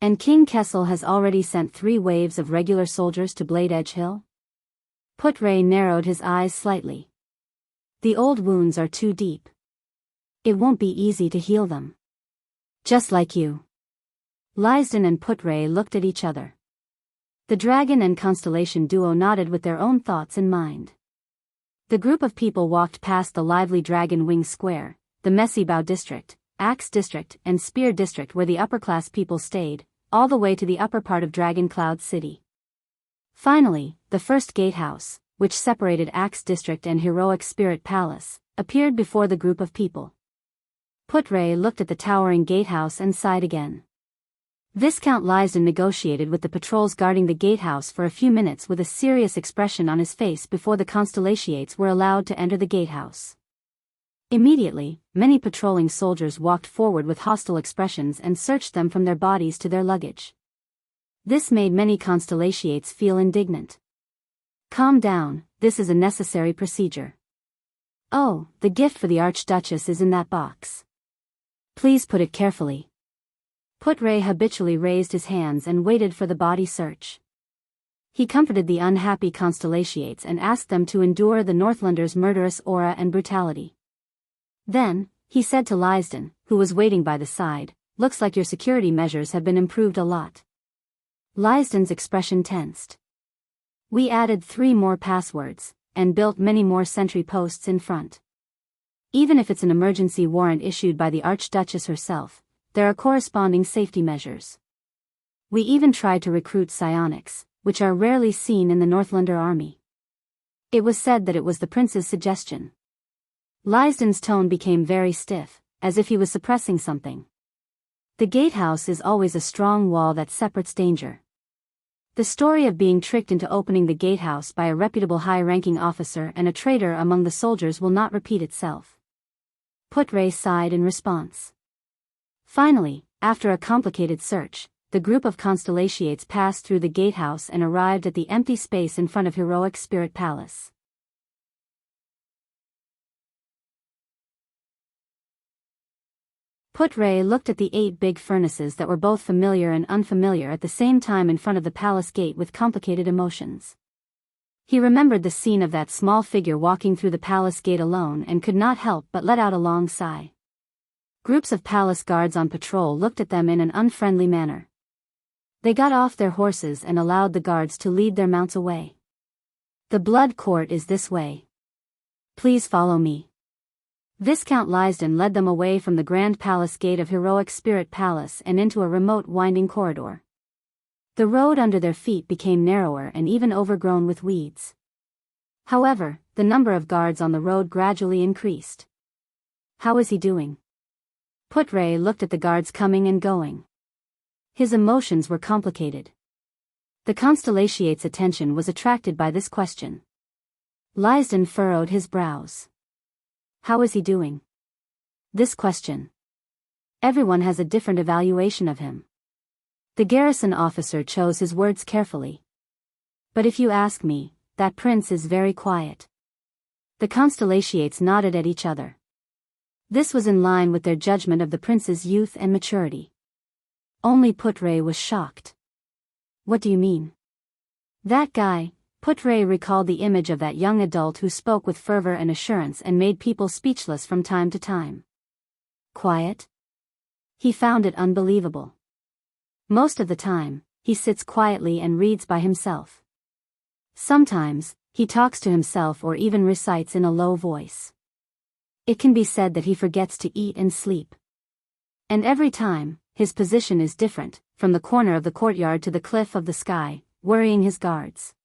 And King Kessel has already sent 3 waves of regular soldiers to Blade Edge Hill? Putre narrowed his eyes slightly. The old wounds are too deep. It won't be easy to heal them. Just like you. Lysden and Putre looked at each other. The Dragon and Constellation duo nodded with their own thoughts in mind. The group of people walked past the lively Dragon Wing Square, the messy Bow district, Axe District, and Spear District where the upper-class people stayed, all the way to the upper part of Dragon Cloud City. Finally, the first gatehouse, which separated Axe District and Heroic Spirit Palace, appeared before the group of people. Putray looked at the towering gatehouse and sighed again. Viscount Lysden negotiated with the patrols guarding the gatehouse for a few minutes with a serious expression on his face before the Constellations were allowed to enter the gatehouse. Immediately, many patrolling soldiers walked forward with hostile expressions and searched them from their bodies to their luggage. This made many Constellations feel indignant. Calm down, this is a necessary procedure. Oh, the gift for the Archduchess is in that box. Please put it carefully. Putray habitually raised his hands and waited for the body search. He comforted the unhappy Constellations and asked them to endure the Northlanders' murderous aura and brutality. Then, he said to Lysden, who was waiting by the side, "Looks like your security measures have been improved a lot." Lysden's expression tensed. "We added 3 more passwords, and built many more sentry posts in front. Even if it's an emergency warrant issued by the Archduchess herself, there are corresponding safety measures. We even tried to recruit psionics, which are rarely seen in the Northlander army." It was said that it was the prince's suggestion. Lysden's tone became very stiff, as if he was suppressing something. The gatehouse is always a strong wall that separates danger. The story of being tricked into opening the gatehouse by a reputable high-ranking officer and a traitor among the soldiers will not repeat itself. Putray sighed in response. Finally, after a complicated search, the group of Constellations passed through the gatehouse and arrived at the empty space in front of Heroic Spirit Palace. Putray looked at the 8 big furnaces that were both familiar and unfamiliar at the same time in front of the palace gate with complicated emotions. He remembered the scene of that small figure walking through the palace gate alone and could not help but let out a long sigh. Groups of palace guards on patrol looked at them in an unfriendly manner. They got off their horses and allowed the guards to lead their mounts away. "The blood court is this way. Please follow me." Viscount Lysden led them away from the grand palace gate of Heroic Spirit Palace and into a remote winding corridor. The road under their feet became narrower and even overgrown with weeds. However, the number of guards on the road gradually increased. "How is he doing?" Putray looked at the guards coming and going. His emotions were complicated. The Constellations' attention was attracted by this question. Lysden furrowed his brows. "How is he doing?" This question. Everyone has a different evaluation of him. The garrison officer chose his words carefully. "But if you ask me, that prince is very quiet." The Constellations nodded at each other. This was in line with their judgment of the prince's youth and maturity. Only Putray was shocked. "What do you mean?" "That guy." Putray recalled the image of that young adult who spoke with fervor and assurance and made people speechless from time to time. Quiet? He found it unbelievable. Most of the time, he sits quietly and reads by himself. Sometimes, he talks to himself or even recites in a low voice. It can be said that he forgets to eat and sleep. And every time, his position is different, from the corner of the courtyard to the cliff of the sky, worrying his guards.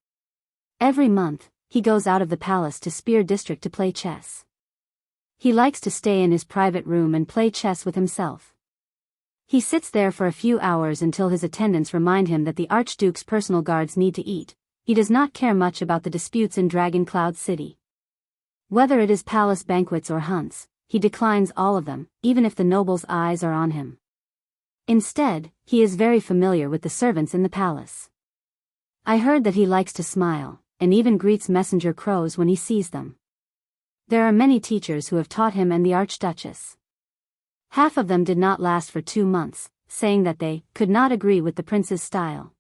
Every month, he goes out of the palace to Spear District to play chess. He likes to stay in his private room and play chess with himself. He sits there for a few hours until his attendants remind him that the Archduke's personal guards need to eat. He does not care much about the disputes in Dragon Cloud City. Whether it is palace banquets or hunts, he declines all of them, even if the nobles' eyes are on him. Instead, he is very familiar with the servants in the palace. I heard that he likes to smile, and even greets messenger crows when he sees them. There are many teachers who have taught him and the Archduchess. Half of them did not last for 2 months, saying that they could not agree with the prince's style.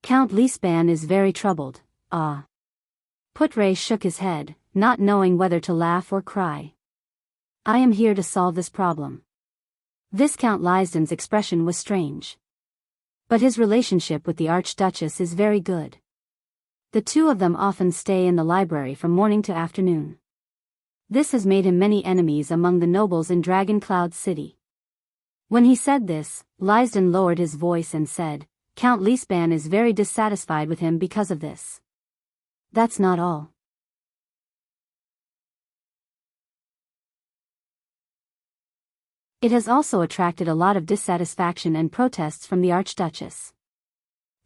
Count Lisban is very troubled. Ah. Putray shook his head, not knowing whether to laugh or cry. I am here to solve this problem. Viscount Lysden's expression was strange. But his relationship with the Archduchess is very good. The two of them often stay in the library from morning to afternoon. This has made him many enemies among the nobles in Dragon Cloud City. When he said this, Lysden lowered his voice and said, Count Leesban is very dissatisfied with him because of this. That's not all. It has also attracted a lot of dissatisfaction and protests from the Archduchess.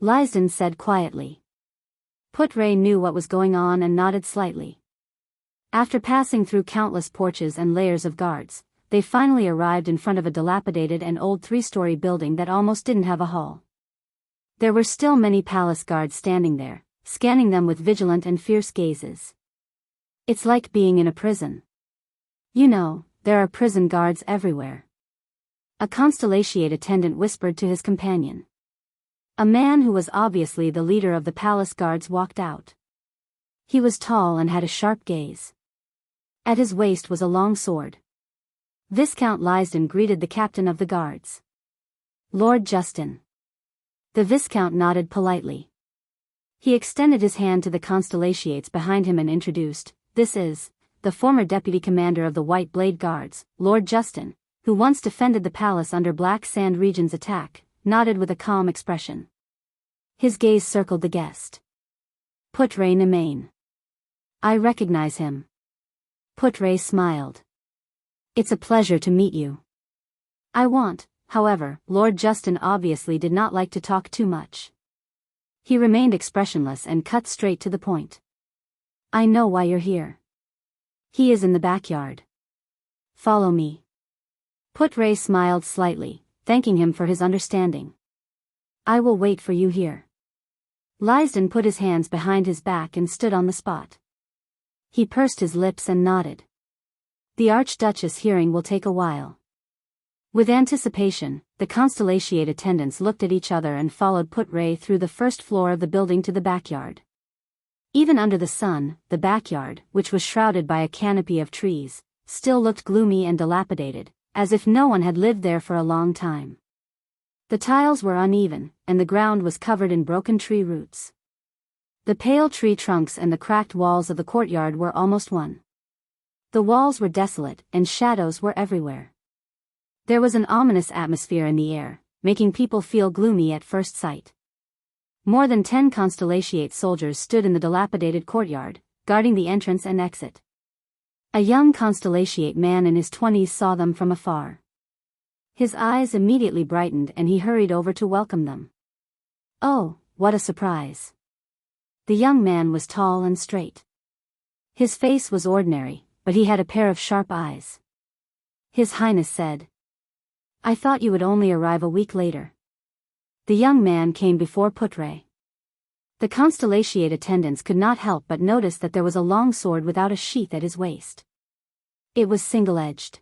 Lysden said quietly. Putre knew what was going on and nodded slightly. After passing through countless porches and layers of guards, they finally arrived in front of a dilapidated and old 3-story building that almost didn't have a hall. There were still many palace guards standing there, scanning them with vigilant and fierce gazes. It's like being in a prison. You know, there are prison guards everywhere. A Constellatiate attendant whispered to his companion. A man who was obviously the leader of the palace guards walked out. He was tall and had a sharp gaze. At his waist was a long sword. Viscount Lysden greeted the captain of the guards. Lord Justin. The Viscount nodded politely. He extended his hand to the Constellatiates behind him and introduced, This is the former deputy commander of the White Blade Guards, Lord Justin, who once defended the palace under Black Sand Region's attack, nodded with a calm expression. His gaze circled the guest. Putre Nemain. I recognize him. Putre smiled. It's a pleasure to meet you. I want, however, Lord Justin obviously did not like to talk too much. He remained expressionless and cut straight to the point. I know why you're here. He is in the backyard. Follow me. Putre smiled slightly, thanking him for his understanding. I will wait for you here. Lysden put his hands behind his back and stood on the spot. He pursed his lips and nodded. The Archduchess hearing will take a while. With anticipation, the Constellatiate attendants looked at each other and followed Putre through the first floor of the building to the backyard. Even under the sun, the backyard, which was shrouded by a canopy of trees, still looked gloomy and dilapidated, as if no one had lived there for a long time. The tiles were uneven, and the ground was covered in broken tree roots. The pale tree trunks and the cracked walls of the courtyard were almost one. The walls were desolate, and shadows were everywhere. There was an ominous atmosphere in the air, making people feel gloomy at first sight. More than 10 Constellatiate soldiers stood in the dilapidated courtyard, guarding the entrance and exit. A young Constellatiate man in his 20s saw them from afar. His eyes immediately brightened and he hurried over to welcome them. Oh, what a surprise! The young man was tall and straight. His face was ordinary, but he had a pair of sharp eyes. His Highness said, I thought you would only arrive a week later. The young man came before Putre. The Constellatiate attendants could not help but notice that there was a long sword without a sheath at his waist. It was single-edged.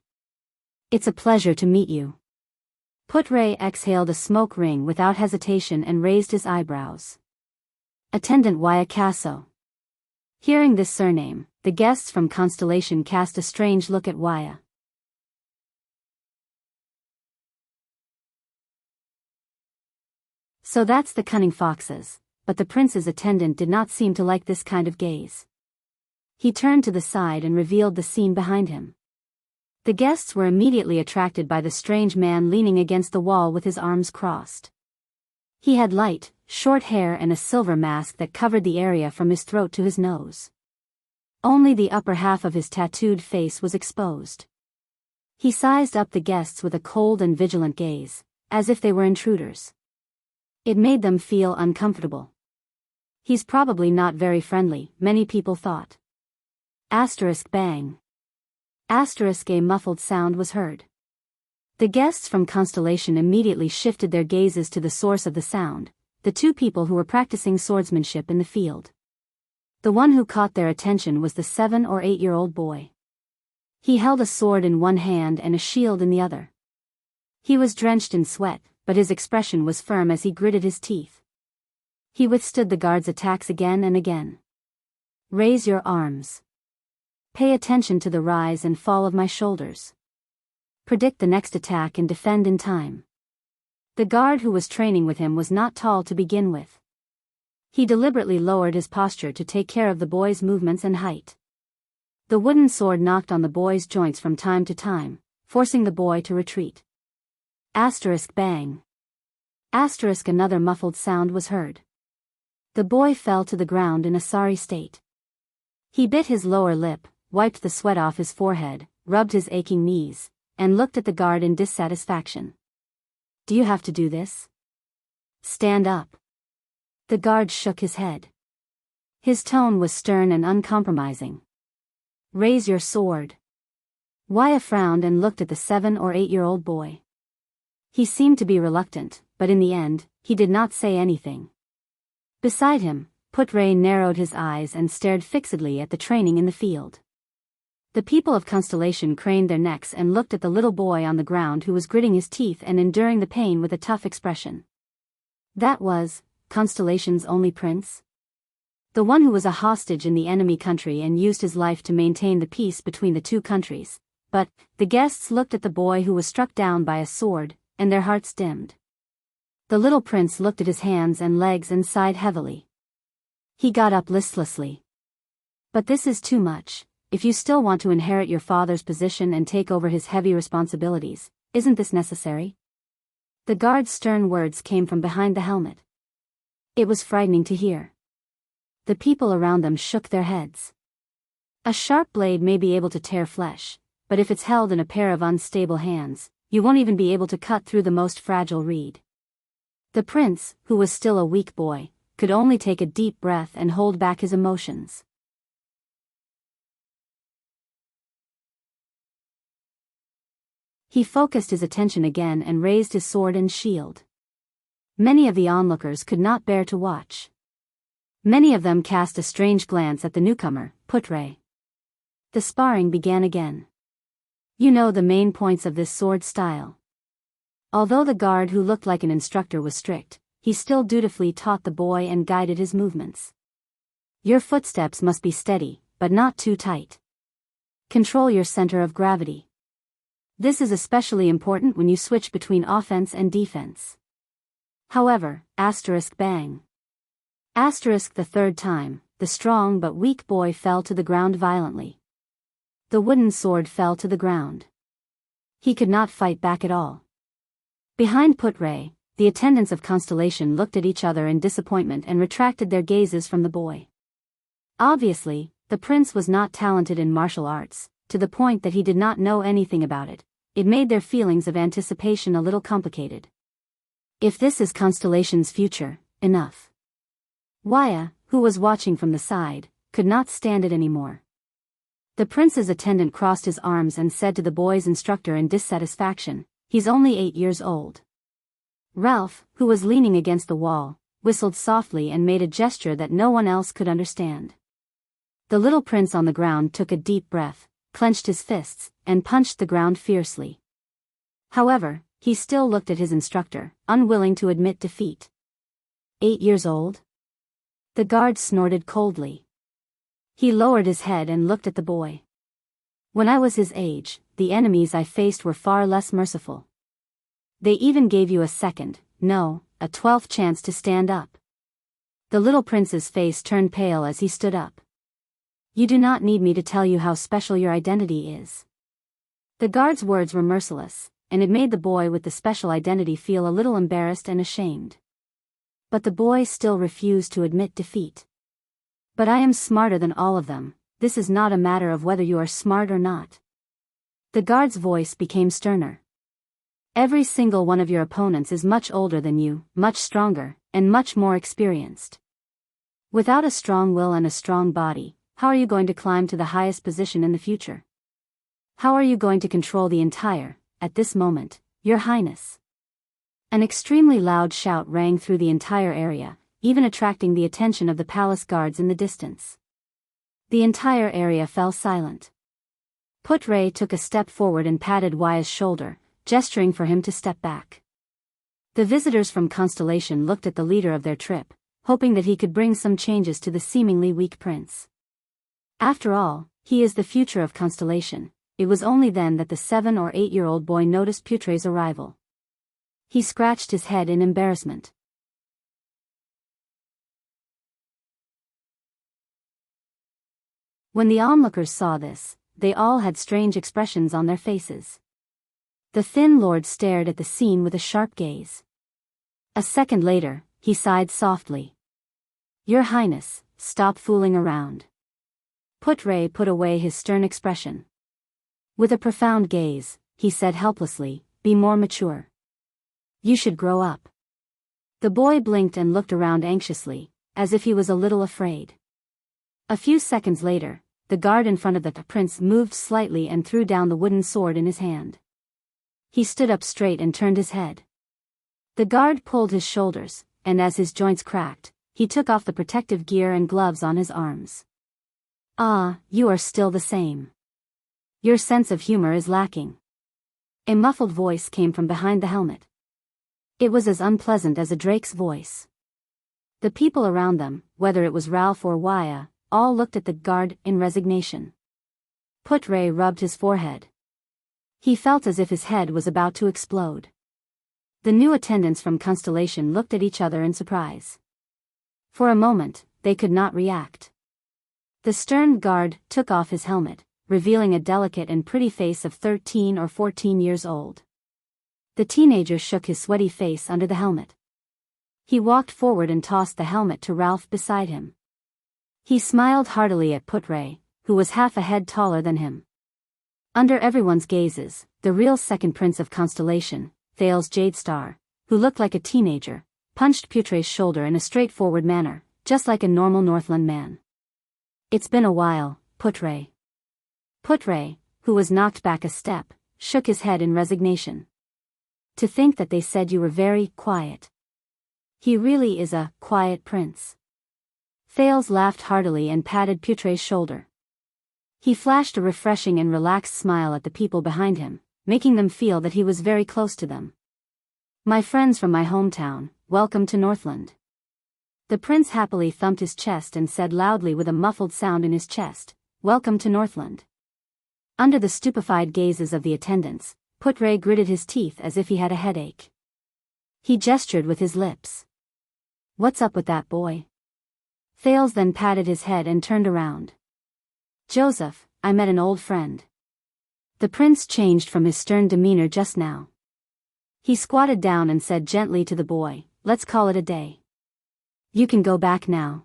It's a pleasure to meet you. Putre exhaled a smoke ring without hesitation and raised his eyebrows. Attendant Waya. Hearing this surname, the guests from Constellation cast a strange look at Waya. So that's the cunning foxes, but the prince's attendant did not seem to like this kind of gaze. He turned to the side and revealed the scene behind him. The guests were immediately attracted by the strange man leaning against the wall with his arms crossed. He had light, short hair and a silver mask that covered the area from his throat to his nose. Only the upper half of his tattooed face was exposed. He sized up the guests with a cold and vigilant gaze, as if they were intruders. It made them feel uncomfortable. He's probably not very friendly, many people thought. Bang. A muffled sound was heard. The guests from Constellation immediately shifted their gazes to the source of the sound, the 2 people who were practicing swordsmanship in the field. The one who caught their attention was the 7 or 8-year-old boy. He held a sword in one hand and a shield in the other. He was drenched in sweat, but his expression was firm as he gritted his teeth. He withstood the guards' attacks again and again. Raise your arms. Pay attention to the rise and fall of my shoulders. Predict the next attack and defend in time. The guard who was training with him was not tall to begin with. He deliberately lowered his posture to take care of the boy's movements and height. The wooden sword knocked on the boy's joints from time to time, forcing the boy to retreat. Asterisk bang. Asterisk another muffled sound was heard. The boy fell to the ground in a sorry state. He bit his lower lip, wiped the sweat off his forehead, rubbed his aching knees, and looked at the guard in dissatisfaction. Do you have to do this? Stand up. The guard shook his head. His tone was stern and uncompromising. Raise your sword. Wyatt frowned and looked at the 7 or 8-year-old boy. He seemed to be reluctant, but in the end, he did not say anything. Beside him, Putray narrowed his eyes and stared fixedly at the training in the field. The people of Constellation craned their necks and looked at the little boy on the ground who was gritting his teeth and enduring the pain with a tough expression. That was Constellation's only prince? The one who was a hostage in the enemy country and used his life to maintain the peace between the two countries. But the guests looked at the boy who was struck down by a sword, and their hearts dimmed. The little prince looked at his hands and legs and sighed heavily. He got up listlessly. But this is too much. If you still want to inherit your father's position and take over his heavy responsibilities, isn't this necessary? The guard's stern words came from behind the helmet. It was frightening to hear. The people around them shook their heads. A sharp blade may be able to tear flesh, but if it's held in a pair of unstable hands, you won't even be able to cut through the most fragile reed. The prince, who was still a weak boy, could only take a deep breath and hold back his emotions. He focused his attention again and raised his sword and shield. Many of the onlookers could not bear to watch. Many of them cast a strange glance at the newcomer, Putray. The sparring began again. You know the main points of this sword style. Although the guard who looked like an instructor was strict, he still dutifully taught the boy and guided his movements. Your footsteps must be steady, but not too tight. Control your center of gravity. This is especially important when you switch between offense and defense. However, asterisk bang. Asterisk the third time, the strong but weak boy fell to the ground violently. The wooden sword fell to the ground. He could not fight back at all. Behind Putray, the attendants of Constellation looked at each other in disappointment and retracted their gazes from the boy. Obviously, the prince was not talented in martial arts, to the point that he did not know anything about it. It made their feelings of anticipation a little complicated. If this is Constellation's future, enough. Wyatt, who was watching from the side, could not stand it anymore. The prince's attendant crossed his arms and said to the boy's instructor in dissatisfaction, "He's only 8 years old." Ralph, who was leaning against the wall, whistled softly and made a gesture that no one else could understand. The little prince on the ground took a deep breath, clenched his fists, and punched the ground fiercely. However, he still looked at his instructor, unwilling to admit defeat. 8 years old? The guard snorted coldly. He lowered his head and looked at the boy. When I was his age, the enemies I faced were far less merciful. They even gave you a second, no, a 12th chance to stand up. The little prince's face turned pale as he stood up. You do not need me to tell you how special your identity is. The guard's words were merciless, and it made the boy with the special identity feel a little embarrassed and ashamed. But the boy still refused to admit defeat. But I am smarter than all of them. This is not a matter of whether you are smart or not. The guard's voice became sterner. Every single one of your opponents is much older than you, much stronger, and much more experienced. Without a strong will and a strong body, how are you going to climb to the highest position in the future? How are you going to control the entire, at this moment, Your Highness? An extremely loud shout rang through the entire area, even attracting the attention of the palace guards in the distance. The entire area fell silent. Putray took a step forward and patted Wyatt's shoulder, gesturing for him to step back. The visitors from Constellation looked at the leader of their trip, hoping that he could bring some changes to the seemingly weak prince. After all, he is the future of Constellation. It was only then that the 7 or 8-year-old boy noticed Putray's arrival. He scratched his head in embarrassment. When the onlookers saw this, they all had strange expressions on their faces. The thin lord stared at the scene with a sharp gaze. A second later, he sighed softly. Your Highness, stop fooling around. Putre put away his stern expression. With a profound gaze, he said helplessly, be more mature. You should grow up. The boy blinked and looked around anxiously, as if he was a little afraid. A few seconds later, the guard in front of the prince moved slightly and threw down the wooden sword in his hand. He stood up straight and turned his head. The guard pulled his shoulders, and as his joints cracked, he took off the protective gear and gloves on his arms. Ah, you are still the same. Your sense of humor is lacking. A muffled voice came from behind the helmet. It was as unpleasant as a drake's voice. The people around them, whether it was Ralph or Waya, all looked at the guard in resignation. Putre rubbed his forehead. He felt as if his head was about to explode. The new attendants from Constellation looked at each other in surprise. For a moment, they could not react. The stern guard took off his helmet, revealing a delicate and pretty face of 13 or 14 years old. The teenager shook his sweaty face under the helmet. He walked forward and tossed the helmet to Ralph beside him. He smiled heartily at Putre, who was half a head taller than him. Under everyone's gazes, the real second prince of Constellation, Thales Jadestar, who looked like a teenager, punched Putre's shoulder in a straightforward manner, just like a normal Northland man. It's been a while, Putre. Putre, who was knocked back a step, shook his head in resignation. To think that they said you were very quiet. He really is a quiet prince. Thales laughed heartily and patted Putre's shoulder. He flashed a refreshing and relaxed smile at the people behind him, making them feel that he was very close to them. My friends from my hometown, welcome to Northland. The prince happily thumped his chest and said loudly with a muffled sound in his chest, welcome to Northland. Under the stupefied gazes of the attendants, Putre gritted his teeth as if he had a headache. He gestured with his lips. What's up with that boy? Thales then patted his head and turned around. Joseph, I met an old friend. The prince changed from his stern demeanor just now. He squatted down and said gently to the boy, let's call it a day. You can go back now.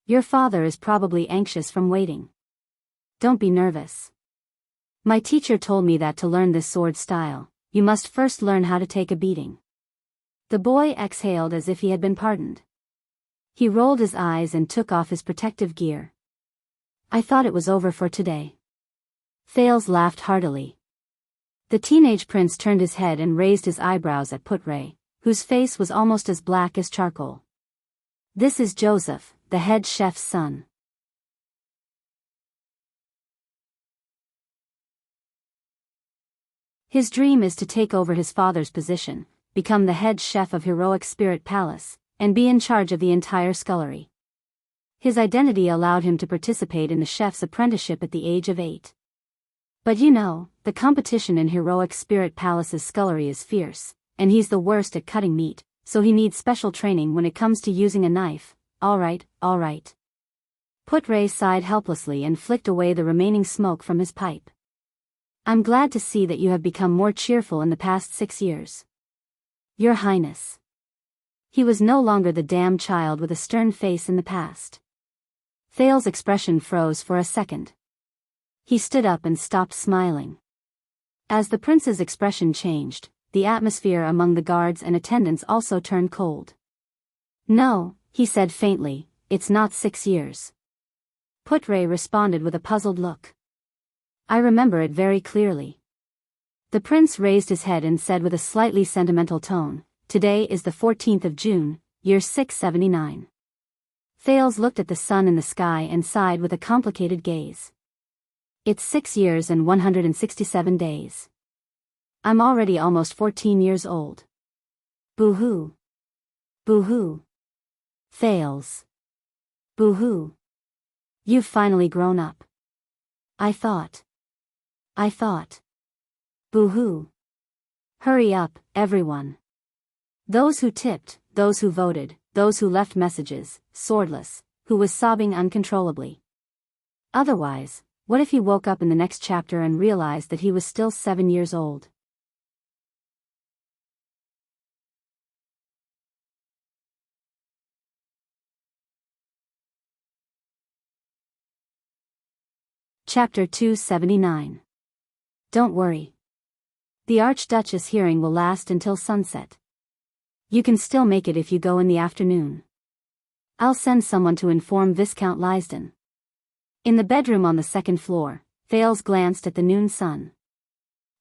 Your father is probably anxious from waiting. Don't be nervous. My teacher told me that to learn this sword style, you must first learn how to take a beating. The boy exhaled as if he had been pardoned. He rolled his eyes and took off his protective gear. I thought it was over for today. Thales laughed heartily. The teenage prince turned his head and raised his eyebrows at Putre, whose face was almost as black as charcoal. This is Joseph, the head chef's son. His dream is to take over his father's position, become the head chef of Heroic Spirit Palace, and be in charge of the entire scullery. His identity allowed him to participate in the chef's apprenticeship at the age of 8. But you know, the competition in Heroic Spirit Palace's scullery is fierce, and he's the worst at cutting meat, so he needs special training when it comes to using a knife. All right. Putre sighed helplessly and flicked away the remaining smoke from his pipe. I'm glad to see that you have become more cheerful in the past 6 years. Your Highness. He was no longer the damn child with a stern face in the past. Thales' expression froze for a second. He stood up and stopped smiling. As the prince's expression changed, the atmosphere among the guards and attendants also turned cold. No, he said faintly, it's not 6 years. Putre responded with a puzzled look. I remember it very clearly. The prince raised his head and said with a slightly sentimental tone, today is the 14th of June, year 679. Thales looked at the sun in the sky and sighed with a complicated gaze. It's 6 years and 167 days. I'm already almost 14 years old. Boo-hoo. Boo-hoo. Thales. Boo-hoo. You've finally grown up. I thought. Boo-hoo. Hurry up, everyone. Those who tipped, those who voted, those who left messages, Swordless, who was sobbing uncontrollably. Otherwise, what if he woke up in the next chapter and realized that he was still 7 years old? Chapter 279. Don't worry. The Archduchess hearing will last until sunset. You can still make it if you go in the afternoon. I'll send someone to inform Viscount Lysden. In the bedroom on the second floor, Thales glanced at the noon sun.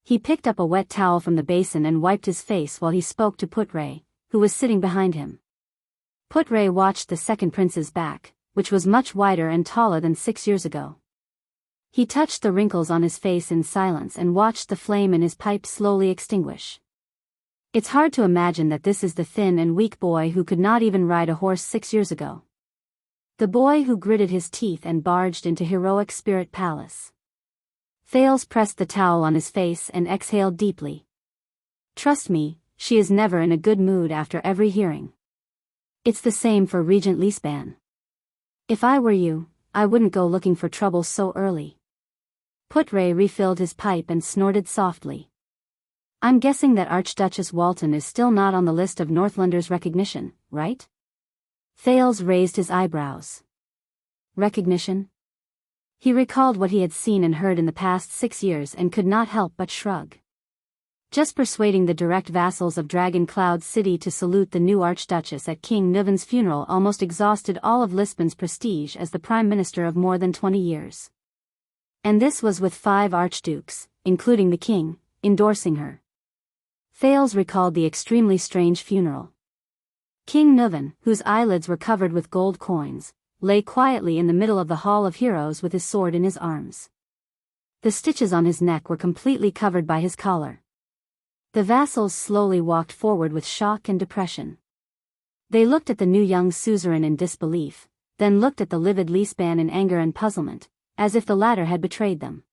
He picked up a wet towel from the basin and wiped his face while he spoke to Putre, who was sitting behind him. Putre watched the second prince's back, which was much wider and taller than 6 years ago. He touched the wrinkles on his face in silence and watched the flame in his pipe slowly extinguish. It's hard to imagine that this is the thin and weak boy who could not even ride a horse 6 years ago. The boy who gritted his teeth and barged into Heroic Spirit Palace. Thales pressed the towel on his face and exhaled deeply. Trust me, she is never in a good mood after every hearing. It's the same for Regent Lysban. If I were you, I wouldn't go looking for trouble so early. Putre refilled his pipe and snorted softly. I'm guessing that Archduchess Walton is still not on the list of Northlanders' recognition, right? Thales raised his eyebrows. Recognition? He recalled what he had seen and heard in the past 6 years and could not help but shrug. Just persuading the direct vassals of Dragon Cloud City to salute the new Archduchess at King Nuvan's funeral almost exhausted all of Lisbon's prestige as the Prime Minister of more than 20 years. And this was with 5 archdukes, including the king, endorsing her. Thales recalled the extremely strange funeral. King Nuvan, whose eyelids were covered with gold coins, lay quietly in the middle of the Hall of Heroes with his sword in his arms. The stitches on his neck were completely covered by his collar. The vassals slowly walked forward with shock and depression. They looked at the new young suzerain in disbelief, then looked at the livid Lysban in anger and puzzlement, as if the latter had betrayed them.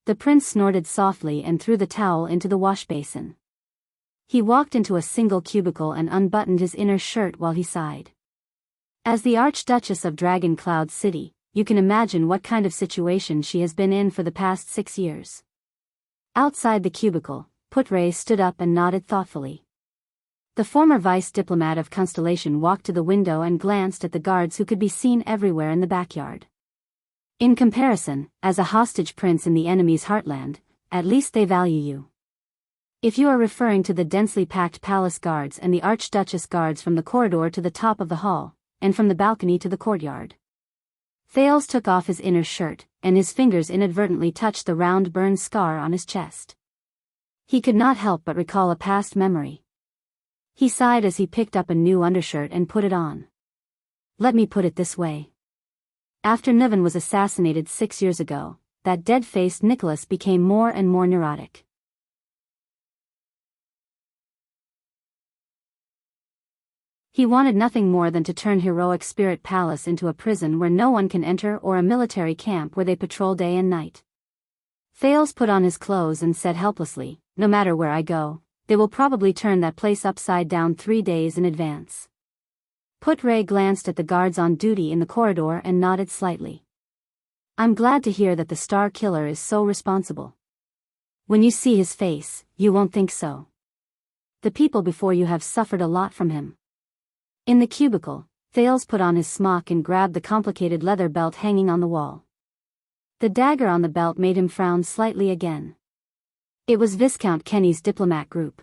The prince snorted softly and threw the towel into the wash basin. He walked into a single cubicle and unbuttoned his inner shirt while he sighed. As the Archduchess of Dragon Cloud City, you can imagine what kind of situation she has been in for the past 6 years. Outside the cubicle, Putre stood up and nodded thoughtfully. The former vice diplomat of Constellation walked to the window and glanced at the guards who could be seen everywhere in the backyard. In comparison, as a hostage prince in the enemy's heartland, at least they value you. If you are referring to the densely packed palace guards and the Archduchess guards from the corridor to the top of the hall, and from the balcony to the courtyard. Thales took off his inner shirt, and his fingers inadvertently touched the round burn scar on his chest. He could not help but recall a past memory. He sighed as he picked up a new undershirt and put it on. Let me put it this way. After Nuvan was assassinated 6 years ago, that dead-faced Nicholas became more and more neurotic. He wanted nothing more than to turn Heroic Spirit Palace into a prison where no one can enter or a military camp where they patrol day and night. Thales put on his clothes and said helplessly, no matter where I go, they will probably turn that place upside down 3 days in advance. Putre glanced at the guards on duty in the corridor and nodded slightly. I'm glad to hear that the Star Killer is so responsible. When you see his face, you won't think so. The people before you have suffered a lot from him. In the cubicle, Thales put on his smock and grabbed the complicated leather belt hanging on the wall. The dagger on the belt made him frown slightly again. It was Viscount Kenny's diplomat group.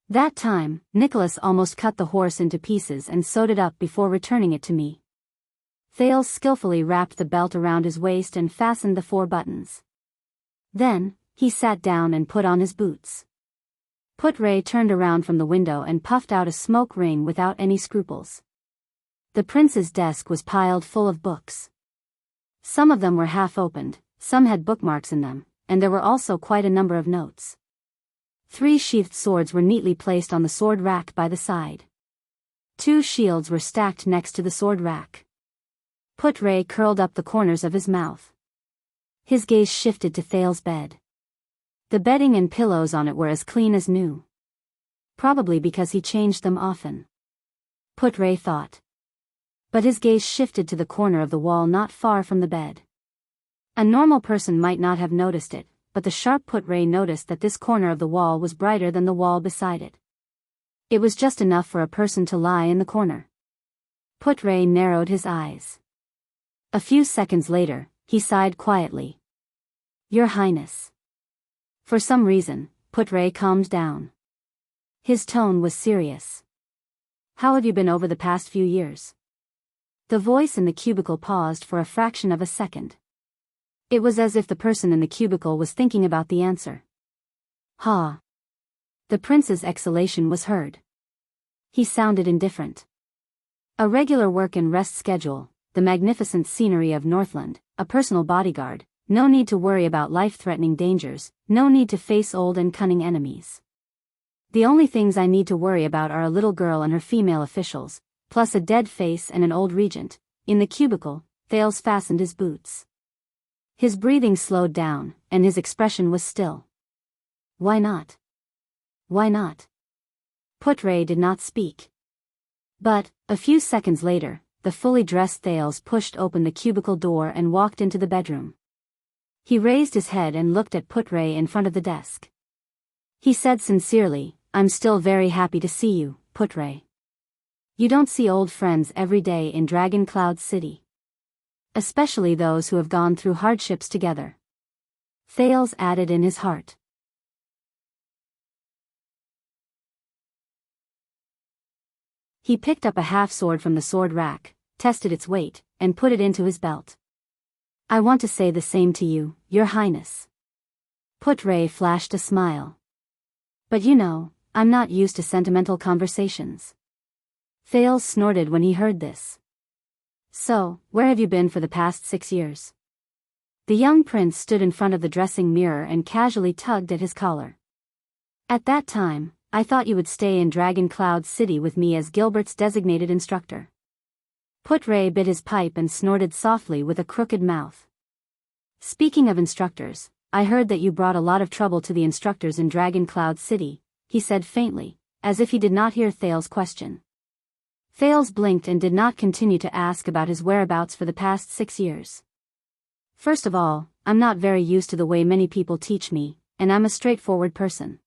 That time, Nicholas almost cut the horse into pieces and sewed it up before returning it to me. Thales skillfully wrapped the belt around his waist and fastened the 4 buttons. Then, he sat down and put on his boots. Putre turned around from the window and puffed out a smoke ring without any scruples. The prince's desk was piled full of books. Some of them were half opened, some had bookmarks in them, and there were also quite a number of notes. 3 sheathed swords were neatly placed on the sword rack by the side. 2 shields were stacked next to the sword rack. Putre curled up the corners of his mouth. His gaze shifted to Thales' bed. The bedding and pillows on it were as clean as new. Probably because he changed them often. Putre thought. But his gaze shifted to the corner of the wall not far from the bed. A normal person might not have noticed it, but the sharp Putre noticed that this corner of the wall was brighter than the wall beside it. It was just enough for a person to lie in the corner. Putre narrowed his eyes. A few seconds later, he sighed quietly. Your Highness. For some reason, Putre calmed down. His tone was serious. How have you been over the past few years? The voice in the cubicle paused for a fraction of a second. It was as if the person in the cubicle was thinking about the answer. Ha! The prince's exhalation was heard. He sounded indifferent. A regular work and rest schedule, the magnificent scenery of Northland, a personal bodyguard, no need to worry about life-threatening dangers, no need to face old and cunning enemies. The only things I need to worry about are a little girl and her female officials, plus a dead face and an old regent. In the cubicle, Thales fastened his boots. His breathing slowed down, and his expression was still. Why not? Why not? Putre did not speak. But, a few seconds later, the fully dressed Thales pushed open the cubicle door and walked into the bedroom. He raised his head and looked at Putre in front of the desk. He said sincerely, I'm still very happy to see you, Putre. You don't see old friends every day in Dragon Cloud City. Especially those who have gone through hardships together. Thales added in his heart. He picked up a half-sword from the sword rack, tested its weight, and put it into his belt. I want to say the same to you, Your Highness. Putre flashed a smile. But you know, I'm not used to sentimental conversations. Thales snorted when he heard this. So, where have you been for the past 6 years? The young prince stood in front of the dressing mirror and casually tugged at his collar. At that time, I thought you would stay in Dragon Cloud City with me as Gilbert's designated instructor. Putre bit his pipe and snorted softly with a crooked mouth. Speaking of instructors, I heard that you brought a lot of trouble to the instructors in Dragon Cloud City, he said faintly, as if he did not hear Thales' question. Thales blinked and did not continue to ask about his whereabouts for the past 6 years. First of all, I'm not very used to the way many people teach me, and I'm a straightforward person.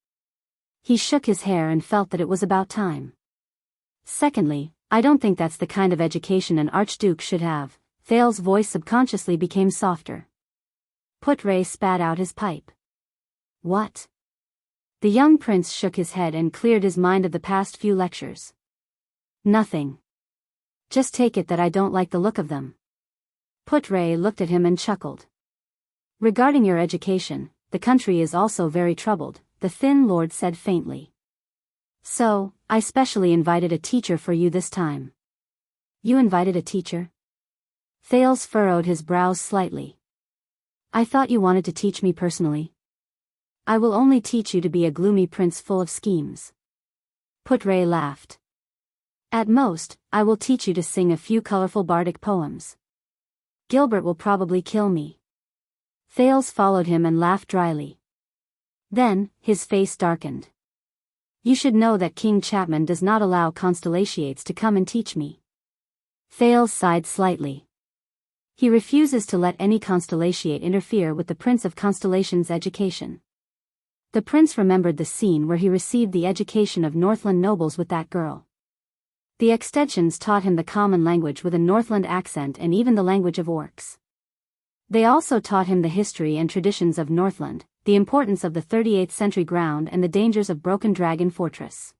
He shook his hair and felt that it was about time. Secondly, I don't think that's the kind of education an archduke should have. Thales' voice subconsciously became softer. Putre spat out his pipe. What? The young prince shook his head and cleared his mind of the past few lectures. Nothing. Just take it that I don't like the look of them. Putre looked at him and chuckled. Regarding your education, the country is also very troubled, the thin lord said faintly. So, I specially invited a teacher for you this time. You invited a teacher? Thales furrowed his brows slightly. I thought you wanted to teach me personally. I will only teach you to be a gloomy prince full of schemes. Putre laughed. At most, I will teach you to sing a few colorful bardic poems. Gilbert will probably kill me. Thales followed him and laughed dryly. Then, his face darkened. You should know that King Chapman does not allow constellations to come and teach me. Thales sighed slightly. He refuses to let any constellation interfere with the Prince of Constellation's education. The prince remembered the scene where he received the education of Northland nobles with that girl. The extensions taught him the common language with a Northland accent and even the language of orcs. They also taught him the history and traditions of Northland, the importance of the 38th century ground and the dangers of Broken Dragon Fortress.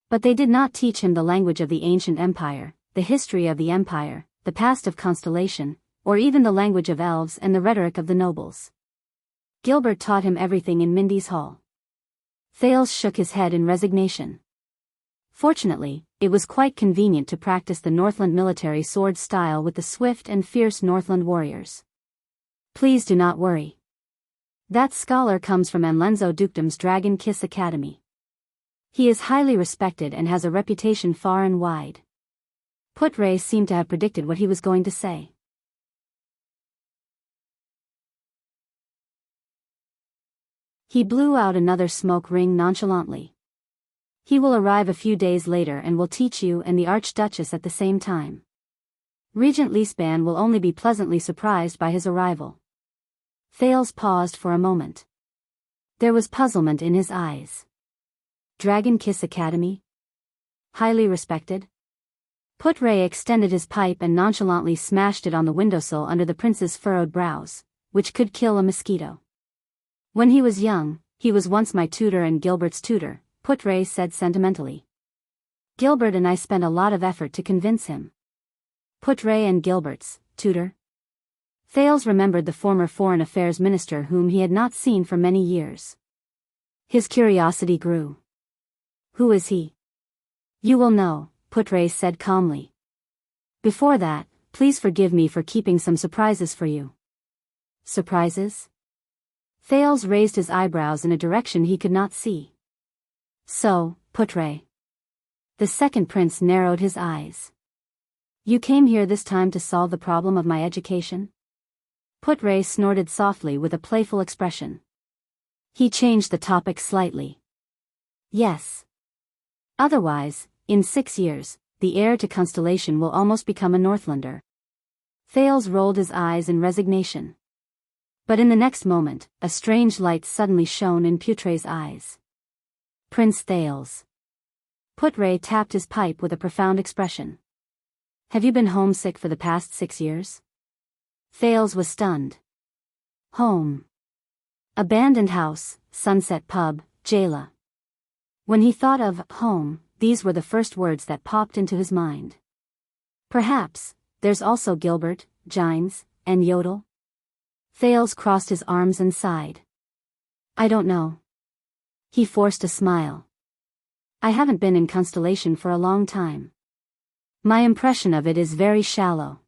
But they did not teach him the language of the ancient empire, the history of the empire, the past of Constellation, or even the language of elves and the rhetoric of the nobles. Gilbert taught him everything in Mindy's Hall. Thales shook his head in resignation. Fortunately, it was quite convenient to practice the Northland military sword style with the swift and fierce Northland warriors. Please do not worry. That scholar comes from Anlenzo Dukedom's Dragon Kiss Academy. He is highly respected and has a reputation far and wide. Putre seemed to have predicted what he was going to say. He blew out another smoke ring nonchalantly. He will arrive a few days later and will teach you and the Archduchess at the same time. Regent Leesban will only be pleasantly surprised by his arrival. Thales paused for a moment. There was puzzlement in his eyes. Dragon Kiss Academy? Highly respected? Put-Ray extended his pipe and nonchalantly smashed it on the windowsill under the prince's furrowed brows, which could kill a mosquito. When he was young, he was once my tutor and Gilbert's tutor, Put-Ray said sentimentally. Gilbert and I spent a lot of effort to convince him. Put-Ray and Gilbert's tutor? Thales remembered the former foreign affairs minister whom he had not seen for many years. His curiosity grew. Who is he? You will know, Put-Ray said calmly. Before that, please forgive me for keeping some surprises for you. Surprises? Thales raised his eyebrows in a direction he could not see. So, Put-Ray. The second prince narrowed his eyes. You came here this time to solve the problem of my education? Put-Ray snorted softly with a playful expression. He changed the topic slightly. Yes. Otherwise, in 6 years, the heir to Constellation will almost become a Northlander. Thales rolled his eyes in resignation. But in the next moment, a strange light suddenly shone in Put-Ray's eyes. Prince Thales. Put-Ray tapped his pipe with a profound expression. Have you been homesick for the past 6 years? Thales was stunned. Home. Abandoned house, Sunset Pub, Jayla. When he thought of home, these were the first words that popped into his mind. Perhaps, there's also Gilbert, Gines, and Yodel? Thales crossed his arms and sighed. I don't know. He forced a smile. I haven't been in Constellation for a long time. My impression of it is very shallow.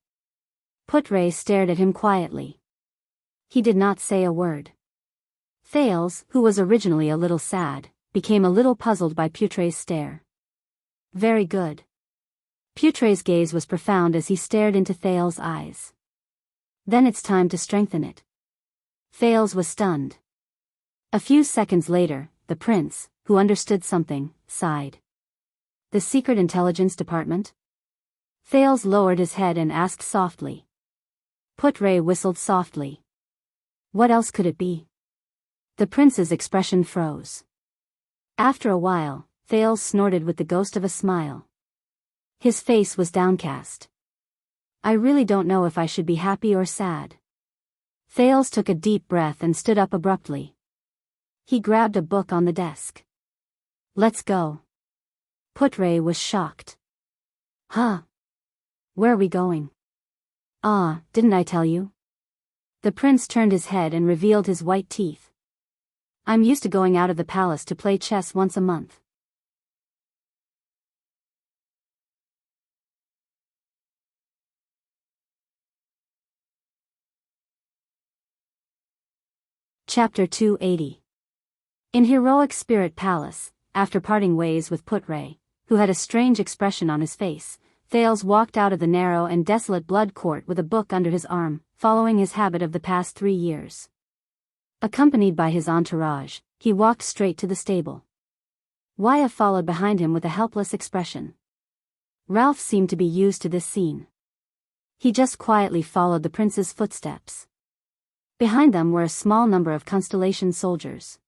Put-Ray stared at him quietly. He did not say a word. Thales, who was originally a little sad, became a little puzzled by Put-Ray's stare. Very good. Put-Ray's gaze was profound as he stared into Thales' eyes. Then it's time to strengthen it. Thales was stunned. A few seconds later, the prince, who understood something, sighed. The Secret Intelligence Department? Thales lowered his head and asked softly. Put-Ray whistled softly. What else could it be? The prince's expression froze. After a while, Thales snorted with the ghost of a smile. His face was downcast. I really don't know if I should be happy or sad. Thales took a deep breath and stood up abruptly. He grabbed a book on the desk. Let's go. Put-Ray was shocked. Huh? Where are we going? Ah, didn't I tell you? The prince turned his head and revealed his white teeth. I'm used to going out of the palace to play chess once a month. Chapter 280. In Heroic Spirit Palace, after parting ways with Put-Ray, who had a strange expression on his face, Thales walked out of the narrow and desolate blood court with a book under his arm, following his habit of the past 3 years. Accompanied by his entourage, he walked straight to the stable. Wyatt followed behind him with a helpless expression. Ralph seemed to be used to this scene. He just quietly followed the prince's footsteps. Behind them were a small number of Constellation soldiers.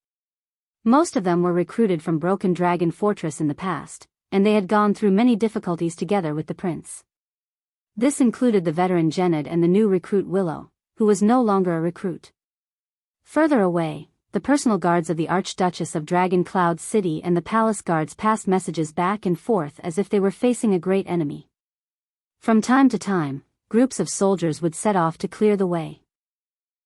Most of them were recruited from Broken Dragon Fortress in the past, and they had gone through many difficulties together with the prince. This included the veteran Gened and the new recruit Willow, who was no longer a recruit. Further away, the personal guards of the Archduchess of Dragon Cloud City and the palace guards passed messages back and forth as if they were facing a great enemy. From time to time, groups of soldiers would set off to clear the way.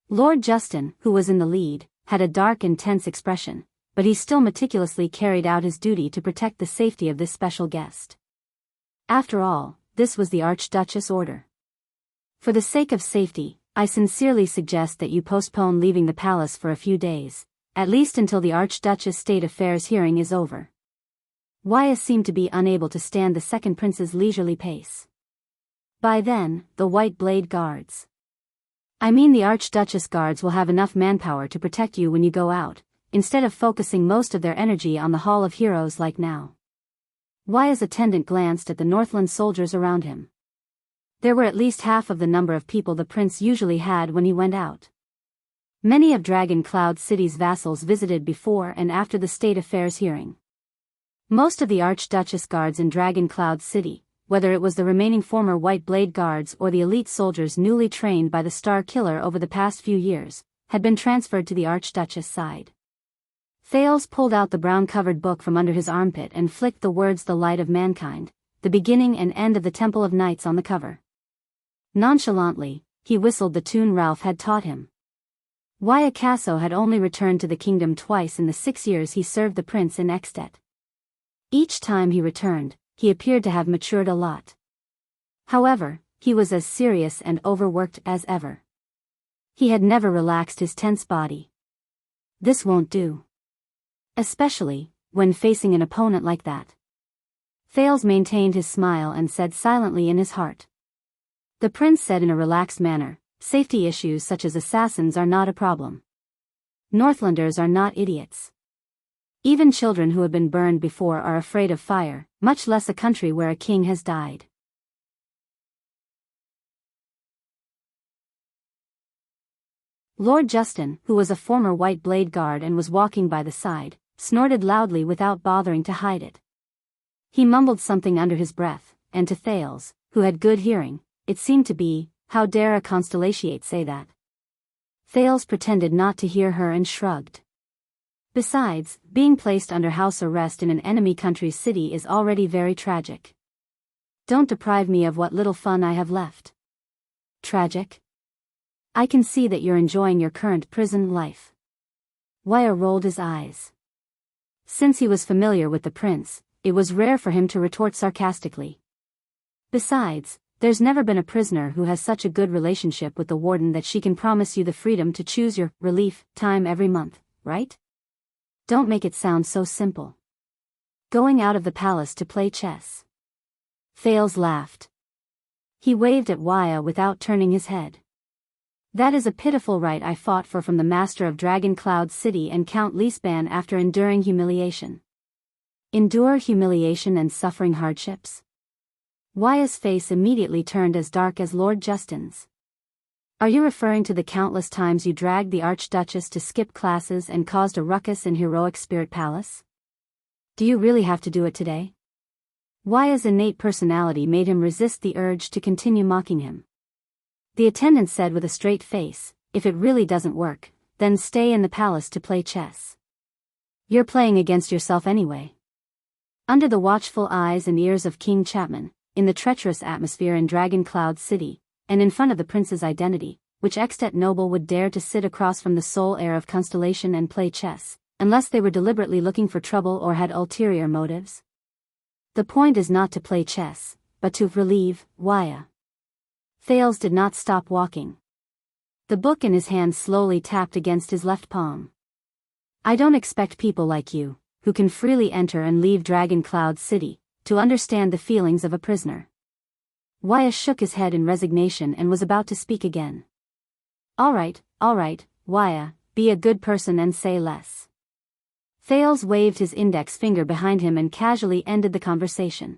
Lord Justin, who was in the lead, had a dark and tense expression, but he still meticulously carried out his duty to protect the safety of this special guest. After all, this was the Archduchess' order. For the sake of safety, I sincerely suggest that you postpone leaving the palace for a few days, at least until the Archduchess' State Affairs hearing is over. Wyatt seemed to be unable to stand the second prince's leisurely pace. By then, the White Blade Guards. I mean the Archduchess guards will have enough manpower to protect you when you go out, instead of focusing most of their energy on the Hall of Heroes like now. Wyatt's attendant glanced at the Northland soldiers around him. There were at least half of the number of people the prince usually had when he went out. Many of Dragon Cloud City's vassals visited before and after the State Affairs hearing. Most of the Archduchess guards in Dragon Cloud City, whether it was the remaining former White Blade Guards or the elite soldiers newly trained by the Star Killer over the past few years, had been transferred to the Archduchess' side. Thales pulled out the brown-covered book from under his armpit and flicked the words "The Light of Mankind," the beginning and end of the Temple of Knights on the cover. Nonchalantly, he whistled the tune Ralph had taught him. Wyacasso had only returned to the kingdom twice in the 6 years he served the prince in Extet. Each time he returned, he appeared to have matured a lot. However, he was as serious and overworked as ever. He had never relaxed his tense body. This won't do. Especially, when facing an opponent like that. Thales maintained his smile and said silently in his heart. The prince said in a relaxed manner, "Safety issues such as assassins are not a problem. Northlanders are not idiots. Even children who have been burned before are afraid of fire, much less a country where a king has died." Lord Justin, who was a former White Blade Guard and was walking by the side, snorted loudly without bothering to hide it. He mumbled something under his breath, and to Thales, who had good hearing, it seemed to be, "How dare a constellatiate say that?" Thales pretended not to hear her and shrugged. Besides, being placed under house arrest in an enemy country's city is already very tragic. Don't deprive me of what little fun I have left. Tragic? I can see that you're enjoying your current prison life. Waya rolled his eyes. Since he was familiar with the prince, it was rare for him to retort sarcastically. Besides, there's never been a prisoner who has such a good relationship with the warden that she can promise you the freedom to choose your relief time every month, right? Don't make it sound so simple. Going out of the palace to play chess. Thales laughed. He waved at Waya without turning his head. That is a pitiful right I fought for from the master of Dragon Cloud City and Count Leesban after enduring humiliation. Endure humiliation and suffering hardships? Waya's face immediately turned as dark as Lord Justin's. Are you referring to the countless times you dragged the Archduchess to skip classes and caused a ruckus in Heroic Spirit Palace? Do you really have to do it today? Waya's innate personality made him resist the urge to continue mocking him. The attendant said with a straight face, "If it really doesn't work, then stay in the palace to play chess. You're playing against yourself anyway." Under the watchful eyes and ears of King Chapman, in the treacherous atmosphere in Dragon Cloud City, and in front of the prince's identity, which Extet noble would dare to sit across from the sole heir of Constellation and play chess, unless they were deliberately looking for trouble or had ulterior motives? The point is not to play chess, but to relieve Waya. Thales did not stop walking. The book in his hand slowly tapped against his left palm. I don't expect people like you, who can freely enter and leave Dragon Cloud City, to understand the feelings of a prisoner. Waya shook his head in resignation and was about to speak again. All right, Waya, be a good person and say less. Thales waved his index finger behind him and casually ended the conversation.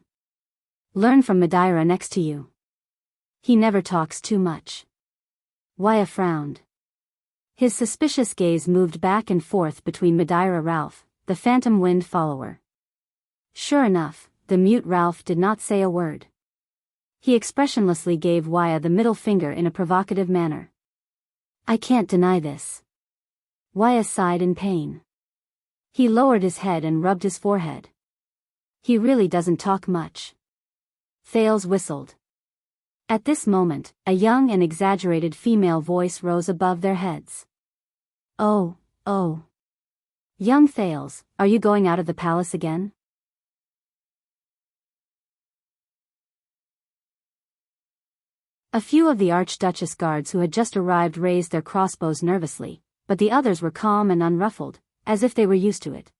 Learn from Madeira next to you. He never talks too much. Waya frowned. His suspicious gaze moved back and forth between Madeira Ralph, the phantom wind follower. Sure enough, the mute Ralph did not say a word. He expressionlessly gave Waya the middle finger in a provocative manner. I can't deny this. Waya sighed in pain. He lowered his head and rubbed his forehead. He really doesn't talk much. Thales whistled. At this moment, a young and exaggerated female voice rose above their heads. Oh. Young Thales, are you going out of the palace again? A few of the Archduchess guards who had just arrived raised their crossbows nervously, but the others were calm and unruffled, as if they were used to it.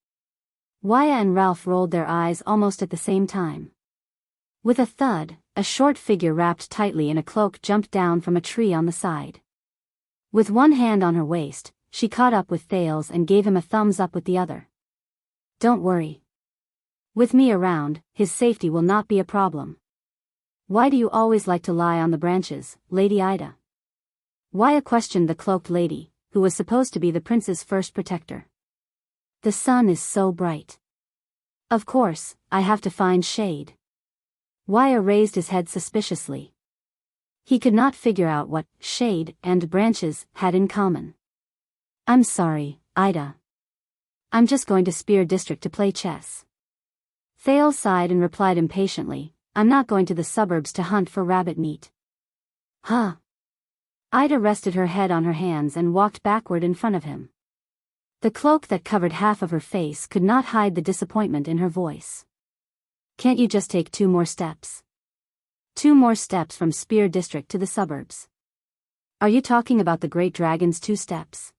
Waya and Ralph rolled their eyes almost at the same time. With a thud, a short figure wrapped tightly in a cloak jumped down from a tree on the side. With one hand on her waist, she caught up with Thales and gave him a thumbs up with the other. Don't worry. With me around, his safety will not be a problem. Why do you always like to lie on the branches, Lady Ida? Waya questioned the cloaked lady, who was supposed to be the prince's first protector. The sun is so bright. Of course, I have to find shade. Wyatt raised his head suspiciously. He could not figure out what shade and branches had in common. I'm sorry, Ida. I'm just going to Spear District to play chess. Thales sighed and replied impatiently, I'm not going to the suburbs to hunt for rabbit meat. Huh? Ida rested her head on her hands and walked backward in front of him. The cloak that covered half of her face could not hide the disappointment in her voice. Can't you just take 2 more steps? 2 more steps from Spear District to the suburbs. Are you talking about the Great Dragon's 2 steps?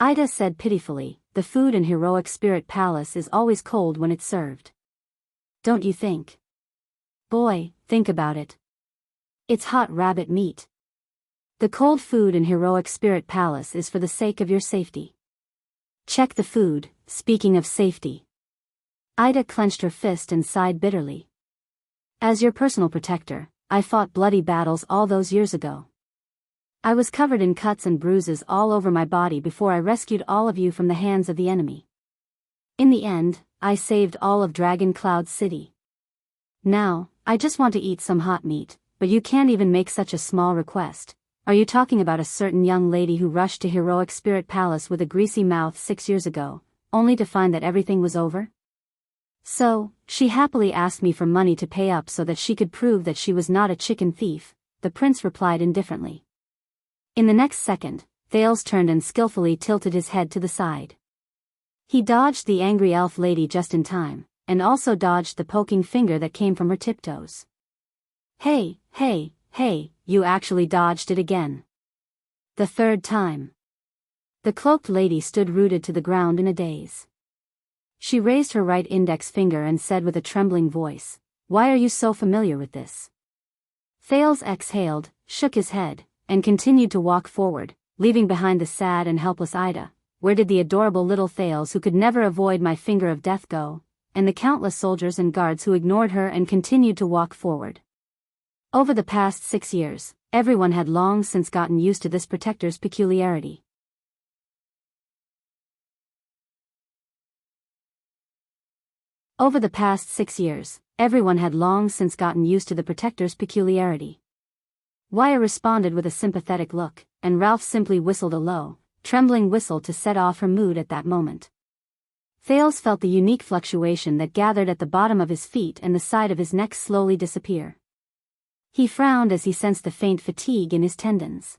Ida said pitifully, the food in Heroic Spirit Palace is always cold when it's served. Don't you think? Boy, think about it. It's hot rabbit meat. The cold food in Heroic Spirit Palace is for the sake of your safety. Check the food, speaking of safety. Ida clenched her fist and sighed bitterly. As your personal protector, I fought bloody battles all those years ago. I was covered in cuts and bruises all over my body before I rescued all of you from the hands of the enemy. In the end, I saved all of Dragon Cloud City. Now, I just want to eat some hot meat, but you can't even make such a small request. Are you talking about a certain young lady who rushed to Heroic Spirit Palace with a greasy mouth 6 years ago, only to find that everything was over? So, she happily asked me for money to pay up so that she could prove that she was not a chicken thief, the prince replied indifferently. In the next second, Thales turned and skillfully tilted his head to the side. He dodged the angry elf lady just in time, and also dodged the poking finger that came from her tiptoes. Hey, you actually dodged it again. The 3rd time. The cloaked lady stood rooted to the ground in a daze. She raised her right index finger and said with a trembling voice, Why are you so familiar with this? Thales exhaled, shook his head, and continued to walk forward, leaving behind the sad and helpless Ida. Where did the adorable little Thales who could never avoid my finger of death go, and the countless soldiers and guards who ignored her and continued to walk forward? Over the past 6 years, everyone had long since gotten used to this protector's peculiarity. Over the past 6 years, everyone had long since gotten used to the protector's peculiarity. Wyatt responded with a sympathetic look, and Ralph simply whistled a low, trembling whistle to set off her mood at that moment. Thales felt the unique fluctuation that gathered at the bottom of his feet and the side of his neck slowly disappear. He frowned as he sensed the faint fatigue in his tendons.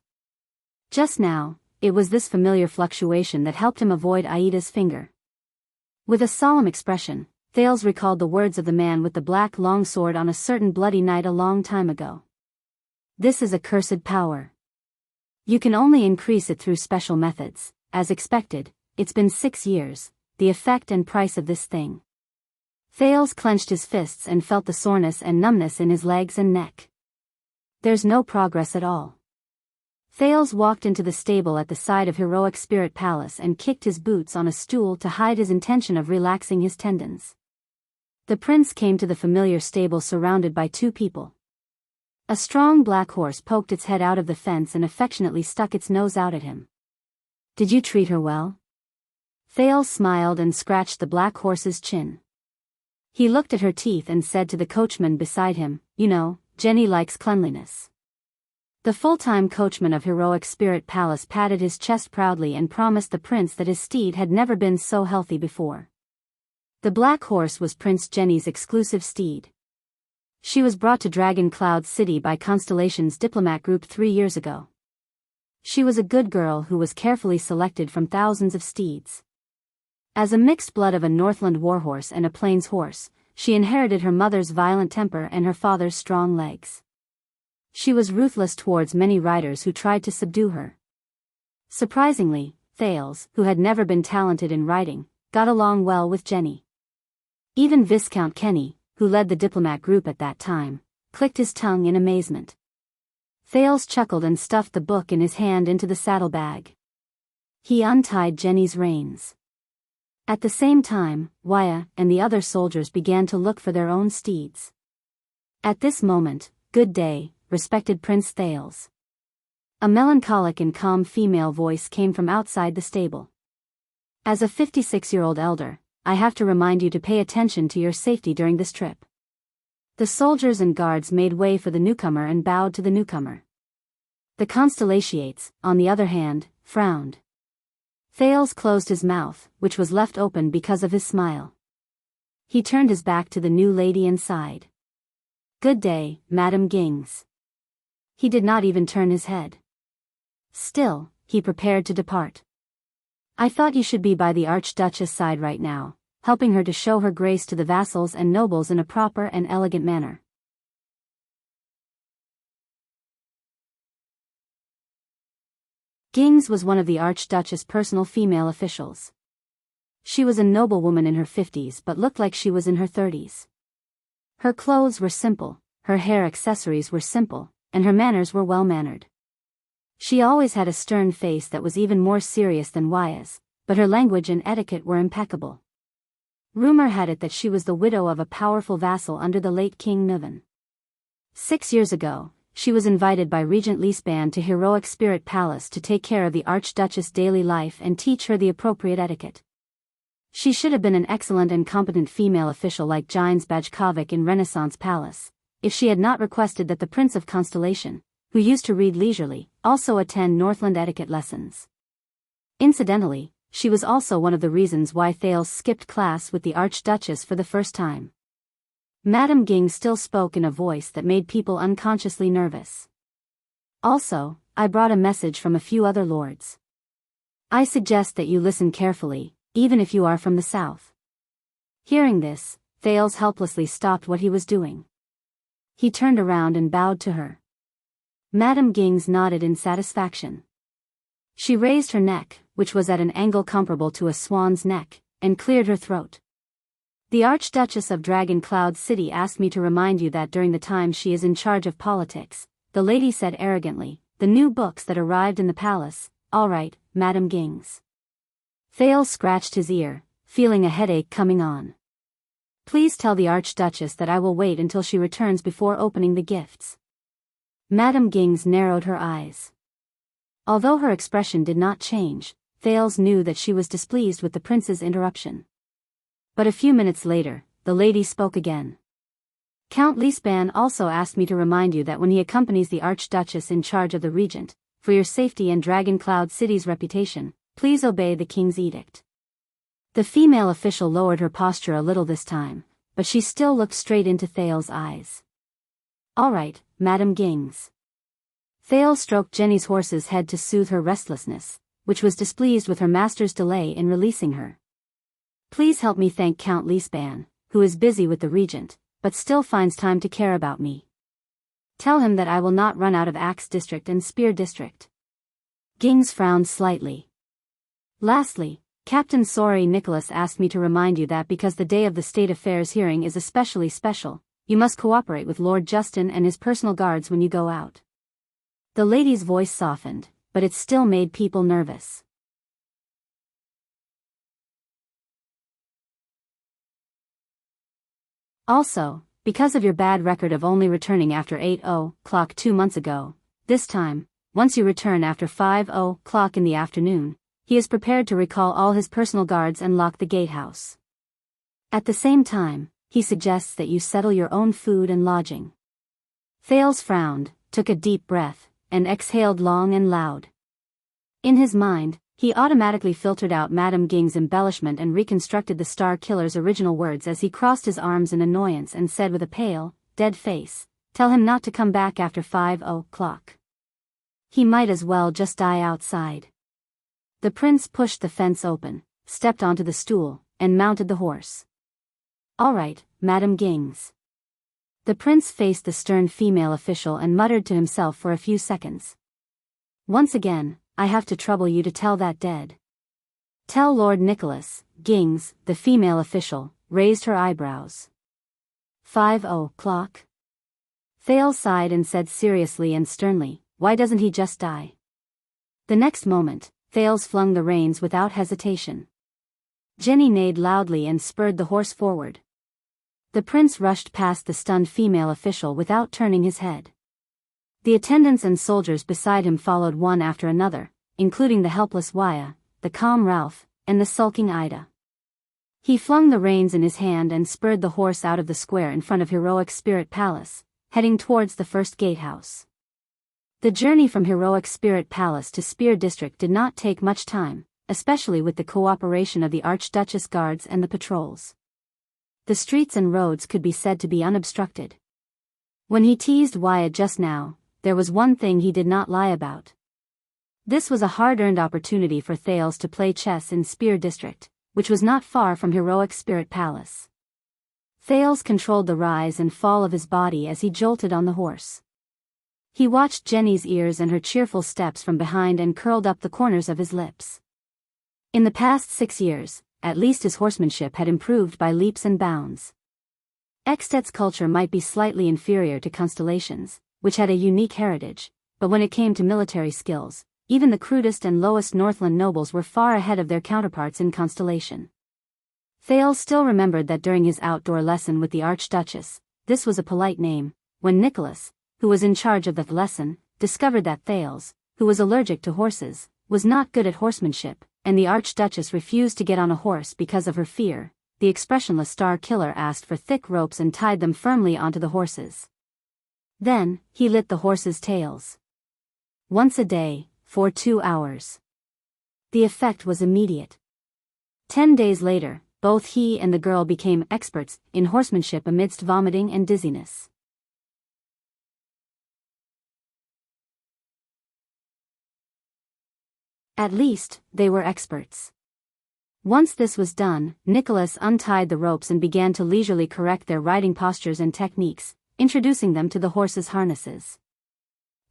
Just now, it was this familiar fluctuation that helped him avoid Aida's finger. With a solemn expression, Thales recalled the words of the man with the black longsword on a certain bloody night a long time ago. This is a cursed power. You can only increase it through special methods. As expected, it's been 6 years, the effect and price of this thing. Thales clenched his fists and felt the soreness and numbness in his legs and neck. There's no progress at all. Thales walked into the stable at the side of Heroic Spirit Palace and kicked his boots on a stool to hide his intention of relaxing his tendons. The prince came to the familiar stable surrounded by 2 people. A strong black horse poked its head out of the fence and affectionately stuck its nose out at him. Did you treat her well? Thales smiled and scratched the black horse's chin. He looked at her teeth and said to the coachman beside him, You know, Jenny likes cleanliness. The full-time coachman of Heroic Spirit Palace patted his chest proudly and promised the prince that his steed had never been so healthy before. The black horse was Prince Jenny's exclusive steed. She was brought to Dragon Cloud City by Constellation's diplomat group 3 years ago. She was a good girl who was carefully selected from thousands of steeds. As a mixed blood of a Northland warhorse and a plains horse, she inherited her mother's violent temper and her father's strong legs. She was ruthless towards many riders who tried to subdue her. Surprisingly, Thales, who had never been talented in riding, got along well with Jenny. Even Viscount Kenny, who led the diplomat group at that time, clicked his tongue in amazement. Thales chuckled and stuffed the book in his hand into the saddlebag. He untied Jenny's reins. At the same time, Wyatt and the other soldiers began to look for their own steeds. At this moment, Good day, respected Prince Thales. A melancholic and calm female voice came from outside the stable. As a 56-year-old elder, I have to remind you to pay attention to your safety during this trip. The soldiers and guards made way for the newcomer and bowed to the newcomer. The constellations, on the other hand, frowned. Thales closed his mouth, which was left open because of his smile. He turned his back to the new lady and sighed. "Good day, Madam Gings." He did not even turn his head. Still, he prepared to depart. "I thought you should be by the Archduchess' side right now, helping her to show her grace to the vassals and nobles in a proper and elegant manner." Gings was one of the Archduchess' personal female officials. She was a noblewoman in her 50s but looked like she was in her 30s. Her clothes were simple, her hair accessories were simple, and her manners were well-mannered. She always had a stern face that was even more serious than Wya's, but her language and etiquette were impeccable. Rumor had it that she was the widow of a powerful vassal under the late King Nuvan. 6 years ago, she was invited by Regent Leespan to Heroic Spirit Palace to take care of the Archduchess' daily life and teach her the appropriate etiquette. She should have been an excellent and competent female official like Gines Bajkovic in Renaissance Palace, if she had not requested that the Prince of Constellation, who used to read leisurely, also attend Northland etiquette lessons. Incidentally, she was also one of the reasons why Thales skipped class with the Archduchess for the first time. Madame Ging still spoke in a voice that made people unconsciously nervous. "Also, I brought a message from a few other lords. I suggest that you listen carefully, even if you are from the south." Hearing this, Thales helplessly stopped what he was doing. He turned around and bowed to her. Madame Gings nodded in satisfaction. She raised her neck, which was at an angle comparable to a swan's neck, and cleared her throat. "The Archduchess of Dragon Cloud City asked me to remind you that during the time she is in charge of politics," the lady said arrogantly, "the new books that arrived in the palace." "All right, Madame Gings." Thales scratched his ear, feeling a headache coming on. "Please tell the Archduchess that I will wait until she returns before opening the gifts." Madame Gings narrowed her eyes. Although her expression did not change, Thales knew that she was displeased with the prince's interruption. But a few minutes later, the lady spoke again. "Count Leespan also asked me to remind you that when he accompanies the Archduchess in charge of the regent, for your safety and Dragon Cloud City's reputation, please obey the king's edict." The female official lowered her posture a little this time, but she still looked straight into Thales' eyes. "All right, Madame Gings." Thales stroked Jenny's horse's head to soothe her restlessness, which was displeased with her master's delay in releasing her. "Please help me thank Count Leespan, who is busy with the regent, but still finds time to care about me. Tell him that I will not run out of Axe District and Spear District." Gings frowned slightly. "Lastly, Captain Sorry Nicholas asked me to remind you that because the day of the State Affairs hearing is especially special, you must cooperate with Lord Justin and his personal guards when you go out." The lady's voice softened, but it still made people nervous. "Also, because of your bad record of only returning after 8:00 2 months ago, this time, once you return after 5:00 in the afternoon, he is prepared to recall all his personal guards and lock the gatehouse. At the same time, he suggests that you settle your own food and lodging." Thales frowned, took a deep breath, and exhaled long and loud. In his mind, he automatically filtered out Madame Ging's embellishment and reconstructed the Star Killer's original words as he crossed his arms in annoyance and said with a pale, dead face, "Tell him not to come back after 5:00. He might as well just die outside." The prince pushed the fence open, stepped onto the stool, and mounted the horse. "All right, Madame Gings." The prince faced the stern female official and muttered to himself for a few seconds. "Once again, I have to trouble you to tell that dead." "Tell Lord Nicholas." Gings, the female official, raised her eyebrows. 5:00. Thales sighed and said seriously and sternly, "Why doesn't he just die?" The next moment, Thales flung the reins without hesitation. Jenny neighed loudly and spurred the horse forward. The prince rushed past the stunned female official without turning his head. The attendants and soldiers beside him followed one after another, including the helpless Wya, the calm Ralph, and the sulking Ida. He flung the reins in his hand and spurred the horse out of the square in front of Heroic Spirit Palace, heading towards the first gatehouse. The journey from Heroic Spirit Palace to Spear District did not take much time, especially with the cooperation of the Archduchess guards and the patrols. The streets and roads could be said to be unobstructed. When he teased Wyatt just now, there was one thing he did not lie about. This was a hard-earned opportunity for Thales to play chess in Spear District, which was not far from Heroic Spirit Palace. Thales controlled the rise and fall of his body as he jolted on the horse. He watched Jenny's ears and her cheerful steps from behind and curled up the corners of his lips. In the past 6 years, at least his horsemanship had improved by leaps and bounds. Eksted's culture might be slightly inferior to Constellation's, which had a unique heritage, but when it came to military skills, even the crudest and lowest Northland nobles were far ahead of their counterparts in Constellation. Thales still remembered that during his outdoor lesson with the Archduchess, this was a polite name, when Nicholas, who was in charge of the lesson, discovered that Thales, who was allergic to horses, was not good at horsemanship, and the Archduchess refused to get on a horse because of her fear. The expressionless Star Killer asked for thick ropes and tied them firmly onto the horses. Then, he lit the horses' tails. Once a day, for 2 hours. The effect was immediate. 10 days later, both he and the girl became experts in horsemanship amidst vomiting and dizziness. At least, they were experts. Once this was done, Nicholas untied the ropes and began to leisurely correct their riding postures and techniques, introducing them to the horses' harnesses.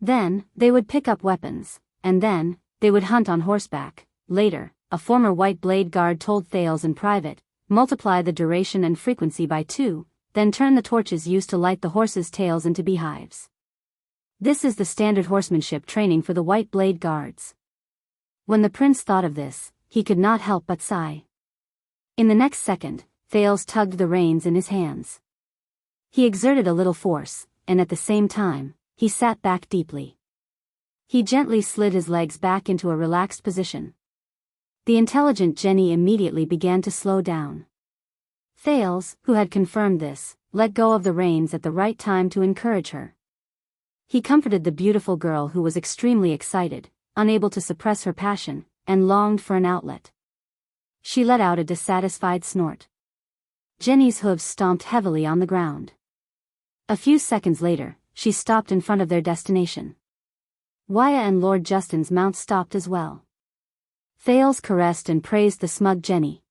Then, they would pick up weapons, and then, they would hunt on horseback. Later, a former White Blade guard told Thales in private, multiply the duration and frequency by 2, then turn the torches used to light the horses' tails into beehives. This is the standard horsemanship training for the White Blade guards. When the prince thought of this, he could not help but sigh. In the next second, Thales tugged the reins in his hands. He exerted a little force, and at the same time, he sat back deeply. He gently slid his legs back into a relaxed position. The intelligent Jenny immediately began to slow down. Thales, who had confirmed this, let go of the reins at the right time to encourage her. He comforted the beautiful girl who was extremely excited, unable to suppress her passion, and longed for an outlet. She let out a dissatisfied snort. Jenny's hooves stomped heavily on the ground. A few seconds later, she stopped in front of their destination. Wyatt and Lord Justin's mount stopped as well. Thales caressed and praised the smug Jenny.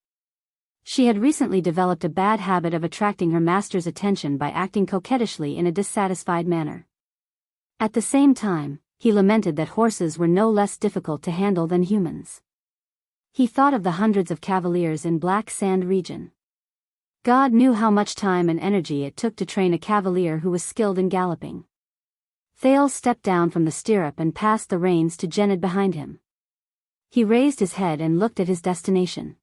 She had recently developed a bad habit of attracting her master's attention by acting coquettishly in a dissatisfied manner. At the same time, he lamented that horses were no less difficult to handle than humans. He thought of the hundreds of cavaliers in Black Sand region. God knew how much time and energy it took to train a cavalier who was skilled in galloping. Thales stepped down from the stirrup and passed the reins to Jenned behind him. He raised his head and looked at his destination.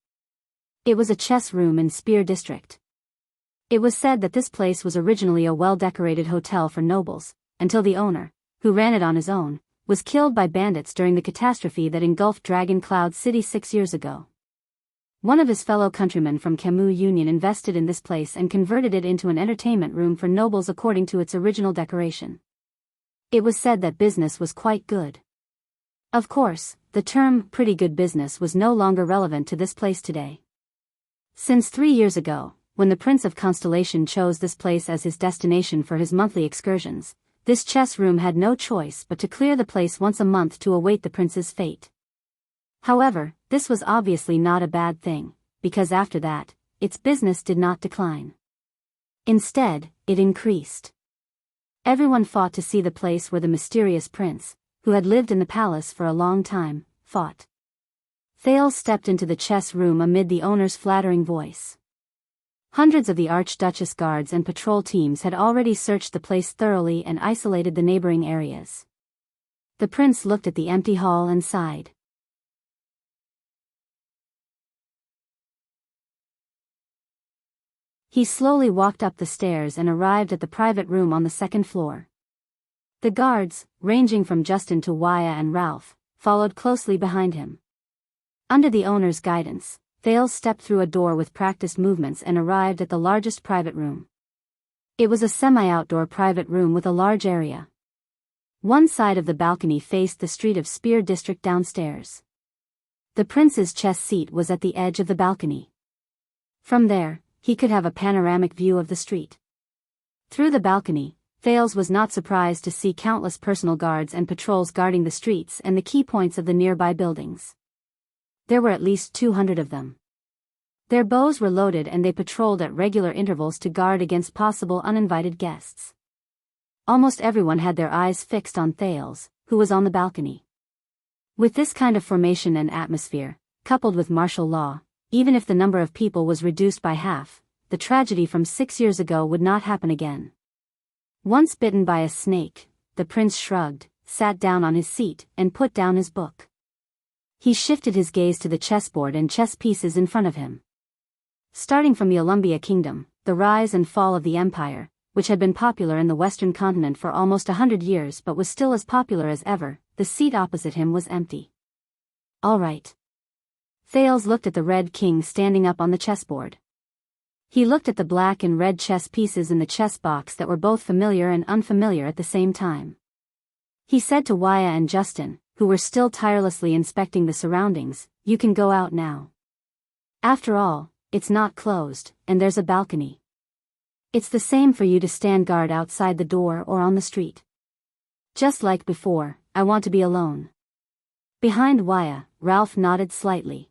It was a chess room in Spear District. It was said that this place was originally a well-decorated hotel for nobles, until the owner, who ran it on his own, was killed by bandits during the catastrophe that engulfed Dragon Cloud City 6 years ago. One of his fellow countrymen from Camus Union invested in this place and converted it into an entertainment room for nobles according to its original decoration. It was said that business was quite good. Of course, the term pretty good business was no longer relevant to this place today. Since 3 years ago, when the Prince of Constellation chose this place as his destination for his monthly excursions, this chess room had no choice but to clear the place once a month to await the prince's fate. However, this was obviously not a bad thing, because after that, its business did not decline. Instead, it increased. Everyone fought to see the place where the mysterious prince, who had lived in the palace for a long time, fought. Thales stepped into the chess room amid the owner's flattering voice. Hundreds of the Archduchess guards and patrol teams had already searched the place thoroughly and isolated the neighboring areas. The prince looked at the empty hall and sighed. He slowly walked up the stairs and arrived at the private room on the second floor. The guards, ranging from Justin to Wyatt and Ralph, followed closely behind him. Under the owner's guidance, Thales stepped through a door with practiced movements and arrived at the largest private room. It was a semi-outdoor private room with a large area. One side of the balcony faced the street of Spear District downstairs. The prince's chess seat was at the edge of the balcony. From there, he could have a panoramic view of the street. Through the balcony, Thales was not surprised to see countless personal guards and patrols guarding the streets and the key points of the nearby buildings. There were at least 200 of them. Their bows were loaded and they patrolled at regular intervals to guard against possible uninvited guests. Almost everyone had their eyes fixed on Thales, who was on the balcony. With this kind of formation and atmosphere, coupled with martial law, even if the number of people was reduced by half, the tragedy from 6 years ago would not happen again. Once bitten by a snake, the prince shrugged, sat down on his seat, and put down his book. He shifted his gaze to the chessboard and chess pieces in front of him. Starting from the Olumbia Kingdom, the rise and fall of the empire, which had been popular in the western continent for almost 100 years but was still as popular as ever, the seat opposite him was empty. All right. Thales looked at the red king standing up on the chessboard. He looked at the black and red chess pieces in the chess box that were both familiar and unfamiliar at the same time. He said to Waya and Justin, who were still tirelessly inspecting the surroundings, "You can go out now. After all, it's not closed, and there's a balcony. It's the same for you to stand guard outside the door or on the street. Just like before, I want to be alone." Behind Waya, Ralph nodded slightly.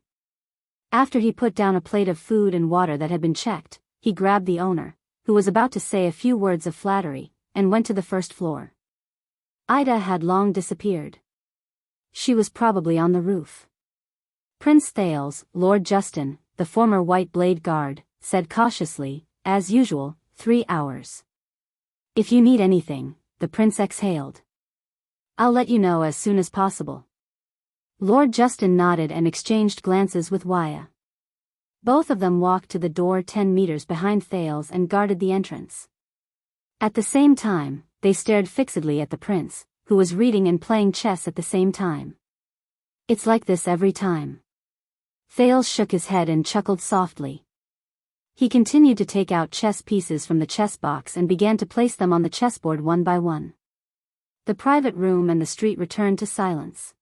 After he put down a plate of food and water that had been checked, he grabbed the owner, who was about to say a few words of flattery, and went to the first floor. Ida had long disappeared. She was probably on the roof. Prince Thales, Lord Justin, the former White Blade Guard, said cautiously, "As usual, 3 hours. If you need anything," the prince exhaled. "I'll let you know as soon as possible." Lord Justin nodded and exchanged glances with Waya. Both of them walked to the door 10 meters behind Thales and guarded the entrance. At the same time, they stared fixedly at the prince, who was reading and playing chess at the same time. "It's like this every time." Thales shook his head and chuckled softly. He continued to take out chess pieces from the chess box and began to place them on the chessboard one by one. The private room and the street returned to silence.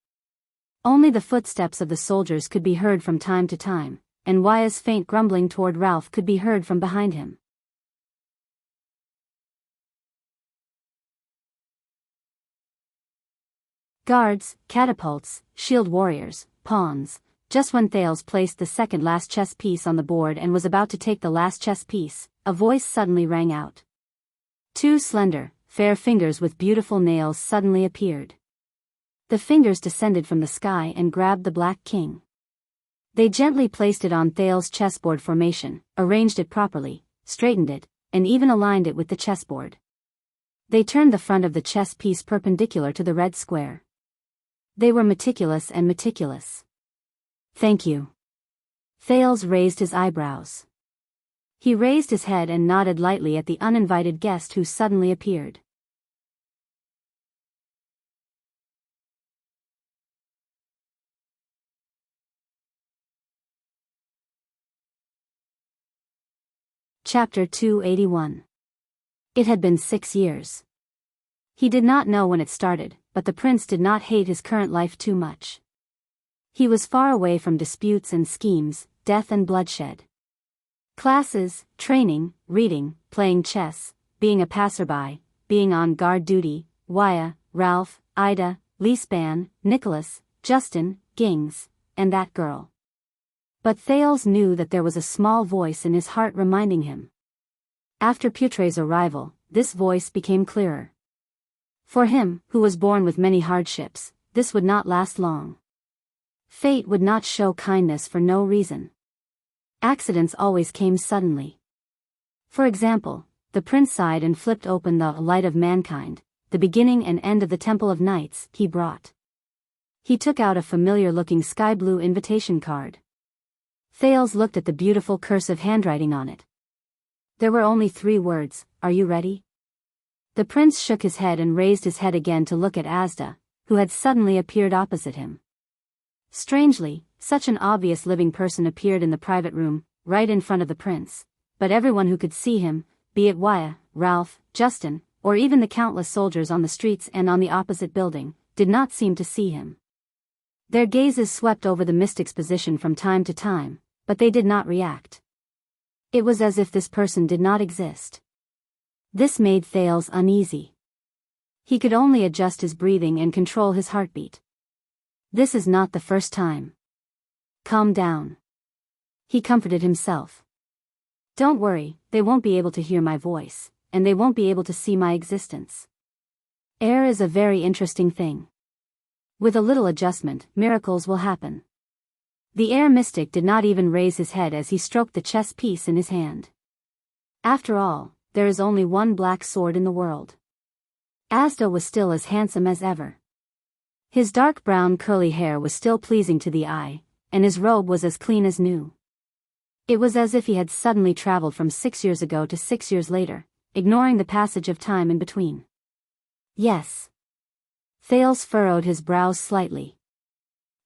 Only the footsteps of the soldiers could be heard from time to time, and Waya's faint grumbling toward Ralph could be heard from behind him. Guards, catapults, shield warriors, pawns. Just when Thales placed the second last chess piece on the board and was about to take the last chess piece, a voice suddenly rang out. 2 slender, fair fingers with beautiful nails suddenly appeared. The fingers descended from the sky and grabbed the black king. They gently placed it on Thales' chessboard formation, arranged it properly, straightened it, and even aligned it with the chessboard. They turned the front of the chess piece perpendicular to the red square. They were meticulous and meticulous. "Thank you." Thales raised his eyebrows. He raised his head and nodded lightly at the uninvited guest who suddenly appeared. Chapter 281. It had been 6 years. He did not know when it started, but the prince did not hate his current life too much. He was far away from disputes and schemes, death and bloodshed. Classes, training, reading, playing chess, being a passerby, being on guard duty, Waya, Ralph, Ida, Leespan, Nicholas, Justin, Gings, and that girl. But Thales knew that there was a small voice in his heart reminding him. After Putre's arrival, this voice became clearer. For him, who was born with many hardships, this would not last long. Fate would not show kindness for no reason. Accidents always came suddenly. For example, the prince sighed and flipped open the Light of Mankind, the beginning and end of the Temple of Knights, he brought. He took out a familiar-looking sky-blue invitation card. Thales looked at the beautiful cursive handwriting on it. There were only 3 words, "Are you ready?" The prince shook his head and raised his head again to look at Asda, who had suddenly appeared opposite him. Strangely, such an obvious living person appeared in the private room, right in front of the prince. But everyone who could see him, be it Wyatt, Ralph, Justin, or even the countless soldiers on the streets and on the opposite building, did not seem to see him. Their gazes swept over the mystic's position from time to time, but they did not react. It was as if this person did not exist. This made Thales uneasy. He could only adjust his breathing and control his heartbeat. This is not the first time. Calm down. He comforted himself. Don't worry, they won't be able to hear my voice, and they won't be able to see my existence. Air is a very interesting thing. With a little adjustment, miracles will happen. The air mystic did not even raise his head as he stroked the chess piece in his hand. After all, there is only one black sword in the world. Asda was still as handsome as ever. His dark brown curly hair was still pleasing to the eye, and his robe was as clean as new. It was as if he had suddenly traveled from 6 years ago to 6 years later, ignoring the passage of time in between. Yes. Thales furrowed his brows slightly.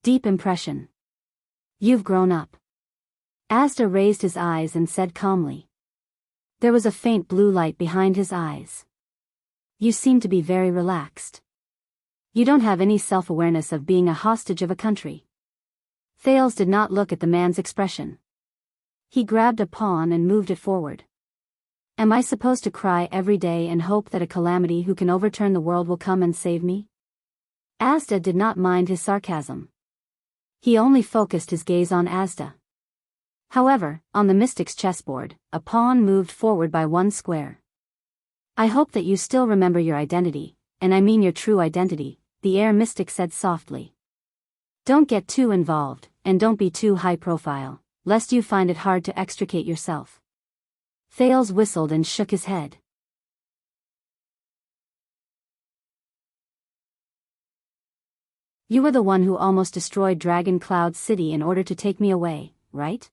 Deep impression. You've grown up. Asda raised his eyes and said calmly. There was a faint blue light behind his eyes. You seem to be very relaxed. You don't have any self-awareness of being a hostage of a country. Thales did not look at the man's expression. He grabbed a pawn and moved it forward. Am I supposed to cry every day and hope that a calamity who can overturn the world will come and save me? Asda did not mind his sarcasm. He only focused his gaze on Asda. However, on the mystic's chessboard, a pawn moved forward by 1 square. I hope that you still remember your identity, and I mean your true identity, the air mystic said softly. Don't get too involved, and don't be too high profile, lest you find it hard to extricate yourself. Thales whistled and shook his head. You were the one who almost destroyed Dragon Cloud City in order to take me away, right?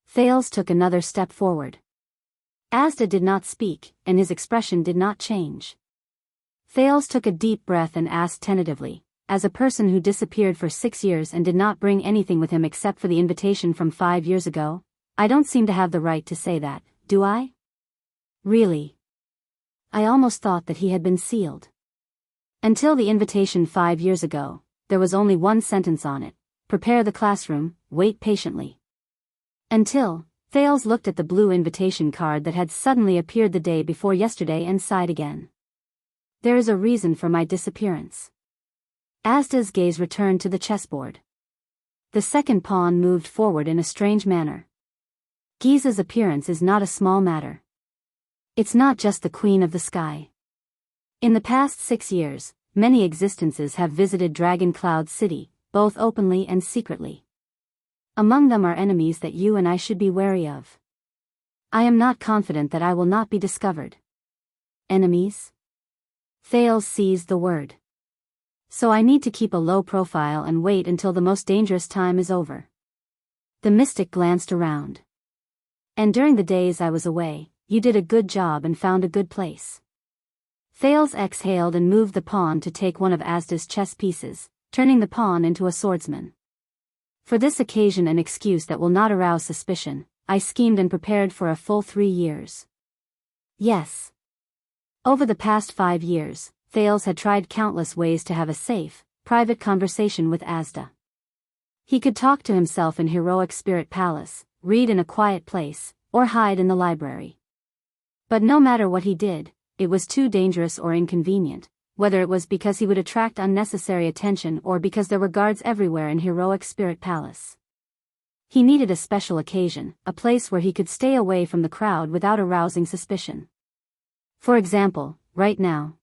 Thales took another step forward. Asda did not speak, and his expression did not change. Thales took a deep breath and asked tentatively, as a person who disappeared for 6 years and did not bring anything with him except for the invitation from 5 years ago, I don't seem to have the right to say that, do I? Really? I almost thought that he had been sealed. Until the invitation 5 years ago, there was only one sentence on it: prepare the classroom, wait patiently. Until, Thales looked at the blue invitation card that had suddenly appeared the day before yesterday and sighed again. There is a reason for my disappearance. Asda's gaze returned to the chessboard. The second pawn moved forward in a strange manner. Giza's appearance is not a small matter. It's not just the queen of the sky. In the past 6 years, many existences have visited Dragon Cloud City, both openly and secretly. Among them are enemies that you and I should be wary of. I am not confident that I will not be discovered. Enemies? Thales seized the word. So I need to keep a low profile and wait until the most dangerous time is over. The mystic glanced around. And during the days I was away, you did a good job and found a good place. Thales exhaled and moved the pawn to take one of Asda's chess pieces, turning the pawn into a swordsman. For this occasion, an excuse that will not arouse suspicion, I schemed and prepared for a full 3 years. Yes. Over the past 5 years, Thales had tried countless ways to have a safe, private conversation with Asda. He could talk to himself in Heroic Spirit Palace, read in a quiet place, or hide in the library. But no matter what he did, it was too dangerous or inconvenient, whether it was because he would attract unnecessary attention or because there were guards everywhere in Heroic Spirit Palace. He needed a special occasion, a place where he could stay away from the crowd without arousing suspicion. For example, right now.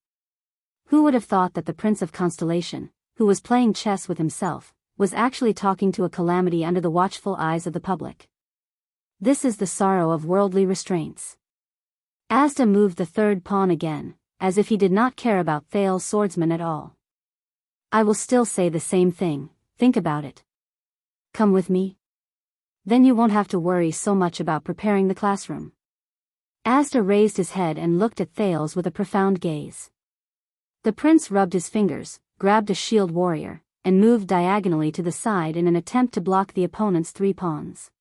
Who would have thought that the Prince of Constellation, who was playing chess with himself, was actually talking to a calamity under the watchful eyes of the public? This is the sorrow of worldly restraints. Asda moved the third pawn again, as if he did not care about Thales' swordsman at all. I will still say the same thing, think about it. Come with me? Then you won't have to worry so much about preparing the classroom. Asda raised his head and looked at Thales with a profound gaze. The prince rubbed his fingers, grabbed a shield warrior, and moved diagonally to the side in an attempt to block the opponent's 3 pawns.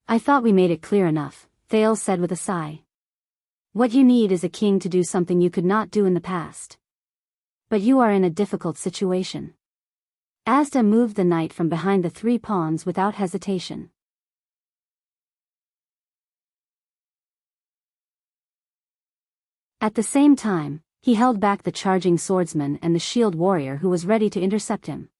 I thought we made it clear enough, Thales said with a sigh. What you need is a king to do something you could not do in the past. But you are in a difficult situation. Asda moved the knight from behind the 3 pawns without hesitation. At the same time, he held back the charging swordsman and the shield warrior who was ready to intercept him.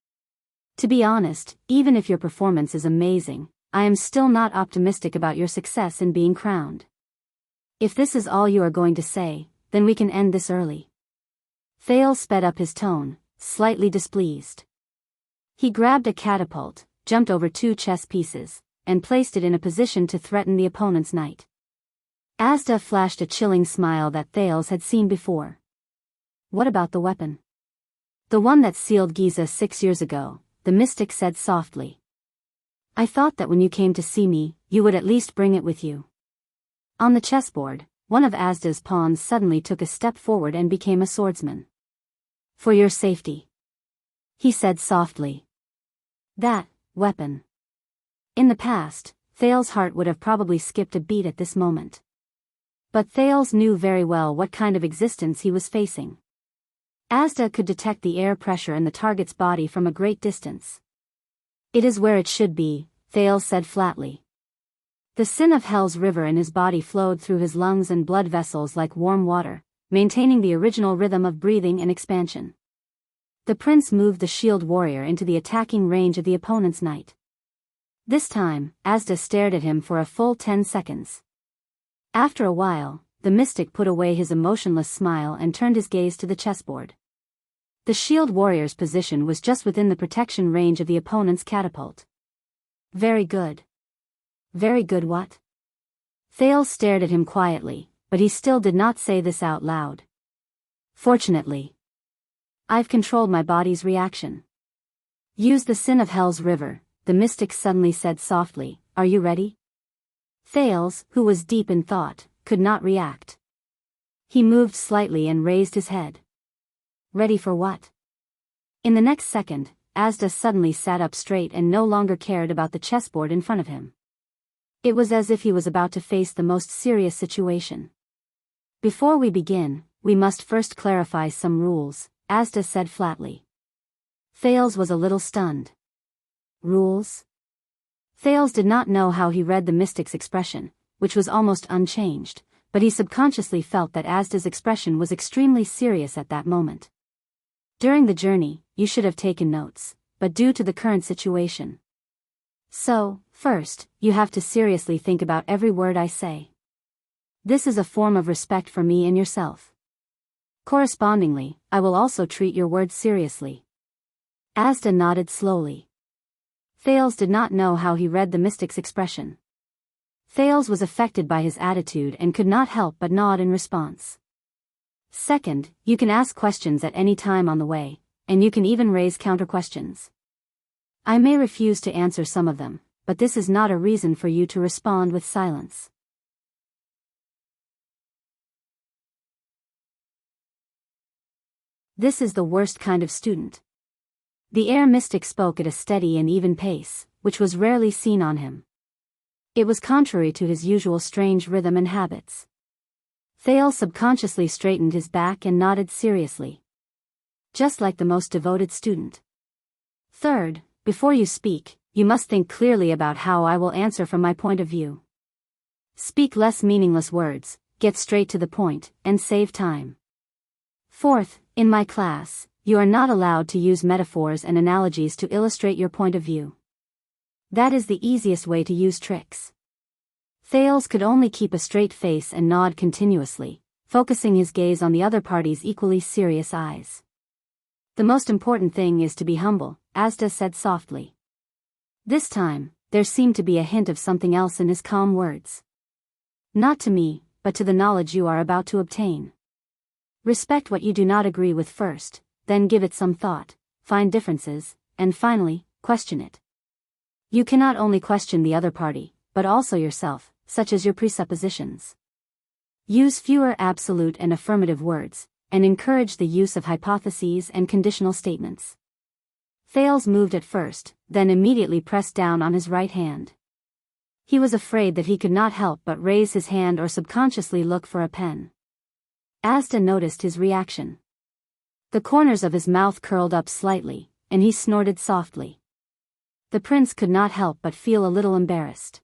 To be honest, even if your performance is amazing, I am still not optimistic about your success in being crowned. If this is all you are going to say, then we can end this early. Thales sped up his tone, slightly displeased. He grabbed a catapult, jumped over 2 chess pieces, and placed it in a position to threaten the opponent's knight. Asda flashed a chilling smile that Thales had seen before. What about the weapon? The one that sealed Giza 6 years ago, the mystic said softly. I thought that when you came to see me, you would at least bring it with you. On the chessboard, one of Asda's pawns suddenly took a step forward and became a swordsman. For your safety, he said softly. That weapon. In the past, Thales' heart would have probably skipped a beat at this moment. But Thales knew very well what kind of existence he was facing. Asda could detect the air pressure in the target's body from a great distance. It is where it should be, Thales said flatly. The sin of hell's river in his body flowed through his lungs and blood vessels like warm water, maintaining the original rhythm of breathing and expansion. The prince moved the shield warrior into the attacking range of the opponent's knight. This time, Asda stared at him for a full 10 seconds. After a while, the mystic put away his emotionless smile and turned his gaze to the chessboard. The shield warrior's position was just within the protection range of the opponent's catapult. Very good. Very good what? Thales stared at him quietly, but he still did not say this out loud. Fortunately, I've controlled my body's reaction. Use the sin of hell's river, the mystic suddenly said softly. Are you ready? Thales, who was deep in thought, could not react. He moved slightly and raised his head. Ready for what? In the next second, Asda suddenly sat up straight and no longer cared about the chessboard in front of him. It was as if he was about to face the most serious situation. Before we begin, we must first clarify some rules, Asda said flatly. Thales was a little stunned. Rules? Thales did not know how he read the mystic's expression, which was almost unchanged, but he subconsciously felt that Asda's expression was extremely serious at that moment. During the journey, you should have taken notes, but due to the current situation. So, first, you have to seriously think about every word I say. This is a form of respect for me and yourself. Correspondingly, I will also treat your words seriously. Asda nodded slowly. Thales did not know how he read the mystic's expression. Thales was affected by his attitude and could not help but nod in response. Second, you can ask questions at any time on the way, and you can even raise counter-questions. I may refuse to answer some of them, but this is not a reason for you to respond with silence. This is the worst kind of student. The air mystic spoke at a steady and even pace, which was rarely seen on him. It was contrary to his usual strange rhythm and habits. Thales subconsciously straightened his back and nodded seriously. Just like the most devoted student. Third, before you speak, you must think clearly about how I will answer from my point of view. Speak less meaningless words, get straight to the point, and save time. Fourth, in my class, you are not allowed to use metaphors and analogies to illustrate your point of view. That is the easiest way to use tricks. Thales could only keep a straight face and nod continuously, focusing his gaze on the other party's equally serious eyes. The most important thing is to be humble, Asda said softly. This time, there seemed to be a hint of something else in his calm words. Not to me, but to the knowledge you are about to obtain. Respect what you do not agree with first, then give it some thought, find differences, and finally, question it. You cannot only question the other party, but also yourself, such as your presuppositions. Use fewer absolute and affirmative words, and encourage the use of hypotheses and conditional statements. Thales moved at first, then immediately pressed down on his right hand. He was afraid that he could not help but raise his hand or subconsciously look for a pen. Asda noticed his reaction. The corners of his mouth curled up slightly, and he snorted softly. The prince could not help but feel a little embarrassed.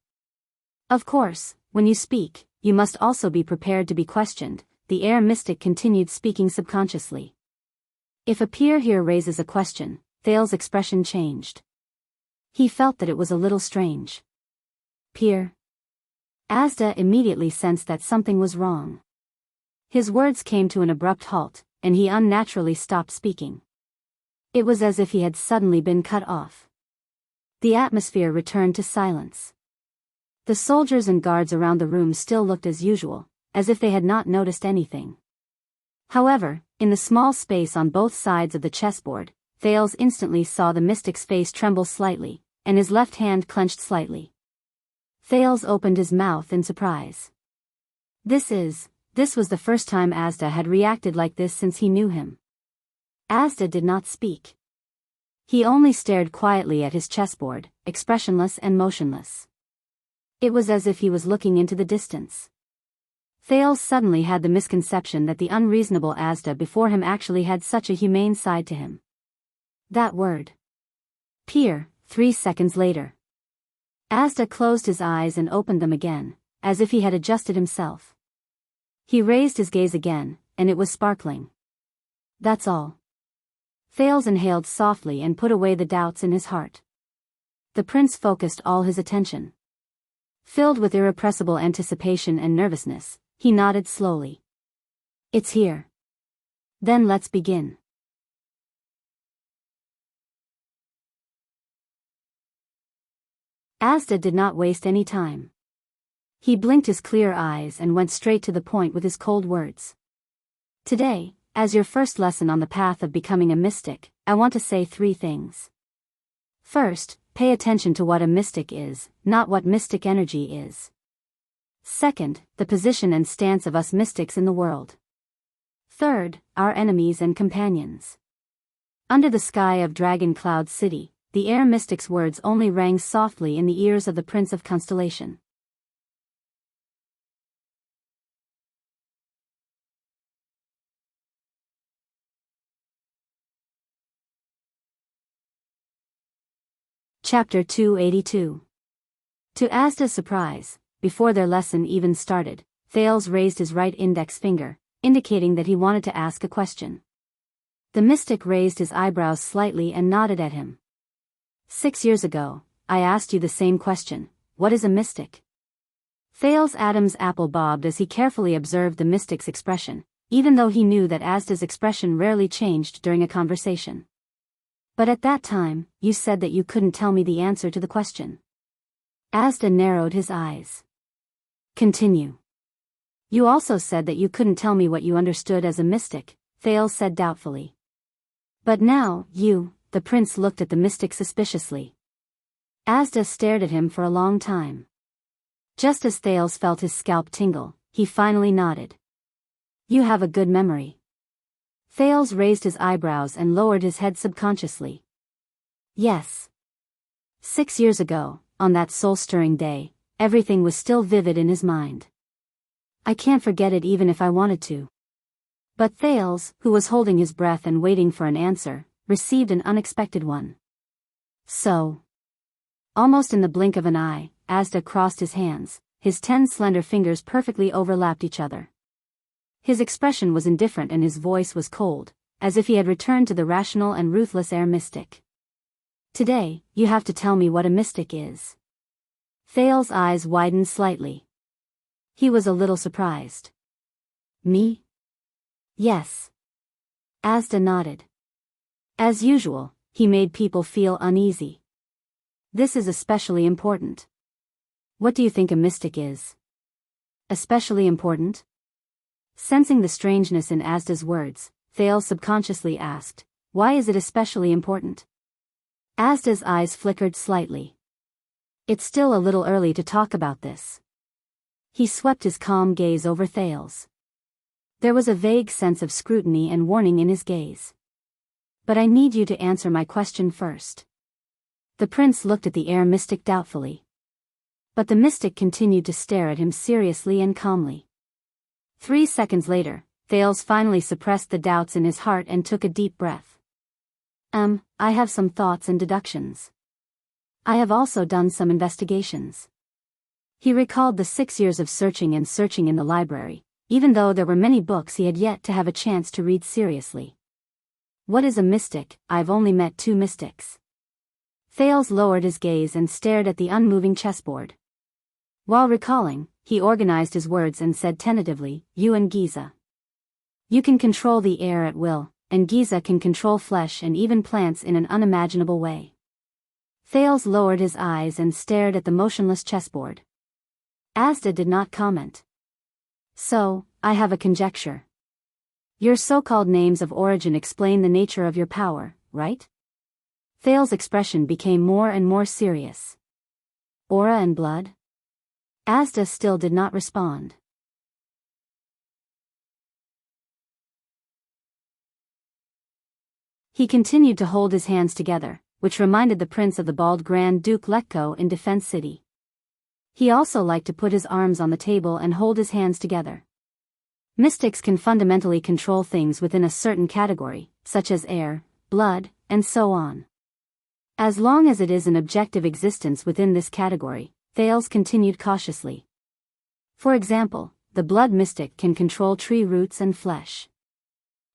Of course, when you speak, you must also be prepared to be questioned, the air mystic continued speaking subconsciously. If a peer here raises a question, Thales' expression changed. He felt that it was a little strange. Peer? Asda immediately sensed that something was wrong. His words came to an abrupt halt, and he unnaturally stopped speaking. It was as if he had suddenly been cut off. The atmosphere returned to silence. The soldiers and guards around the room still looked as usual, as if they had not noticed anything. However, in the small space on both sides of the chessboard, Thales instantly saw the mystic's face tremble slightly, and his left hand clenched slightly. Thales opened his mouth in surprise. This was the first time Asda had reacted like this since he knew him. Asda did not speak. He only stared quietly at his chessboard, expressionless and motionless. It was as if he was looking into the distance. Thales suddenly had the misconception that the unreasonable Asda before him actually had such a humane side to him. That word. Peer, 3 seconds later. Asda closed his eyes and opened them again, as if he had adjusted himself. He raised his gaze again, and it was sparkling. That's all. Thales inhaled softly and put away the doubts in his heart. The prince focused all his attention. Filled with irrepressible anticipation and nervousness, he nodded slowly. It's here. Then let's begin. Asda did not waste any time. He blinked his clear eyes and went straight to the point with his cold words. Today, as your first lesson on the path of becoming a mystic, I want to say 3 things. First, pay attention to what a mystic is, not what mystic energy is. Second, the position and stance of us mystics in the world. Third, our enemies and companions. Under the sky of Dragon Cloud City, the air mystic's words only rang softly in the ears of the Prince of Constellation. Chapter 282. To Asda's surprise, before their lesson even started, Thales raised his right index finger, indicating that he wanted to ask a question. The mystic raised his eyebrows slightly and nodded at him. 6 years ago, I asked you the same question, what is a mystic? Thales' Adam's apple bobbed as he carefully observed the mystic's expression, even though he knew that Asda's expression rarely changed during a conversation. But at that time, you said that you couldn't tell me the answer to the question. Asda narrowed his eyes. Continue. You also said that you couldn't tell me what you understood as a mystic, Thales said doubtfully. But now, the prince looked at the mystic suspiciously. Asda stared at him for a long time. Just as Thales felt his scalp tingle, he finally nodded. You have a good memory. Thales raised his eyebrows and lowered his head subconsciously. Yes. 6 years ago, on that soul-stirring day, everything was still vivid in his mind. I can't forget it even if I wanted to. But Thales, who was holding his breath and waiting for an answer, received an unexpected one. So. Almost in the blink of an eye, Asda crossed his hands, his 10 slender fingers perfectly overlapped each other. His expression was indifferent and his voice was cold, as if he had returned to the rational and ruthless air mystic. Today, you have to tell me what a mystic is. Thales' eyes widened slightly. He was a little surprised. Me? Yes. Asda nodded. As usual, he made people feel uneasy. This is especially important. What do you think a mystic is? Especially important? Sensing the strangeness in Asda's words, Thales subconsciously asked, why is it especially important? Asda's eyes flickered slightly. It's still a little early to talk about this. He swept his calm gaze over Thales. There was a vague sense of scrutiny and warning in his gaze. But I need you to answer my question first. The prince looked at the air mystic doubtfully. But the mystic continued to stare at him seriously and calmly. 3 seconds later, Thales finally suppressed the doubts in his heart and took a deep breath. I have some thoughts and deductions. I have also done some investigations. He recalled the 6 years of searching in the library, even though there were many books he had yet to have a chance to read seriously. What is a mystic? I've only met 2 mystics. Thales lowered his gaze and stared at the unmoving chessboard. While recalling, he organized his words and said tentatively, you and Giza. You can control the air at will, and Giza can control flesh and even plants in an unimaginable way. Thales lowered his eyes and stared at the motionless chessboard. Asda did not comment. So, I have a conjecture. Your so-called names of origin explain the nature of your power, right? Thales' expression became more and more serious. Aura and blood? Asda still did not respond. He continued to hold his hands together, which reminded the prince of the bald Grand Duke Letko in Defense City. He also liked to put his arms on the table and hold his hands together. Mystics can fundamentally control things within a certain category, such as air, blood, and so on. As long as it is an objective existence within this category, Thales continued cautiously. For example, the blood mystic can control tree roots and flesh.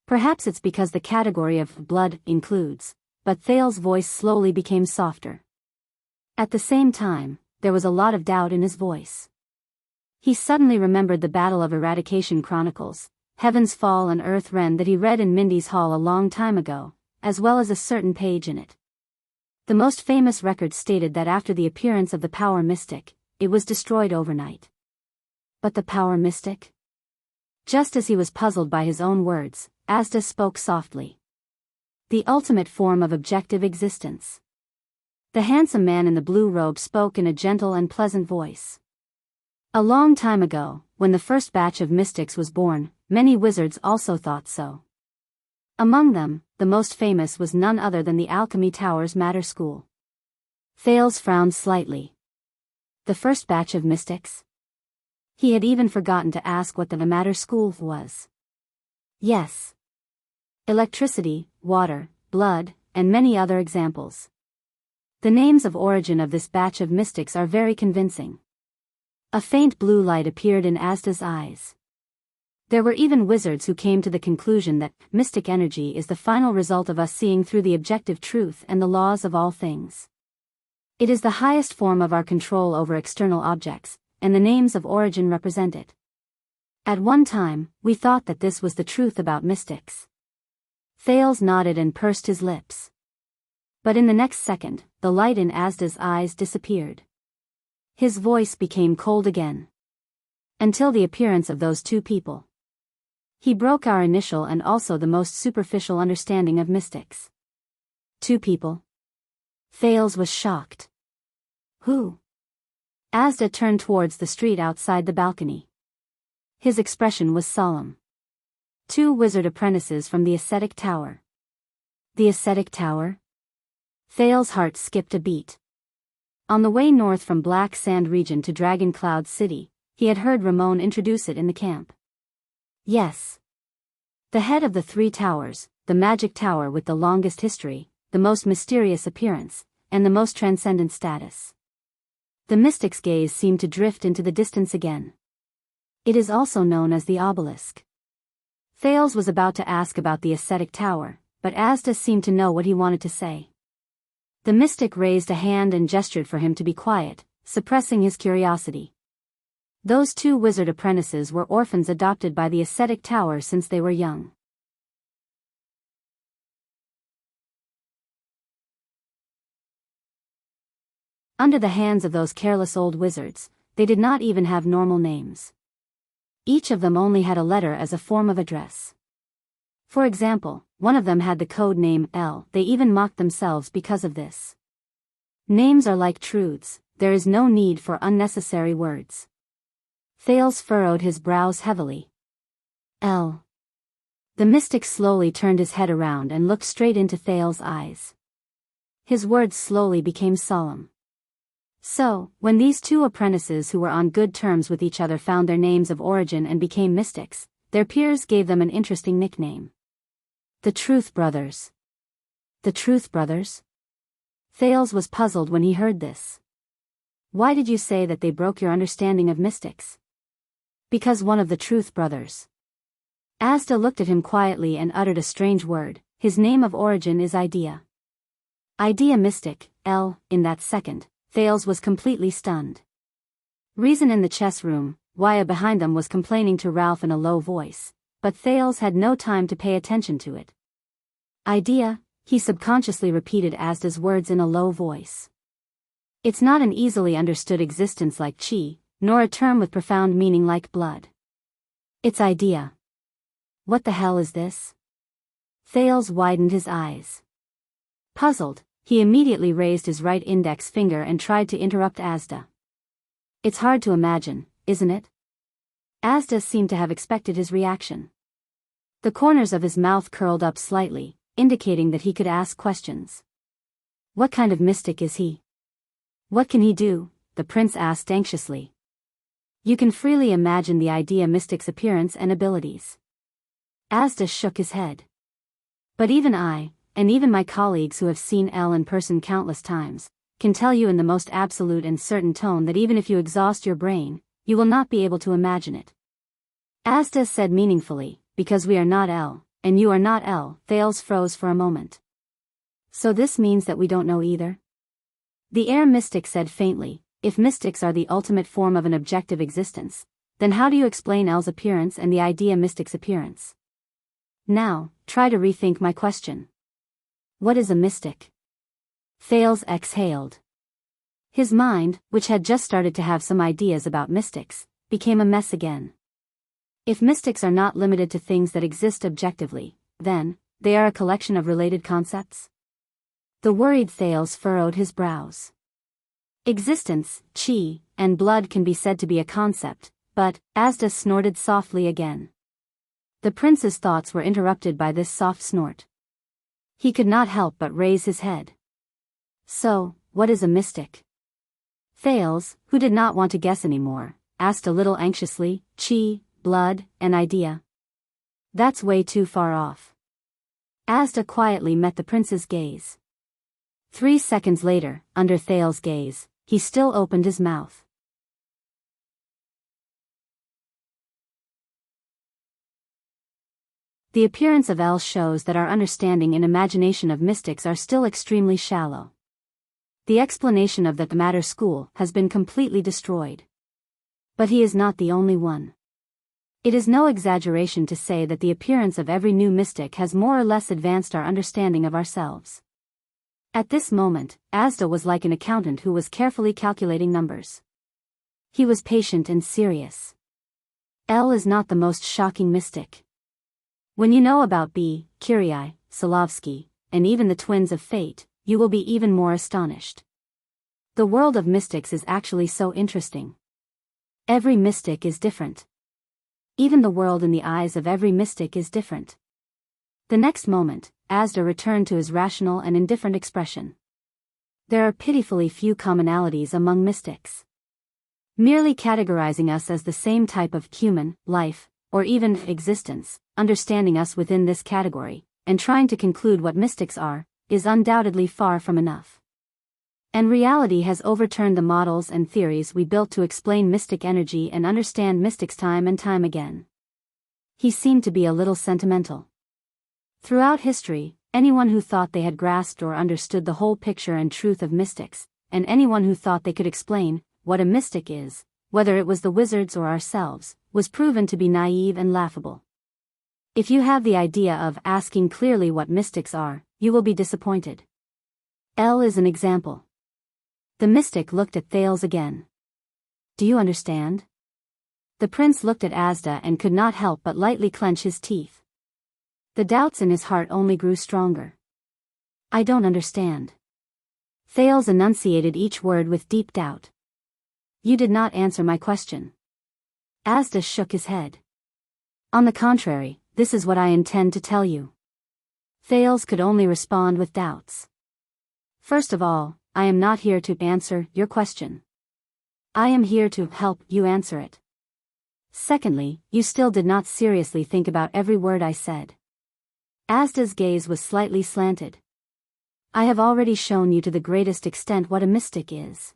Perhaps it's because the category of blood includes, but Thales' voice slowly became softer. At the same time, there was a lot of doubt in his voice. He suddenly remembered the Battle of Eradication Chronicles, Heaven's Fall and Earth Rend that he read in Mindy's Hall a long time ago, as well as a certain page in it. The most famous record stated that after the appearance of the power mystic, it was destroyed overnight. But the power mystic? Just as he was puzzled by his own words, Asda spoke softly. The ultimate form of objective existence. The handsome man in the blue robe spoke in a gentle and pleasant voice. A long time ago, when the first batch of mystics was born, many wizards also thought so. Among them, the most famous was none other than the Alchemy Tower's Matter School. Thales frowned slightly. The first batch of mystics? He had even forgotten to ask what the Matter School was. Yes. Electricity, water, blood, and many other examples. The names of origin of this batch of mystics are very convincing. A faint blue light appeared in Asda's eyes. There were even wizards who came to the conclusion that mystic energy is the final result of us seeing through the objective truth and the laws of all things. It is the highest form of our control over external objects, and the names of origin represent it. At one time, we thought that this was the truth about mystics. Thales nodded and pursed his lips. But in the next second, the light in Asda's eyes disappeared. His voice became cold again. Until the appearance of those 2 people. He broke our initial and also the most superficial understanding of mystics. 2 people? Thales was shocked. Who? Asda turned towards the street outside the balcony. His expression was solemn. 2 wizard apprentices from the ascetic tower. The ascetic tower? Thales' heart skipped a beat. On the way north from Black Sand region to Dragon Cloud City, he had heard Ramon introduce it in the camp. Yes. The head of the 3 towers, the magic tower with the longest history, the most mysterious appearance, and the most transcendent status. The mystic's gaze seemed to drift into the distance again. It is also known as the obelisk. Thales was about to ask about the ascetic tower, but Asda seemed to know what he wanted to say. The mystic raised a hand and gestured for him to be quiet, suppressing his curiosity. Those 2 wizard apprentices were orphans adopted by the ascetic tower since they were young. Under the hands of those careless old wizards, they did not even have normal names. Each of them only had a letter as a form of address. For example, one of them had the code name L. They even mocked themselves because of this. Names are like truths, there is no need for unnecessary words. Thales furrowed his brows heavily. L. The mystic slowly turned his head around and looked straight into Thales's eyes. His words slowly became solemn. So, when these two apprentices who were on good terms with each other found their names of origin and became mystics, their peers gave them an interesting nickname. The Truth Brothers. The Truth Brothers? Thales was puzzled when he heard this. Why did you say that they broke your understanding of mystics? Because one of the Truth Brothers. Asda looked at him quietly and uttered a strange word. His name of origin is Idea. Idea mystic, in that second, Thales was completely stunned. Reason in the chess room, Waya behind them was complaining to Ralph in a low voice, but Thales had no time to pay attention to it. Idea, he subconsciously repeated Asda's words in a low voice. It's not an easily understood existence like chi, nor a term with profound meaning like blood. It's idea. What the hell is this? Thales widened his eyes. Puzzled, he immediately raised his right index finger and tried to interrupt Asda. It's hard to imagine, isn't it? Asda seemed to have expected his reaction. The corners of his mouth curled up slightly, indicating that he could ask questions. What kind of mystic is he? What can he do? The prince asked anxiously. You can freely imagine the idea mystic's appearance and abilities. Asda shook his head. But even I, and even my colleagues who have seen L in person countless times, can tell you in the most absolute and certain tone that even if you exhaust your brain, you will not be able to imagine it. Asda said meaningfully, because we are not L, and you are not L. Thales froze for a moment. So this means that we don't know either? The air mystic said faintly, if mystics are the ultimate form of an objective existence, then how do you explain L's appearance and the idea mystic's appearance? Now, try to rethink my question. What is a mystic? Thales exhaled. His mind, which had just started to have some ideas about mystics, became a mess again. If mystics are not limited to things that exist objectively, then, they are a collection of related concepts? The worried Thales furrowed his brows. Existence, chi, and blood can be said to be a concept, but, Asda snorted softly again. The prince's thoughts were interrupted by this soft snort. He could not help but raise his head. So, what is a mystic? Thales, who did not want to guess anymore, asked a little anxiously, chi, blood, and idea. That's way too far off. Asda quietly met the prince's gaze. 3 seconds later, under Thales' gaze, he still opened his mouth. The appearance of L shows that our understanding and imagination of mystics are still extremely shallow. The explanation of that the matter school has been completely destroyed. But he is not the only one. It is no exaggeration to say that the appearance of every new mystic has more or less advanced our understanding of ourselves. At this moment, Asda was like an accountant who was carefully calculating numbers. He was patient and serious. L is not the most shocking mystic. When you know about B, Kyrie, Solovsky, and even the twins of fate, you will be even more astonished. The world of mystics is actually so interesting. Every mystic is different. Even the world in the eyes of every mystic is different. The next moment, Asda returned to his rational and indifferent expression. There are pitifully few commonalities among mystics. Merely categorizing us as the same type of human, life, or even existence, understanding us within this category, and trying to conclude what mystics are, is undoubtedly far from enough. And reality has overturned the models and theories we built to explain mystic energy and understand mystics time and time again. He seemed to be a little sentimental. Throughout history, anyone who thought they had grasped or understood the whole picture and truth of mystics, and anyone who thought they could explain what a mystic is, whether it was the wizards or ourselves, was proven to be naive and laughable. If you have the idea of asking clearly what mystics are, you will be disappointed. L is an example. The mystic looked at Thales again. Do you understand? The prince looked at Asda and could not help but lightly clench his teeth. The doubts in his heart only grew stronger. I don't understand. Thales enunciated each word with deep doubt. You did not answer my question. Asda shook his head. On the contrary, this is what I intend to tell you. Thales could only respond with doubts. First of all, I am not here to answer your question. I am here to help you answer it. Secondly, you still did not seriously think about every word I said. Asda's gaze was slightly slanted. I have already shown you to the greatest extent what a mystic is.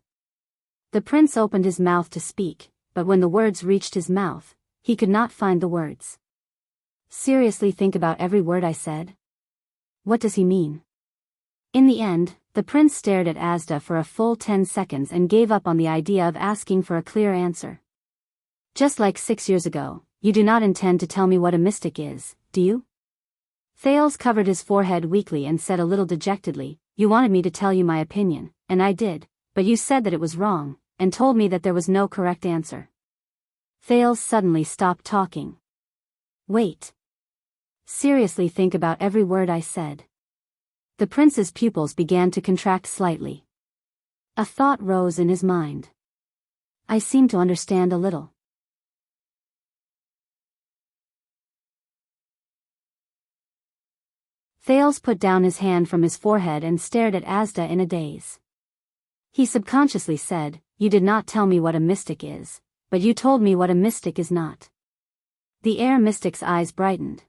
The prince opened his mouth to speak, but when the words reached his mouth, he could not find the words. Seriously think about every word I said? What does he mean? In the end, the prince stared at Asda for a full 10 seconds and gave up on the idea of asking for a clear answer. Just like 6 years ago, you do not intend to tell me what a mystic is, do you? Thales covered his forehead weakly and said a little dejectedly, you wanted me to tell you my opinion, and I did, but you said that it was wrong, and told me that there was no correct answer. Thales suddenly stopped talking. Wait. Seriously think about every word I said. The prince's pupils began to contract slightly. A thought rose in his mind. I seem to understand a little. Thales put down his hand from his forehead and stared at Asda in a daze. He subconsciously said, you did not tell me what a mystic is, but you told me what a mystic is not. The air mystic's eyes brightened.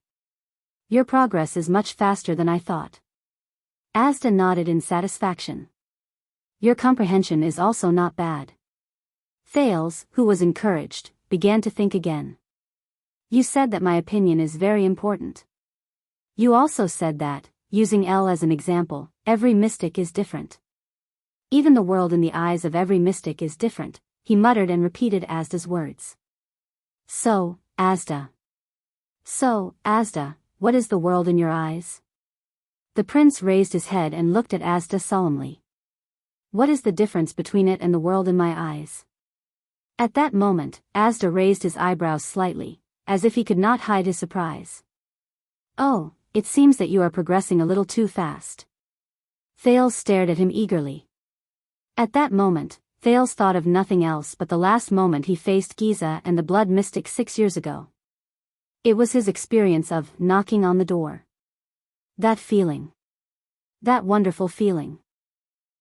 Your progress is much faster than I thought. Asda nodded in satisfaction. Your comprehension is also not bad. Thales, who was encouraged, began to think again. You said that my opinion is very important. You also said that, using L as an example, every mystic is different. Even the world in the eyes of every mystic is different, he muttered and repeated Asda's words. So, Asda, what is the world in your eyes? The prince raised his head and looked at Asda solemnly. What is the difference between it and the world in my eyes? At that moment, Asda raised his eyebrows slightly, as if he could not hide his surprise. Oh, it seems that you are progressing a little too fast. Thales stared at him eagerly. At that moment, Thales thought of nothing else but the last moment he faced Giza and the blood mystic 6 years ago. It was his experience of knocking on the door. That feeling. That wonderful feeling.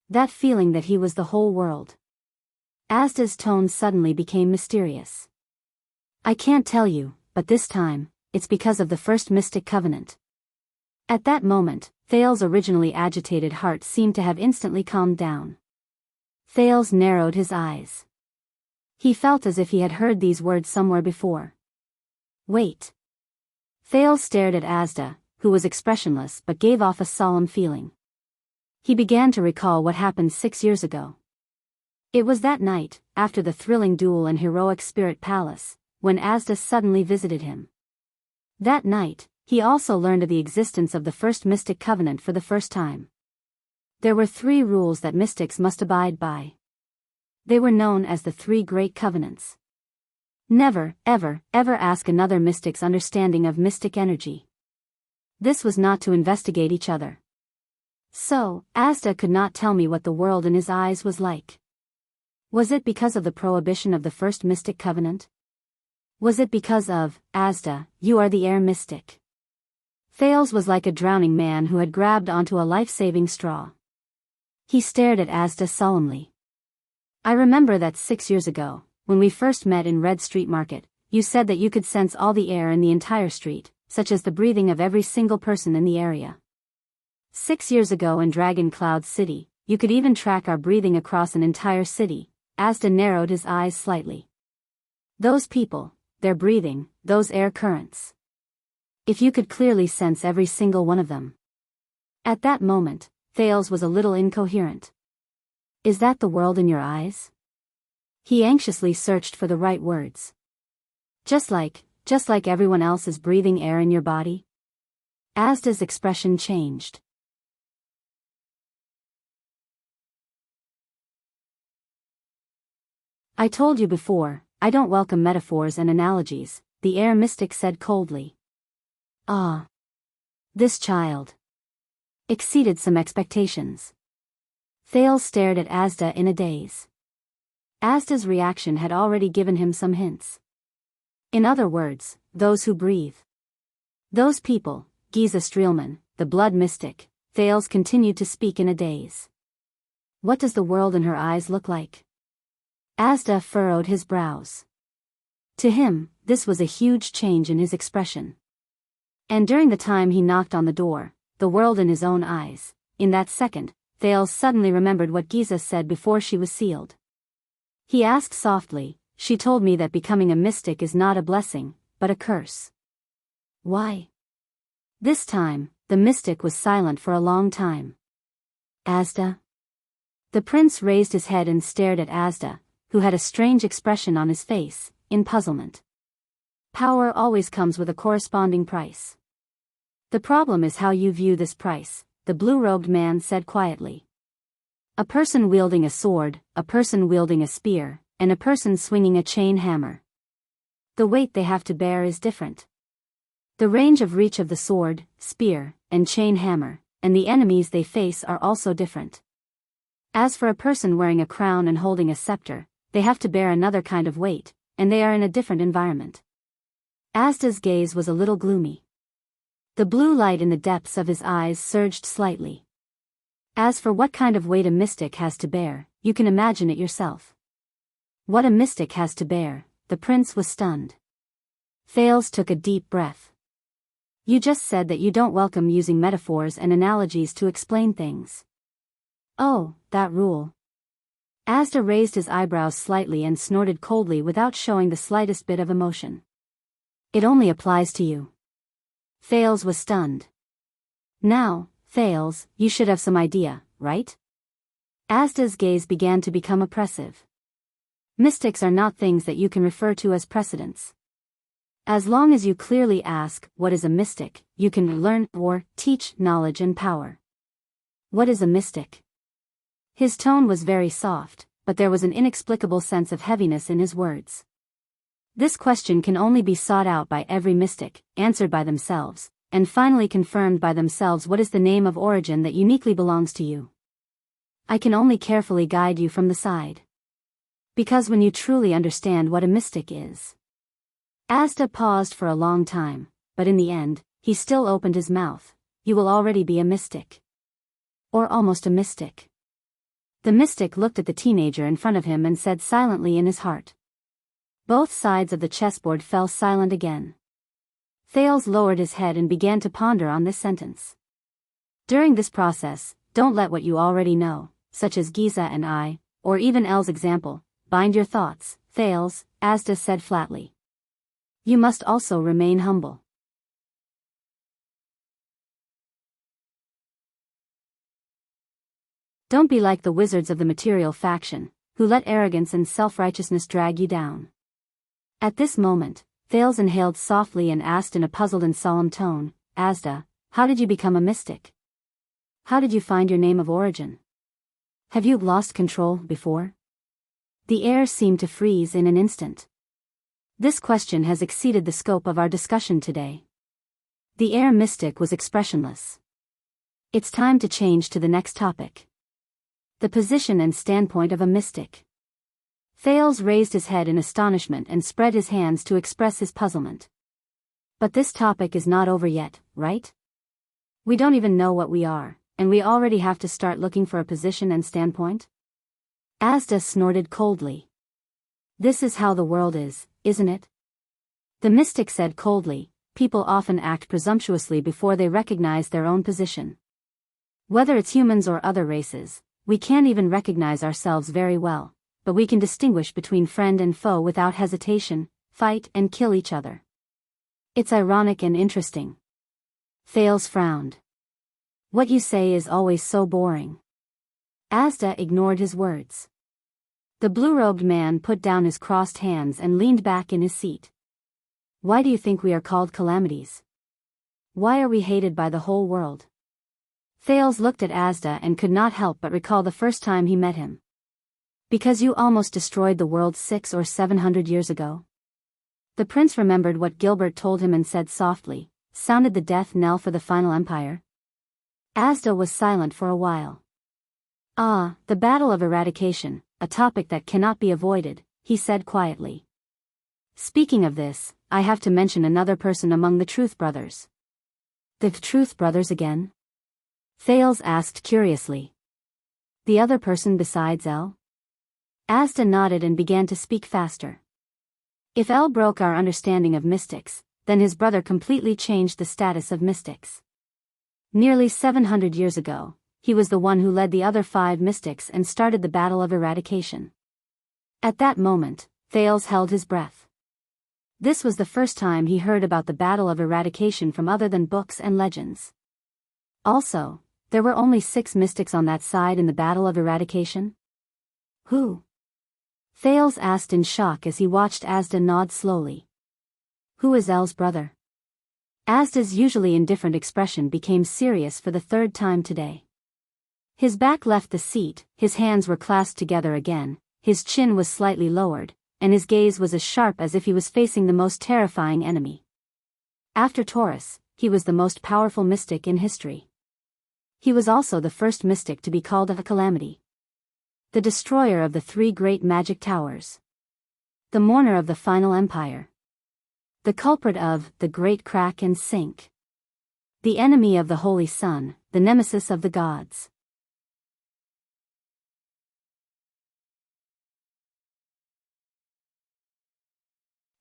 That feeling that he was the whole world. Asda's tone suddenly became mysterious. I can't tell you, but this time, it's because of the first mystic covenant. At that moment, Thales' originally agitated heart seemed to have instantly calmed down. Thales narrowed his eyes. He felt as if he had heard these words somewhere before. Wait. Thales stared at Asda, who was expressionless but gave off a solemn feeling. He began to recall what happened 6 years ago. It was that night, after the thrilling duel in Heroic Spirit Palace, when Asda suddenly visited him. That night, he also learned of the existence of the first mystic covenant for the first time. There were 3 rules that mystics must abide by. They were known as the 3 Great Covenants. Never, ever, ever ask another mystic's understanding of mystic energy. This was not to investigate each other. So, Asda could not tell me what the world in his eyes was like. Was it because of the prohibition of the first mystic covenant? Was it because of, Asda, you are the air mystic? Thales was like a drowning man who had grabbed onto a life-saving straw. He stared at Asda solemnly. I remember that 6 years ago, when we first met in Red Street Market, you said that you could sense all the air in the entire street, such as the breathing of every single person in the area. 6 years ago in Dragon Cloud City, you could even track our breathing across an entire city. Asda narrowed his eyes slightly. Those people, their breathing, those air currents. If you could clearly sense every single one of them. At that moment, Thales was a little incoherent. Is that the world in your eyes? He anxiously searched for the right words. Just like everyone else is breathing air in your body? Asda's expression changed. I told you before, I don't welcome metaphors and analogies, the air mystic said coldly. Ah. This child exceeded some expectations. Thales stared at Asda in a daze. Asda's reaction had already given him some hints. In other words, those who breathe. Those people, Giza Streelman, the blood mystic, Thales continued to speak in a daze. What does the world in her eyes look like? Asda furrowed his brows. To him, this was a huge change in his expression. And during the time he knocked on the door, the world in his own eyes, in that second, Thales suddenly remembered what Giza said before she was sealed. He asked softly, "She told me that becoming a mystic is not a blessing, but a curse. Why?" This time, the mystic was silent for a long time. Asda? The prince raised his head and stared at Asda, who had a strange expression on his face, in puzzlement. Power always comes with a corresponding price. The problem is how you view this price, the blue-robed man said quietly. A person wielding a sword, a person wielding a spear, and a person swinging a chain hammer. The weight they have to bear is different. The range of reach of the sword, spear, and chain hammer, and the enemies they face are also different. As for a person wearing a crown and holding a scepter, they have to bear another kind of weight, and they are in a different environment. Asda's gaze was a little gloomy. The blue light in the depths of his eyes surged slightly. As for what kind of weight a mystic has to bear, you can imagine it yourself. What a mystic has to bear, the prince was stunned. Thales took a deep breath. You just said that you don't welcome using metaphors and analogies to explain things. Oh, that rule. Asda raised his eyebrows slightly and snorted coldly without showing the slightest bit of emotion. It only applies to you. Thales was stunned. Now, Thales, you should have some idea, right? Asda's gaze began to become oppressive. Mystics are not things that you can refer to as precedents. As long as you clearly ask, what is a mystic, you can learn or teach knowledge and power. What is a mystic? His tone was very soft, but there was an inexplicable sense of heaviness in his words. This question can only be sought out by every mystic, answered by themselves, and finally confirmed by themselves. What is the name of origin that uniquely belongs to you? I can only carefully guide you from the side. Because when you truly understand what a mystic is. Asda paused for a long time, but in the end, he still opened his mouth. You will already be a mystic. Or almost a mystic. The mystic looked at the teenager in front of him and said silently in his heart. Both sides of the chessboard fell silent again. Thales lowered his head and began to ponder on this sentence. During this process, don't let what you already know, such as Giza and I, or even El's example, bind your thoughts, Thales, Asda said flatly. You must also remain humble. Don't be like the wizards of the material faction, who let arrogance and self-righteousness drag you down. At this moment, Thales inhaled softly and asked in a puzzled and solemn tone, Asda, how did you become a mystic? How did you find your name of origin? Have you lost control before? The air seemed to freeze in an instant. This question has exceeded the scope of our discussion today. The air mystic was expressionless. It's time to change to the next topic. The position and standpoint of a mystic. Thales raised his head in astonishment and spread his hands to express his puzzlement. But this topic is not over yet, right? We don't even know what we are, and we already have to start looking for a position and standpoint? Asda snorted coldly. This is how the world is, isn't it? The mystic said coldly, people often act presumptuously before they recognize their own position. Whether it's humans or other races, we can't even recognize ourselves very well, but we can distinguish between friend and foe without hesitation, fight and kill each other. It's ironic and interesting. Thales frowned. What you say is always so boring. Asda ignored his words. The blue-robed man put down his crossed hands and leaned back in his seat. Why do you think we are called calamities? Why are we hated by the whole world? Thales looked at Asda and could not help but recall the first time he met him. Because you almost destroyed the world 600 or 700 years ago? The prince remembered what Gilbert told him and said softly, sounded the death knell for the final empire. Asda was silent for a while. Ah, the battle of eradication, a topic that cannot be avoided, he said quietly. Speaking of this, I have to mention another person among the Truth Brothers. The Truth Brothers again? Thales asked curiously. The other person besides L? Asda nodded and began to speak faster. If L broke our understanding of mystics, then his brother completely changed the status of mystics. Nearly 700 years ago, he was the one who led the other 5 mystics and started the battle of eradication. At that moment, Thales held his breath. This was the first time he heard about the battle of eradication from other than books and legends. Also, there were only 6 mystics on that side in the battle of eradication? Who? Thales asked in shock as he watched Asda nod slowly. Who is L's brother? Asda's usually indifferent expression became serious for the 3rd time today. His back left the seat, his hands were clasped together again, his chin was slightly lowered, and his gaze was as sharp as if he was facing the most terrifying enemy. After Taurus, he was the most powerful mystic in history. He was also the first mystic to be called a calamity. The destroyer of the 3 great magic towers. The mourner of the final empire. The culprit of the great crack and sink. The enemy of the holy sun, the nemesis of the gods.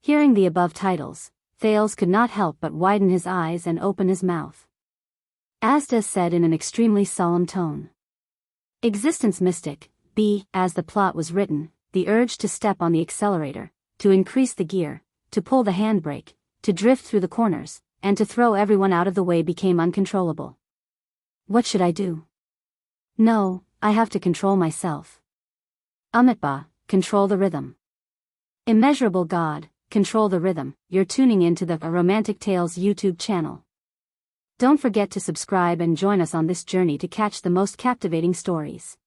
Hearing the above titles, Thales could not help but widen his eyes and open his mouth. Asda said in an extremely solemn tone. Existence mystic, B, as the plot was written, the urge to step on the accelerator, to increase the gear, to pull the handbrake, to drift through the corners, and to throw everyone out of the way became uncontrollable. What should I do? No, I have to control myself. Amitba, control the rhythm. Immeasurable God, control the rhythm. You're tuning into the Romantic Tales YouTube channel. Don't forget to subscribe and join us on this journey to catch the most captivating stories.